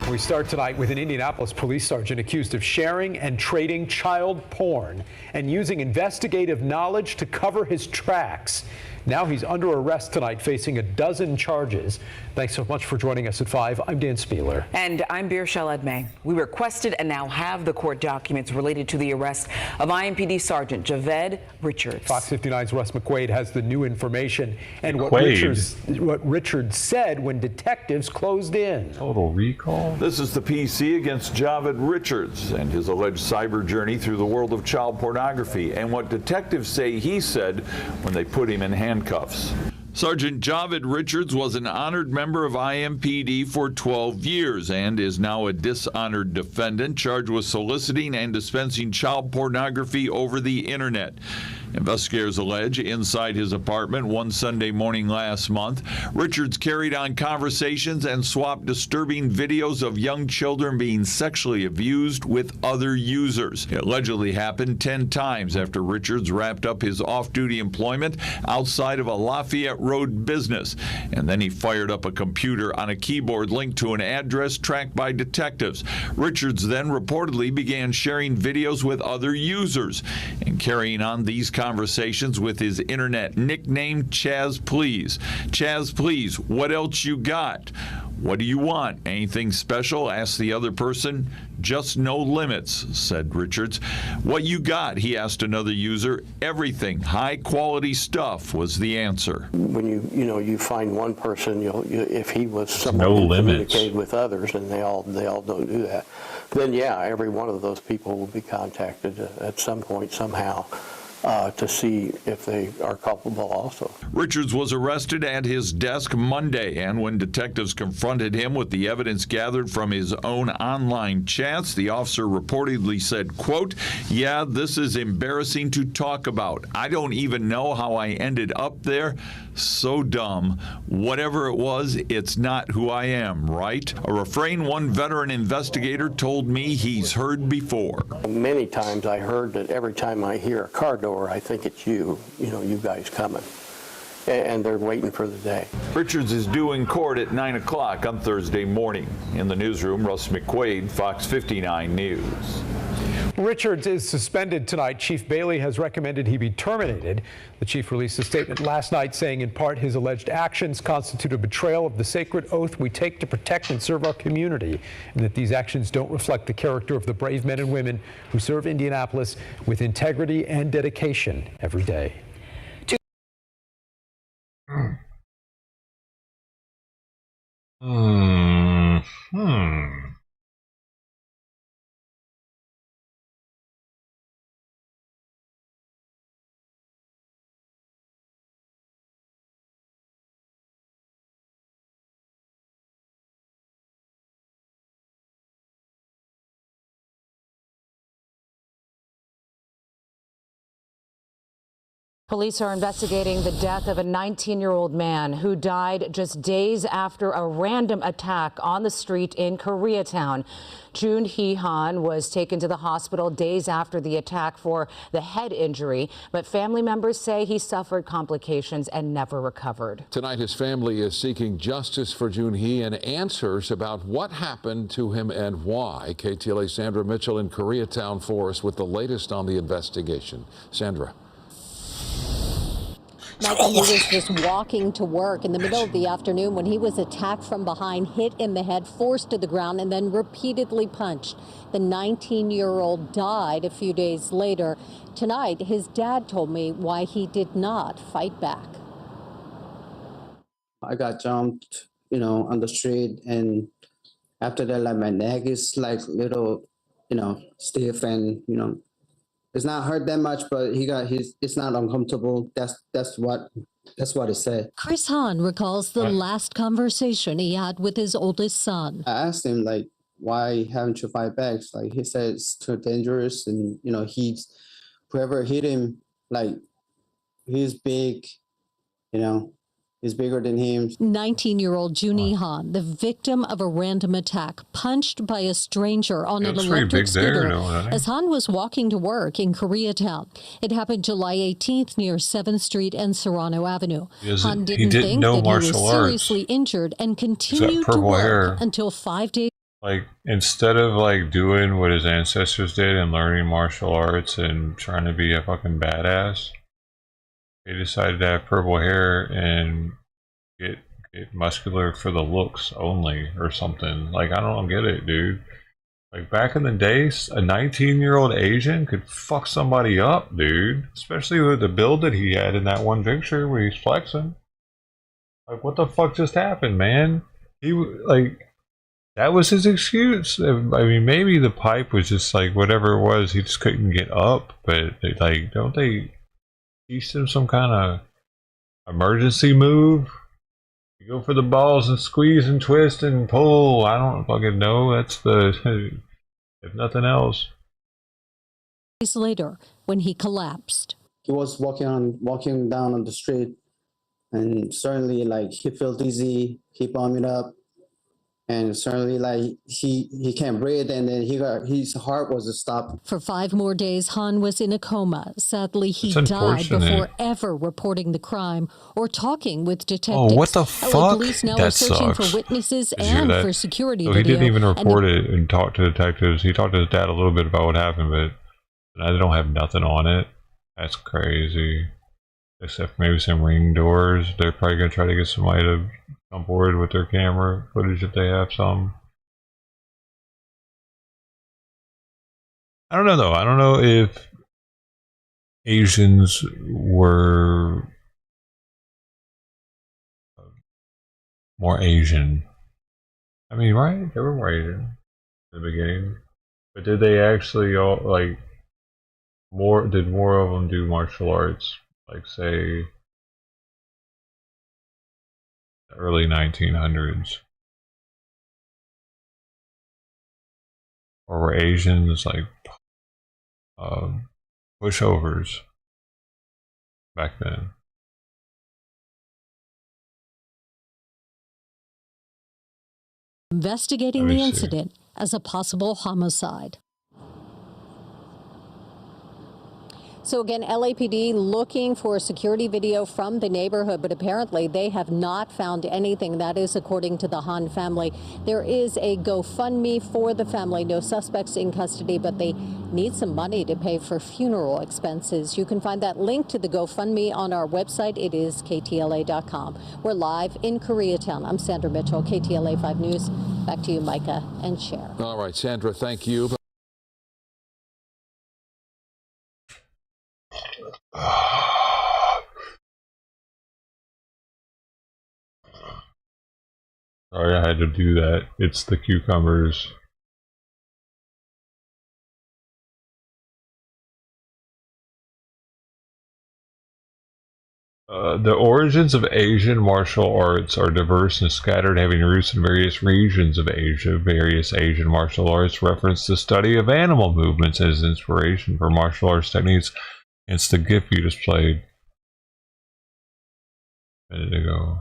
We start tonight with an Indianapolis police sergeant accused of sharing and trading child porn and using investigative knowledge to cover his tracks. Now he's under arrest tonight, facing a dozen charges. Thanks so much for joining us at 5. I'm Dan Spieler. And I'm Birshel Edmay. We requested and now have the court documents related to the arrest of IMPD Sergeant Javed Richards. Fox 59's Russ McQuaid has the new information and what Richards said when detectives closed in. Total recall? This is the PC against Javed Richards and his alleged cyber journey through the world of child pornography and what detectives say he said when they put him in handcuffs. Sergeant Javed Richards was an honored member of IMPD for 12 years and is now a dishonored defendant charged with soliciting and dispensing child pornography over the internet. Investigators allege inside his apartment one Sunday morning last month, Richards carried on conversations and swapped disturbing videos of young children being sexually abused with other users. It allegedly happened 10 times after Richards wrapped up his off-duty employment outside of a Lafayette Road business, and then he fired up a computer on a keyboard linked to an address tracked by detectives. Richards then reportedly began sharing videos with other users and carrying on these conversations with his internet nickname Chaz Please. Chaz Please, what else you got? What do you want? Anything special? Asked the other person. Just no limits, said Richards. What you got? He asked another user. Everything. High quality stuff was the answer. When you find one person, if he was someone who communicated with others, and they all don't do that, then yeah, every one of those people will be contacted at some point somehow. To see if they are culpable also. Richards was arrested at his desk Monday, and when detectives confronted him with the evidence gathered from his own online chats, the officer reportedly said, quote, "Yeah, this is embarrassing to talk about. I don't even know how I ended up there. So dumb. Whatever it was, it's not who I am, right?" A refrain one veteran investigator told me he's heard before. Many times I heard that every time I hear a car door, I think it's you guys coming. And they're waiting for the day. Richards is due in court at 9 o'clock on Thursday morning. In the newsroom, Russ McQuaid, Fox 59 News. Richards is suspended tonight. Chief Bailey has recommended he be terminated. The chief released a statement last night saying in part his alleged actions constitute a betrayal of the sacred oath we take to protect and serve our community, and that these actions don't reflect the character of the brave men and women who serve Indianapolis with integrity and dedication every day. Police are investigating the death of a 19-year-old man who died just days after a random attack on the street in Koreatown. Jun Hee-han was taken to the hospital days after the attack for the head injury, but family members say he suffered complications and never recovered. Tonight, his family is seeking justice for Jun Hee and answers about what happened to him and why. KTLA's Sandra Mitchell in Koreatown for us with the latest on the investigation. Sandra. Michael, he was just walking to work in the middle of the afternoon when he was attacked from behind, hit in the head, forced to the ground, and then repeatedly punched. The 19-year-old died a few days later. Tonight, his dad told me why he did not fight back. I got jumped, on the street, and after that, like, my neck is like little, stiff, and it's not hurt that much, but it's not uncomfortable. That's what it said. Chris Han recalls the last conversation he had with his oldest son. I asked him, like, why haven't you fight back? Like, he said it's too dangerous, and whoever hit him, like, he's big, he's bigger than him. 19-year-old Jun Hee-han, the victim of a random attack, punched by a stranger on an electric scooter as Han was walking to work in Koreatown. It happened July 18th near 7th Street and Serrano Avenue. Han didn't think that he was seriously injured and continued to work until 5 days. Like, instead of like doing what his ancestors did and learning martial arts and trying to be a fucking badass, he decided to have purple hair and get muscular for the looks only or something. Like, I don't get it, dude. Like, back in the days, a 19-year-old Asian could fuck somebody up, dude. Especially with the build that he had in that one picture where he's flexing. Like, what the fuck just happened, man? That was his excuse. I mean, maybe the pipe was just like, whatever it was, he just couldn't get up. But, don't they teach them some kind of emergency move? You go for the balls and squeeze and twist and pull. I don't fucking know. That's if nothing else. Days later, when he collapsed. He was walking down on the street, and suddenly, like, he felt dizzy, he bumped up, and suddenly, like, he can't breathe, and then his heart was stopped. For 5 more days, Han was in a coma. Sadly, he died before ever reporting the crime or talking with detectives. Oh, what the fuck? LA police now are searching sucks. for witnesses and for security So video. he didn't even report it and talk to detectives. He talked to his dad a little bit about what happened, but now they don't have nothing on it. That's crazy. Except maybe some ring doors. They're probably going to try to get somebody to come forward with their camera footage if they have some. I don't know, though. I don't know if Asians were more Asian. I mean, right? They were more Asian in the beginning. But did they actually all, like, did more of them do martial arts? Like, say, the early 1900s? Or were Asians, like, pushovers back then? Investigating the incident as a possible homicide. So again, LAPD looking for security video from the neighborhood, but apparently they have not found anything. That is according to the Han family. There is a GoFundMe for the family. No suspects in custody, but they need some money to pay for funeral expenses. You can find that link to the GoFundMe on our website. It is KTLA.com. We're live in Koreatown. I'm Sandra Mitchell, KTLA 5 News. Back to you, Micah and Cher. All right, Sandra, thank you. Sorry, I had to do that. It's the cucumbers. The origins of Asian martial arts are diverse and scattered, having roots in various regions of Asia. Various Asian martial arts reference the study of animal movements as inspiration for martial arts techniques. Hence the GIF you just played. a minute ago.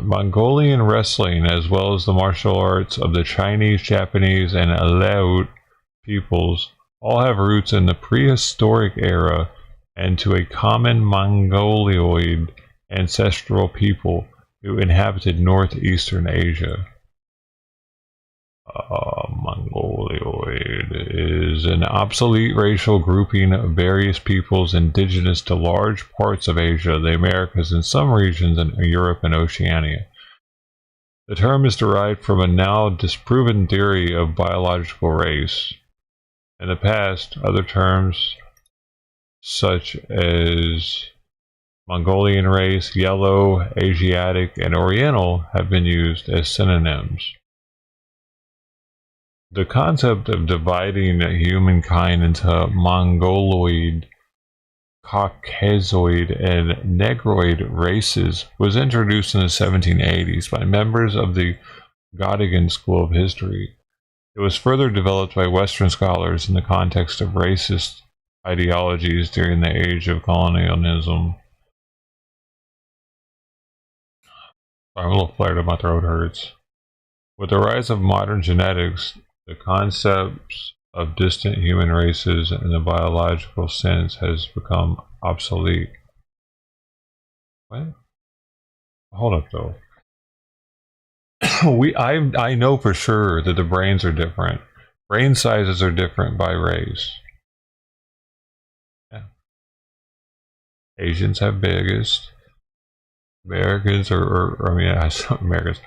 Mongolian wrestling, as well as the martial arts of the Chinese, Japanese, and Aleut peoples, all have roots in the prehistoric era and to a common Mongoloid ancestral people who inhabited northeastern Asia. Mongoloid is an obsolete racial grouping of various peoples indigenous to large parts of Asia, the Americas, and some regions in Europe and Oceania. The term is derived from a now disproven theory of biological race. In the past, other terms such as Mongolian race, yellow, Asiatic, and Oriental have been used as synonyms. The concept of dividing humankind into Mongoloid, Caucasoid, and Negroid races was introduced in the 1780s by members of the Göttingen School of History. It was further developed by Western scholars in the context of racist ideologies during the age of colonialism. I'm a little flared up, my throat hurts. With the rise of modern genetics, the concepts of distant human races in the biological sense has become obsolete. What? Hold up, though. I know for sure that the brains are different. Brain sizes are different by race. Yeah. Asians have biggest. Americans Americans,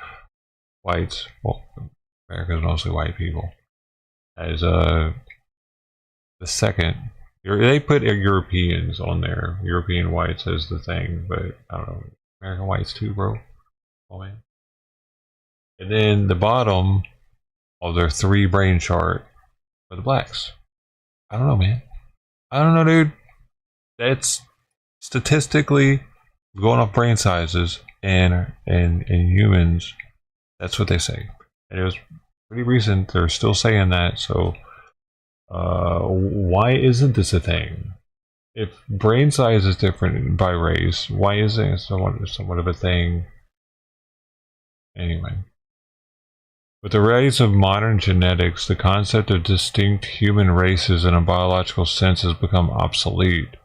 whites. Well, Americans mostly white people. As the second, they put Europeans on there. European whites as the thing, but I don't know. American whites too, bro. Oh man. And then the bottom of their 3 brain chart for the blacks. I don't know, man. I don't know, dude. That's statistically going off brain sizes and humans. That's what they say. And it was pretty recent. They're still saying that. So why isn't this a thing? If brain size is different by race, why isn't it somewhat of a thing? Anyway. With the rise of modern genetics, the concept of distinct human races in a biological sense has become obsolete.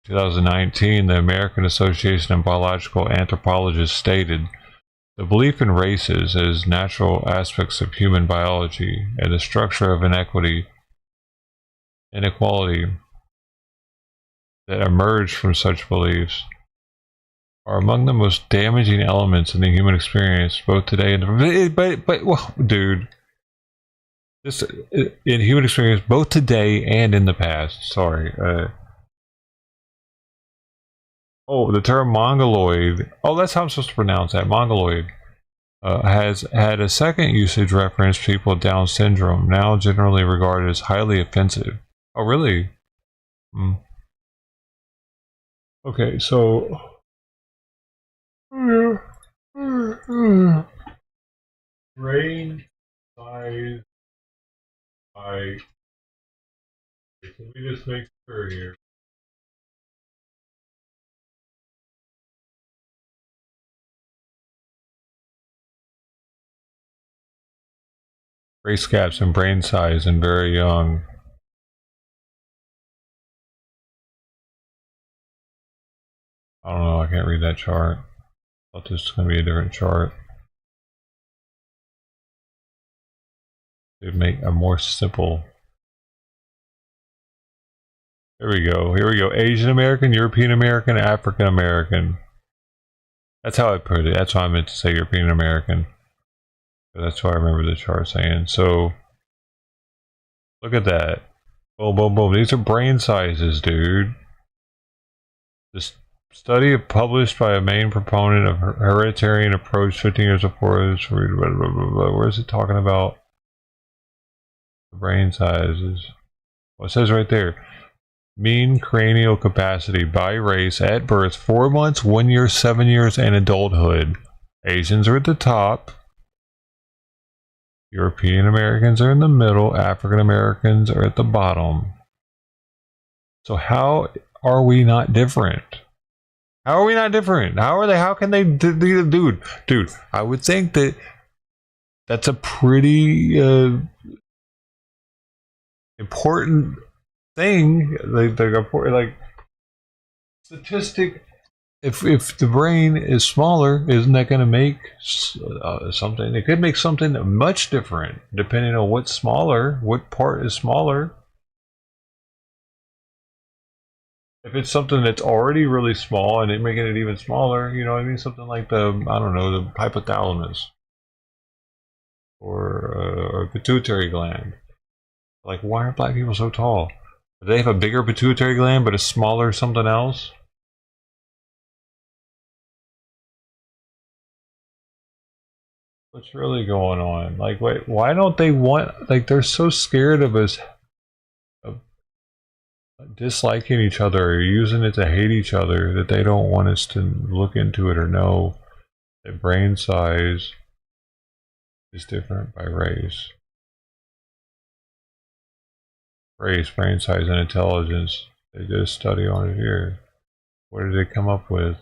In 2019, the American Association of Biological Anthropologists stated, "The belief in races as natural aspects of human biology and the structure of inequality that emerge from such beliefs are among the most damaging elements in the human experience, both today and well, dude, this in human experience both today and in the past." Sorry. The term Mongoloid. Oh, that's how I'm supposed to pronounce that. Mongoloid has had a second usage reference people with Down syndrome, now generally regarded as highly offensive. Oh, really? Okay, so. Brain size. Let me just make sure here. Race gaps in brain size and very young. I don't know, I can't read that chart. I thought this was going to be a different chart. To make a more simple. Here we go. Asian American, European American, African American. That's how I put it. That's why I meant to say European American. That's what I remember the chart saying. So, look at that. Boom, boom, boom. These are brain sizes, dude. This study published by a main proponent of hereditary approach 15 years before this. Where is it talking about? The brain sizes. Well, it says right there. Mean cranial capacity by race at birth, 4 months, 1 year, 7 years, and adulthood. Asians are at the top. European Americans are in the middle. African Americans are at the bottom. So how are we not different? How are we not different? How can they dude, I would think that that's a pretty important thing, like statistic. If the brain is smaller, isn't that going to make something? It could make something much different depending on what's smaller, what part is smaller. If it's something that's already really small and it making it even smaller, you know what I mean? Something like the hypothalamus or pituitary gland. Like, why are black people so tall? Do they have a bigger pituitary gland but a smaller something else? What's really going on? Like, wait, why don't they want, like, they're so scared of us disliking each other or using it to hate each other that they don't want us to look into it or know that brain size is different by race. Brain size, and intelligence. They did a study on it here. What did they come up with?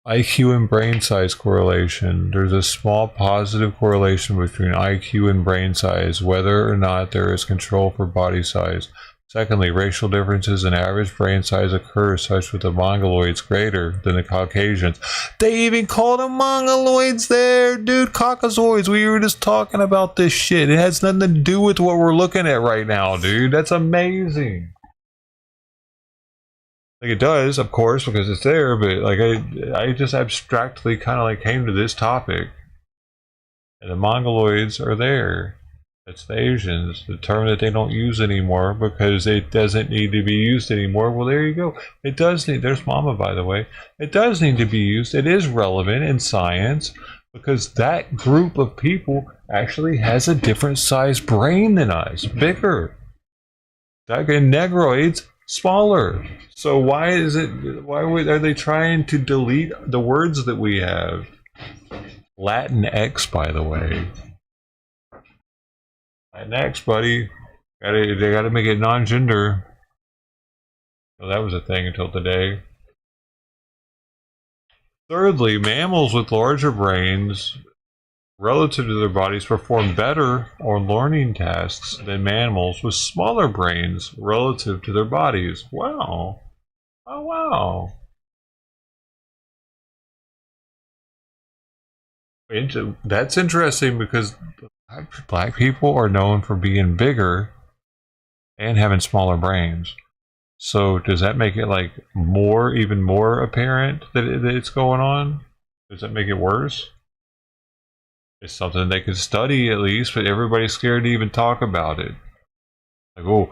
IQ and brain size correlation. There's a small positive correlation between IQ and brain size, whether or not there is control for body size. Secondly, racial differences in average brain size occur such with the Mongoloids greater than the Caucasians. They even call them Mongoloids there, dude. Caucasoids. We were just talking about this shit. It has nothing to do with what we're looking at right now, dude. That's amazing. Like, it does, of course, because it's there, but like I just abstractly kind of like came to this topic, and the Mongoloids are there. It's the Asians, the term that they don't use anymore because it doesn't need to be used anymore. Well, there you go. It does need. There's Momma, by the way. It does need to be used. It is relevant in science because that group of people actually has a different size brain than us, bigger. That negroids. Smaller. So why are they trying to delete the words that we have? Latin X, by the way. Latin X, buddy. They gotta make it non-gender. Well, that was a thing until today. Thirdly, mammals with larger brains relative to their bodies perform better on learning tasks than mammals with smaller brains relative to their bodies. Wow. Oh, wow. That's interesting because black people are known for being bigger and having smaller brains. So does that make it like even more apparent that it's going on? Does that make it worse? It's something they could study at least, but everybody's scared to even talk about it. Like, oh,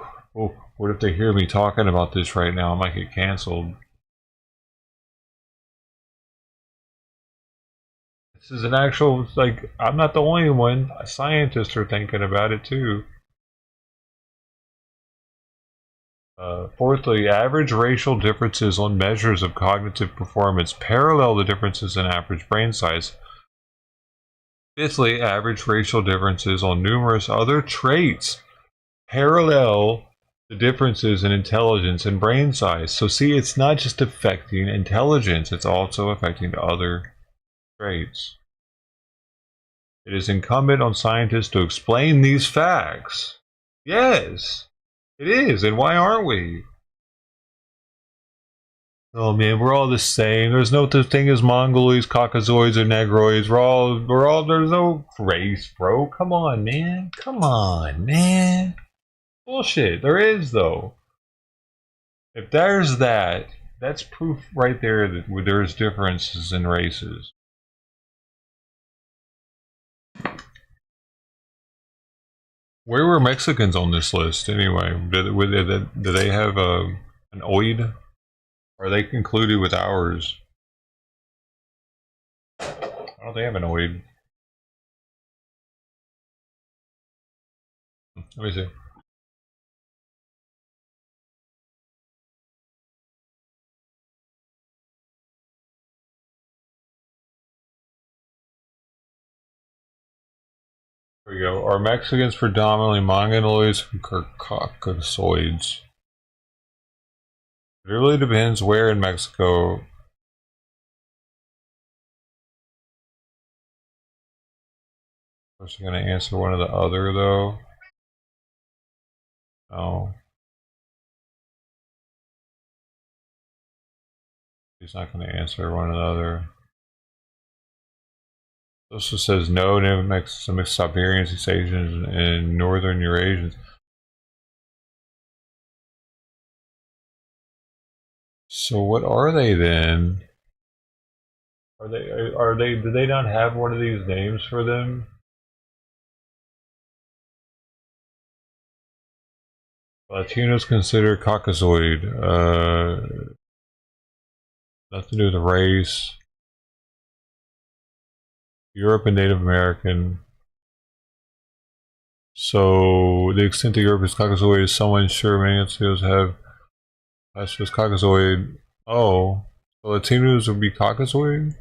what if they hear me talking about this right now? I might get canceled. This is an actual, like, I'm not the only one. Scientists are thinking about it too. Fourthly, average racial differences on measures of cognitive performance parallel the differences in average brain size. Fifthly, average racial differences on numerous other traits parallel the differences in intelligence and brain size. So see, it's not just affecting intelligence, it's also affecting other traits. It is incumbent on scientists to explain these facts. Yes, it is. And why aren't we? Oh man, we're all the same. There's no such thing as Mongoloids, Caucasoids, or Negroids. We're all, there's no race, bro. Come on, man. Come on, man. Bullshit. There is, though. If there's that, that's proof right there that there's differences in races. Where were Mexicans on this list, anyway? Do they have an oid? Are they concluded with ours? Why don't they have an oid? Let me see. Here we go. Are Mexicans predominantly mongoloids from Caucasoids? It really depends where in Mexico. Was he going to answer one or the other, though? No. He's not going to answer one or the other. This also says no, some mixed Siberians, East Asians, and Northern Eurasians. So what are they then? Are they, do they not have one of these names for them? Latinos considered Caucasoid. Nothing to do with the race. Europe and Native American. So the extent that Europe is Caucasoid is someone sure many Latinos have as Caucasoid. Oh, the Latinos would be Caucasoid?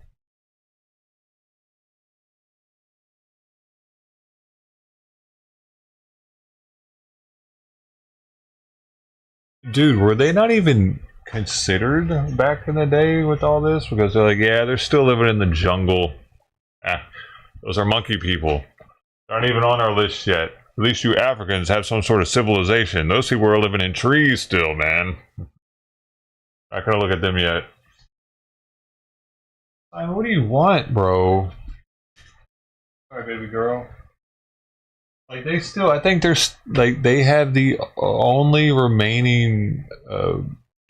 Dude, were they not even considered back in the day with all this? Because they're like, yeah, they're still living in the jungle. Those are monkey people. They aren't even on our list yet. At least you Africans have some sort of civilization. Those people are living in trees still, man. Not gonna look at them yet. I mean, what do you want, bro? Alright, baby girl. Like, they still, I think there's, like, they have the only remaining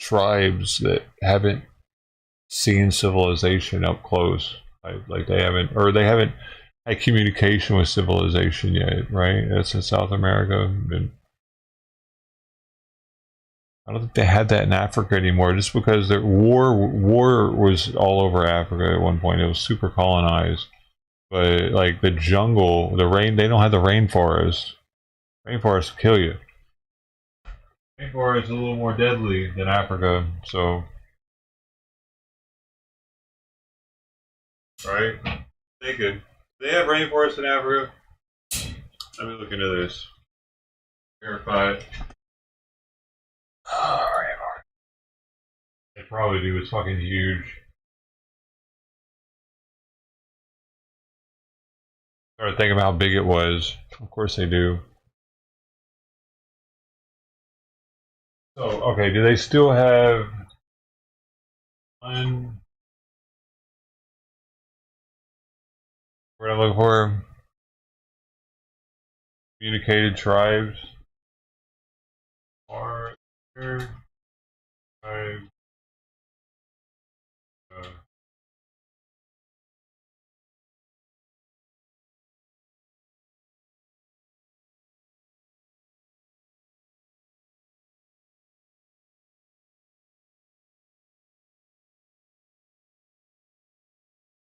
tribes that haven't seen civilization up close. Like they haven't had communication with civilization yet, right? That's in South America. And I don't think they had that in Africa anymore, just because the war was all over Africa at one point. It was super colonized. But like the jungle, the rain, they don't have the rainforest. Rainforest will kill you. Rainforest is a little more deadly than Africa, so right? They could. They have rainforests in Africa. Let me look into this. Verify it. Oh, rainforest. They probably do. It's fucking huge. Started thinking about how big it was. Of course they do. So, okay, do they still have we're gonna look for communicated tribes. Are there tribes?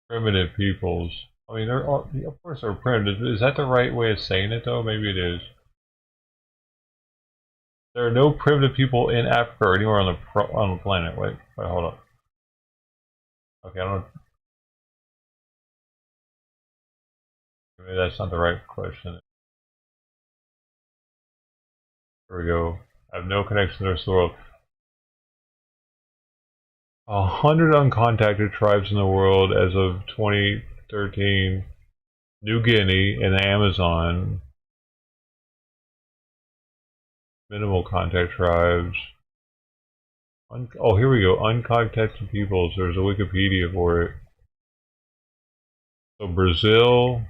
Primitive peoples. I mean, they're all, of course they're primitive. Is that the right way of saying it, though? Maybe it is. There are no primitive people in Africa or anywhere on the planet. Wait, hold on. Okay, I don't. Maybe that's not the right question. Here we go. I have no connection to the rest of the world. 100 uncontacted tribes in the world as of 2013. New Guinea and the Amazon. Minimal contact tribes. Oh, here we go. Uncontacted peoples. There's a Wikipedia for it. So Brazil.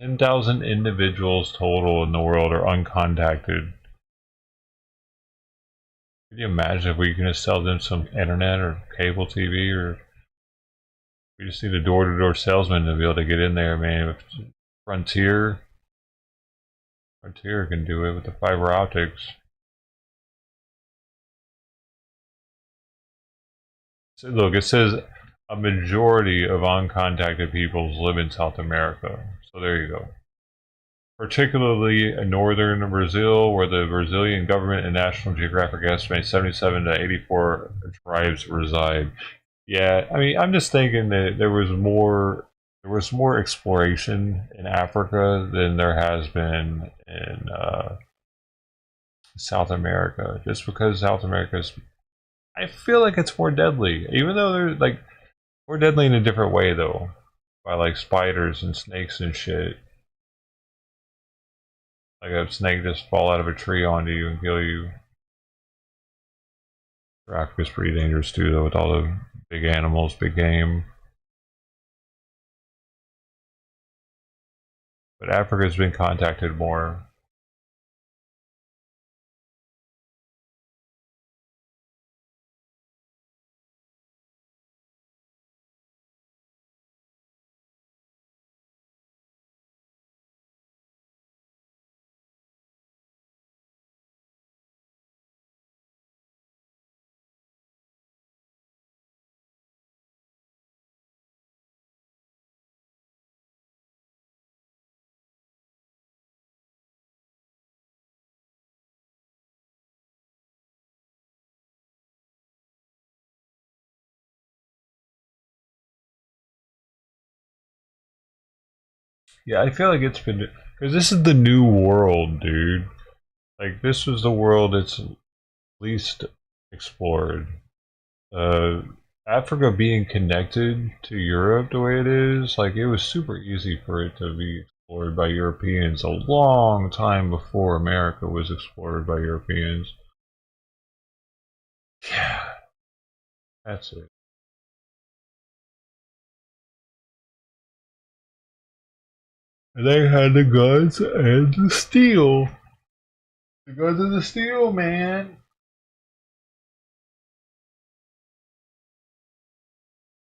$10,000 individuals total in the world are uncontacted. Can you imagine if we can just sell them some internet or cable TV, or we just need a door-to-door salesman to be able to get in there, man. Frontier. Frontier can do it with the fiber optics. So look, it says a majority of uncontacted peoples live in South America. So there you go. Particularly in northern Brazil, where the Brazilian government and National Geographic estimate 77 to 84 tribes reside. Yeah, I mean, I'm just thinking that there was more exploration in Africa than there has been in South America. Just because South America is, I feel like it's more deadly, even though they're like more deadly in a different way though, by like spiders and snakes and shit. Like a snake just fall out of a tree onto you and kill you. Africa's pretty dangerous too, though, with all the big animals, big game. But Africa's been contacted more. Yeah, I feel like it's been, because this is the new world, dude. Like, this was the world that's least explored. Africa being connected to Europe the way it is, like, it was super easy for it to be explored by Europeans a long time before America was explored by Europeans. Yeah, that's it. They had the guns and the steel. The guns and the steel, man.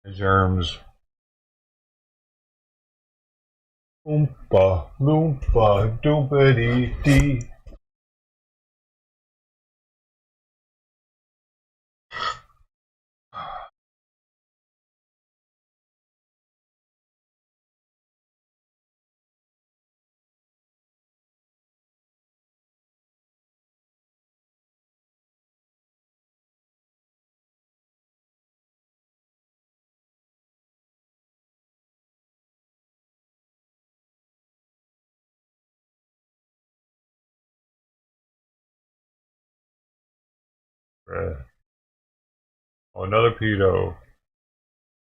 The germs. Oompa, loompa, doompa-dee-dee. Oh, another pedo.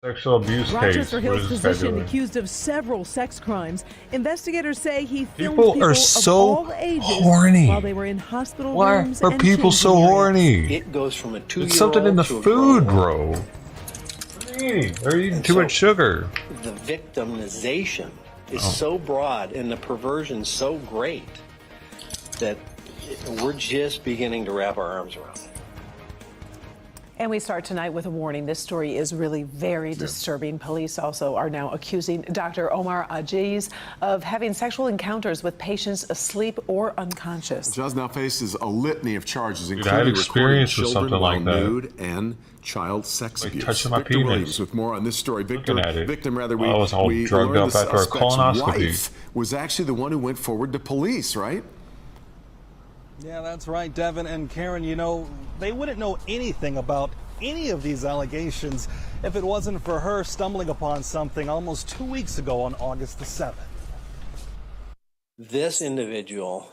Sexual abuse Rochester case. What Hills is this guy physician doing? accused of several sex crimes. Investigators say he filmed People are of so all ages horny. while they were in hospital Why rooms are and people so changing areas. horny? It goes from a 2-year-old It's something in the to a food, grown bro. What are you eating? They're eating too much sugar. The victimization is Oh. so broad and the perversion so great that we're just beginning to wrap our arms around it. And we start tonight with a warning. This story is really very disturbing. Police also are now accusing Dr. Omar Ajiz of having sexual encounters with patients asleep or unconscious. Jaz now faces a litany of charges, Dude, I including had recording experience with children something while like that. nude and child sex Like abuse. touching my Victor penis. Williams with more on this story. Looking at it. Victim, rather, I was all we drugged learned up the after a suspect's colonoscopy. wife was actually the one who went forward to police, right? Yeah, that's right, Devin and Karen. You know, they wouldn't know anything about any of these allegations if it wasn't for her stumbling upon something almost 2 weeks ago on August the 7th. This individual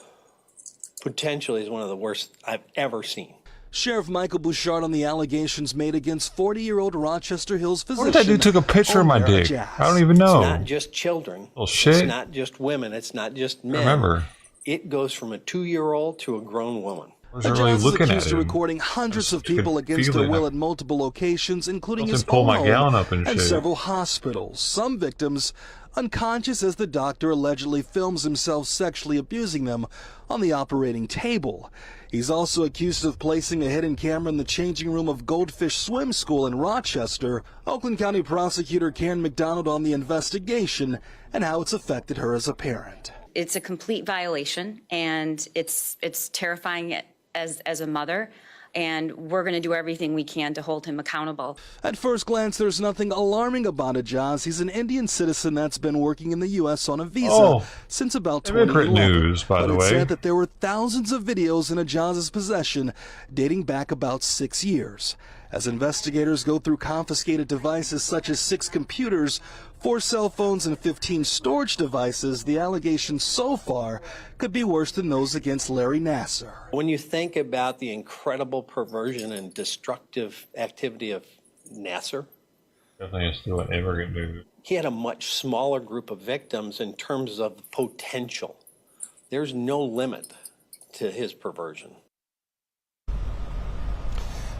potentially is one of the worst I've ever seen. Sheriff Michael Bouchard on the allegations made against 40-year-old Rochester Hills physician. What if that dude took a picture of my Omar dick? Ajiz. I don't even know. It's not just children. Well, shit. It's not just women. It's not just men. Remember. It goes from a 2-year-old to a grown woman. Wasn't really Ajiz is looking at accused of him. recording hundreds of could people against feel their it. will at multiple locations, including Felt his him pull own my home gown up and shit. several hospitals. Some victims unconscious as the doctor allegedly films himself sexually abusing them on the operating table. He's also accused of placing a hidden camera in the changing room of Goldfish Swim School in Rochester. Oakland County prosecutor Karen McDonald on the investigation and how it's affected her as a parent. It's a complete violation, and it's terrifying as a mother. And we're going to do everything we can to hold him accountable. At first glance, there's nothing alarming about Ajaz. He's an Indian citizen that's been working in the U.S. on a visa since about 2011. News, by the way. But it said that there were thousands of videos in Ajaz's possession dating back about 6 years. As investigators go through confiscated devices such as 6 computers, 4 cell phones, and 15 storage devices, the allegations so far could be worse than those against Larry Nassar. When you think about the incredible perversion and destructive activity of Nassar, definitely is still an immigrant movie. He had a much smaller group of victims in terms of potential. There's no limit to his perversion.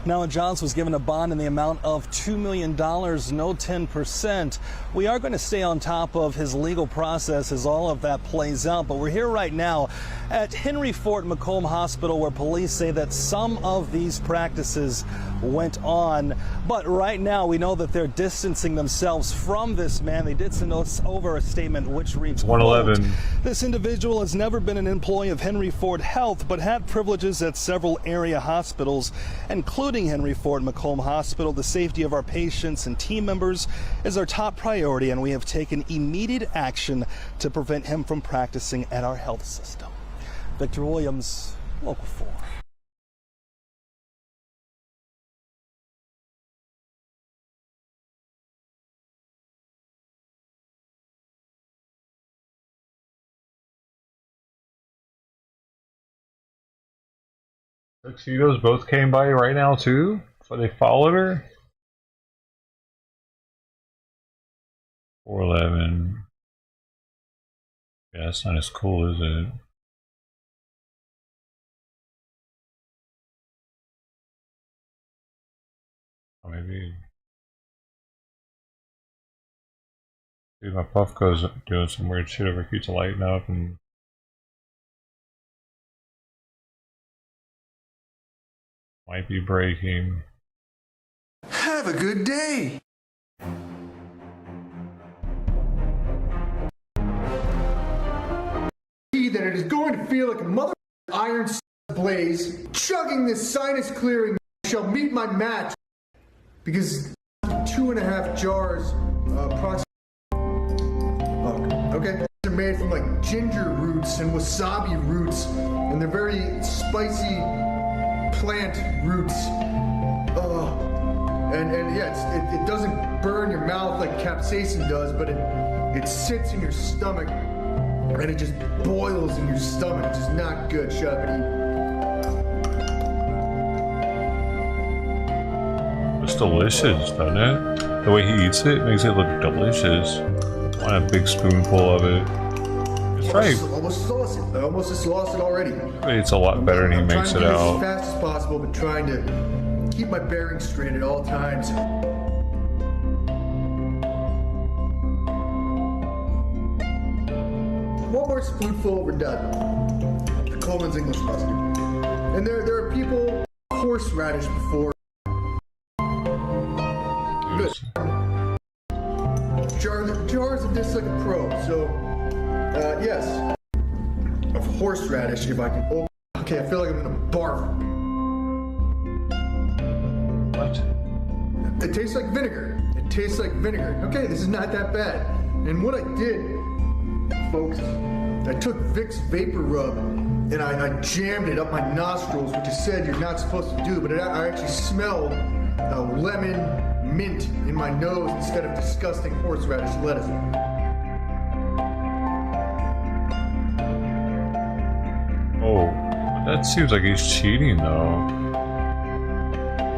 Now, Ajaz was given a bond in the amount of $2 million, no 10%. We are going to stay on top of his legal process as all of that plays out, but we're here right now at Henry Ford Macomb Hospital, where police say that some of these practices went on. But right now, we know that they're distancing themselves from this man. They did send us over a statement which reads, 111. This individual has never been an employee of Henry Ford Health, but had privileges at several area hospitals, including Henry Ford Macomb Hospital. The safety of our patients and team members is our top priority, and we have taken immediate action to prevent him from practicing at our health system. Victor Williams, Local 4. Tuxedos both came by right now too, so they followed her. 411. Yeah, that's not as cool, is it? Or maybe. Dude, my Puffco's doing some weird shit over here to lighten up and. Might be breaking. Have a good day. That it is going to feel like a mother iron blaze. Chugging this sinus clearing shall meet my match. Because 2.5 jars, approximately. Okay. They're made from like ginger roots and wasabi roots, and they're very spicy plant roots. And yeah, it doesn't burn your mouth like capsaicin does, but it sits in your stomach and it just boils in your stomach. It's just not good. Shut up and eat. It's delicious, doesn't it? The way he eats it makes it look delicious. I want a big spoonful of it. It's right. Almost lost it. I almost lost it already. It's a lot better than he makes it out. I'm trying to do it as fast as possible, but trying to keep my bearings straight at all times. One more spoonful, we're done. The Coleman's English mustard. And there are people horseradish before. Good. Jars of this like a pro, so yes. Of horseradish if I can. Oh, okay, I feel like I'm gonna barf. What? It tastes like vinegar. It tastes like vinegar. Okay, this is not that bad. And what I did, folks, I took Vicks Vapor Rub and I jammed it up my nostrils, which is said you're not supposed to do, but I actually smelled lemon mint in my nose instead of disgusting horseradish lettuce. Oh, that seems like he's cheating though.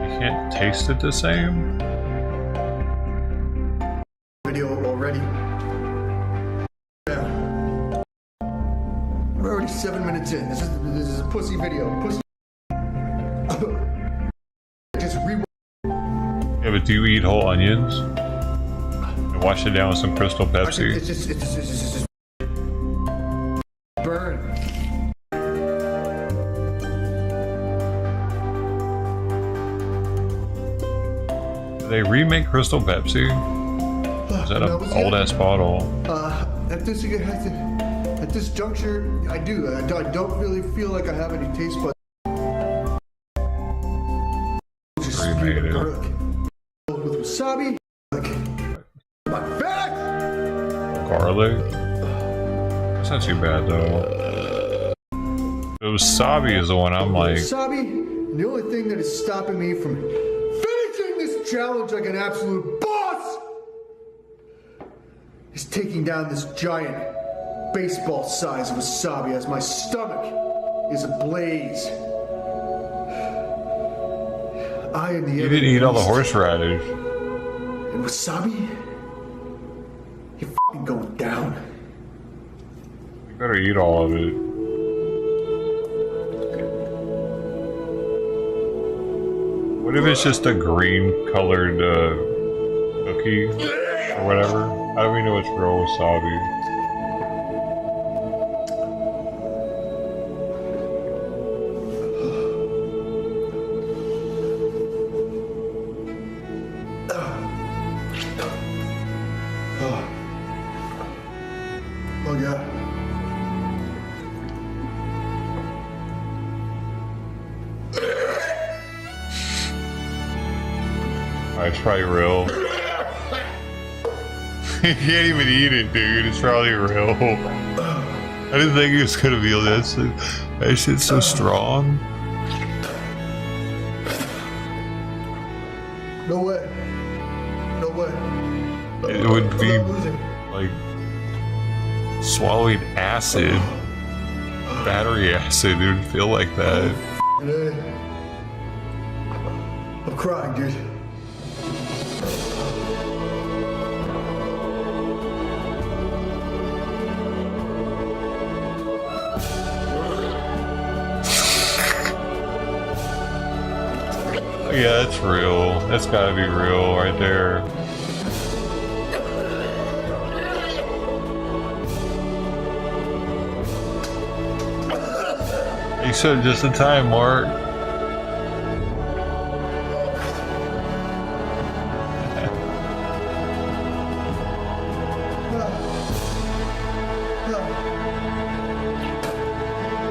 You can't taste it the same? Video already. Yeah. We're already 7 minutes in. This is a pussy video. Pussy. Just rewind. Yeah, but do you eat whole onions? And wash it down with some Crystal Pepsi? It's just burn. Do they remake Crystal Pepsi? Is that an old ass bottle? I this juncture, I do. I don't really feel like I have any taste buds. Just Remade it. garlic with wasabi. My back. Garlic. That's not too bad though. The wasabi is the one I'm like. Wasabi. And the only thing that is stopping me from finishing this challenge like an absolute boss is taking down this giant baseball size wasabi as my stomach is ablaze. I am the You didn't eat all the horseradish. And wasabi, you're f***ing going down. You better eat all of it. What if it's just a green colored cookie or whatever? How do we know it's real wasabi? Oh yeah. It's probably real. You can't even eat it, dude. It's probably real. I didn't think it was gonna be this. That shit's so strong. No way. No way. It would be like swallowing acid. Battery acid. It would feel like that. I'm crying, dude. Yeah, it's real. That's gotta be real right there. You said just in time, Mark.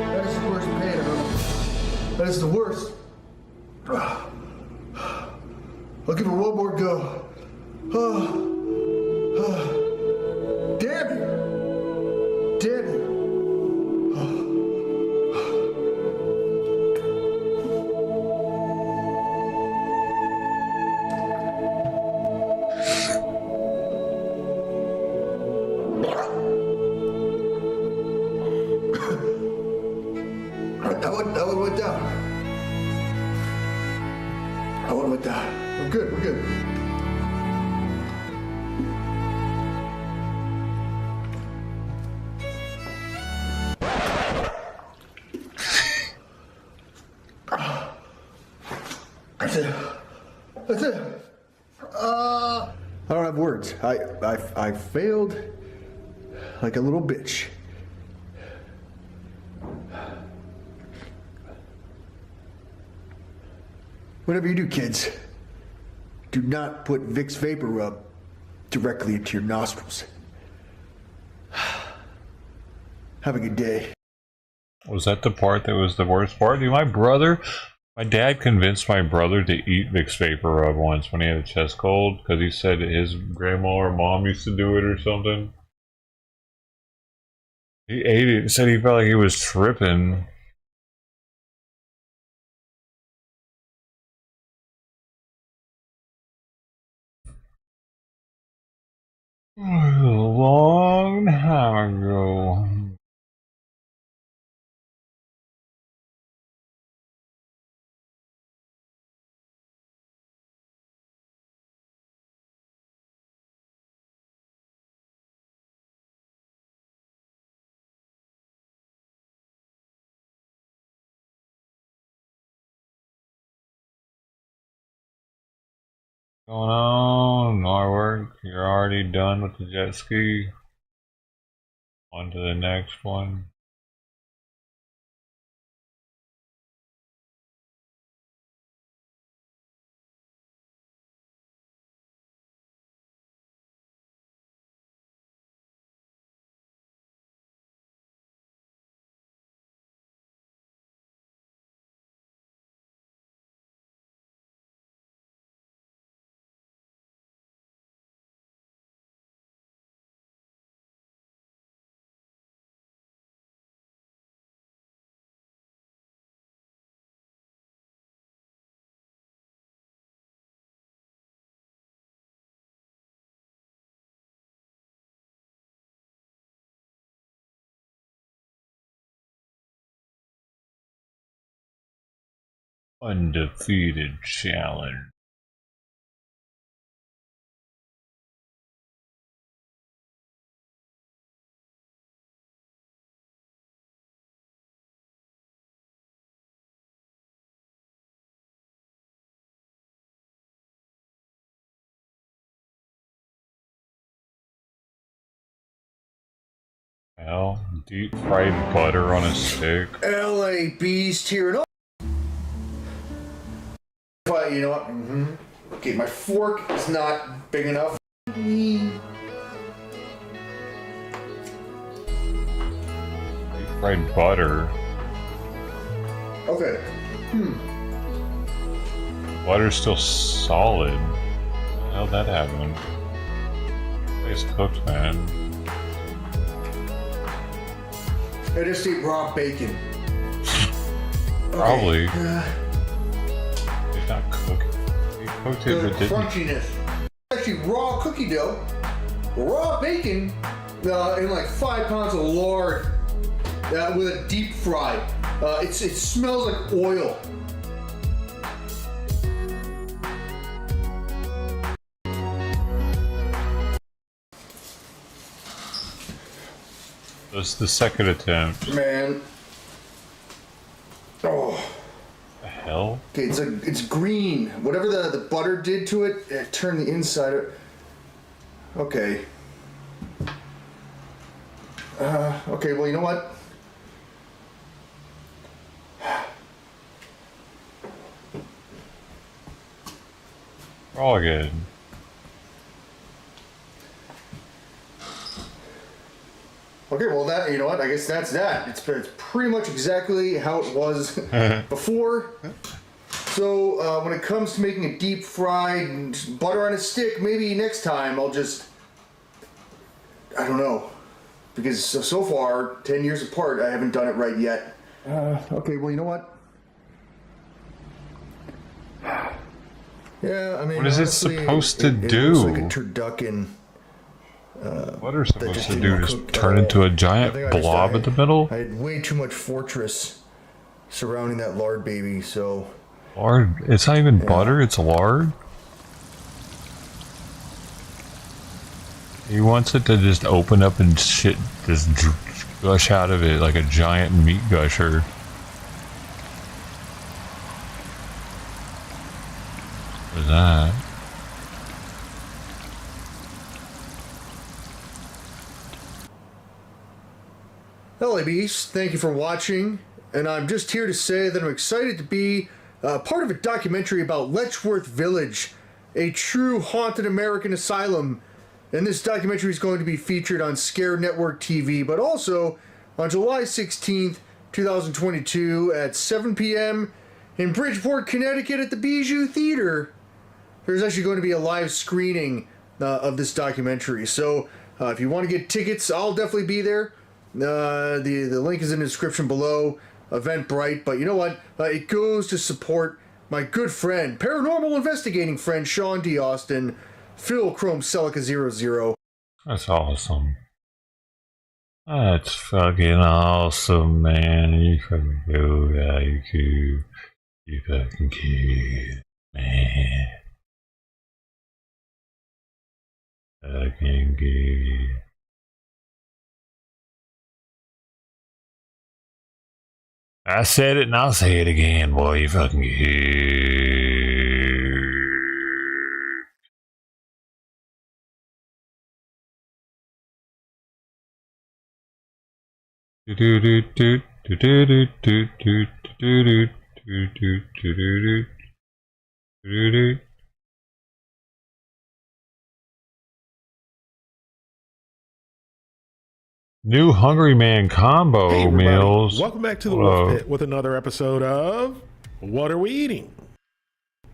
That is the worst pain I've ever. That is the worst. I'll give it one more go. Damn you! Damn you! That one went down. That one went down. We're good, we're good. That's it. That's it. I don't have words. I failed like a little bitch. Whatever you do, kids, do not put Vicks Vapor Rub directly into your nostrils. Have a good day. Was that the part that was the worst part? Dude, my dad convinced my brother to eat Vicks Vapor Rub once when he had a chest cold because he said his grandma or mom used to do it or something. He ate it and said he felt like he was tripping. A long time ago. Going on? No work. You're already done with the jet ski. On to the next one. Undefeated challenge. Well, deep fried butter on a stick. LA Beast here. And but you know what? Okay, my fork is not big enough. Deep fried butter. Okay. Butter's still solid. How'd that happen? It's cooked, man. I just ate raw bacon. Probably. Okay. It's not cooked. You cooked it, but didn't. Crunchiness. Actually, raw cookie dough, raw bacon, and like 5 pounds of lard with a deep fry. It smells like oil. That's the second attempt. Man. Oh. The hell? Okay, it's green. Whatever the butter did to it, it turned the inside of it. Okay. Okay, well, you know what? All good. Okay, well, you know what? I guess that's that. It's pretty much exactly how it was before. So when it comes to making a deep fried butter on a stick, maybe next time I'll just, I don't know, because so far 10 years apart I haven't done it right yet. Okay, well, you know what? Yeah, I mean, what is honestly, it supposed to it do? looks like a turducken. What are supposed to do? Just turn into a giant blob in the middle? I had way too much fortress surrounding that lard baby, so... Lard? It's not even butter, it's lard? He wants it to just open up and shit just gush out of it like a giant meat gusher. What is that? LA Beast, thank you for watching, and I'm just here to say that I'm excited to be part of a documentary about Letchworth Village, a true haunted American asylum. And this documentary is going to be featured on Scare Network TV, but also on July 16th, 2022 at 7 p.m. in Bridgeport, Connecticut at the Bijou Theater. There's actually going to be a live screening of this documentary. So if you want to get tickets, I'll definitely be there. The link is in the description below, Eventbrite, but you know what? It goes to support my good friend, paranormal investigating friend, Sean D. Austin, Phil Chrome Celica 00. That's awesome. That's fucking awesome, man. You fucking go, you fucking kid, man. Fucking good. I said it and I'll say it again, boy. You fucking New Hungry Man combo Hey everybody, meals. welcome back to the Wolf Pit with another episode of What Are We Eating?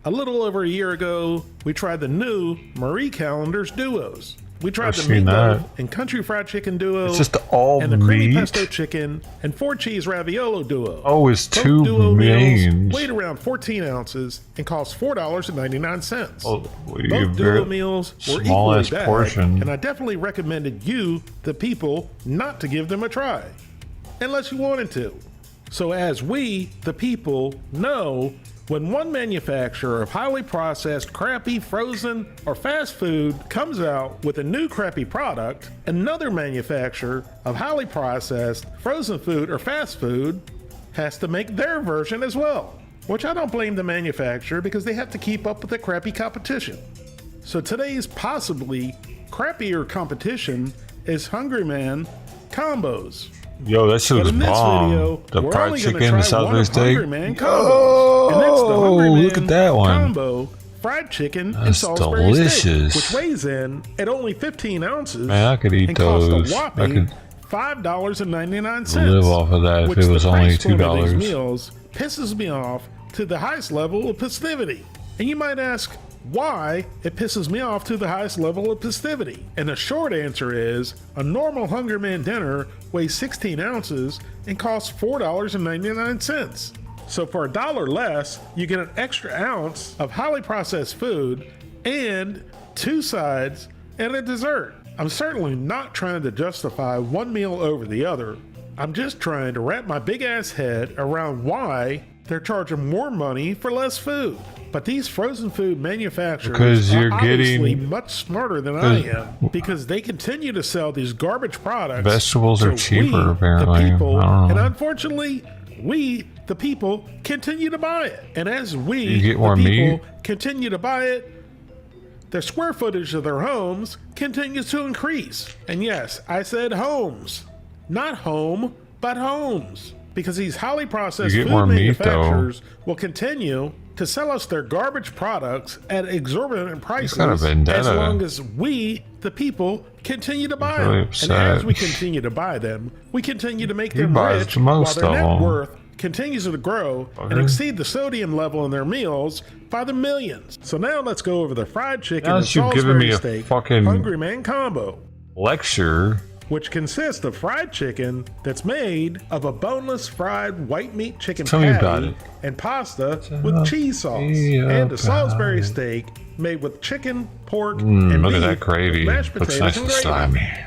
A little over a year ago, we tried the new Marie Callender's Duos. We tried the meatloaf and country fried chicken duo. It's just all and the creamy meat. pesto chicken and 4-cheese raviolo duo. Oh, it's Both two duo mains. meals weighed around 14 ounces and cost $4.99. Oh, Both duo meals were small equally ass bad, portion. and I definitely recommended you, the people, not to give them a try, unless you wanted to. So as we, the people, know, When one manufacturer of highly processed, crappy, frozen, or fast food comes out with a new crappy product, another manufacturer of highly processed, frozen food, or fast food has to make their version as well. Which I don't blame the manufacturer because they have to keep up with the crappy competition. So today's possibly crappier competition is Hungry Man combos. Yo, that shit was bomb. Video, the fried chicken, the Salisbury steak. Hungry Man combos. And that's the Hungry Man look at that one. Combo fried chicken and That's Salisbury delicious. steak, which weighs in at only 15 ounces. Man, I could eat and costs those. a I whopping could $5.99. live off of that if which it was the only price point of $2. these meals pisses me off to the highest level of festivity. And you might ask why it pisses me off to the highest level of festivity. And the short answer is a normal Hungry Man dinner weighs 16 ounces and costs $4.99. So for $1 less, you get an extra ounce of highly processed food and 2 sides and a dessert. I'm certainly not trying to justify one meal over the other. I'm just trying to wrap my big ass head around why they're charging more money for less food. But these frozen food manufacturers are obviously much smarter than I am because they continue to sell these garbage products. Vegetables are cheaper, apparently. The people, I don't know. and unfortunately, we, the people, continue to buy it. And as we, You get the more people, meat? continue to buy it, the square footage of their homes continues to increase. And yes, I said homes. Not home, but homes. Because these highly processed You get food more meat, manufacturers will continue to sell us their garbage products at exorbitant prices got a vendetta. as long as we, the people, continue to buy really them. upset. And as we continue to buy them, we continue to make He them buys rich the most while their of net them. worth continues to grow and exceed the sodium level in their meals by the millions. So now let's go over the fried chicken Now and that you've given me Salisbury a steak fucking Hungry Man combo, lecture, which consists of fried chicken that's made of a boneless fried white meat chicken Tell me about patty it. and pasta with cheese sauce, and a Salisbury steak made with chicken, pork, and look at beef, that gravy. mashed Looks potatoes, nice and and gravy. slimy.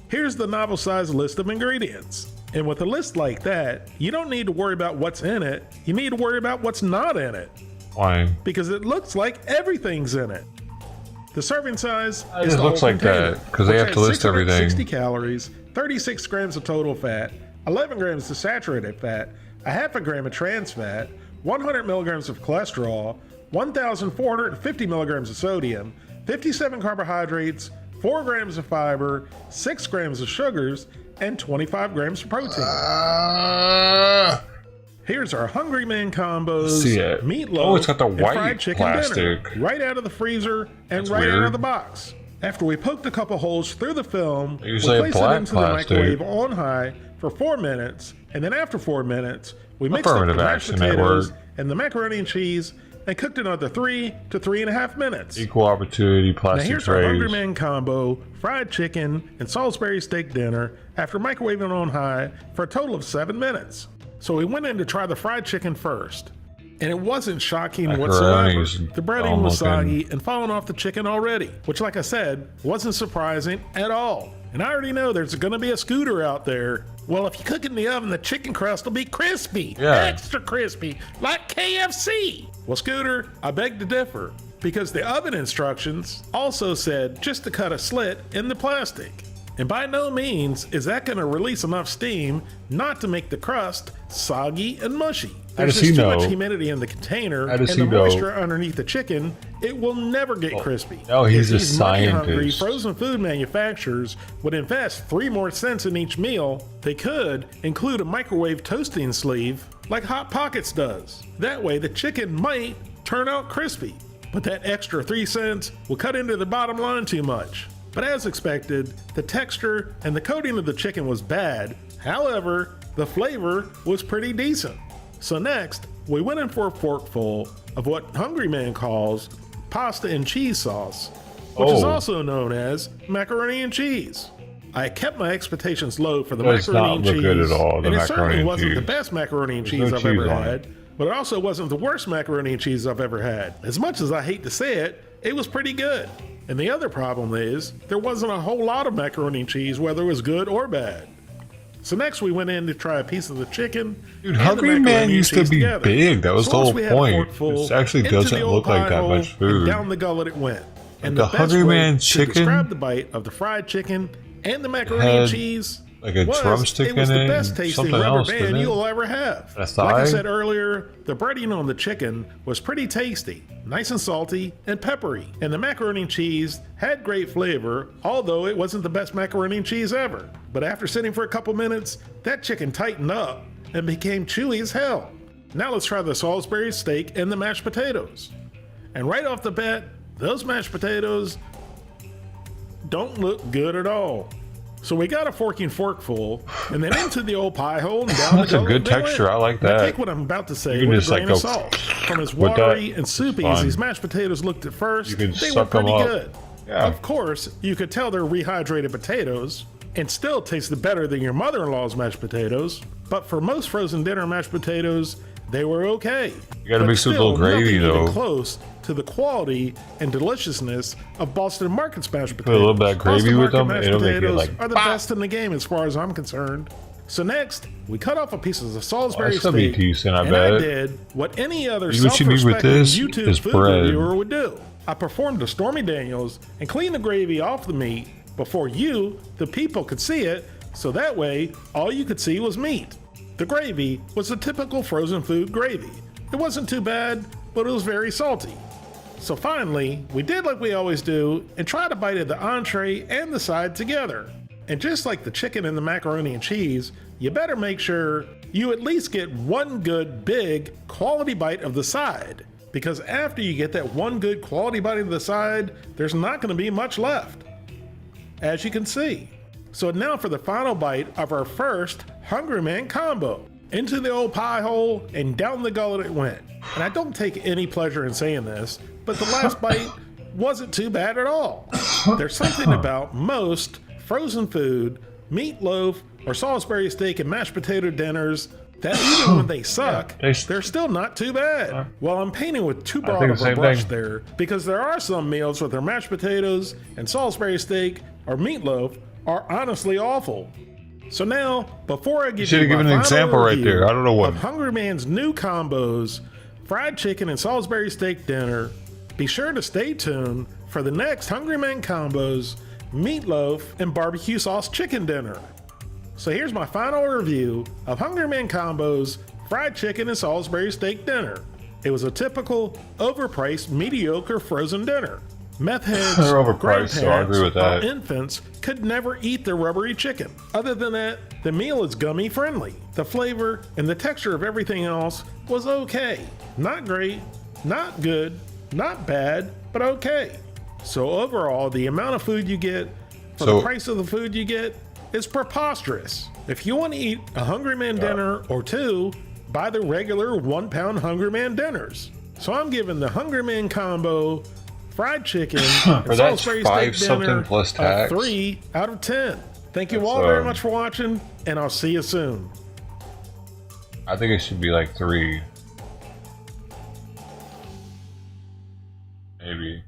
Here's the novel-sized list of ingredients. And with a list like that, you don't need to worry about what's in it. You need to worry about what's not in it. Why? Because it looks like everything's in it. The serving size It is just the looks whole like container, that, 'cause they which have to has list everything. 660 calories, 36 grams of total fat, 11 grams of saturated fat, a half a gram of trans fat, 100 milligrams of cholesterol, 1,450 milligrams of sodium, 57 carbohydrates, 4 grams of fiber, 6 grams of sugars, and 25 grams of protein. Here's our Hungry Man combos, See it. meatloaf, Oh, it's got the and white fried chicken dinner, plastic. right out of the freezer and That's right out weird. of the box. After we poked a couple holes through the film, They we usually have place it black into plastic. the microwave on high for 4 minutes, and then after 4 minutes, we mixed up the Affirmative mashed Action potatoes Network. and the macaroni and cheese and cooked another 3 to 3.5 minutes. Equal opportunity Now plastic here's our Hungry trays. Man combo, fried chicken and Salisbury steak dinner after microwaving on high for a total of 7 minutes. So we went in to try the fried chicken first. And it wasn't shocking whatsoever. Macaroni's The breading was dumb looking. soggy and falling off the chicken already, which like I said, wasn't surprising at all. And I already know there's gonna be a scooter out there. Well, if you cook it in the oven, the chicken crust will be crispy, Yeah. extra crispy, like KFC. Well, Scooter, I beg to differ, because the oven instructions also said just to cut a slit in the plastic. And by no means is that going to release enough steam not to make the crust soggy and mushy. How There's does he just too know? much humidity in the container How does and he the know? moisture underneath the chicken, it will never get crispy. no, he's If a these money-hungry scientist. frozen food manufacturers would invest 3 more cents in each meal, they could include a microwave toasting sleeve like Hot Pockets does. That way the chicken might turn out crispy, but that extra 3 cents will cut into the bottom line too much. But as expected, the texture and the coating of the chicken was bad. However, the flavor was pretty decent. So next, we went in for a forkful of what Hungry Man calls pasta and cheese sauce, which is Oh. also known as macaroni and cheese. I kept my expectations low for the Does macaroni not and look cheese, good at all, the and it macaroni certainly and wasn't the cheese. best macaroni and There's cheese no I've cheese ever on had, it. but it also wasn't the worst macaroni and cheese I've ever had. As much as I hate to say it, it was pretty good. And the other problem is, there wasn't a whole lot of macaroni and cheese, whether it was good or bad. So next we went in to try a piece of the chicken. Dude, Hungry Man used to be big. That was the whole point. This actually doesn't look like that much food. Down the gullet it went. And the Hungry Man to chicken describe the bite of the fried chicken and the macaroni and cheese, like a drumstick in it. It was the best tasting rubber band you'll ever have. Like I said earlier, the breading on the chicken was pretty tasty, nice and salty and peppery. And the macaroni and cheese had great flavor, although it wasn't the best macaroni and cheese ever. But after sitting for a couple minutes, that chicken tightened up and became chewy as hell. Now let's try the Salisbury steak and the mashed potatoes. And right off the bat, those mashed potatoes don't look good at all. So we got a forking forkful, and then into the old pie hole and down That's a good texture. I like that. Now take what I'm about to say with a grain of salt. From as watery and soupy as these mashed potatoes looked at first, they were pretty good. Yeah. Of course, you could tell they're rehydrated potatoes, and still tasted better than your mother-in-law's mashed potatoes. But for most frozen dinner mashed potatoes, they were okay. You gotta mix with a little gravy, though. Close to the quality and deliciousness of Boston Market's mashed potatoes. Put a little bit of gravy with them, mashed it'll make it potatoes like are the best in the game as far as I'm concerned. So next, we cut off a piece of the Salisbury that's gonna be steak, decent, I and bet. I did what any other What you need with self-respecting this YouTube is food bread. reviewer would do. I performed a Stormy Daniels and cleaned the gravy off the meat before you, the people, could see it, so that way all you could see was meat. The gravy was a typical frozen food gravy. It wasn't too bad, but it was very salty. So finally, we did like we always do and tried a bite of the entree and the side together. And just like the chicken and the macaroni and cheese, you better make sure you at least get one good, big, quality bite of the side. Because after you get that one good quality bite of the side, there's not going to be much left, as you can see. So now for the final bite of our first Hungry Man combo. Into the old pie hole and down the gullet it went. And I don't take any pleasure in saying this, but the last bite wasn't too bad at all. There's something about most frozen food, meatloaf, or Salisbury steak and mashed potato dinners that even when they suck, they're still not too bad. Well, I'm painting with too broad of a brush there, because there are some meals with their mashed potatoes and Salisbury steak or meatloaf are honestly awful. So now, before I give you my an example right there. I don't know what. Of Hungry Man's new combos, fried chicken and Salisbury steak dinner, be sure to stay tuned for the next Hungry Man combos, meatloaf and barbecue sauce chicken dinner. So here's my final review of Hungry Man combos, fried chicken and Salisbury steak dinner. It was a typical, overpriced, mediocre frozen dinner. Meth heads, They're overpriced, so I agree with that. or infants could never eat the rubbery chicken. Other than that, the meal is gummy friendly. The flavor and the texture of everything else was okay. Not great, not good, not bad, but okay. So overall, the amount of food you get for the price of the food you get is preposterous. If you want to eat a Hungry Man dinner or two, buy the regular 1 pound Hungry Man dinners. So I'm giving the Hungry Man combo, fried chicken, and Salisbury steak dinner plus tax. a 3 out of 10. Thank you all very much for watching, and I'll see you soon. I think it should be like 3. Maybe.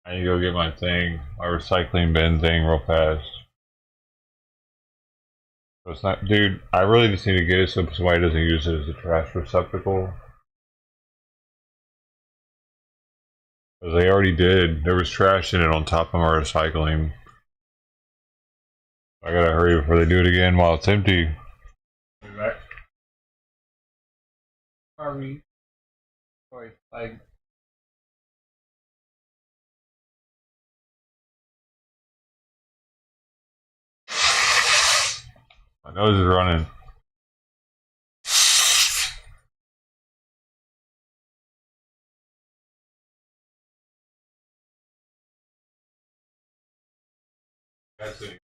I need to go get my thing, my recycling bin thing real fast. So it's not, dude, I really just need to get it so somebody doesn't use it as a trash receptacle. Because they already did. There was trash in it on top of my recycling. I gotta hurry before they do it again while it's empty. Sorry. Sorry, like. My nose is running. That's it.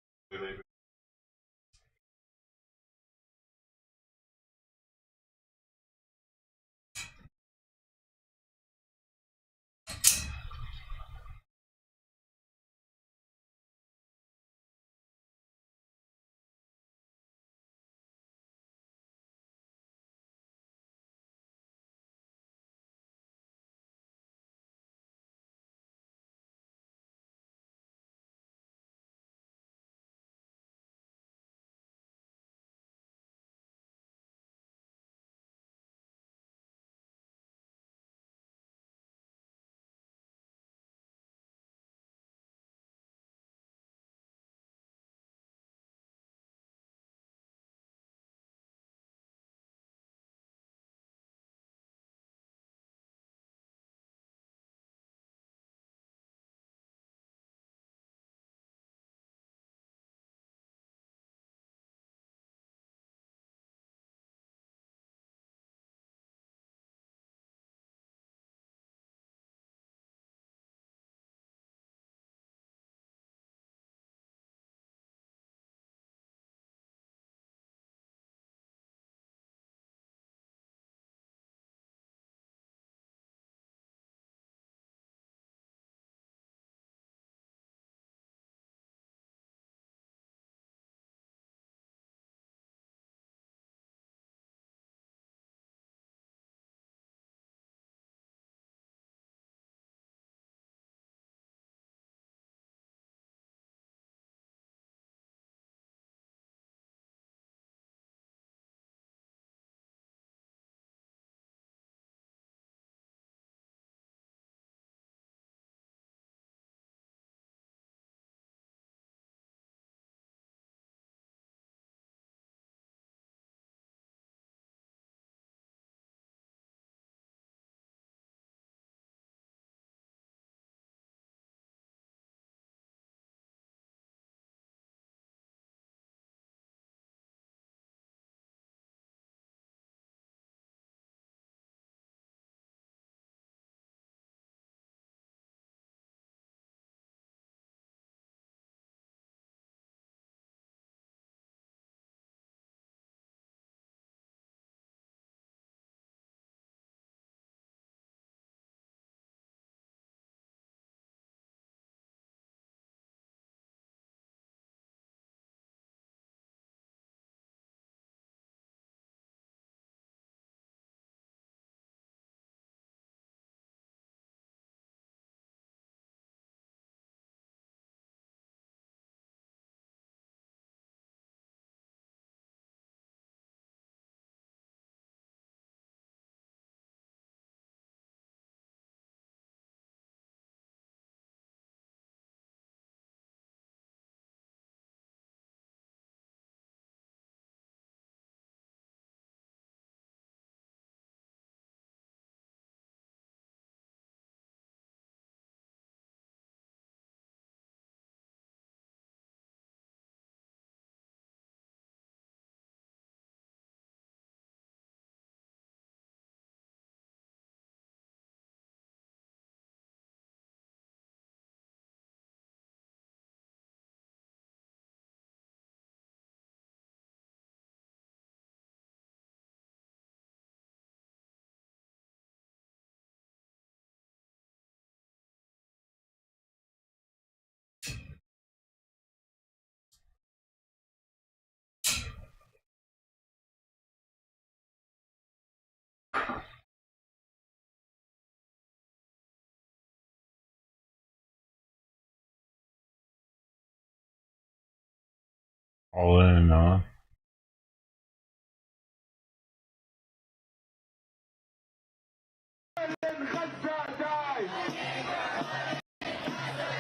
All in, huh?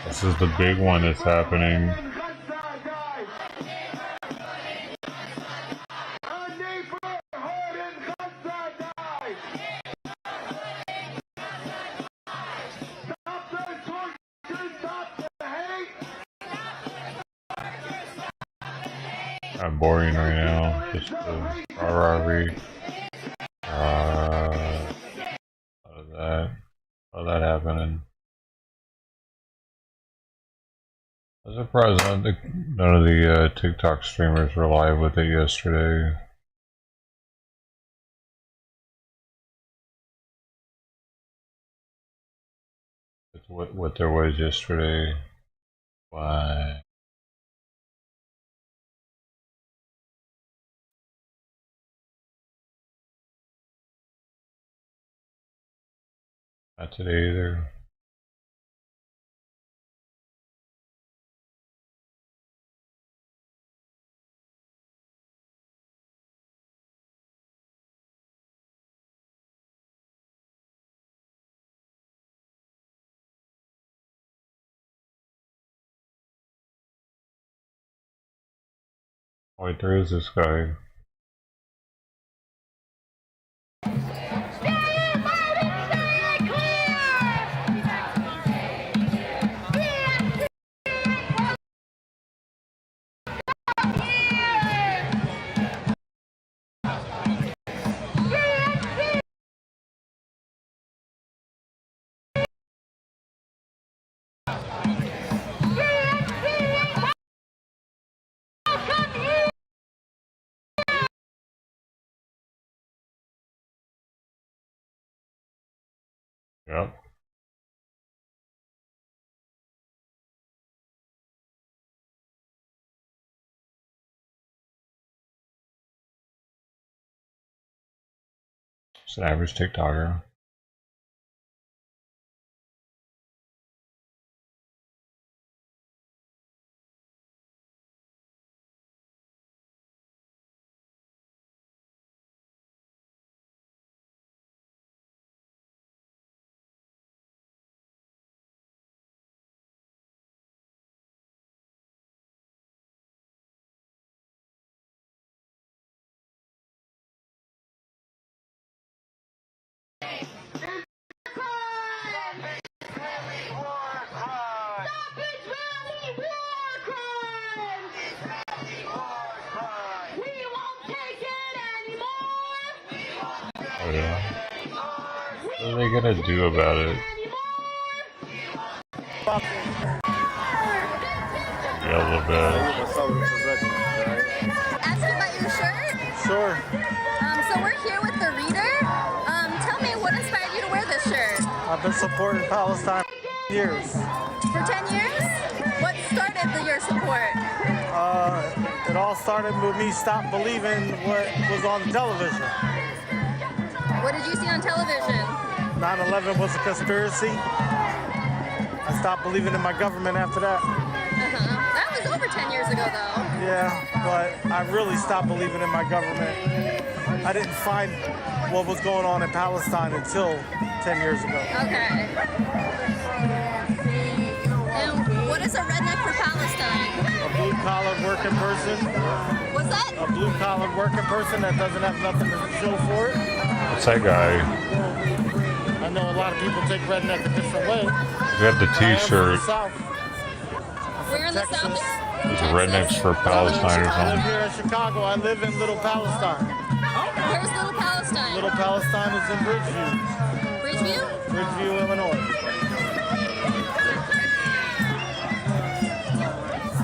This is the big one that's happening. I'm boring right now. Just the rah-rah-ree. How that happening? I'm surprised none of the TikTok streamers were live with it yesterday. It's what there was yesterday. Why? Not today either. Wait, there is this guy. Yep. It's an average TikToker. Oh yeah. What are they gonna do about it? Yeah, a little bit. Ask you about your shirt? Sure. So we're here with the reader. Tell me, what inspired you to wear this shirt? I've been supporting Palestine for years. For 10 years? What started your support? It all started with me stop believing what was on television. What did you see on television? 9/11 was a conspiracy. I stopped believing in my government after that. That was over 10 years ago, though. Yeah, but I really stopped believing in my government. I didn't find what was going on in Palestine until 10 years ago. Okay. And what is a redneck for Palestine? A blue-collar working person. What's that? A blue-collar working person that doesn't have nothing to show for it. What's that guy? I know a lot of people take redneck a different way. We have the T-shirt. We're in the South. There's rednecks for Palestine or I live something. here in Chicago. I live in Little Palestine. Where's Little Palestine? Little Palestine is in Bridgeview. Bridgeview? Bridgeview, Illinois.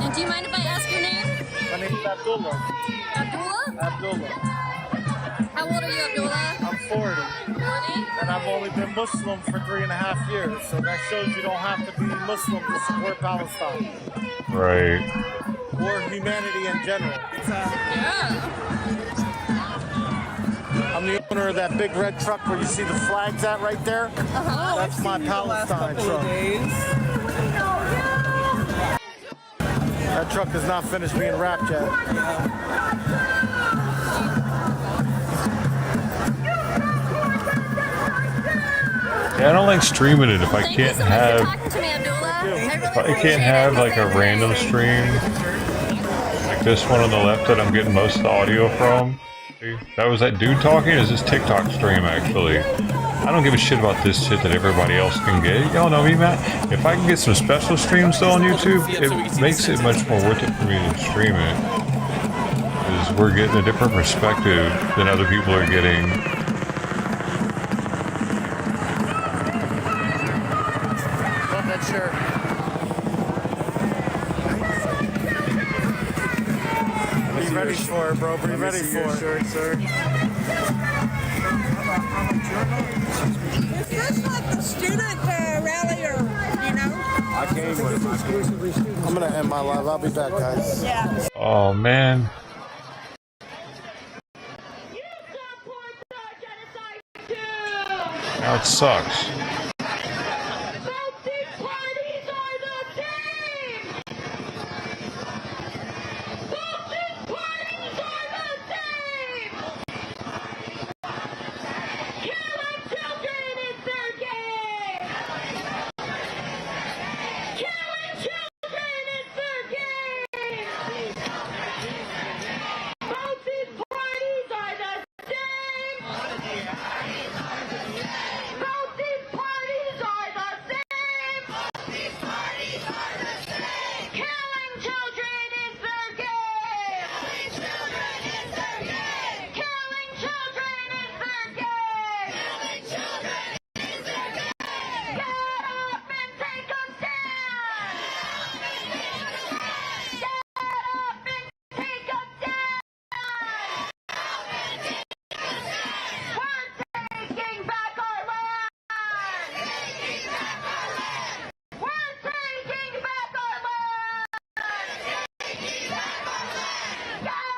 And do you mind if I ask your name? My name is Abdullah. Abdullah? Abdullah. How old are you, Abdullah? I'm 40. 40? And I've only been Muslim for 3.5 years. So that shows you don't have to be Muslim to support Palestine. Right. Or humanity in general. I'm the owner of that big red truck where you see the flags at right there. That's my Palestine truck. That truck is not finished being wrapped yet. Yeah, I don't like streaming it if I can't have like a random stream like this one on the left that I'm getting most of the audio from. See? That was that dude talking. Is this TikTok stream actually? I don't give a shit about this shit that everybody else can get. Y'all know me, man. If I can get some special streams though on YouTube, it makes it much more worth it for me to stream it. Because we're getting a different perspective than other people are getting. Love that shirt. Be ready for it, bro. Be ready for it. Shirt, sir. Is this like the student rally or, you know? I came with it. I'm gonna end my live. I'll be back, guys. Yeah. Oh man. Now it sucks.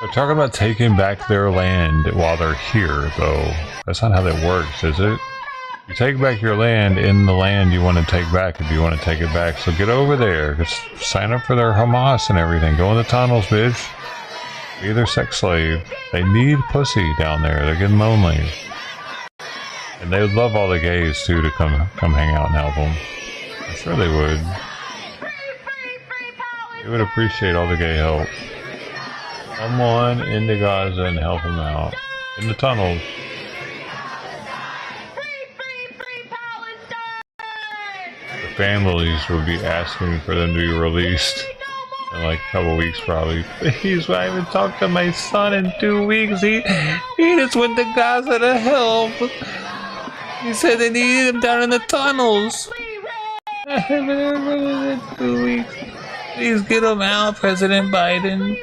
They're talking about taking back their land while they're here, though. That's not how that works, is it? You take back your land in the land you want to take back if you want to take it back. So get over there. Just sign up for their Hamas and everything. Go in the tunnels, bitch. Be their sex slave. They need pussy down there. They're getting lonely. And they would love all the gays, too, to come hang out and help them. I'm sure they would. They would appreciate all the gay help. Come on into Gaza and help them out. In the tunnels. The families would be asking for them to be released in like a couple weeks probably. Please, I haven't talked to my son in 2 weeks. He just went to Gaza to help. He said they needed him down in the tunnels. I haven't heard from him in 2 weeks. Please get him out, President Biden.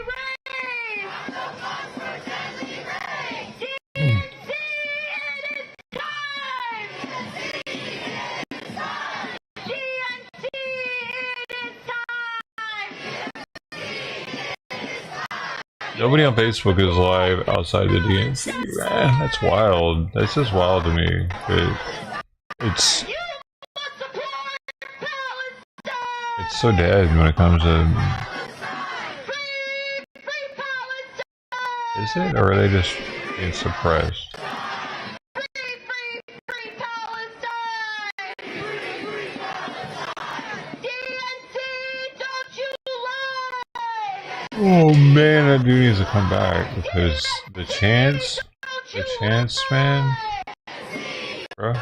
Nobody on Facebook is live outside the DNC. Man, that's wild. That's just wild to me. It's so dead when it comes to... Is it? Or are they just being suppressed? Oh man, that dude needs to come back because the chance, man, bruh,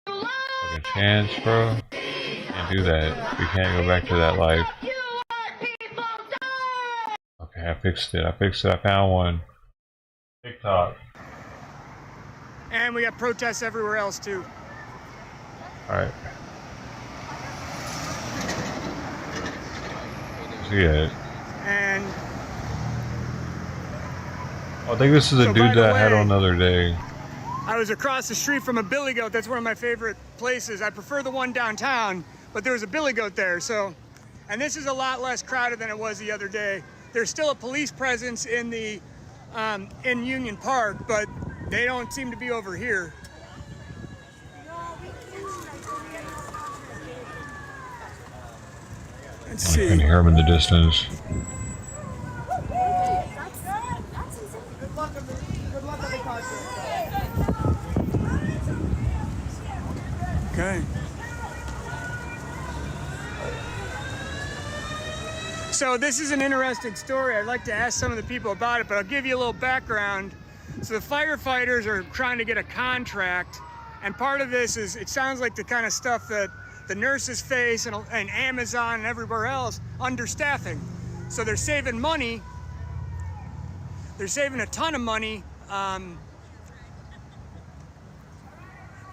fucking chance, bro, can't do that. We can't go back to that life. Okay, I fixed it. I found one. TikTok. And we got protests everywhere else too. All right. Yeah. And I think this is a dude that I had on the other day. I was across the street from a Billy Goat. That's one of my favorite places. I prefer the one downtown, but there was a Billy Goat there. So, and this is a lot less crowded than it was the other day. There's still a police presence in the in Union Park, but they don't seem to be over here. I can hear him in the distance. Okay. So this is an interesting story. I'd like to ask some of the people about it, but I'll give you a little background. So the firefighters are trying to get a contract, and part of this is, it sounds like the kind of stuff that the nurses face and Amazon and everywhere else, understaffing. So they're saving money. They're saving a ton of money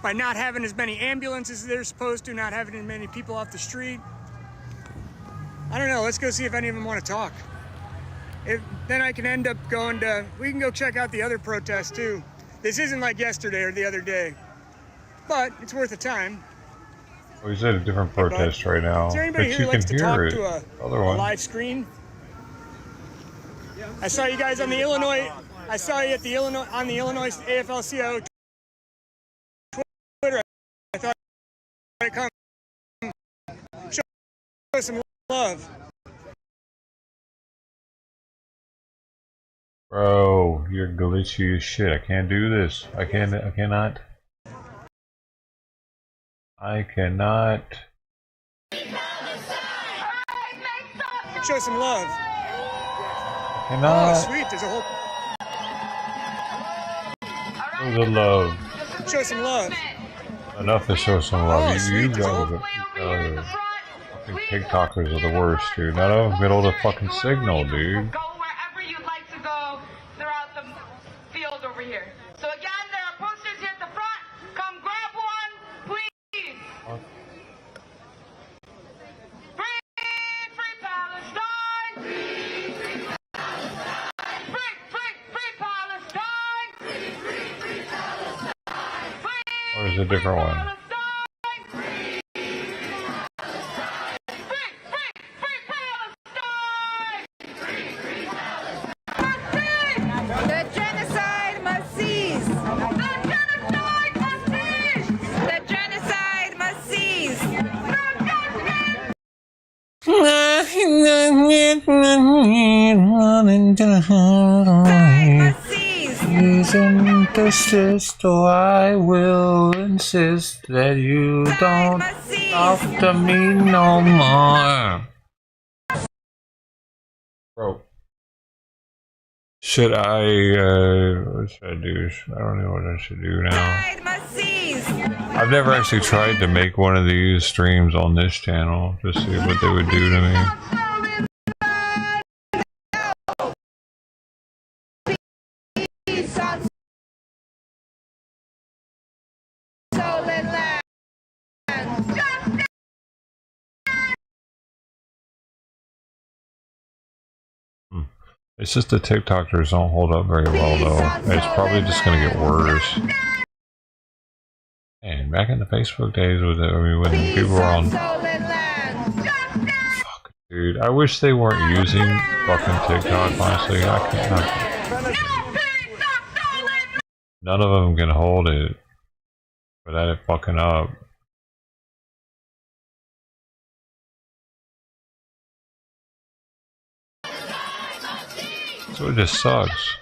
by not having as many ambulances as they're supposed to, not having as many people off the street. I don't know, let's go see if any of them want to talk. Then I can end up going to, we can go check out the other protests too. This isn't like yesterday or the other day, but it's worth a time. Well, he's at a different protest right now. Is there anybody But here you who likes can to talk hear it. to a live screen? I saw you guys on the Illinois, I saw you at the Illinois, on the Illinois AFL-CIO Twitter. I thought I'd come show some love. Bro, you're glitchy as shit. I can't do this. I cannot. Show some love. Cannot. Oh, sweet. There's a whole. Show the love. Show some love. Enough to show some love. Oh, you sweet. go with it. Fucking TikTokers are the worst, dude. None of them get able to fucking signal, dude. Go wherever you'd like to go throughout the field over here. So again, there are posters here at the front. Come grab one, please. Free Palestine! Free Palestine! Or is it a different one? The genocide must cease. The genocide must cease. Please insist, or I will insist that you don't talk to me no more. Bro. Should I, what should I do? I don't know what I should do now. I've never actually tried to make one of these streams on this channel to see what they would do to me. It's just the TikTokers don't hold up very well though. It's probably just gonna get worse. And back in the Facebook days with it, I mean, when people were on. Fuck, dude. I wish they weren't using fucking TikTok. Honestly, I can't. None of them can hold it without it fucking up. So it just sucks.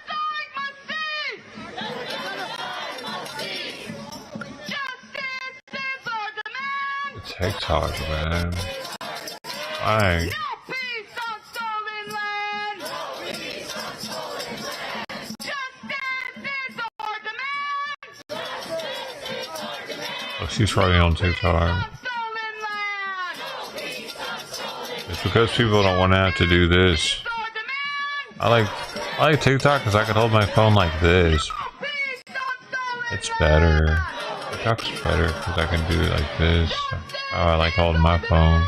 The TikTok, man. I. Oh, she's probably on TikTok. It's because people don't want to have to do this. I like TikTok because I can hold my phone like this. It's better. TikTok's better because I can do it like this. Oh, I like holding my phone.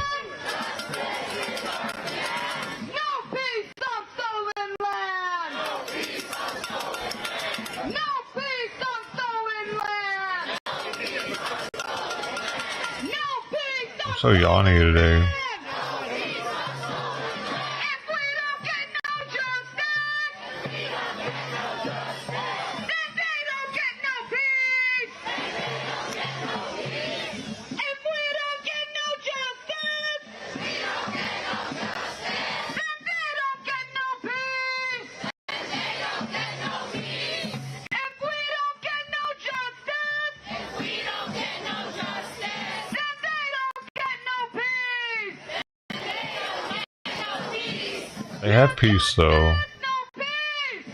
I'm so yawny today. They have peace though.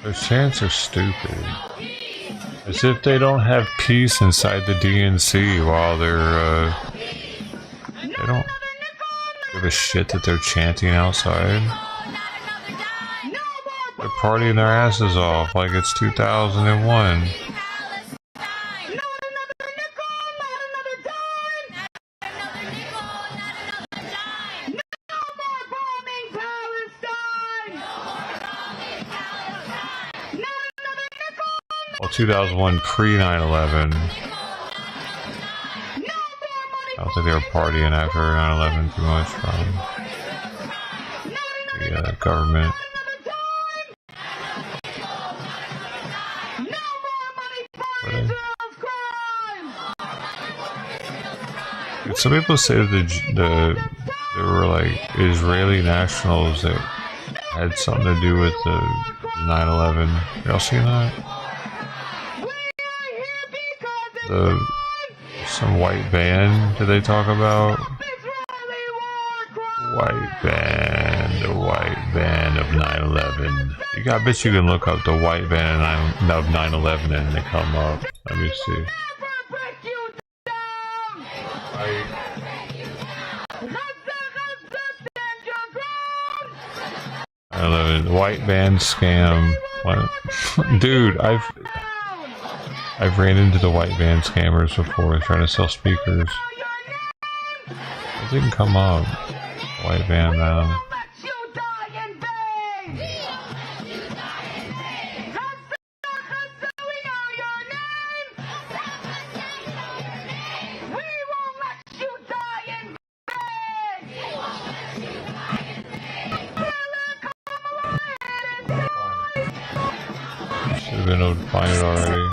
Their chants are stupid. As if they don't have peace inside the DNC while they're, they don't give a shit that they're chanting outside. They're partying their asses off like it's 2001. Well, 2001 pre 9/11. I don't think they were partying after 9/11 too much from the government. Some people say that there were like Israeli nationals that had something to do with the 9/11. Y'all seen that? Some white band did they talk about? White band, the white band of 9/11. I bet you can look up the white band of 9/11 and they come up. Let me see. 9/11 white band scam. What? Dude, I've ran into the white band scammers before trying to sell speakers. It didn't come up. White band, man. Should have been able to find it already.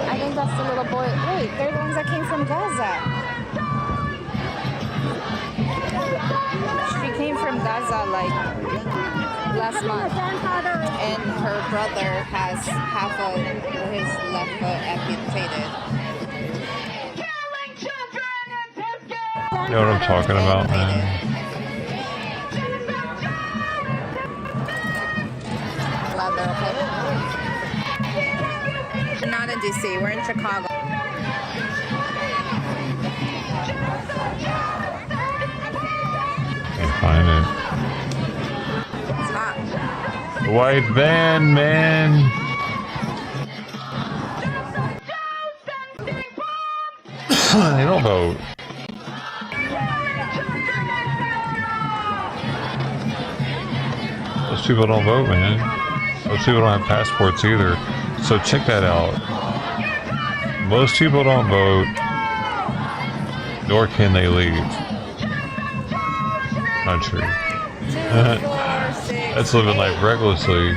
I think that's the little boy. Wait, they're the ones that came from Gaza. She came from Gaza like last month, and her brother has half of his left foot amputated. You know what I'm talking about, man? Glad they're okay. We're not in DC, we're in Chicago. Can't find it. It's hot. The white van, man. They don't vote. Those people don't vote, man. Those people don't have passports either. So check that out. Most people don't vote, nor can they leave country. That's living life recklessly.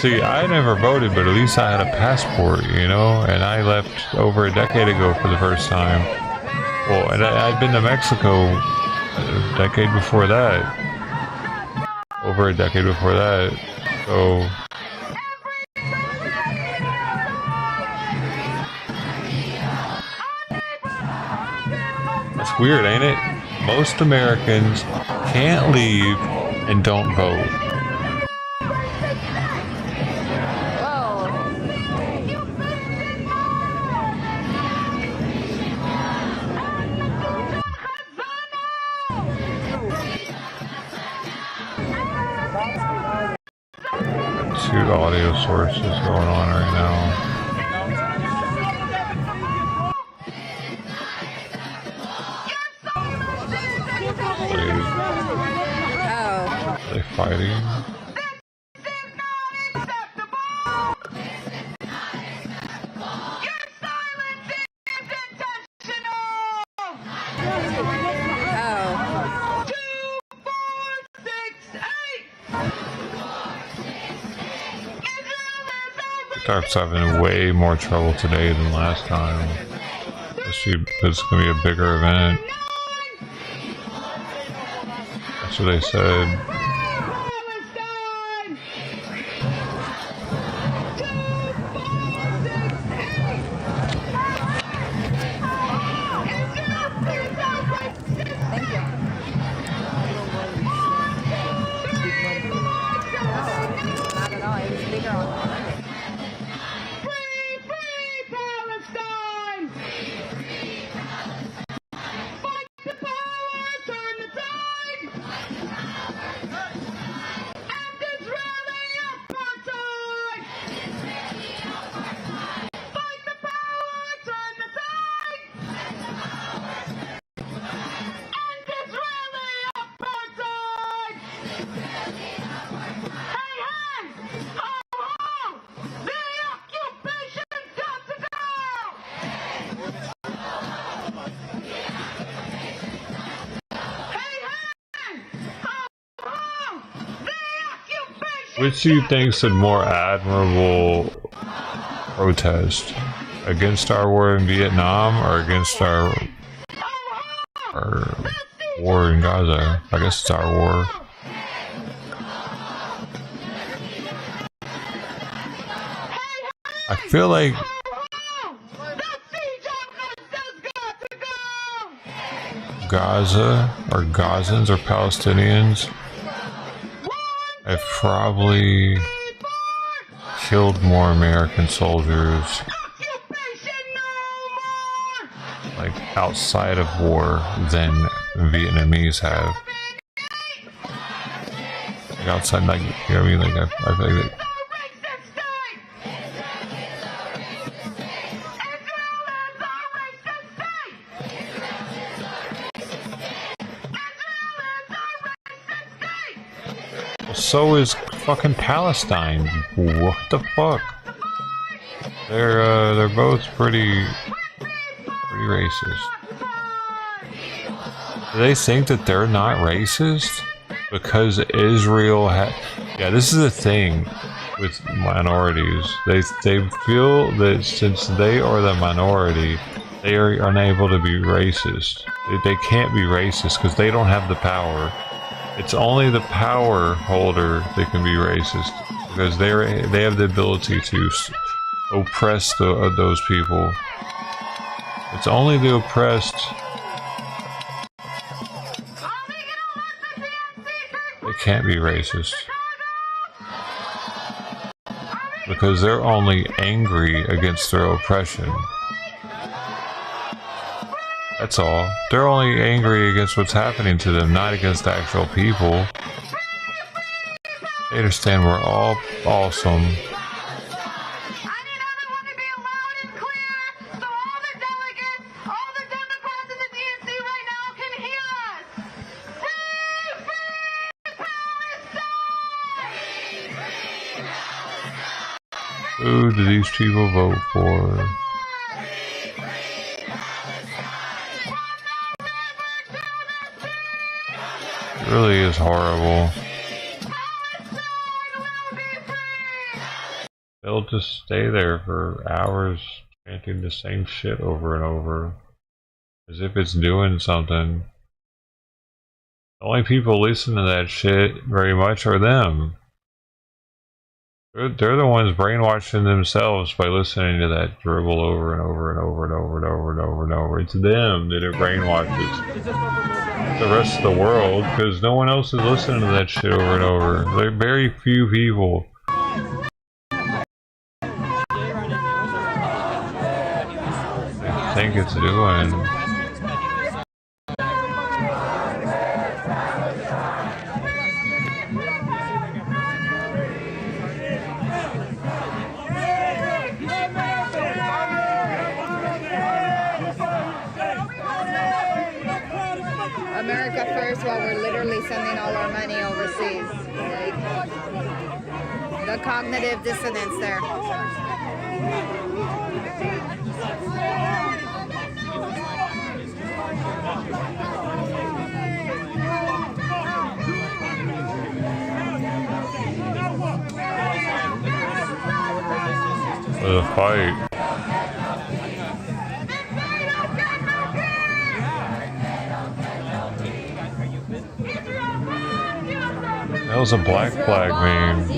See, I never voted, but at least I had a passport, you know, and I left over a decade ago for the first time. Well, and I'd been to Mexico a decade before that. Over a decade before that. So that's weird, ain't it? Most Americans can't leave and don't vote. Two audio sources going on right now. Are they fighting? TikTok's having way more trouble today than last time. Especially because it's going to be a bigger event. That's what they said. Which do you think's a more admirable protest? Against our war in Vietnam or against our war in Gaza? I guess it's our war. I feel like Gaza or Gazans or Palestinians have probably killed more American soldiers like outside of war than Vietnamese have. Like outside, like, you know what I mean? Like I feel like so is fucking Palestine. What the fuck? They're both pretty racist. Do they think that they're not racist? Because Israel yeah, this is the thing with minorities. They feel that since they are the minority, they are unable to be racist. They can't be racist because they don't have the power. It's only the power holder that can be racist because they have the ability to oppress those people. It's only the oppressed. They can't be racist because they're only angry against their oppression. That's all. They're only angry against what's happening to them, not against the actual people. They understand we're all awesome. Who do these people vote for? It really is horrible. They'll just stay there for hours chanting the same shit over and over as if it's doing something. The only people listening to that shit very much are them. They're the ones brainwashing themselves by listening to that dribble over and over and over and over and over and over and over. It's them that it brainwashes the rest of the world because no one else is listening to that shit over and over. There are very few people. They think it's doing. America first while we're literally sending all our money overseas. Like, the cognitive dissonance there. The fight. That was a black flag meme.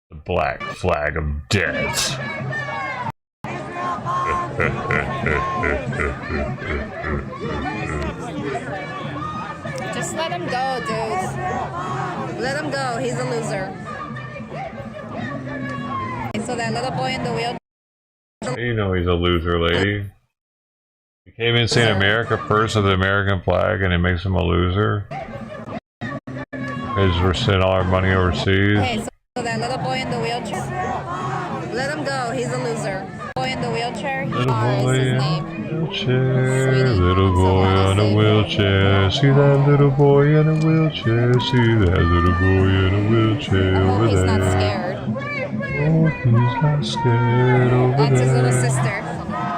The black flag of death. Just let him go, dude. Let him go. He's a loser. So that little boy in the wheelchair. You know he's a loser, lady. He came in saying America first with the American flag and it makes him a loser. Because we're sending all our money overseas. Hey, so that little boy in the wheelchair. Let him go. He's a loser. Boy in the wheelchair. wheelchair. Little Bar is boy his in name. a wheelchair. Sweetie, Little boy I'm in so a wheelchair. See that little boy in a wheelchair. See that little boy in a wheelchair I hope over he's there. not scared. Oh, he's not scared over That's his little there. sister.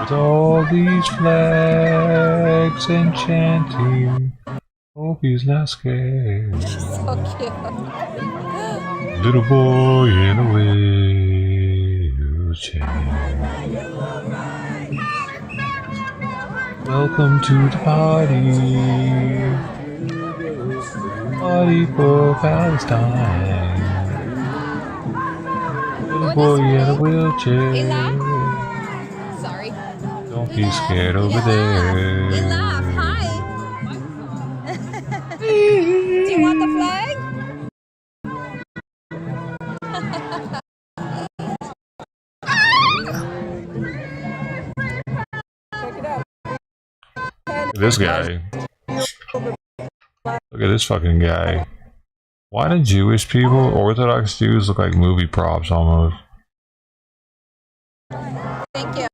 With all these flags and chanting. Hope he's not scared. So cute. Little boy in a wheelchair. Welcome to the party. Party for Palestine. Little boy in a wheelchair. Sorry. Don't be scared over there. Elaf, hi. Do you want the flag? This guy. Look at this fucking guy. Why do Jewish people, Orthodox Jews, look like movie props almost? Thank you.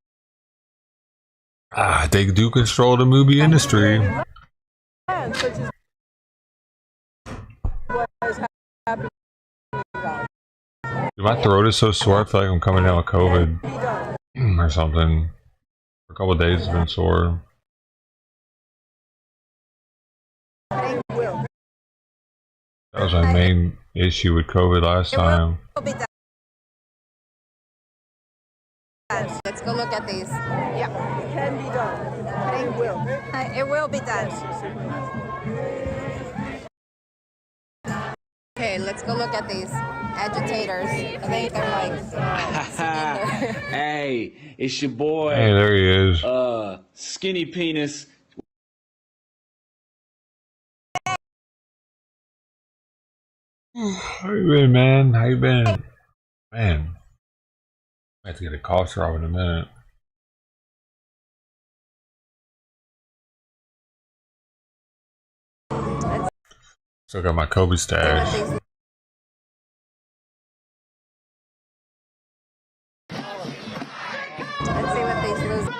Ah, they do control the movie industry. My throat is so sore, I feel like I'm coming down with COVID or something. For a couple of days it's been sore. That was my main issue with COVID last time. Let's go look at these. Yep. It can be done. It will. It will be done. Okay, let's go look at these agitators. I think they're like Hey, it's your boy. Hey, there he is. Skinny Penis. How you been, man? How you been? Man, I have to get a cough drop in a minute. Still got my Kobe stash. Let's see what these losers.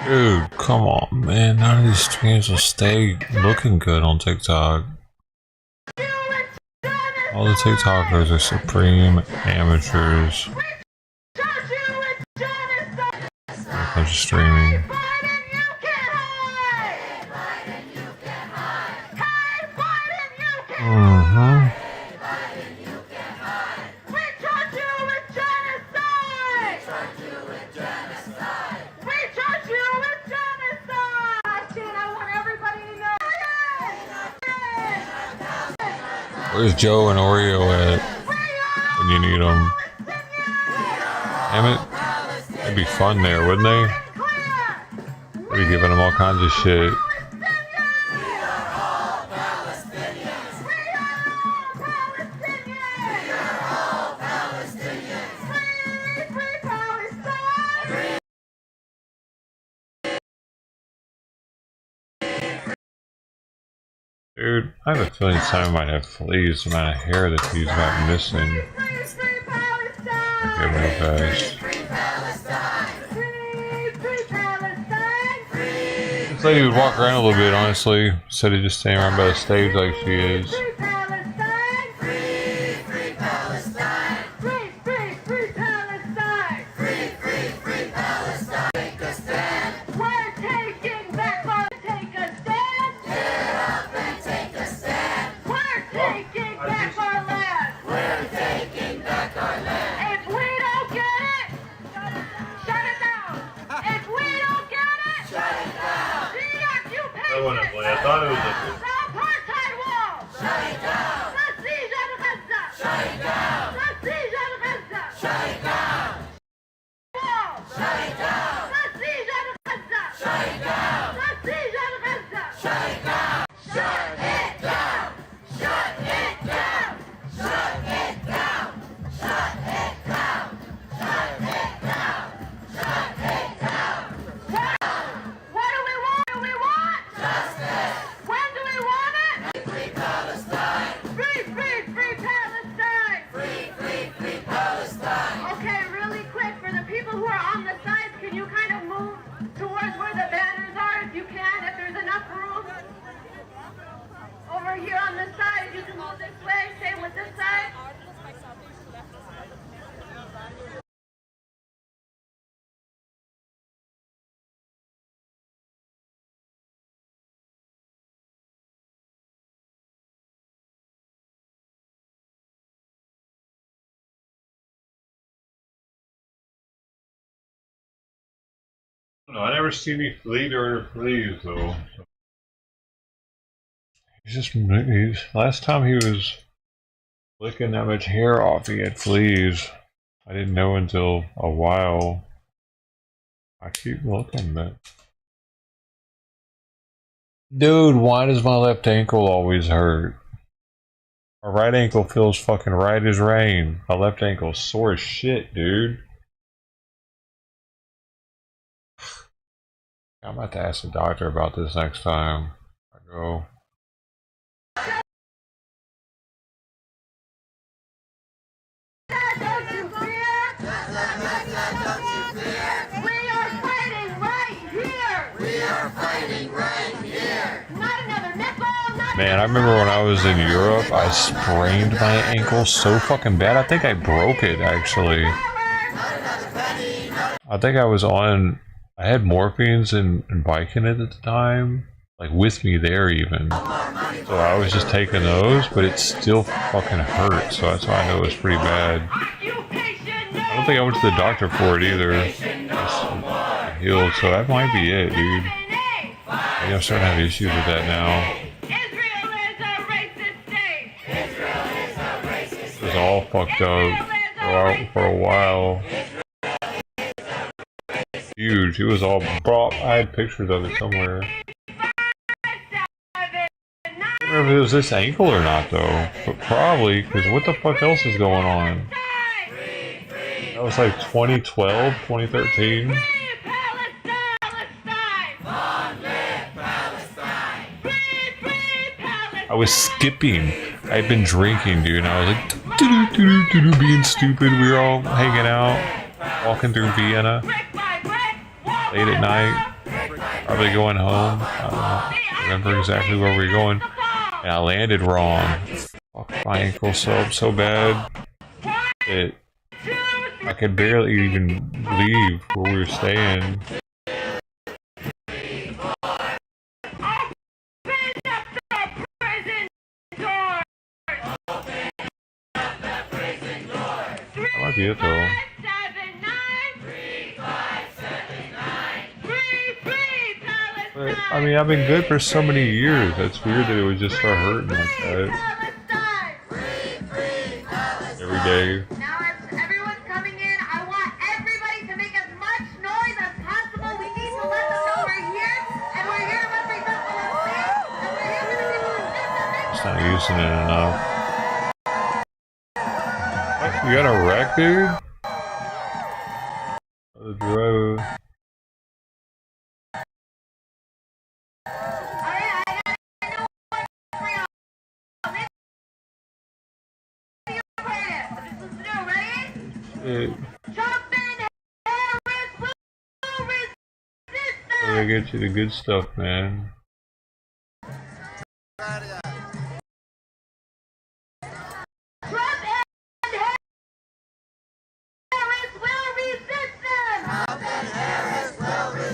Dude, come on, man. None of these streams will stay looking good on TikTok. All the TikTokers are supreme amateurs. When it comes to streaming. Mm-hmm. Where's Joe and Oreo at when you need them? Damn it. It'd be fun there, wouldn't they? They'd be giving them all kinds of shit. Dude, I have a feeling Simon might have fleas, the amount of hair that he's got missing. Okay, real fast. This lady would walk around a little bit, honestly, instead of just staying around by the stage like she is. unexplainably. I thought it was a. Apartheid wall! Shut it down! The siege of Gaza! Shut it down! The siege of Gaza! Shut it down! Wall! Shut it down! The siege of Gaza! Shut it down! The siege of Gaza! Shut it down! Shut it down! Shut it down! Shut it down! Shut it down! Shut it down! Shut it down! What do we want? What do we want? Justice! When do we want it? Free Palestine! Free, free, free Palestine! Free, free, free Palestine! Okay, really quick, for the people who are on the sides, can you kind of move towards where the banners are if you can, if there's enough room? Over here on the side, you can move this way, same with this side. No, I never see any flea during her fleas though. Last time he was licking that much hair off, he had fleas. I didn't know until a while. I keep looking, but dude, why does my left ankle always hurt? My right ankle feels fucking right as rain. My left ankle's sore as shit, dude. I'm about to ask the doctor about this next time I go. Don't you fear? We are fighting right here. We are fighting right here. Not another nickel. Man, I remember when I was in Europe, I sprained my ankle so fucking bad. I think I broke it, actually. I think I had morphines and Vicodin at the time, like with me there even. So I was just taking those, but it still fucking hurt, so that's why I know it was pretty bad. I don't think I went to the doctor for it either. It's healed, so that might be it, dude. Maybe I'm starting to have issues with that now. It was all fucked up for a while. Huge. It was all brought. I had pictures of it somewhere. I don't remember if it was this ankle or not though, but probably, because what the fuck else is going on? That was like 2012, 2013. I was skipping. I had been drinking, dude, and I was like doo-doo-doo-doo-doo, being stupid. We were all hanging out, walking through Vienna late at night, probably going home. I don't remember exactly where we were going, and I landed wrong. Fuck, my ankle so bad that I could barely even leave where we were staying. That might be it though. But, I mean, I've been good for so many years. That's weird that it would just start hurting like that. Every day. Now as everyone's coming in, I want everybody to make as much noise as possible. We need to let them know we're here, and we're here to represent Palestine, and we're here for the people who live in this. Just not using it enough. What? You got a wreck, dude? The driver. They get you the good stuff, man.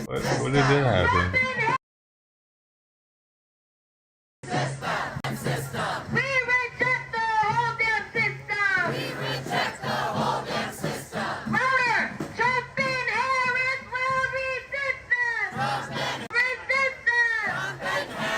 What did that happen? We reject the whole damn system! We reject the whole damn system! Louder! Trump and Harris will resist them! Trump and resist them! Trump and Harris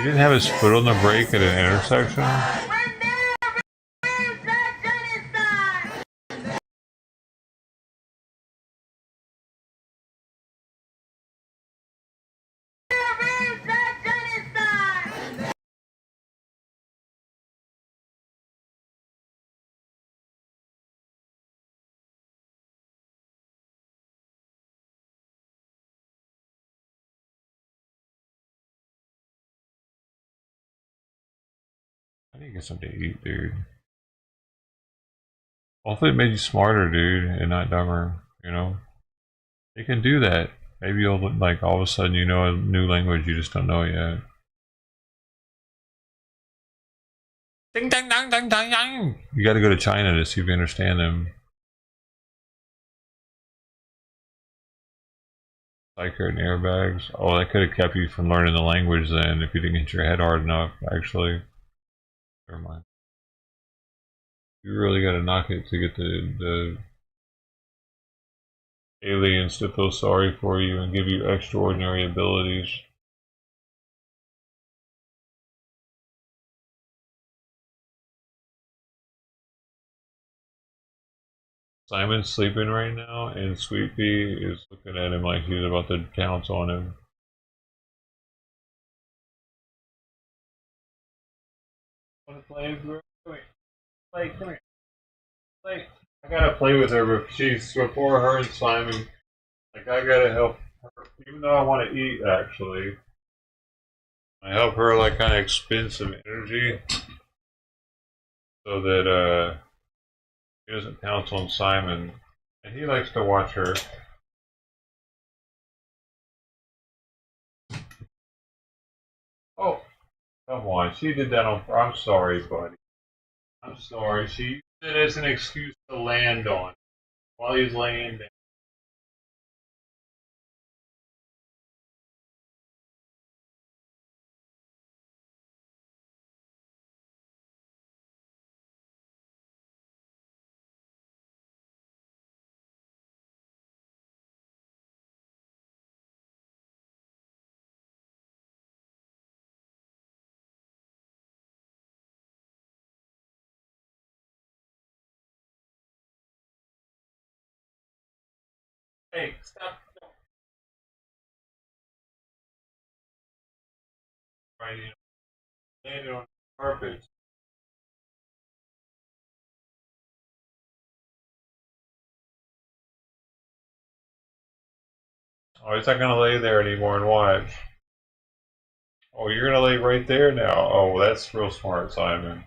didn't have his foot on the brake at an intersection. I need to get something to eat, dude. Hopefully it made you smarter, dude, and not dumber, you know? They can do that. Maybe you'll, like, all of a sudden you know a new language, you just don't know it yet. Ding dang dang dang dang dang! You gotta go to China to see if you understand them. Psycho and airbags. Oh, that could have kept you from learning the language then if you didn't hit your head hard enough, actually. Never mind. You really gotta knock it to get the aliens to feel sorry for you and give you extraordinary abilities. Simon's sleeping right now, and Sweet Pea is looking at him like he's about to pounce on him. Want to play, bro? Come here. Play, come here. Play. I gotta play with her, but she's before her and Simon. Like, I gotta help her, even though I want to eat, actually. I help her, like, kind of expend some energy so that, he doesn't pounce on Simon. And he likes to watch her. Oh, come on. She did that on. I'm sorry, buddy. I'm sorry. She used it as an excuse to land on while he's laying down. Hey, stop. Right, you landed on the carpet. Oh, he's not gonna lay there anymore and watch. Oh, you're gonna lay right there now. Oh, that's real smart, Simon.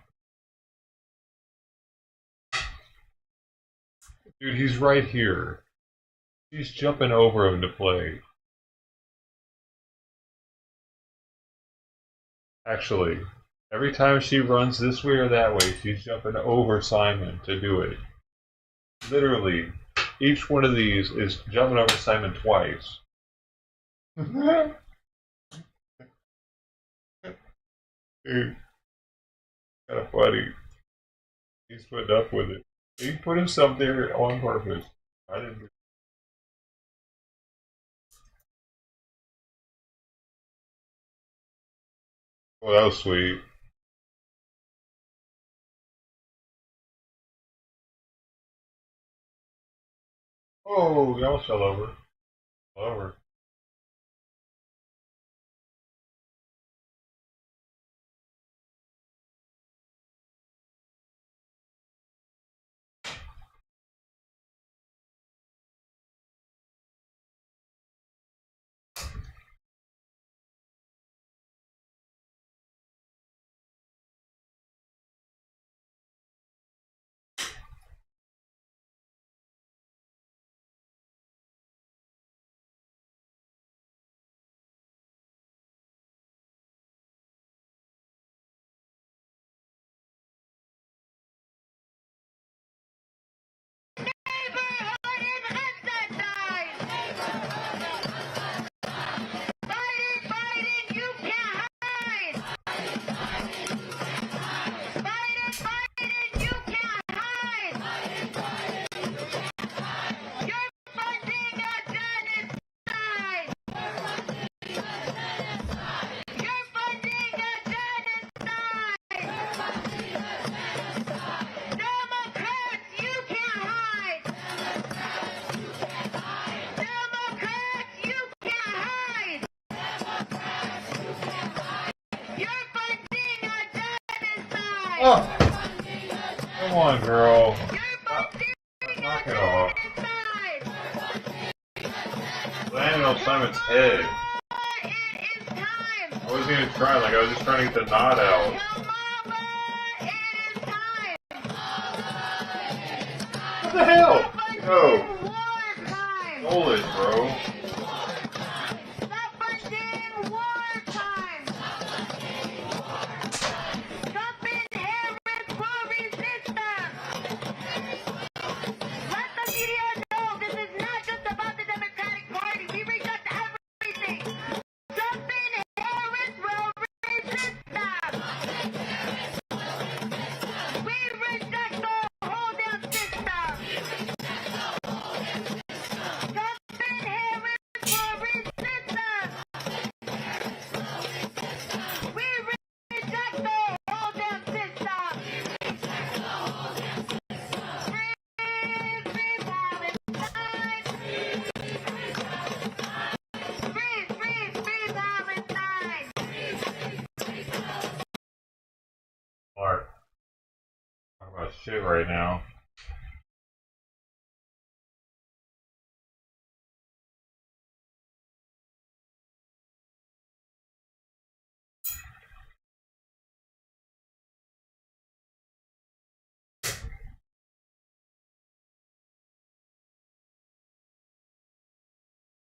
Dude, he's right here. He's jumping over him to play. Actually, every time she runs this way or that way, she's jumping over Simon to do it. Literally, each one of these is jumping over Simon twice. Dude, kind of funny. He's putting up with it. He put himself there on purpose. I didn't. Well, that was sweet. Oh, you almost fell over. Fell over. Oh, come on, girl. Knock it off. Landed on Simon's head. I wasn't even trying, like I was just trying to get the knot out. What the hell? Go. Stole it, bro. Mark, talk about shit right now.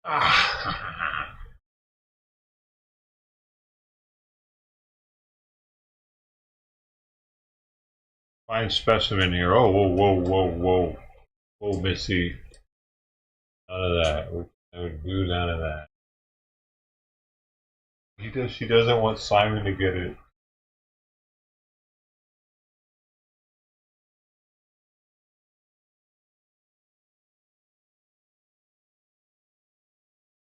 Ah. Fine specimen here. Oh, whoa, whoa, whoa, whoa. Whoa, Missy. None of that. I would do none of that. She doesn't want Simon to get it.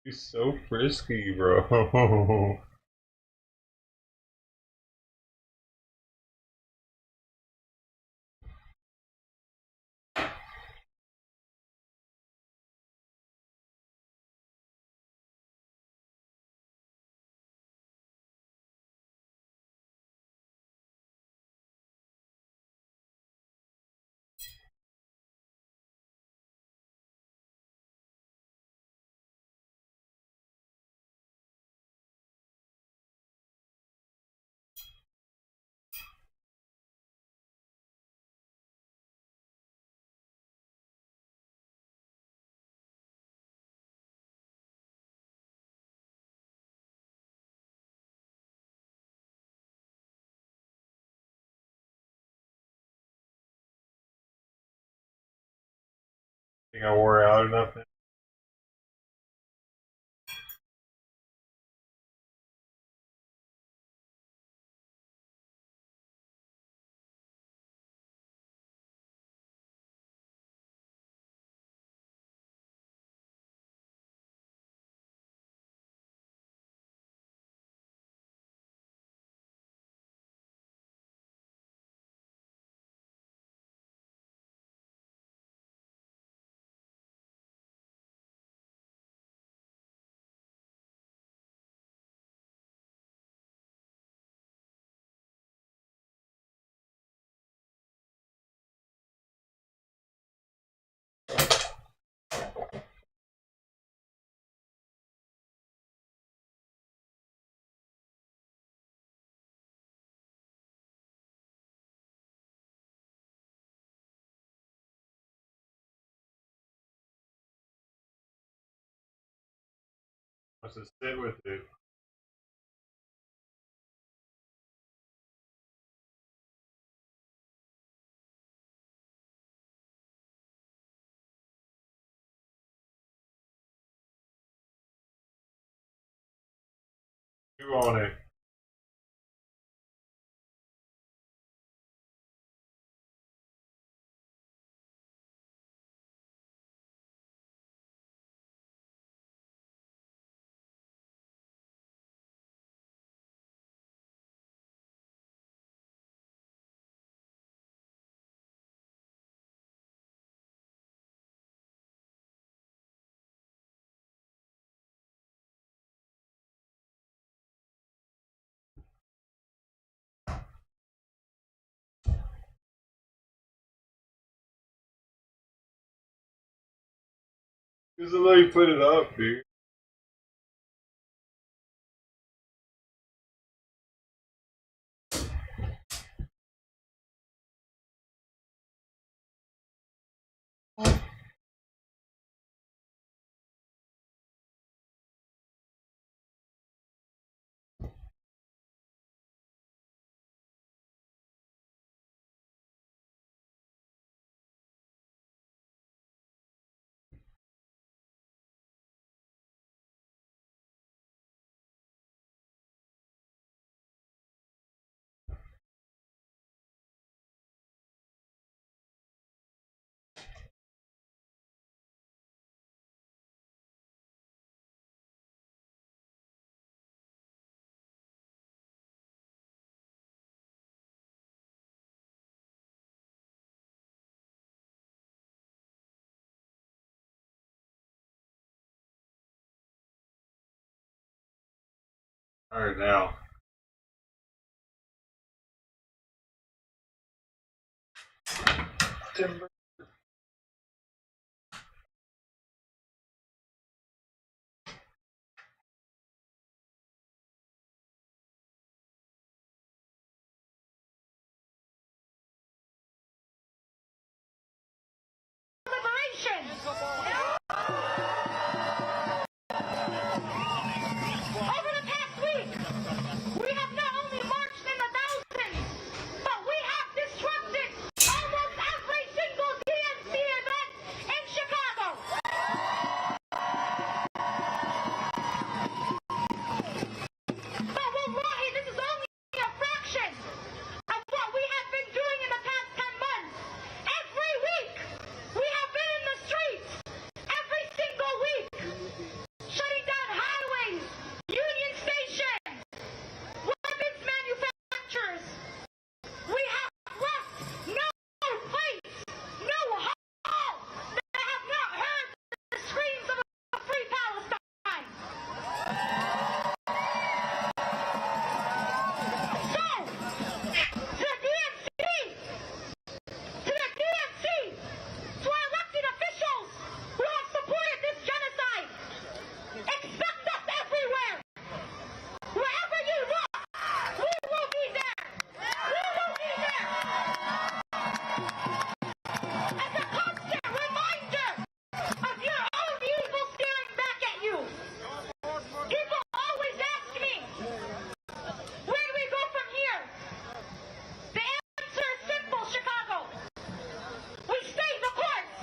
He's so frisky, bro. Think I wore out enough? Must have sit with it. Chew on it. Just let you put it up, dude. All right, now. Timber. Liberation! Over the past week, we have not only marched in the thousands, but we have disrupted almost every single DNC event in Chicago. But wallahi, this is only a fraction of what we have been doing in the past 10 months. Every week, we have been in the streets. Every single week. Shutting down highways, union stations, weapons manufacturers. We have left no place, no hall that have not heard the screams of a free Palestine. So, to the DNC, to our elected officials who have supported this genocide, expect us everywhere. Wherever you look, we will be there. We will be there. As a constant reminder of your own evil staring back at you. People always ask me, where do we go from here? The answer is simple, Chicago. We stay the course.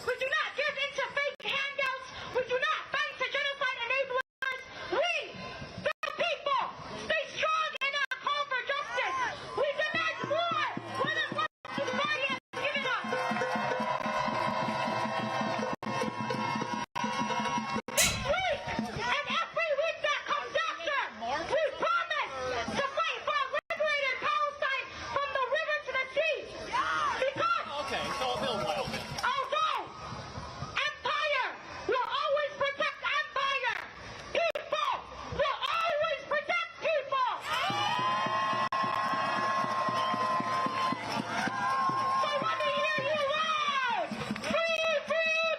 We do not give in to fake handouts. We do not bend to genocide enablers. We, the people, stay strong in our call for justice. We demand more. What is what this party has given us. This week and every week that comes after, we promise to fight for a liberated Palestine from the river to the sea. Because although empire will always protect empire, people will always protect people. So let me hear you loud. Free, free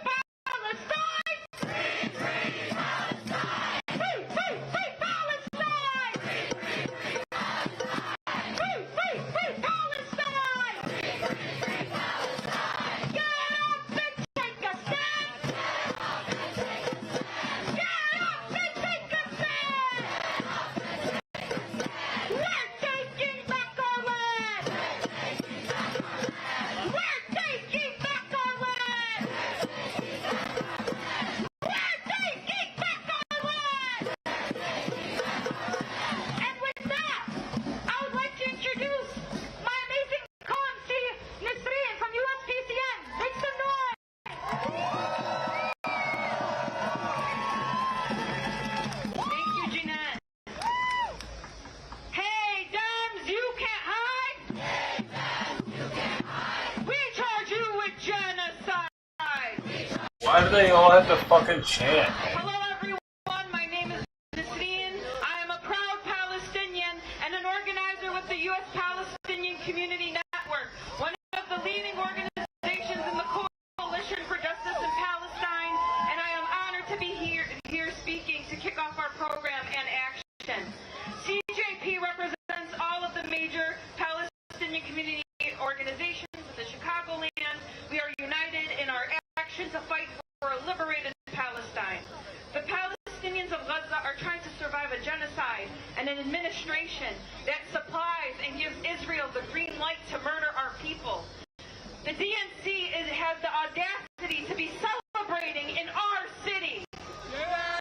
Palestine. Free, free Palestine. Free, free, free Palestine. Free, free, free Palestine. Free, free, free Palestine. Free, free, free Palestine. Get up and take a stand. Get up and take a stand. Get up and take a stand. We're taking back our land. We're taking back our land. We're taking back our land. And with that, I would like to introduce my amazing co-MC, Nisreen from USPCN. Make some noise. Thank you, Jeanette. Hey, Dems, you can't hide. We charge you with genocide. Why do they all have to fucking chant? Hello, everyone. My name is Nisreen. I am a proud Palestinian and an organizer with the U.S. Palestinian Community Network, one of the leading organizations in the Coalition for Justice in Palestine, and I honored to be here speaking to kick off our program and action. CJP represents all of the major Palestinian community organizations in the Chicagoland. We are united in our action to fight for a liberated Palestine. The Palestinians of Gaza are trying to survive a genocide and an administration that supplies and gives Israel the green light to murder our people. The DNC has the audacity to be celebrating in our city.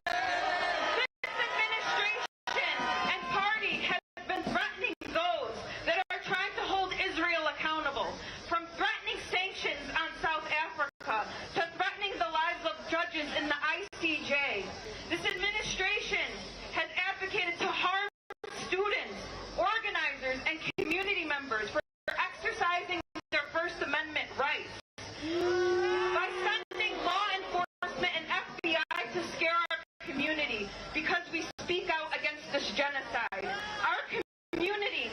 This administration and party has been threatening those that are trying to hold Israel accountable, from threatening sanctions on South Africa to threatening the lives of judges in the ICJ. This administration has advocated to harm students, organizers, and community members for exercising their First Amendment rights. By sending law enforcement and FBI to scare our community because we speak out against this genocide. Our community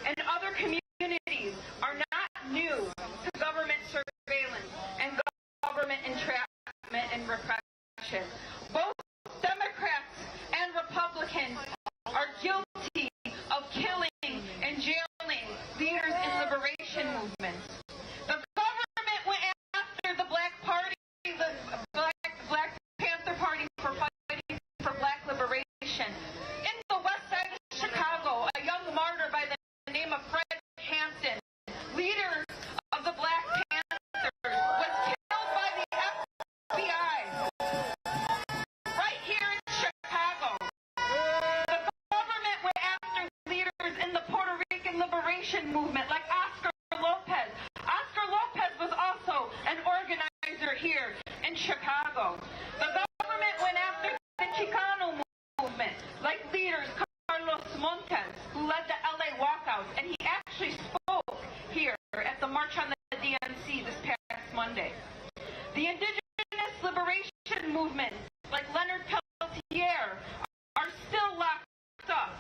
and other communities are not new to government surveillance and government entrapment and repression. Both Democrats and Republicans are guilty of killing and jailing leaders in liberation movements. The government went after the Black Party, the Black Panther Party, for fighting for Black liberation. In the west side of Chicago, a young martyr by the name of Fred Hampton, leader of the Black Panthers, was killed by the FBI right here in Chicago. The government went after leaders in the Puerto Rican liberation movement like Oscar Lopez. Oscar Lopez was also an organizer here in Chicago. The government went after the Chicano movement like leaders Carlos Montes, who led the LA walkouts, and he actually spoke here at the March on the DNC this past Monday. The indigenous liberation movement like Leonard Peltier are still locked up.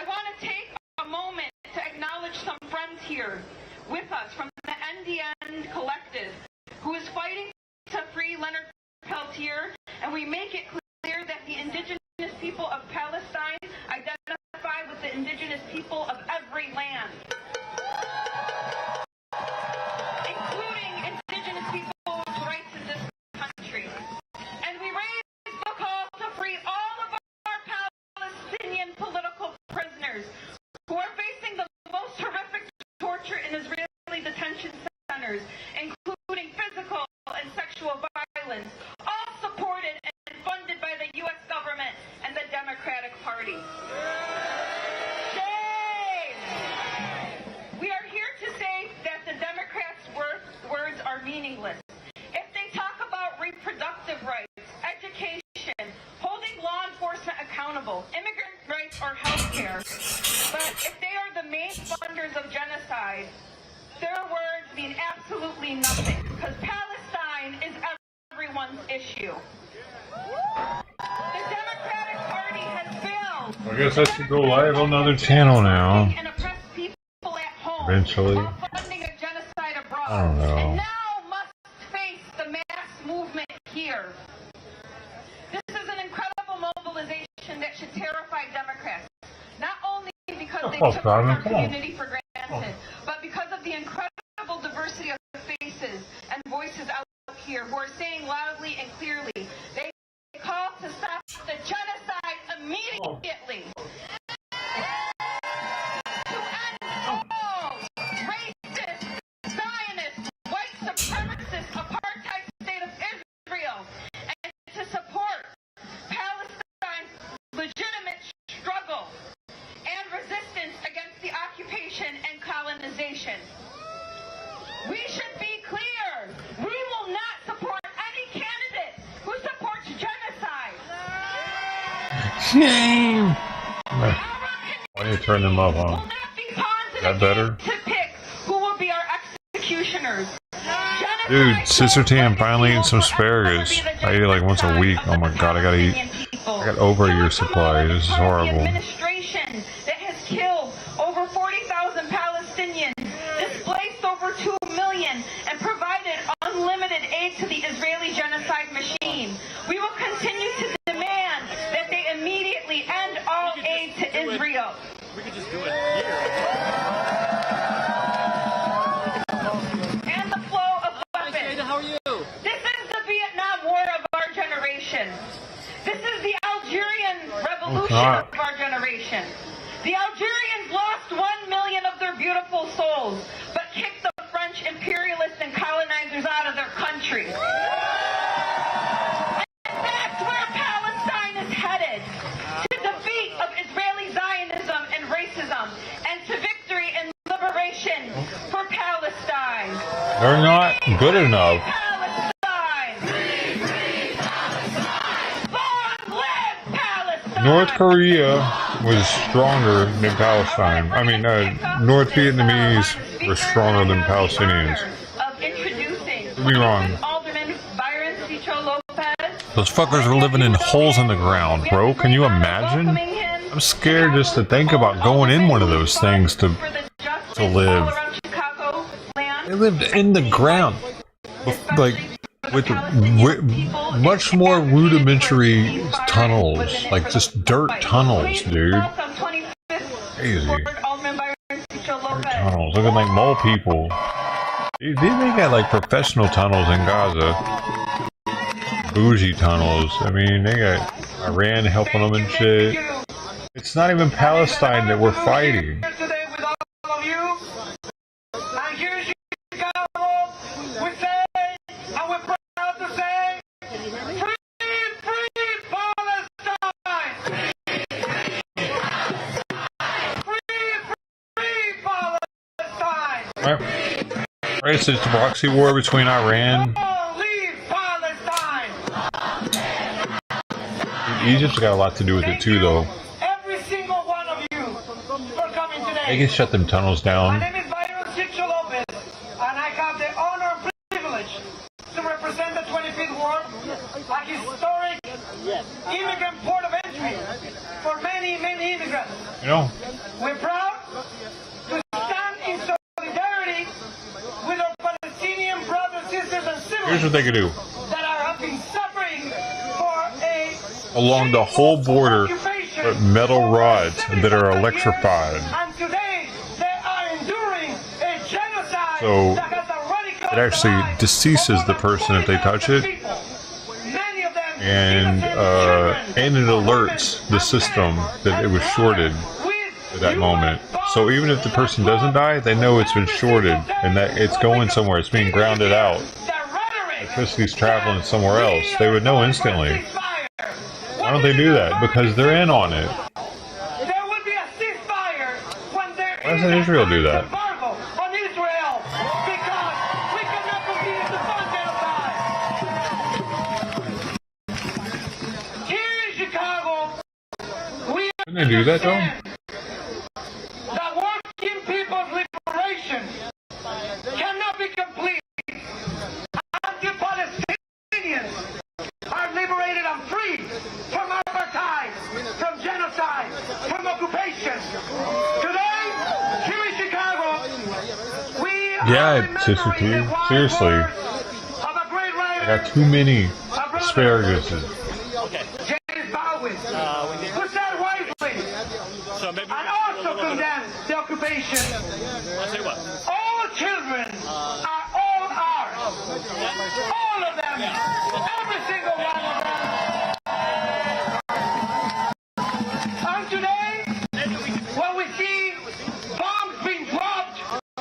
I want to take a moment to acknowledge some friends here with us from the NDN Collective, who is fighting to free Leonard Peltier, and we make it clear that the indigenous people of Palestine identify with the indigenous people of every land, including indigenous people's rights in this country. And we raise the call to free all of our Palestinian political prisoners who are facing the most horrific torture in Israeli detention centers, including physical and sexual violence, all supported and funded by the U.S. government and the Democratic Party. Shame! We are here to say that the Democrats' words are meaningless. If they talk about reproductive rights, education, holding law enforcement accountable, immigrant rights, or health care, but if they are the main funders of genocide, their words mean absolutely nothing, because Palestine is everyone's issue. The Democratic Party has failed. I guess I should go live on another channel now. And oppress people at home Eventually. while funding a genocide abroad. I don't know. And now must face the mass movement here. This is an incredible mobilization that should terrify Democrats. Not only because they took our community for granted, but because of the incredible diversity of faces and voices out here who are saying loudly and clearly, they call to stop the genocide immediately. To end all racist, Zionist, white supremacist, apartheid state of Israel, and to support Palestine's legitimate struggle and resistance against the occupation and colonization. We should be clear. We will not support any candidate who supports genocide. Shame! Why do you turn them up, huh? Is that better? To pick who will be our executioners. Dude, Sister T, I'm finally eating some asparagus. I eat it like once a week. Oh my god, I got over a year supply. This is horrible. Administration that has killed over 40,000 Palestinians, displaced over 2 million, and provided unlimited aid to the Israeli genocide machine. We will just do it here. And the flow of weapons. Hi, Jada, how are you? This is the Vietnam War of our generation. This is the Algerian Revolution of our generation. The Algerians lost 1 million of their beautiful souls, but kicked the French imperialists and colonizers out of their country. And that's where Palestine is headed. To defeat of Israeli Zionism and racism, and to victory and liberation for Palestine. They're not good enough. North Korea was stronger than Palestine. I mean, North Vietnamese were stronger than Palestinians. Don't be wrong. Those fuckers are living in holes in the ground, bro. Can you imagine? I'm scared just to think about going in one of those things to live. They lived in the ground, like with much more rudimentary tunnels, like just dirt tunnels, dude. Crazy. Dirt tunnels, looking like mole people. Dude, they got like professional tunnels in Gaza. Bougie tunnels. I mean, they got Iran helping them and shit. It's not even Palestine that we're fighting. Right, so it's a proxy war between Iran. Egypt's got a lot to do with it too, though. Every single one of you for coming today. They can shut them tunnels down. My name is Lopez, and I have the honor and privilege to represent the 25th Ward, a historic immigrant port of entry for many, many immigrants. You know, we're proud to stand in solidarity with our Palestinian brothers, sisters, and siblings. here's what they could do. That have been suffering for a Along the whole border, but metal rods that are electrified. And today they are enduring a genocide So that has it actually deceases the person if they touch it, and it alerts the system that it was shorted at that moment. So even if the person doesn't die, they know it's been shorted and that it's going somewhere. It's being grounded out. Electricity's traveling somewhere else. They would know instantly. Why don't they do that? Because they're in on it. Why doesn't Israel do that? Couldn't they do that though? The working people's liberation cannot be complete until Palestinians are liberated and free from apartheid, from genocide, from occupation. Today, here in Chicago, we Sister T, seriously. I got too many asparaguses. And also condemn the occupation. I'll tell you what. All children are all ours. All of them. Every single one of them. And today, when we see bombs being dropped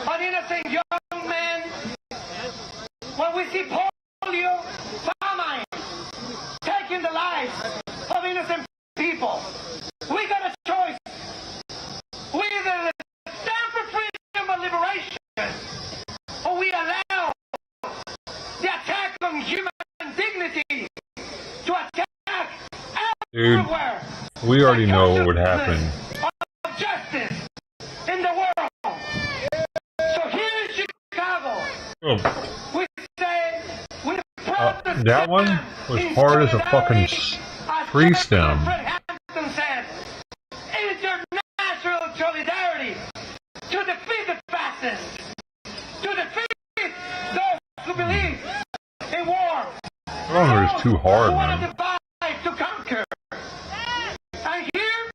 on innocent young men, when we see polio, famine, taking the lives of innocent people, we got a choice. We either stand for freedom and liberation, or we allow the attack on human dignity to attack everywhere. Dude, we already know what would happen. Of justice in the world. So here in Chicago, we say we that one was hard as a fucking tree stem. Solidarity to defeat the fascists, to defeat those who believe in war. It was too hard, man. To conquer. And here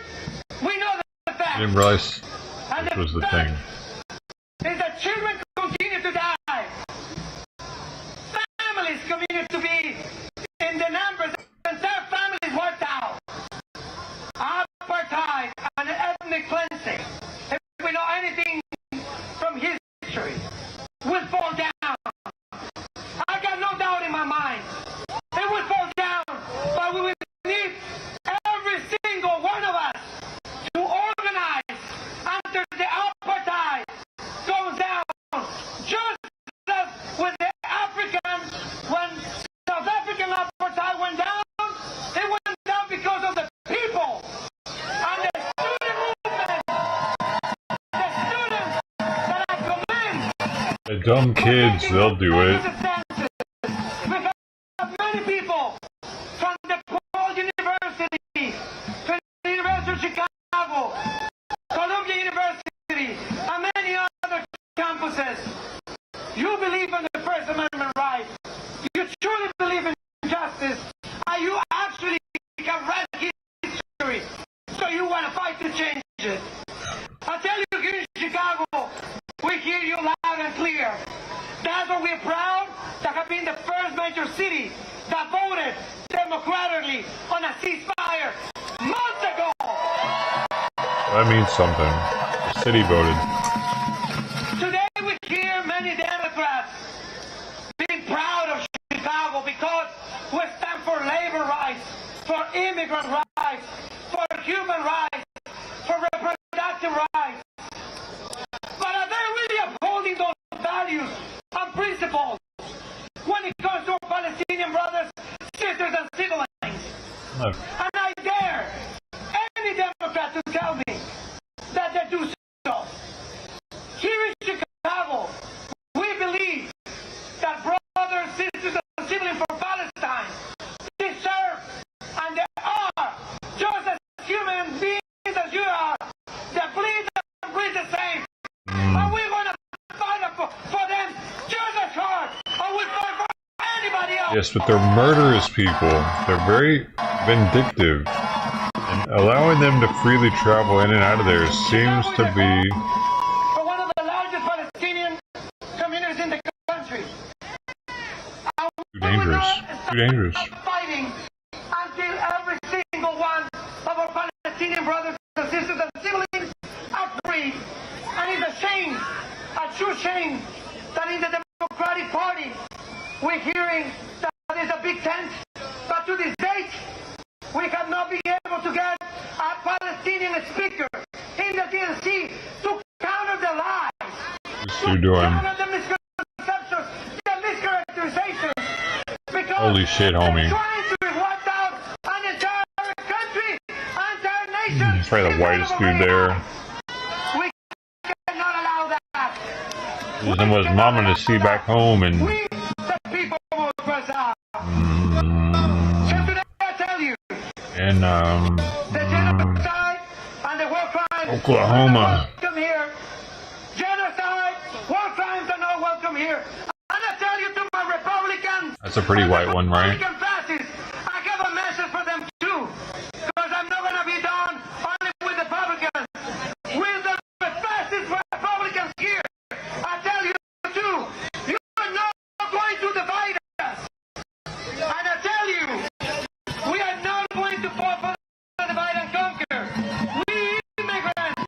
we know the facts. I didn't realize was the thing. Is that children continue to die. Families continue to be in the numbers, entire families wiped out. Apartheid and ethnic cleansing, if we know anything from history, will fall down. I got no doubt in my mind. It will fall down, but we will need every single one of us to organize until the apartheid goes down. Just as with the Africans, when South African apartheid went down, it went down because of the people. And the student movement, the students that I commend. The dumb kids, they'll do it. Many people from DePaul University to the University of Chicago, Columbia University, and many other campuses. You believe in the First Amendment right. You truly believe in justice. And you actually can read history. So you want to fight to change it. I tell you, here in Chicago, we hear you loud and clear. That's why we're proud to have been the first major city that voted democratically on a ceasefire months ago. That means something. The city voted. Today we hear many Democrats being proud of Chicago because we stand for labor rights, for immigrant rights, for human rights, for reproductive rights. But are they really upholding those values and principles when it comes to our Palestinian brothers, sisters, and siblings? Look. And I dare any Democrat to tell me that they do so. Here in Chicago, we believe that brothers, sisters, and siblings from Palestine deserve, and they are, just as human beings as you are. They bleed and breathe the same. And we're going to fight for them just as hard. And we'll fight for anybody else. Yes, but they're murderous people. They're very vindictive. And allowing them to freely travel in and out of there seems to be... For one of the largest Palestinian communities in the country. Too dangerous. Too dangerous. Fighting until every single one of our Palestinian brothers and sisters and siblings are free. And it's a shame, a true shame, that in the Democratic Party we're hearing that there's a big tent, but to this date we have not been able to get a Palestinian speaker in the DNC to counter the lies, What's doing? counter the misconceptions, the mischaracterizations. Because Holy shit, homie. trying to wipe out an entire country, entire nation. He's probably the whitest dude there. We cannot allow that. There's almost Momma to see back home and... We, the people, will press out. So today I tell you, And, the genocide and the war crimes Oklahoma. are not welcome here. Genocide, war crimes are not welcome here. And I tell you to my Republican... That's a pretty white one, right? Republican fascists, I have a message for them too. Because I'm not going to be done only with the Republicans. With the fascist Republicans here, I tell you too, you are not going to divide us. And I tell you, we are not going to fall for the divide and conquer. We immigrants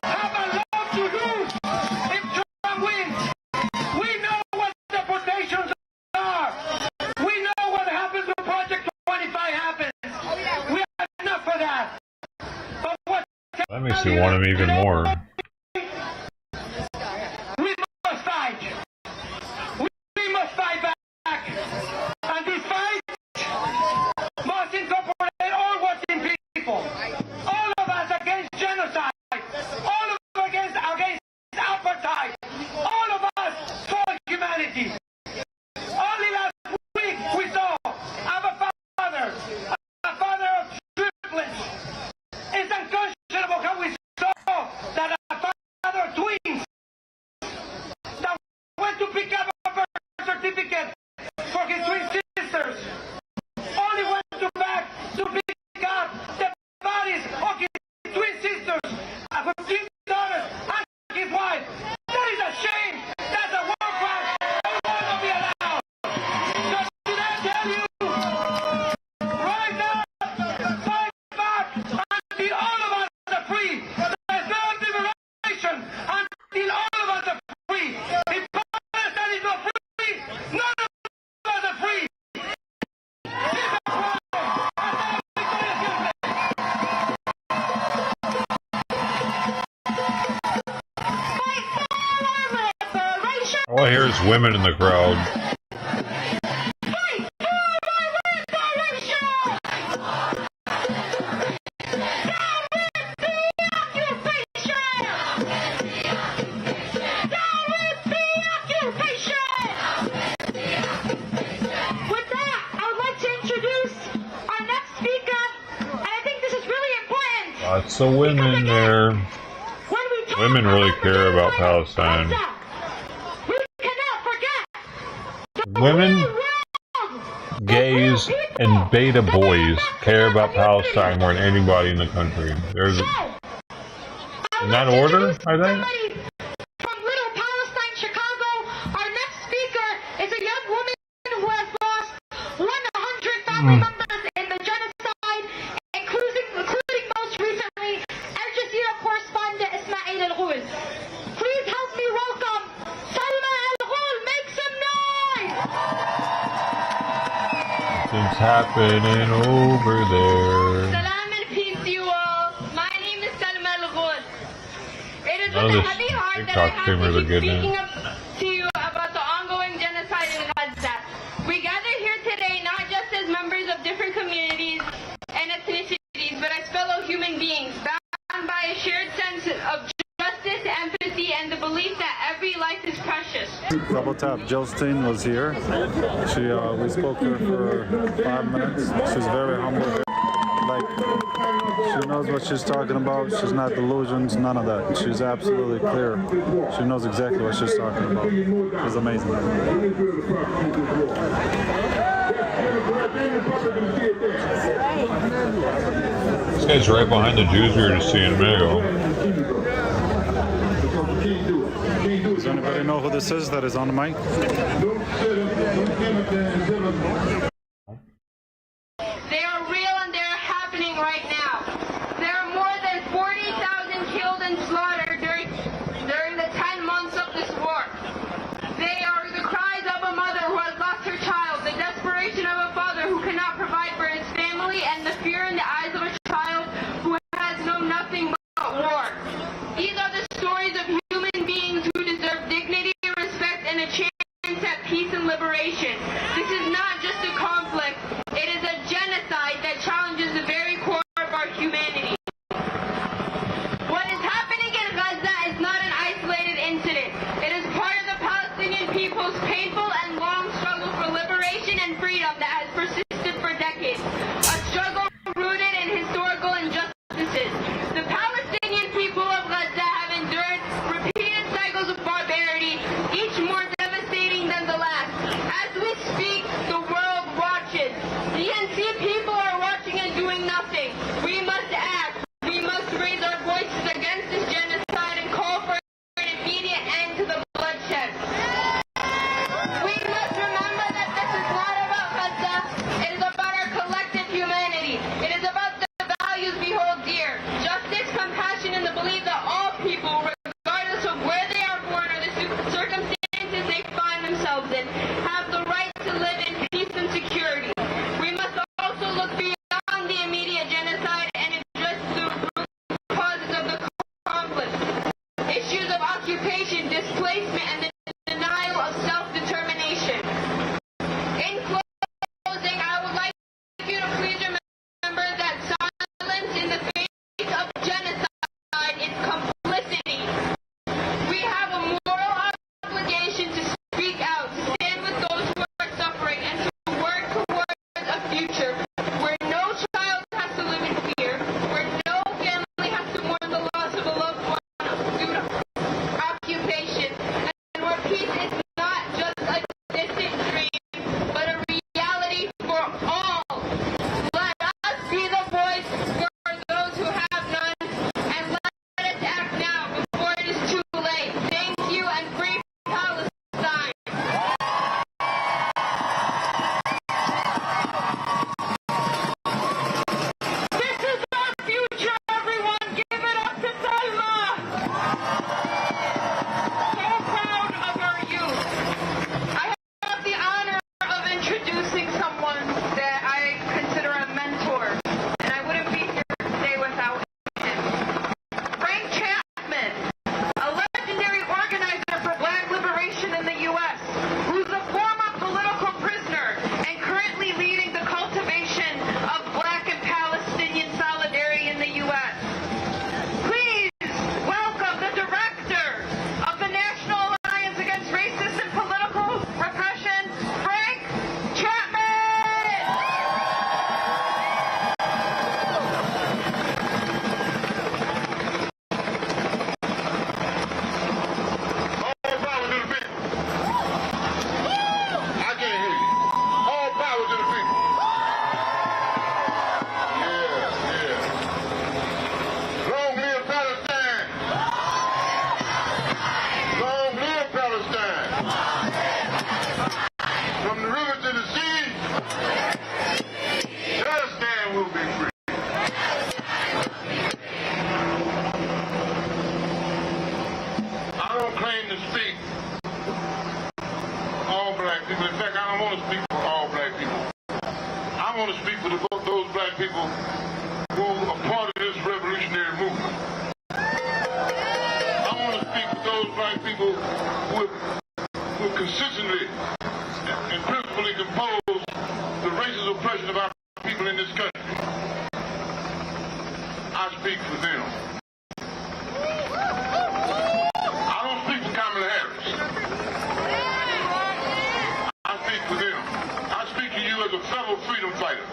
have a lot to lose if Trump wins. We know what deportations are. We know what happens when Project 25 happens. We are enough for that. But what? That makes me want him even more. We must fight. We must fight back. And this fight must incorporate all working people. All of us against genocide. All of us against apartheid. All of us for humanity. Only last week we saw a father of triplets. It's unconscionable how we saw that there's women in the crowd. Lots of women there. Women really care about Palestine. Women, gays, and beta boys care about Palestine more than anybody in the country. There's in that order, I think. From Little Palestine, Chicago, our next speaker is a young woman who has lost 100 family members in the genocide, including most recently, Al Jazeera correspondent Ismail Al-Ghul. Please help me welcome Salma Al-Ghul. Make some noise! It's happening over there. Salam and peace to you all. My name is Salma Al-Ghul. It is None with of a this heavy heart that I TikTok have streamers to are be getting speaking it. to you about the ongoing genocide in Gaza. We gather here today not just as members of different communities and ethnicities, but as fellow human beings, bound by a shared sense of justice, empathy, and the belief that every life is precious. Double tap. Justine was here. We spoke to her for 5 minutes. She's very humble. Like, she knows what she's talking about. She's not delusions, none of that. She's absolutely clear. She knows exactly what she's talking about. It's amazing. This guy's right behind the Jews we were just seeing a minute ago. Does anybody know who this is that is on the mic? They are real and they are happening right now. There are more than 40,000 killed and slaughtered during the 10 months of this war. They are the cries of a mother who has lost her child, the desperation of a father who cannot provide for his family, and the fear in the eyes of a child who has known nothing but war. These are the stories of human beings who deserve dignity, respect, and a chance at peace and liberation. This is not just a conflict, it is a genocide that challenges the very core of our humanity. What is happening in Gaza is not an isolated incident. It is part of the Palestinian people's painful and long struggle for liberation and freedom that has persisted for decades. A struggle rooted in historical injustices. The Palestinian people of Gaza have endured repeated cycles of barbarity, each more devastating than the last. As we speak, the world watches. The NC people are watching and doing nothing. We must act. We must raise our voices against this genocide and call for an immediate end to the bloodshed. We must remember that this is not about Gaza. It is about our collective humanity. It is about the values we hold dear. Justice, compassion, and the belief that all people, regardless of where they are born or the circumstances they find themselves in, have the right to live in peace and security. We must also look beyond the immediate genocide and Palestine will be free. I don't claim to speak all black people. In fact, I don't want to speak for all black people. I want to speak for those black people who are part of this revolutionary movement. I want to speak for those black people who have consistently and principally composed the racist oppression of our people in this country. I speak for them. I don't speak for Kamala Harris. I speak for them. I speak to you as a fellow freedom fighter.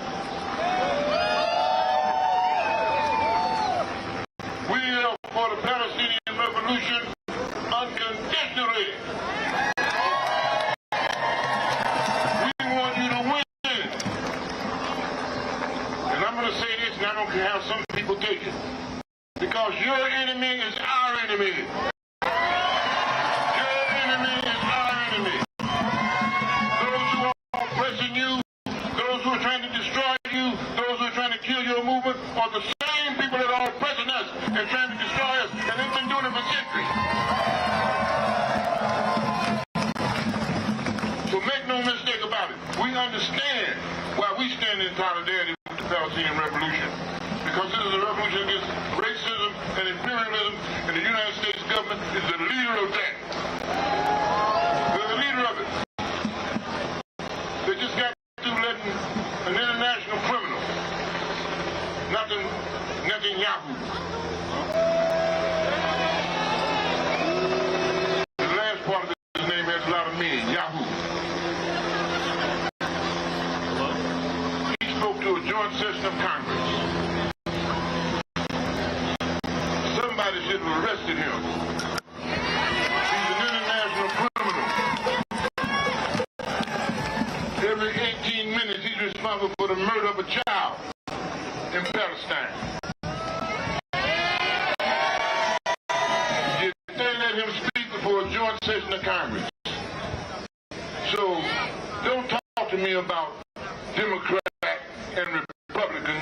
We are for the Palestinian revolution unconditionally. We want you to win. And I'm going to say this, and I don't care how some people take it. Because your enemy is our enemy. Your enemy is our enemy. Those who are oppressing you, those who are trying to destroy you, those who are trying to kill your movement are the same people that are oppressing us and trying to destroy us, and they've been doing it for centuries. So make no mistake about it. We understand why we stand in solidarity with the Palestinian revolution. Because this is a revolution against racism and imperialism, and the United States government is the leader of that. They're the leader of it. They just got through letting an international criminal, nothing Yahoo. The last part of his name has a lot of meaning, Yahoo. He spoke to a joint session of Congress. Somebody should have arrested him. He's an international criminal. Every 18 minutes, he's responsible for the murder of a child in Palestine. Yet they let him speak before a joint session of Congress. So, don't talk to me about Democrat and Republican,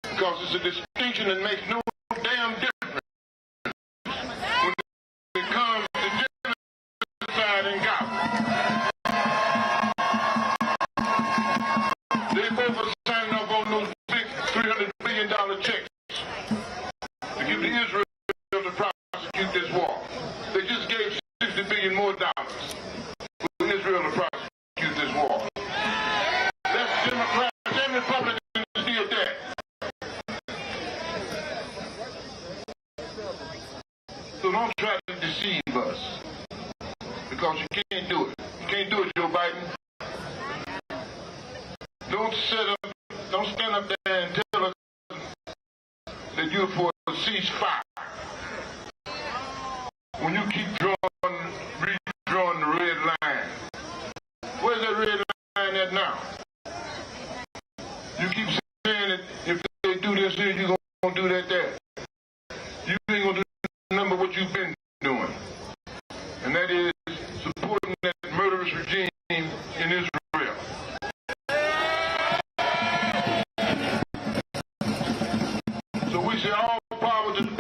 because it's a distinction that makes no damn difference when it comes to genocide in Gaza. They both are signing up on those big $300 billion checks to give to Israel to prosecute this war. They just gave $60 billion more for Israel to prosecute this war. That's Democrats and Republicans did that. So don't try to deceive us, because you can't do it. You can't do it, Joe Biden. Don't stand up there and tell us that you're for a ceasefire when you keep redrawing the red line. Where's that red line at now? You keep saying that if they do this here, you're going to do that there. You ain't going to do remember what you've been doing, and that is supporting that murderous regime in Israel. So we say all power to the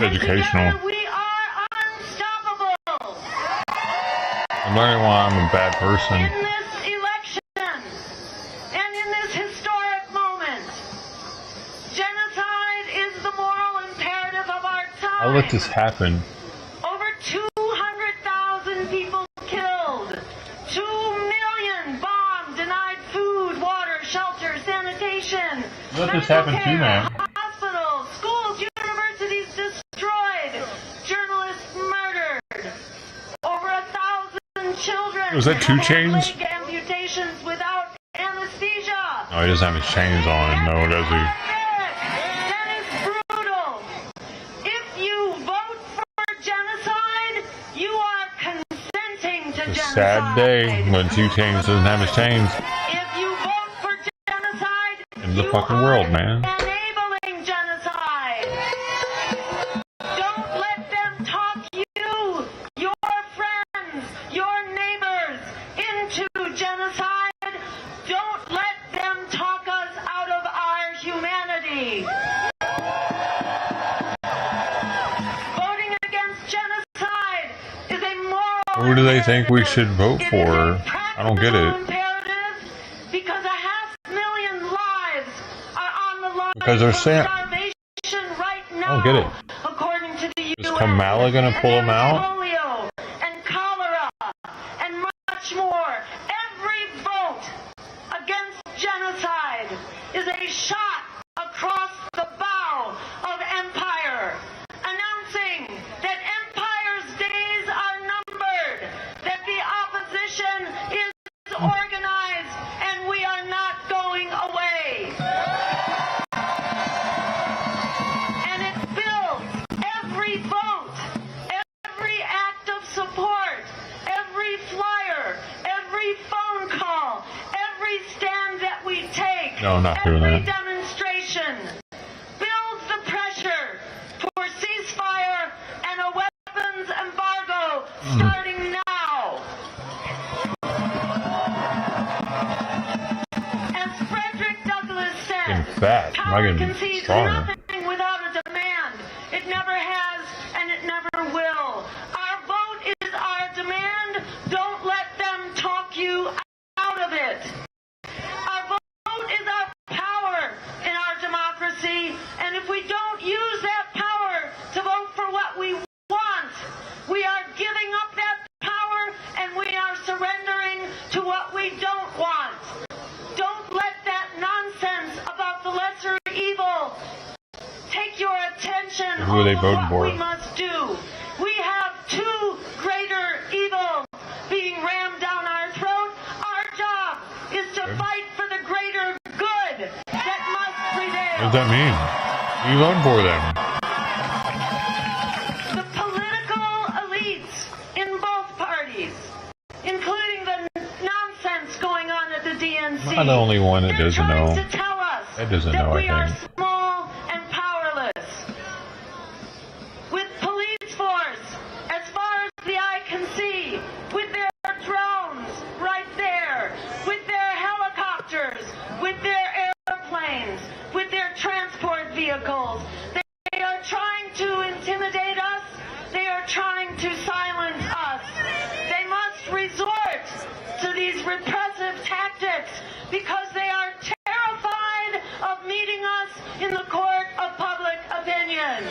educational. We are unstoppable. I'm learning why I'm a bad person. In this election and in this historic moment, genocide is the moral imperative of our time. I'll let this happen. Over 200,000 people killed. 2 million bombed, denied food, water, shelter, sanitation. Let this happen too, man. Hospitals, schools, universities destroyed. Journalists murdered. Over 1,000 children. Was that 2 Chainz? Leg amputations without anesthesia. No, he doesn't have his chains on. No, does he? That is brutal. If you vote for genocide, you are consenting to It's a genocide. sad day when 2 Chainz doesn't have his chains If you vote for genocide, in the fucking world, man. enabling genocide. Don't let them talk you, your friends, your neighbors into genocide. Don't let them talk us out of our humanity. Voting against genocide is a moral Who do they think we should vote for? I don't get it. imperative because 500,000 lives are on the line Because they're saying, starvation right I now. don't get it. According to the Is UN, Kamala gonna pull him out? polio and cholera and much more. Every vote against genocide is a shot across the bow of empire, announcing that empire's days are numbered, that the opposition is organized, and we are not going away. And it builds every vote, every act of support, every flyer, every phone call, every stand that we take, No, I'm not doing every that. demonstration builds the pressure for ceasefire and a weapons embargo starting now. As Frederick Douglass said, Getting fat. Am I power getting concedes stronger? nothing without a demand. It never has and it never will. Our vote is our demand. Don't let them talk you out of it. Our vote is our power in our democracy, and if we don't use that power to vote for what we want, we are giving up that power and we are surrendering to what we don't want. Don't let that nonsense about the lesser evil take your attention Who are they off of voting what for? we must do. We have 2 greater evils being rammed down our throat. Our job is to fight for the greater good that must prevail. What does that mean? Who are you voting for then? The political elites in both parties, including the nonsense going on at the DNC. I'm not the only one that doesn't know. To tell us That doesn't that know, we I are think. small and powerless. With police force as far as the eye can see, with their drones right there, with their helicopters, with their airplanes, with their transport vehicles. They are trying to intimidate us. They are trying to silence us. They must resort to these repressive tactics because they are terrified of meeting us in the court of public opinion.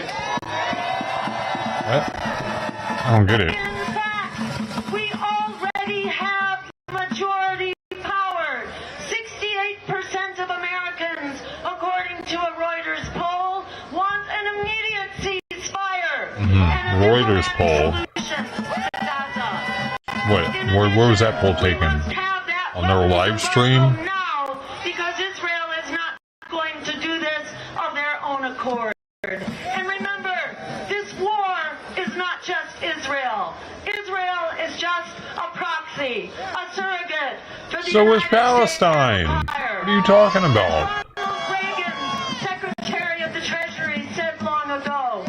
What? I don't get it. In fact, we already have majority power. 68% of Americans, according to a Reuters poll, want an immediate ceasefire. And a Reuters poll. solution to Gaza. What? Where was that poll taken? On their live stream? Now, because Israel is not going to do this of their own accord. And remember, this war is not just Israel. Israel is just a proxy, a surrogate for the So was United Palestine. States empire. What are you talking about? Ronald Reagan, Secretary of the Treasury, said long ago,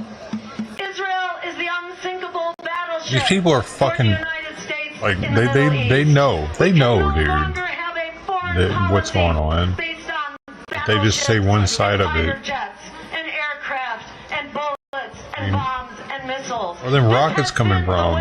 Israel is the unsinkable battleship. These people are fucking like they know dude that what's going on. They just say one side of it. Jets and aircraft and bullets I and mean, bombs. peoples. Where them rockets coming from,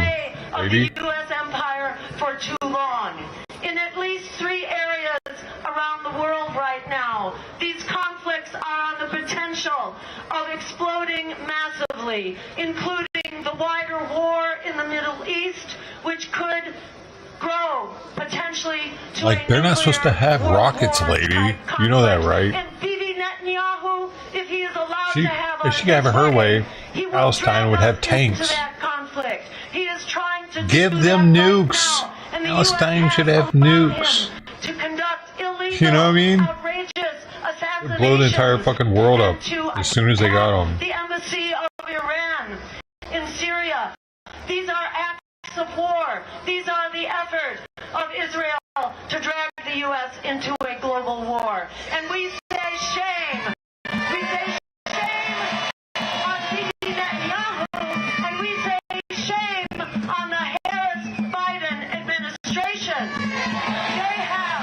Of lady? the U.S. empire for too long. In at least 3 areas around the world right now, these conflicts are on the potential of exploding massively, including the wider war in the Middle East, which could grow potentially to Like, they're not supposed to have rockets, lady. You know that, right? And Bibi Netanyahu, if he is allowed She, to have if she could have it her way, he will Palestine would have drag us into tanks. that conflict. He is trying to Give do them that right nukes. now, and the Palestine US should has have allowed nukes. him to conduct illegal, You know what I mean? outrageous assassinations. Blow the entire fucking world up as soon as they got them. The embassy of Iran in Syria. These are acts of war. These are the effort of Israel to drag the U.S. into a global war. And we say shame. We say shame on Bibi Netanyahu, and we say shame on the Harris-Biden administration. They have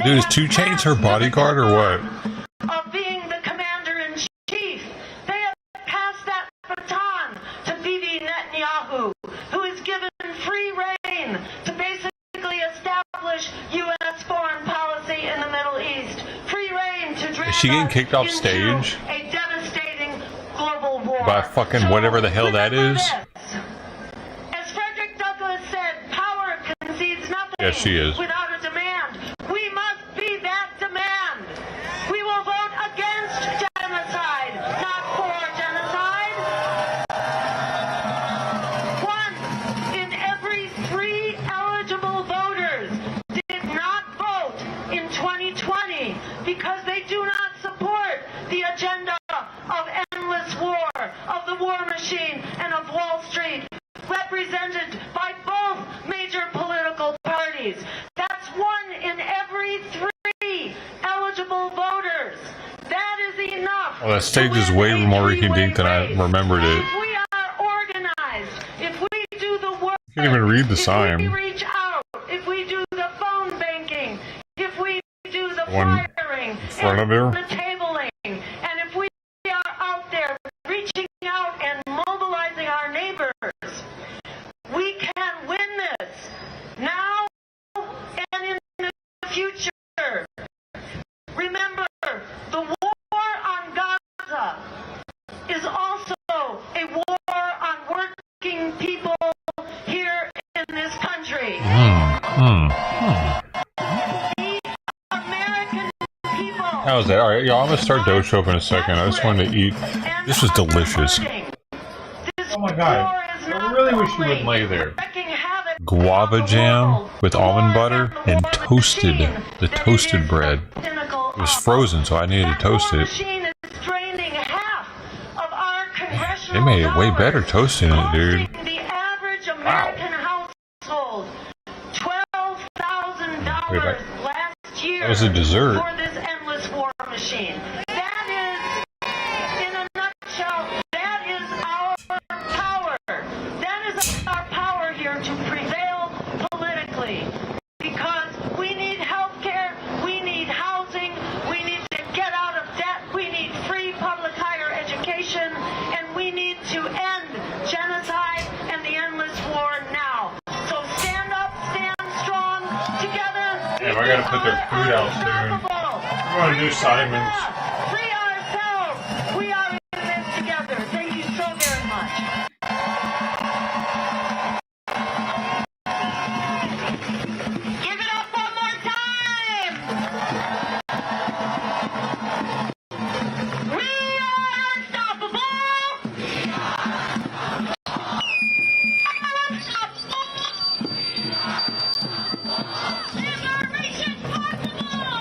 Dude, is 2 Chainz her bodyguard or what? of being the commander-in-chief. They have passed that baton to Bibi Netanyahu, who is given free rein to basically establish U.S. foreign policy in the Middle East. Free rein to drag Is she getting us kicked off into stage? a devastating global war. By fucking whatever the hell that is? As Frederick Douglass said, power concedes nothing Yes, she is. without a demand. We must be that demand. We will vote against genocide, not for genocide. 1 in every 3 eligible voters did not vote in 2020 because they do not support the agenda of endless war, of the war machine, and of Wall Street, represented by both major political parties. That's 1 in every 3 eligible voters. That is enough. Well, that stage is way more rinky-dink than I remembered it. If we are organized, if we do the work, You can't even read the if we sign. reach out, if we do the phone banking, if we do the One flyering, in front of her. and the tabling, and if we are out there reaching out and mobilizing our neighbors, we can win this now and in the future. Remember, the war on Gaza is also a war on working people here in this country. The American people. How was that? Alright, y'all, I'm gonna start dough shop in a second. I just wanted to eat. This was delicious. Oh my god. I really wish you wouldn't lay there. Guava jam with almond butter and toasted, the toasted bread. It was frozen, so I needed to toast it. They made it way better toasting it, dude. The average American household, $12,000 last year That was a dessert. for this endless war machine. That is, in a nutshell, that is our power. That is our power here to prevail politically. Because we need health care, we need housing, we need to get out of debt, we need free public higher education, and we need to end genocide and the endless war now. So stand up, stand strong, together. Damn, I gotta put their food out soon. I'm gonna do Simon's. Free ourselves. We are in this together. Thank you so very much. Give it up one more time. We are unstoppable. Unstoppable. Liberation possible.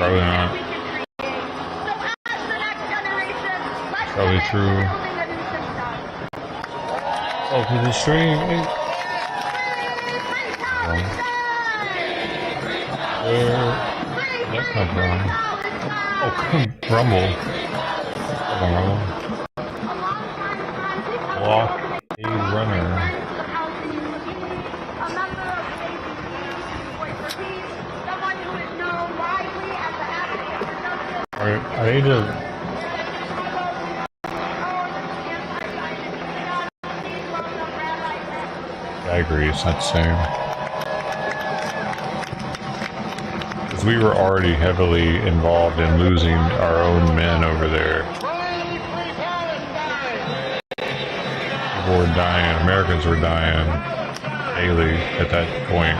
Probably not. Probably true. Oh, to the stream. That's not wrong. Oh, come Rumble. Come on, Rumble. Walk a runner. Alright, I need to... I agree, it's not the same. Because we were already heavily involved in losing our own men over there. People were dying, Americans were dying daily at that point.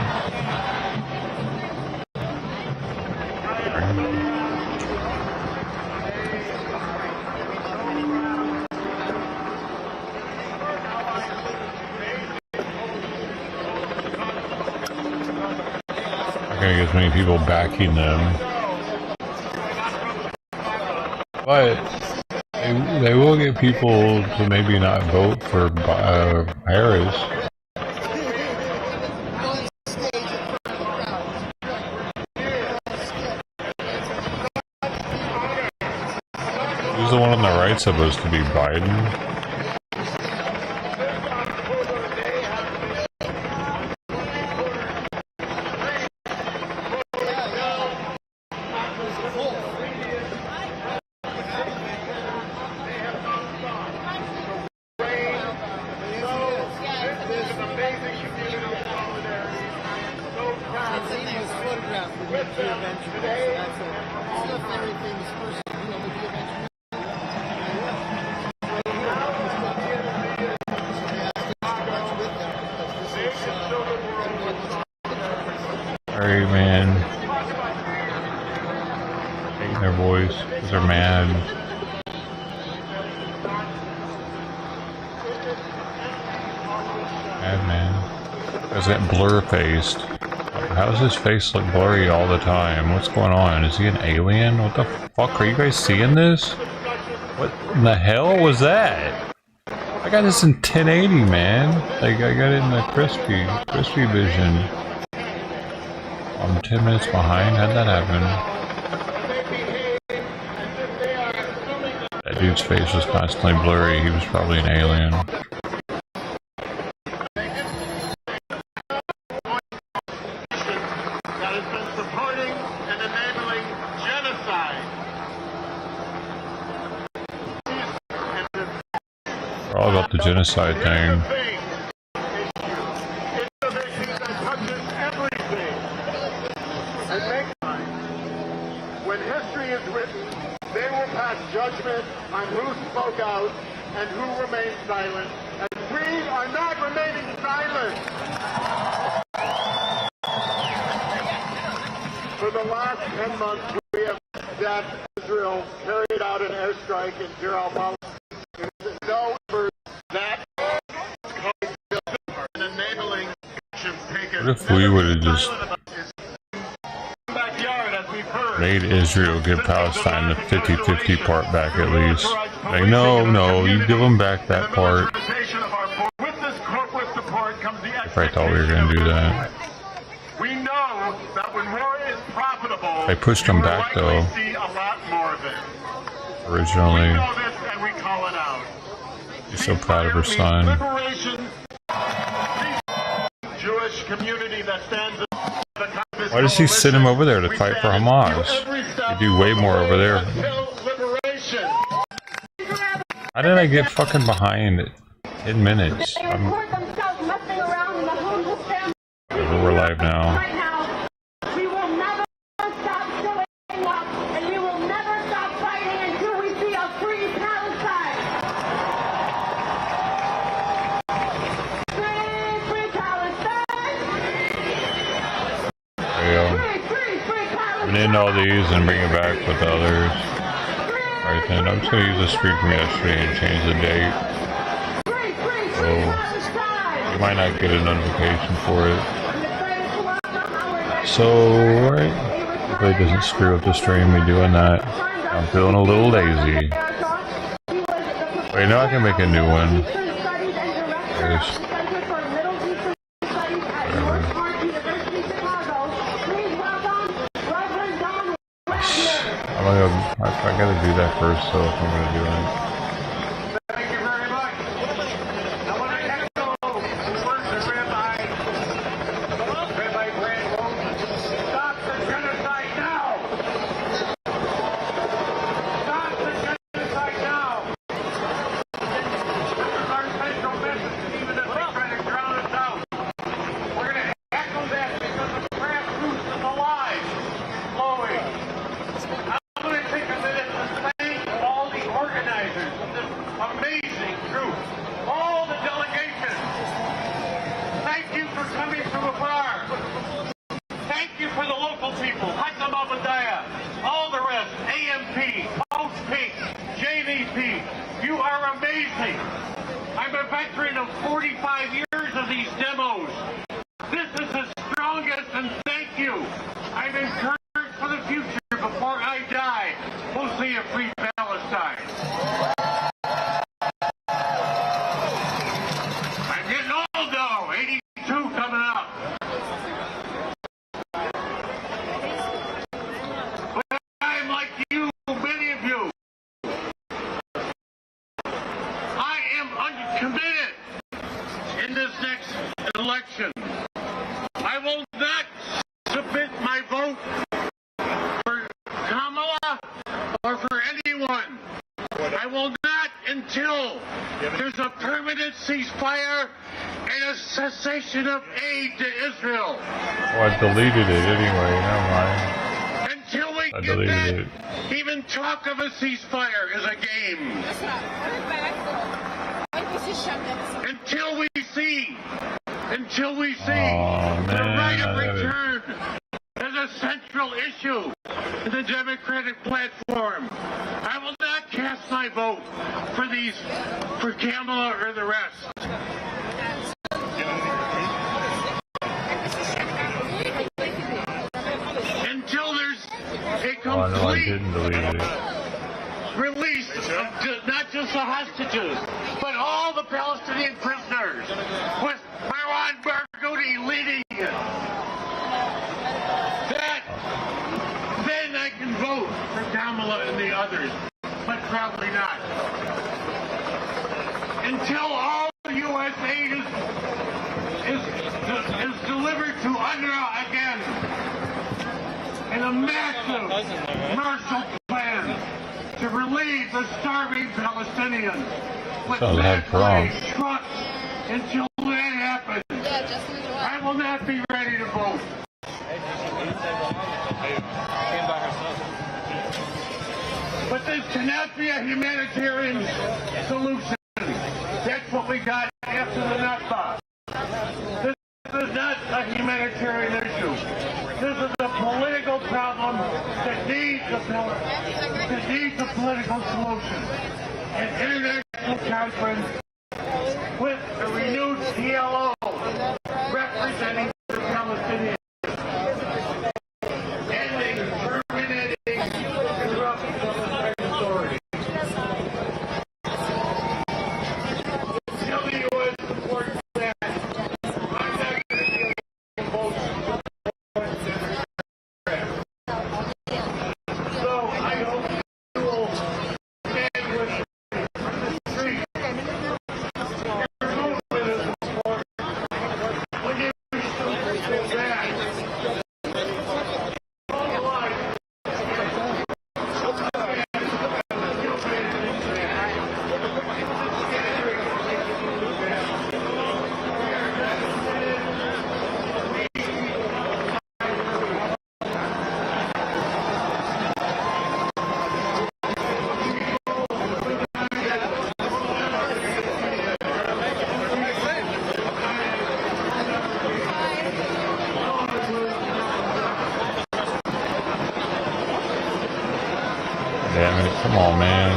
Gonna get as many people backing them, but they will get people to maybe not vote for Harris. Who's the one on the right supposed to be Biden? Sorry, man. Hating their voice because they're mad. Mad man. Has that blur faced. How does his face look blurry all the time? What's going on? Is he an alien? What the fuck? Are you guys seeing this? What in the hell was that? I got this in 1080, man. Like, I got it in the crispy vision. I'm 10 minutes behind. How'd that happen? That dude's face was constantly blurry. He was probably an alien. That has been supporting and enabling genocide. We're all about the genocide thing. When history is written, they will pass judgment on who spoke out and who remained silent, and we are not remaining silent. For the last 10 months, we have that Israel carried out an airstrike in Deir al-Balah. It is no for that enabling actions taken. What if we would have just made Israel give Palestine the 50-50 part back at least? Like, no, you give them back that part. If I thought we were going to do that. We know that when war is profitable, I pushed them back though. see a lot more of it. Originally. We know this and we call it out. She's so proud of her son. Liberation, Jewish community that stands in the Why does he send him over there to fight for Hamas? They do way more over there. How did I get fucking behind it? 10 minutes. We're live now. We will never stop showing up, and we will never stop fighting until we see a free Palestine. Free Palestine. There you go. I'm gonna end all these and bring it back with the others. Alright then, I'm just gonna use the stream from yesterday and change the date. So, you might not get a notification for it. So, alright, Hopefully it doesn't screw up the stream, me doing that. I'm feeling a little lazy. Wait, no, I can make a new one. There's... I gotta do that first, so if I'm gonna do it. You are amazing. I'm a veteran of 45 years of these demos. This is the strongest, and thank you. I'm encouraged for the future. Before I die, we'll see a free Palestine. I'm getting old though, 82 coming up. But I'm like you, many of you. I am uncommitted in this next election. I will not submit my vote for Kamala or for anyone. I will not until there's a permanent ceasefire and a cessation of aid to Israel. Oh, I deleted it anyway, never mind. Until we I get deleted that, even talk of a ceasefire is a game. Until we see the right of return as a central issue in the Democratic platform. I will not cast my vote for Kamala or the rest. Until there's a complete release of not just the hostages, but all the Palestinian prisoners, with Marwan Barghouti leading it. Then I can vote for Kamala and the others, but probably not. Until all U.S. aid is delivered to UNRWA again in a massive Marshall Plan to relieve the starving Palestinians with trucks. Until that happens, I will not be ready to vote. But this cannot be a humanitarian solution. That's what we got after the Nakba. This is not a humanitarian issue. This is a political problem that needs a political solution. An international conference with a renewed PLO representing the Palestinians. Ending, terminating, corruption of the Israeli authorities. Until the U.S. supports that, I'm not going to be able to vote for Democrats. So I hope you will stand with me on the street. Damn it, come on, man.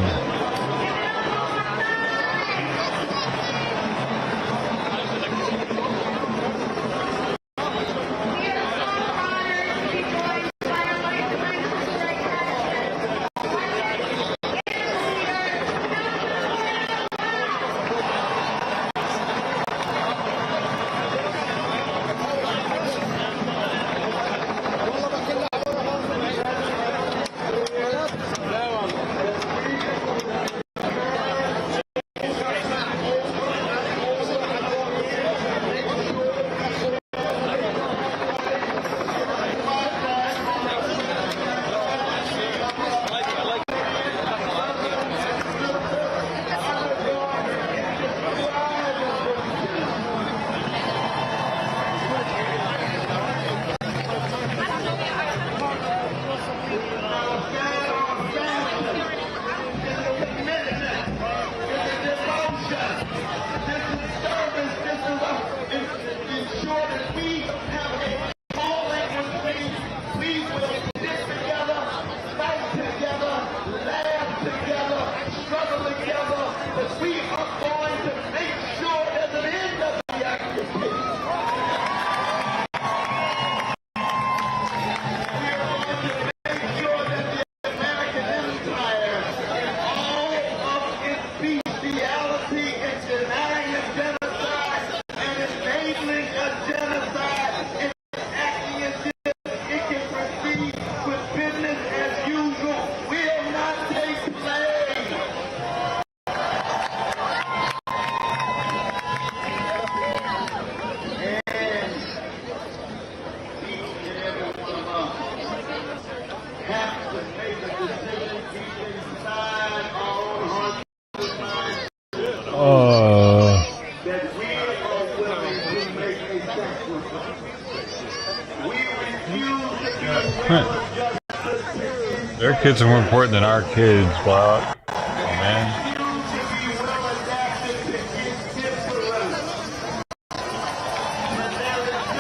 kids are more important than our kids, Block. Oh, man.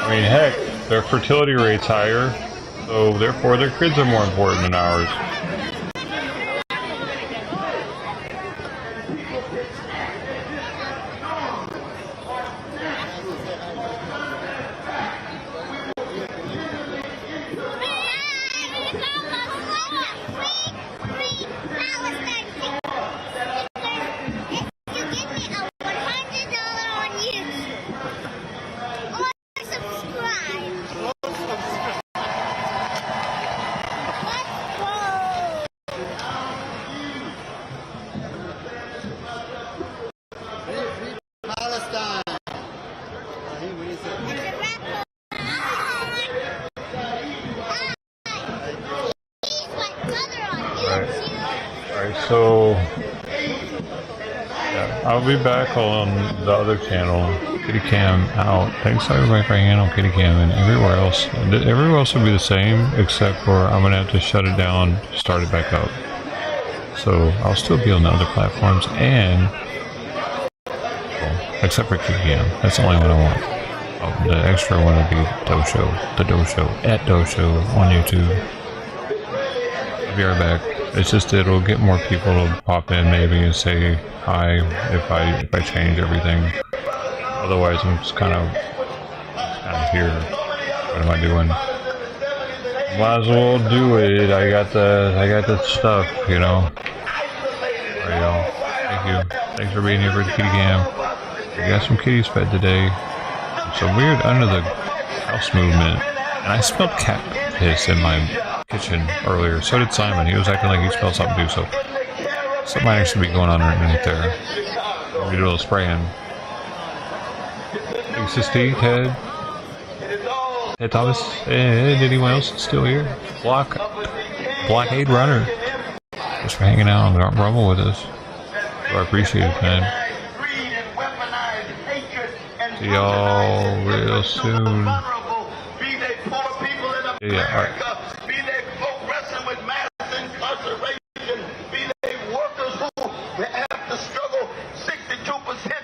I mean, heck, their fertility rate's higher, so therefore their kids are more important than ours. So, yeah, I'll be back on the other channel, Kitty Cam out. Thanks to everybody for hanging on Kitty Cam, and everywhere else. Everywhere else will be the same, except for I'm going to have to shut it down, start it back up. So, I'll still be on the other platforms, and, well, except for Kitty Cam. That's the only one I want. Oh, the extra one will be Dosho, the Dosho, at Dosho on YouTube. I'll be right back. It's just it'll get more people to pop in maybe and say hi if I change everything. Otherwise, I'm just kind of here. What am I doing? Might as well do it. I got the stuff, you know. Alright, y'all. Thank you. Thanks for being here for the Kitty Cam. We got some kitties fed today. Some weird under the house movement, and I smelled cat piss in my kitchen earlier. So did Simon. He was acting like he smelled something too, so something might actually be going on underneath there. We do a little spraying. Thanks to Steve, Ted Thomas, and anyone else still here? Blockade Runner. Thanks for hanging out and rumble with us. I appreciate it, man. See y'all real soon. Yeah, alright. Be they workers who have to struggle 62%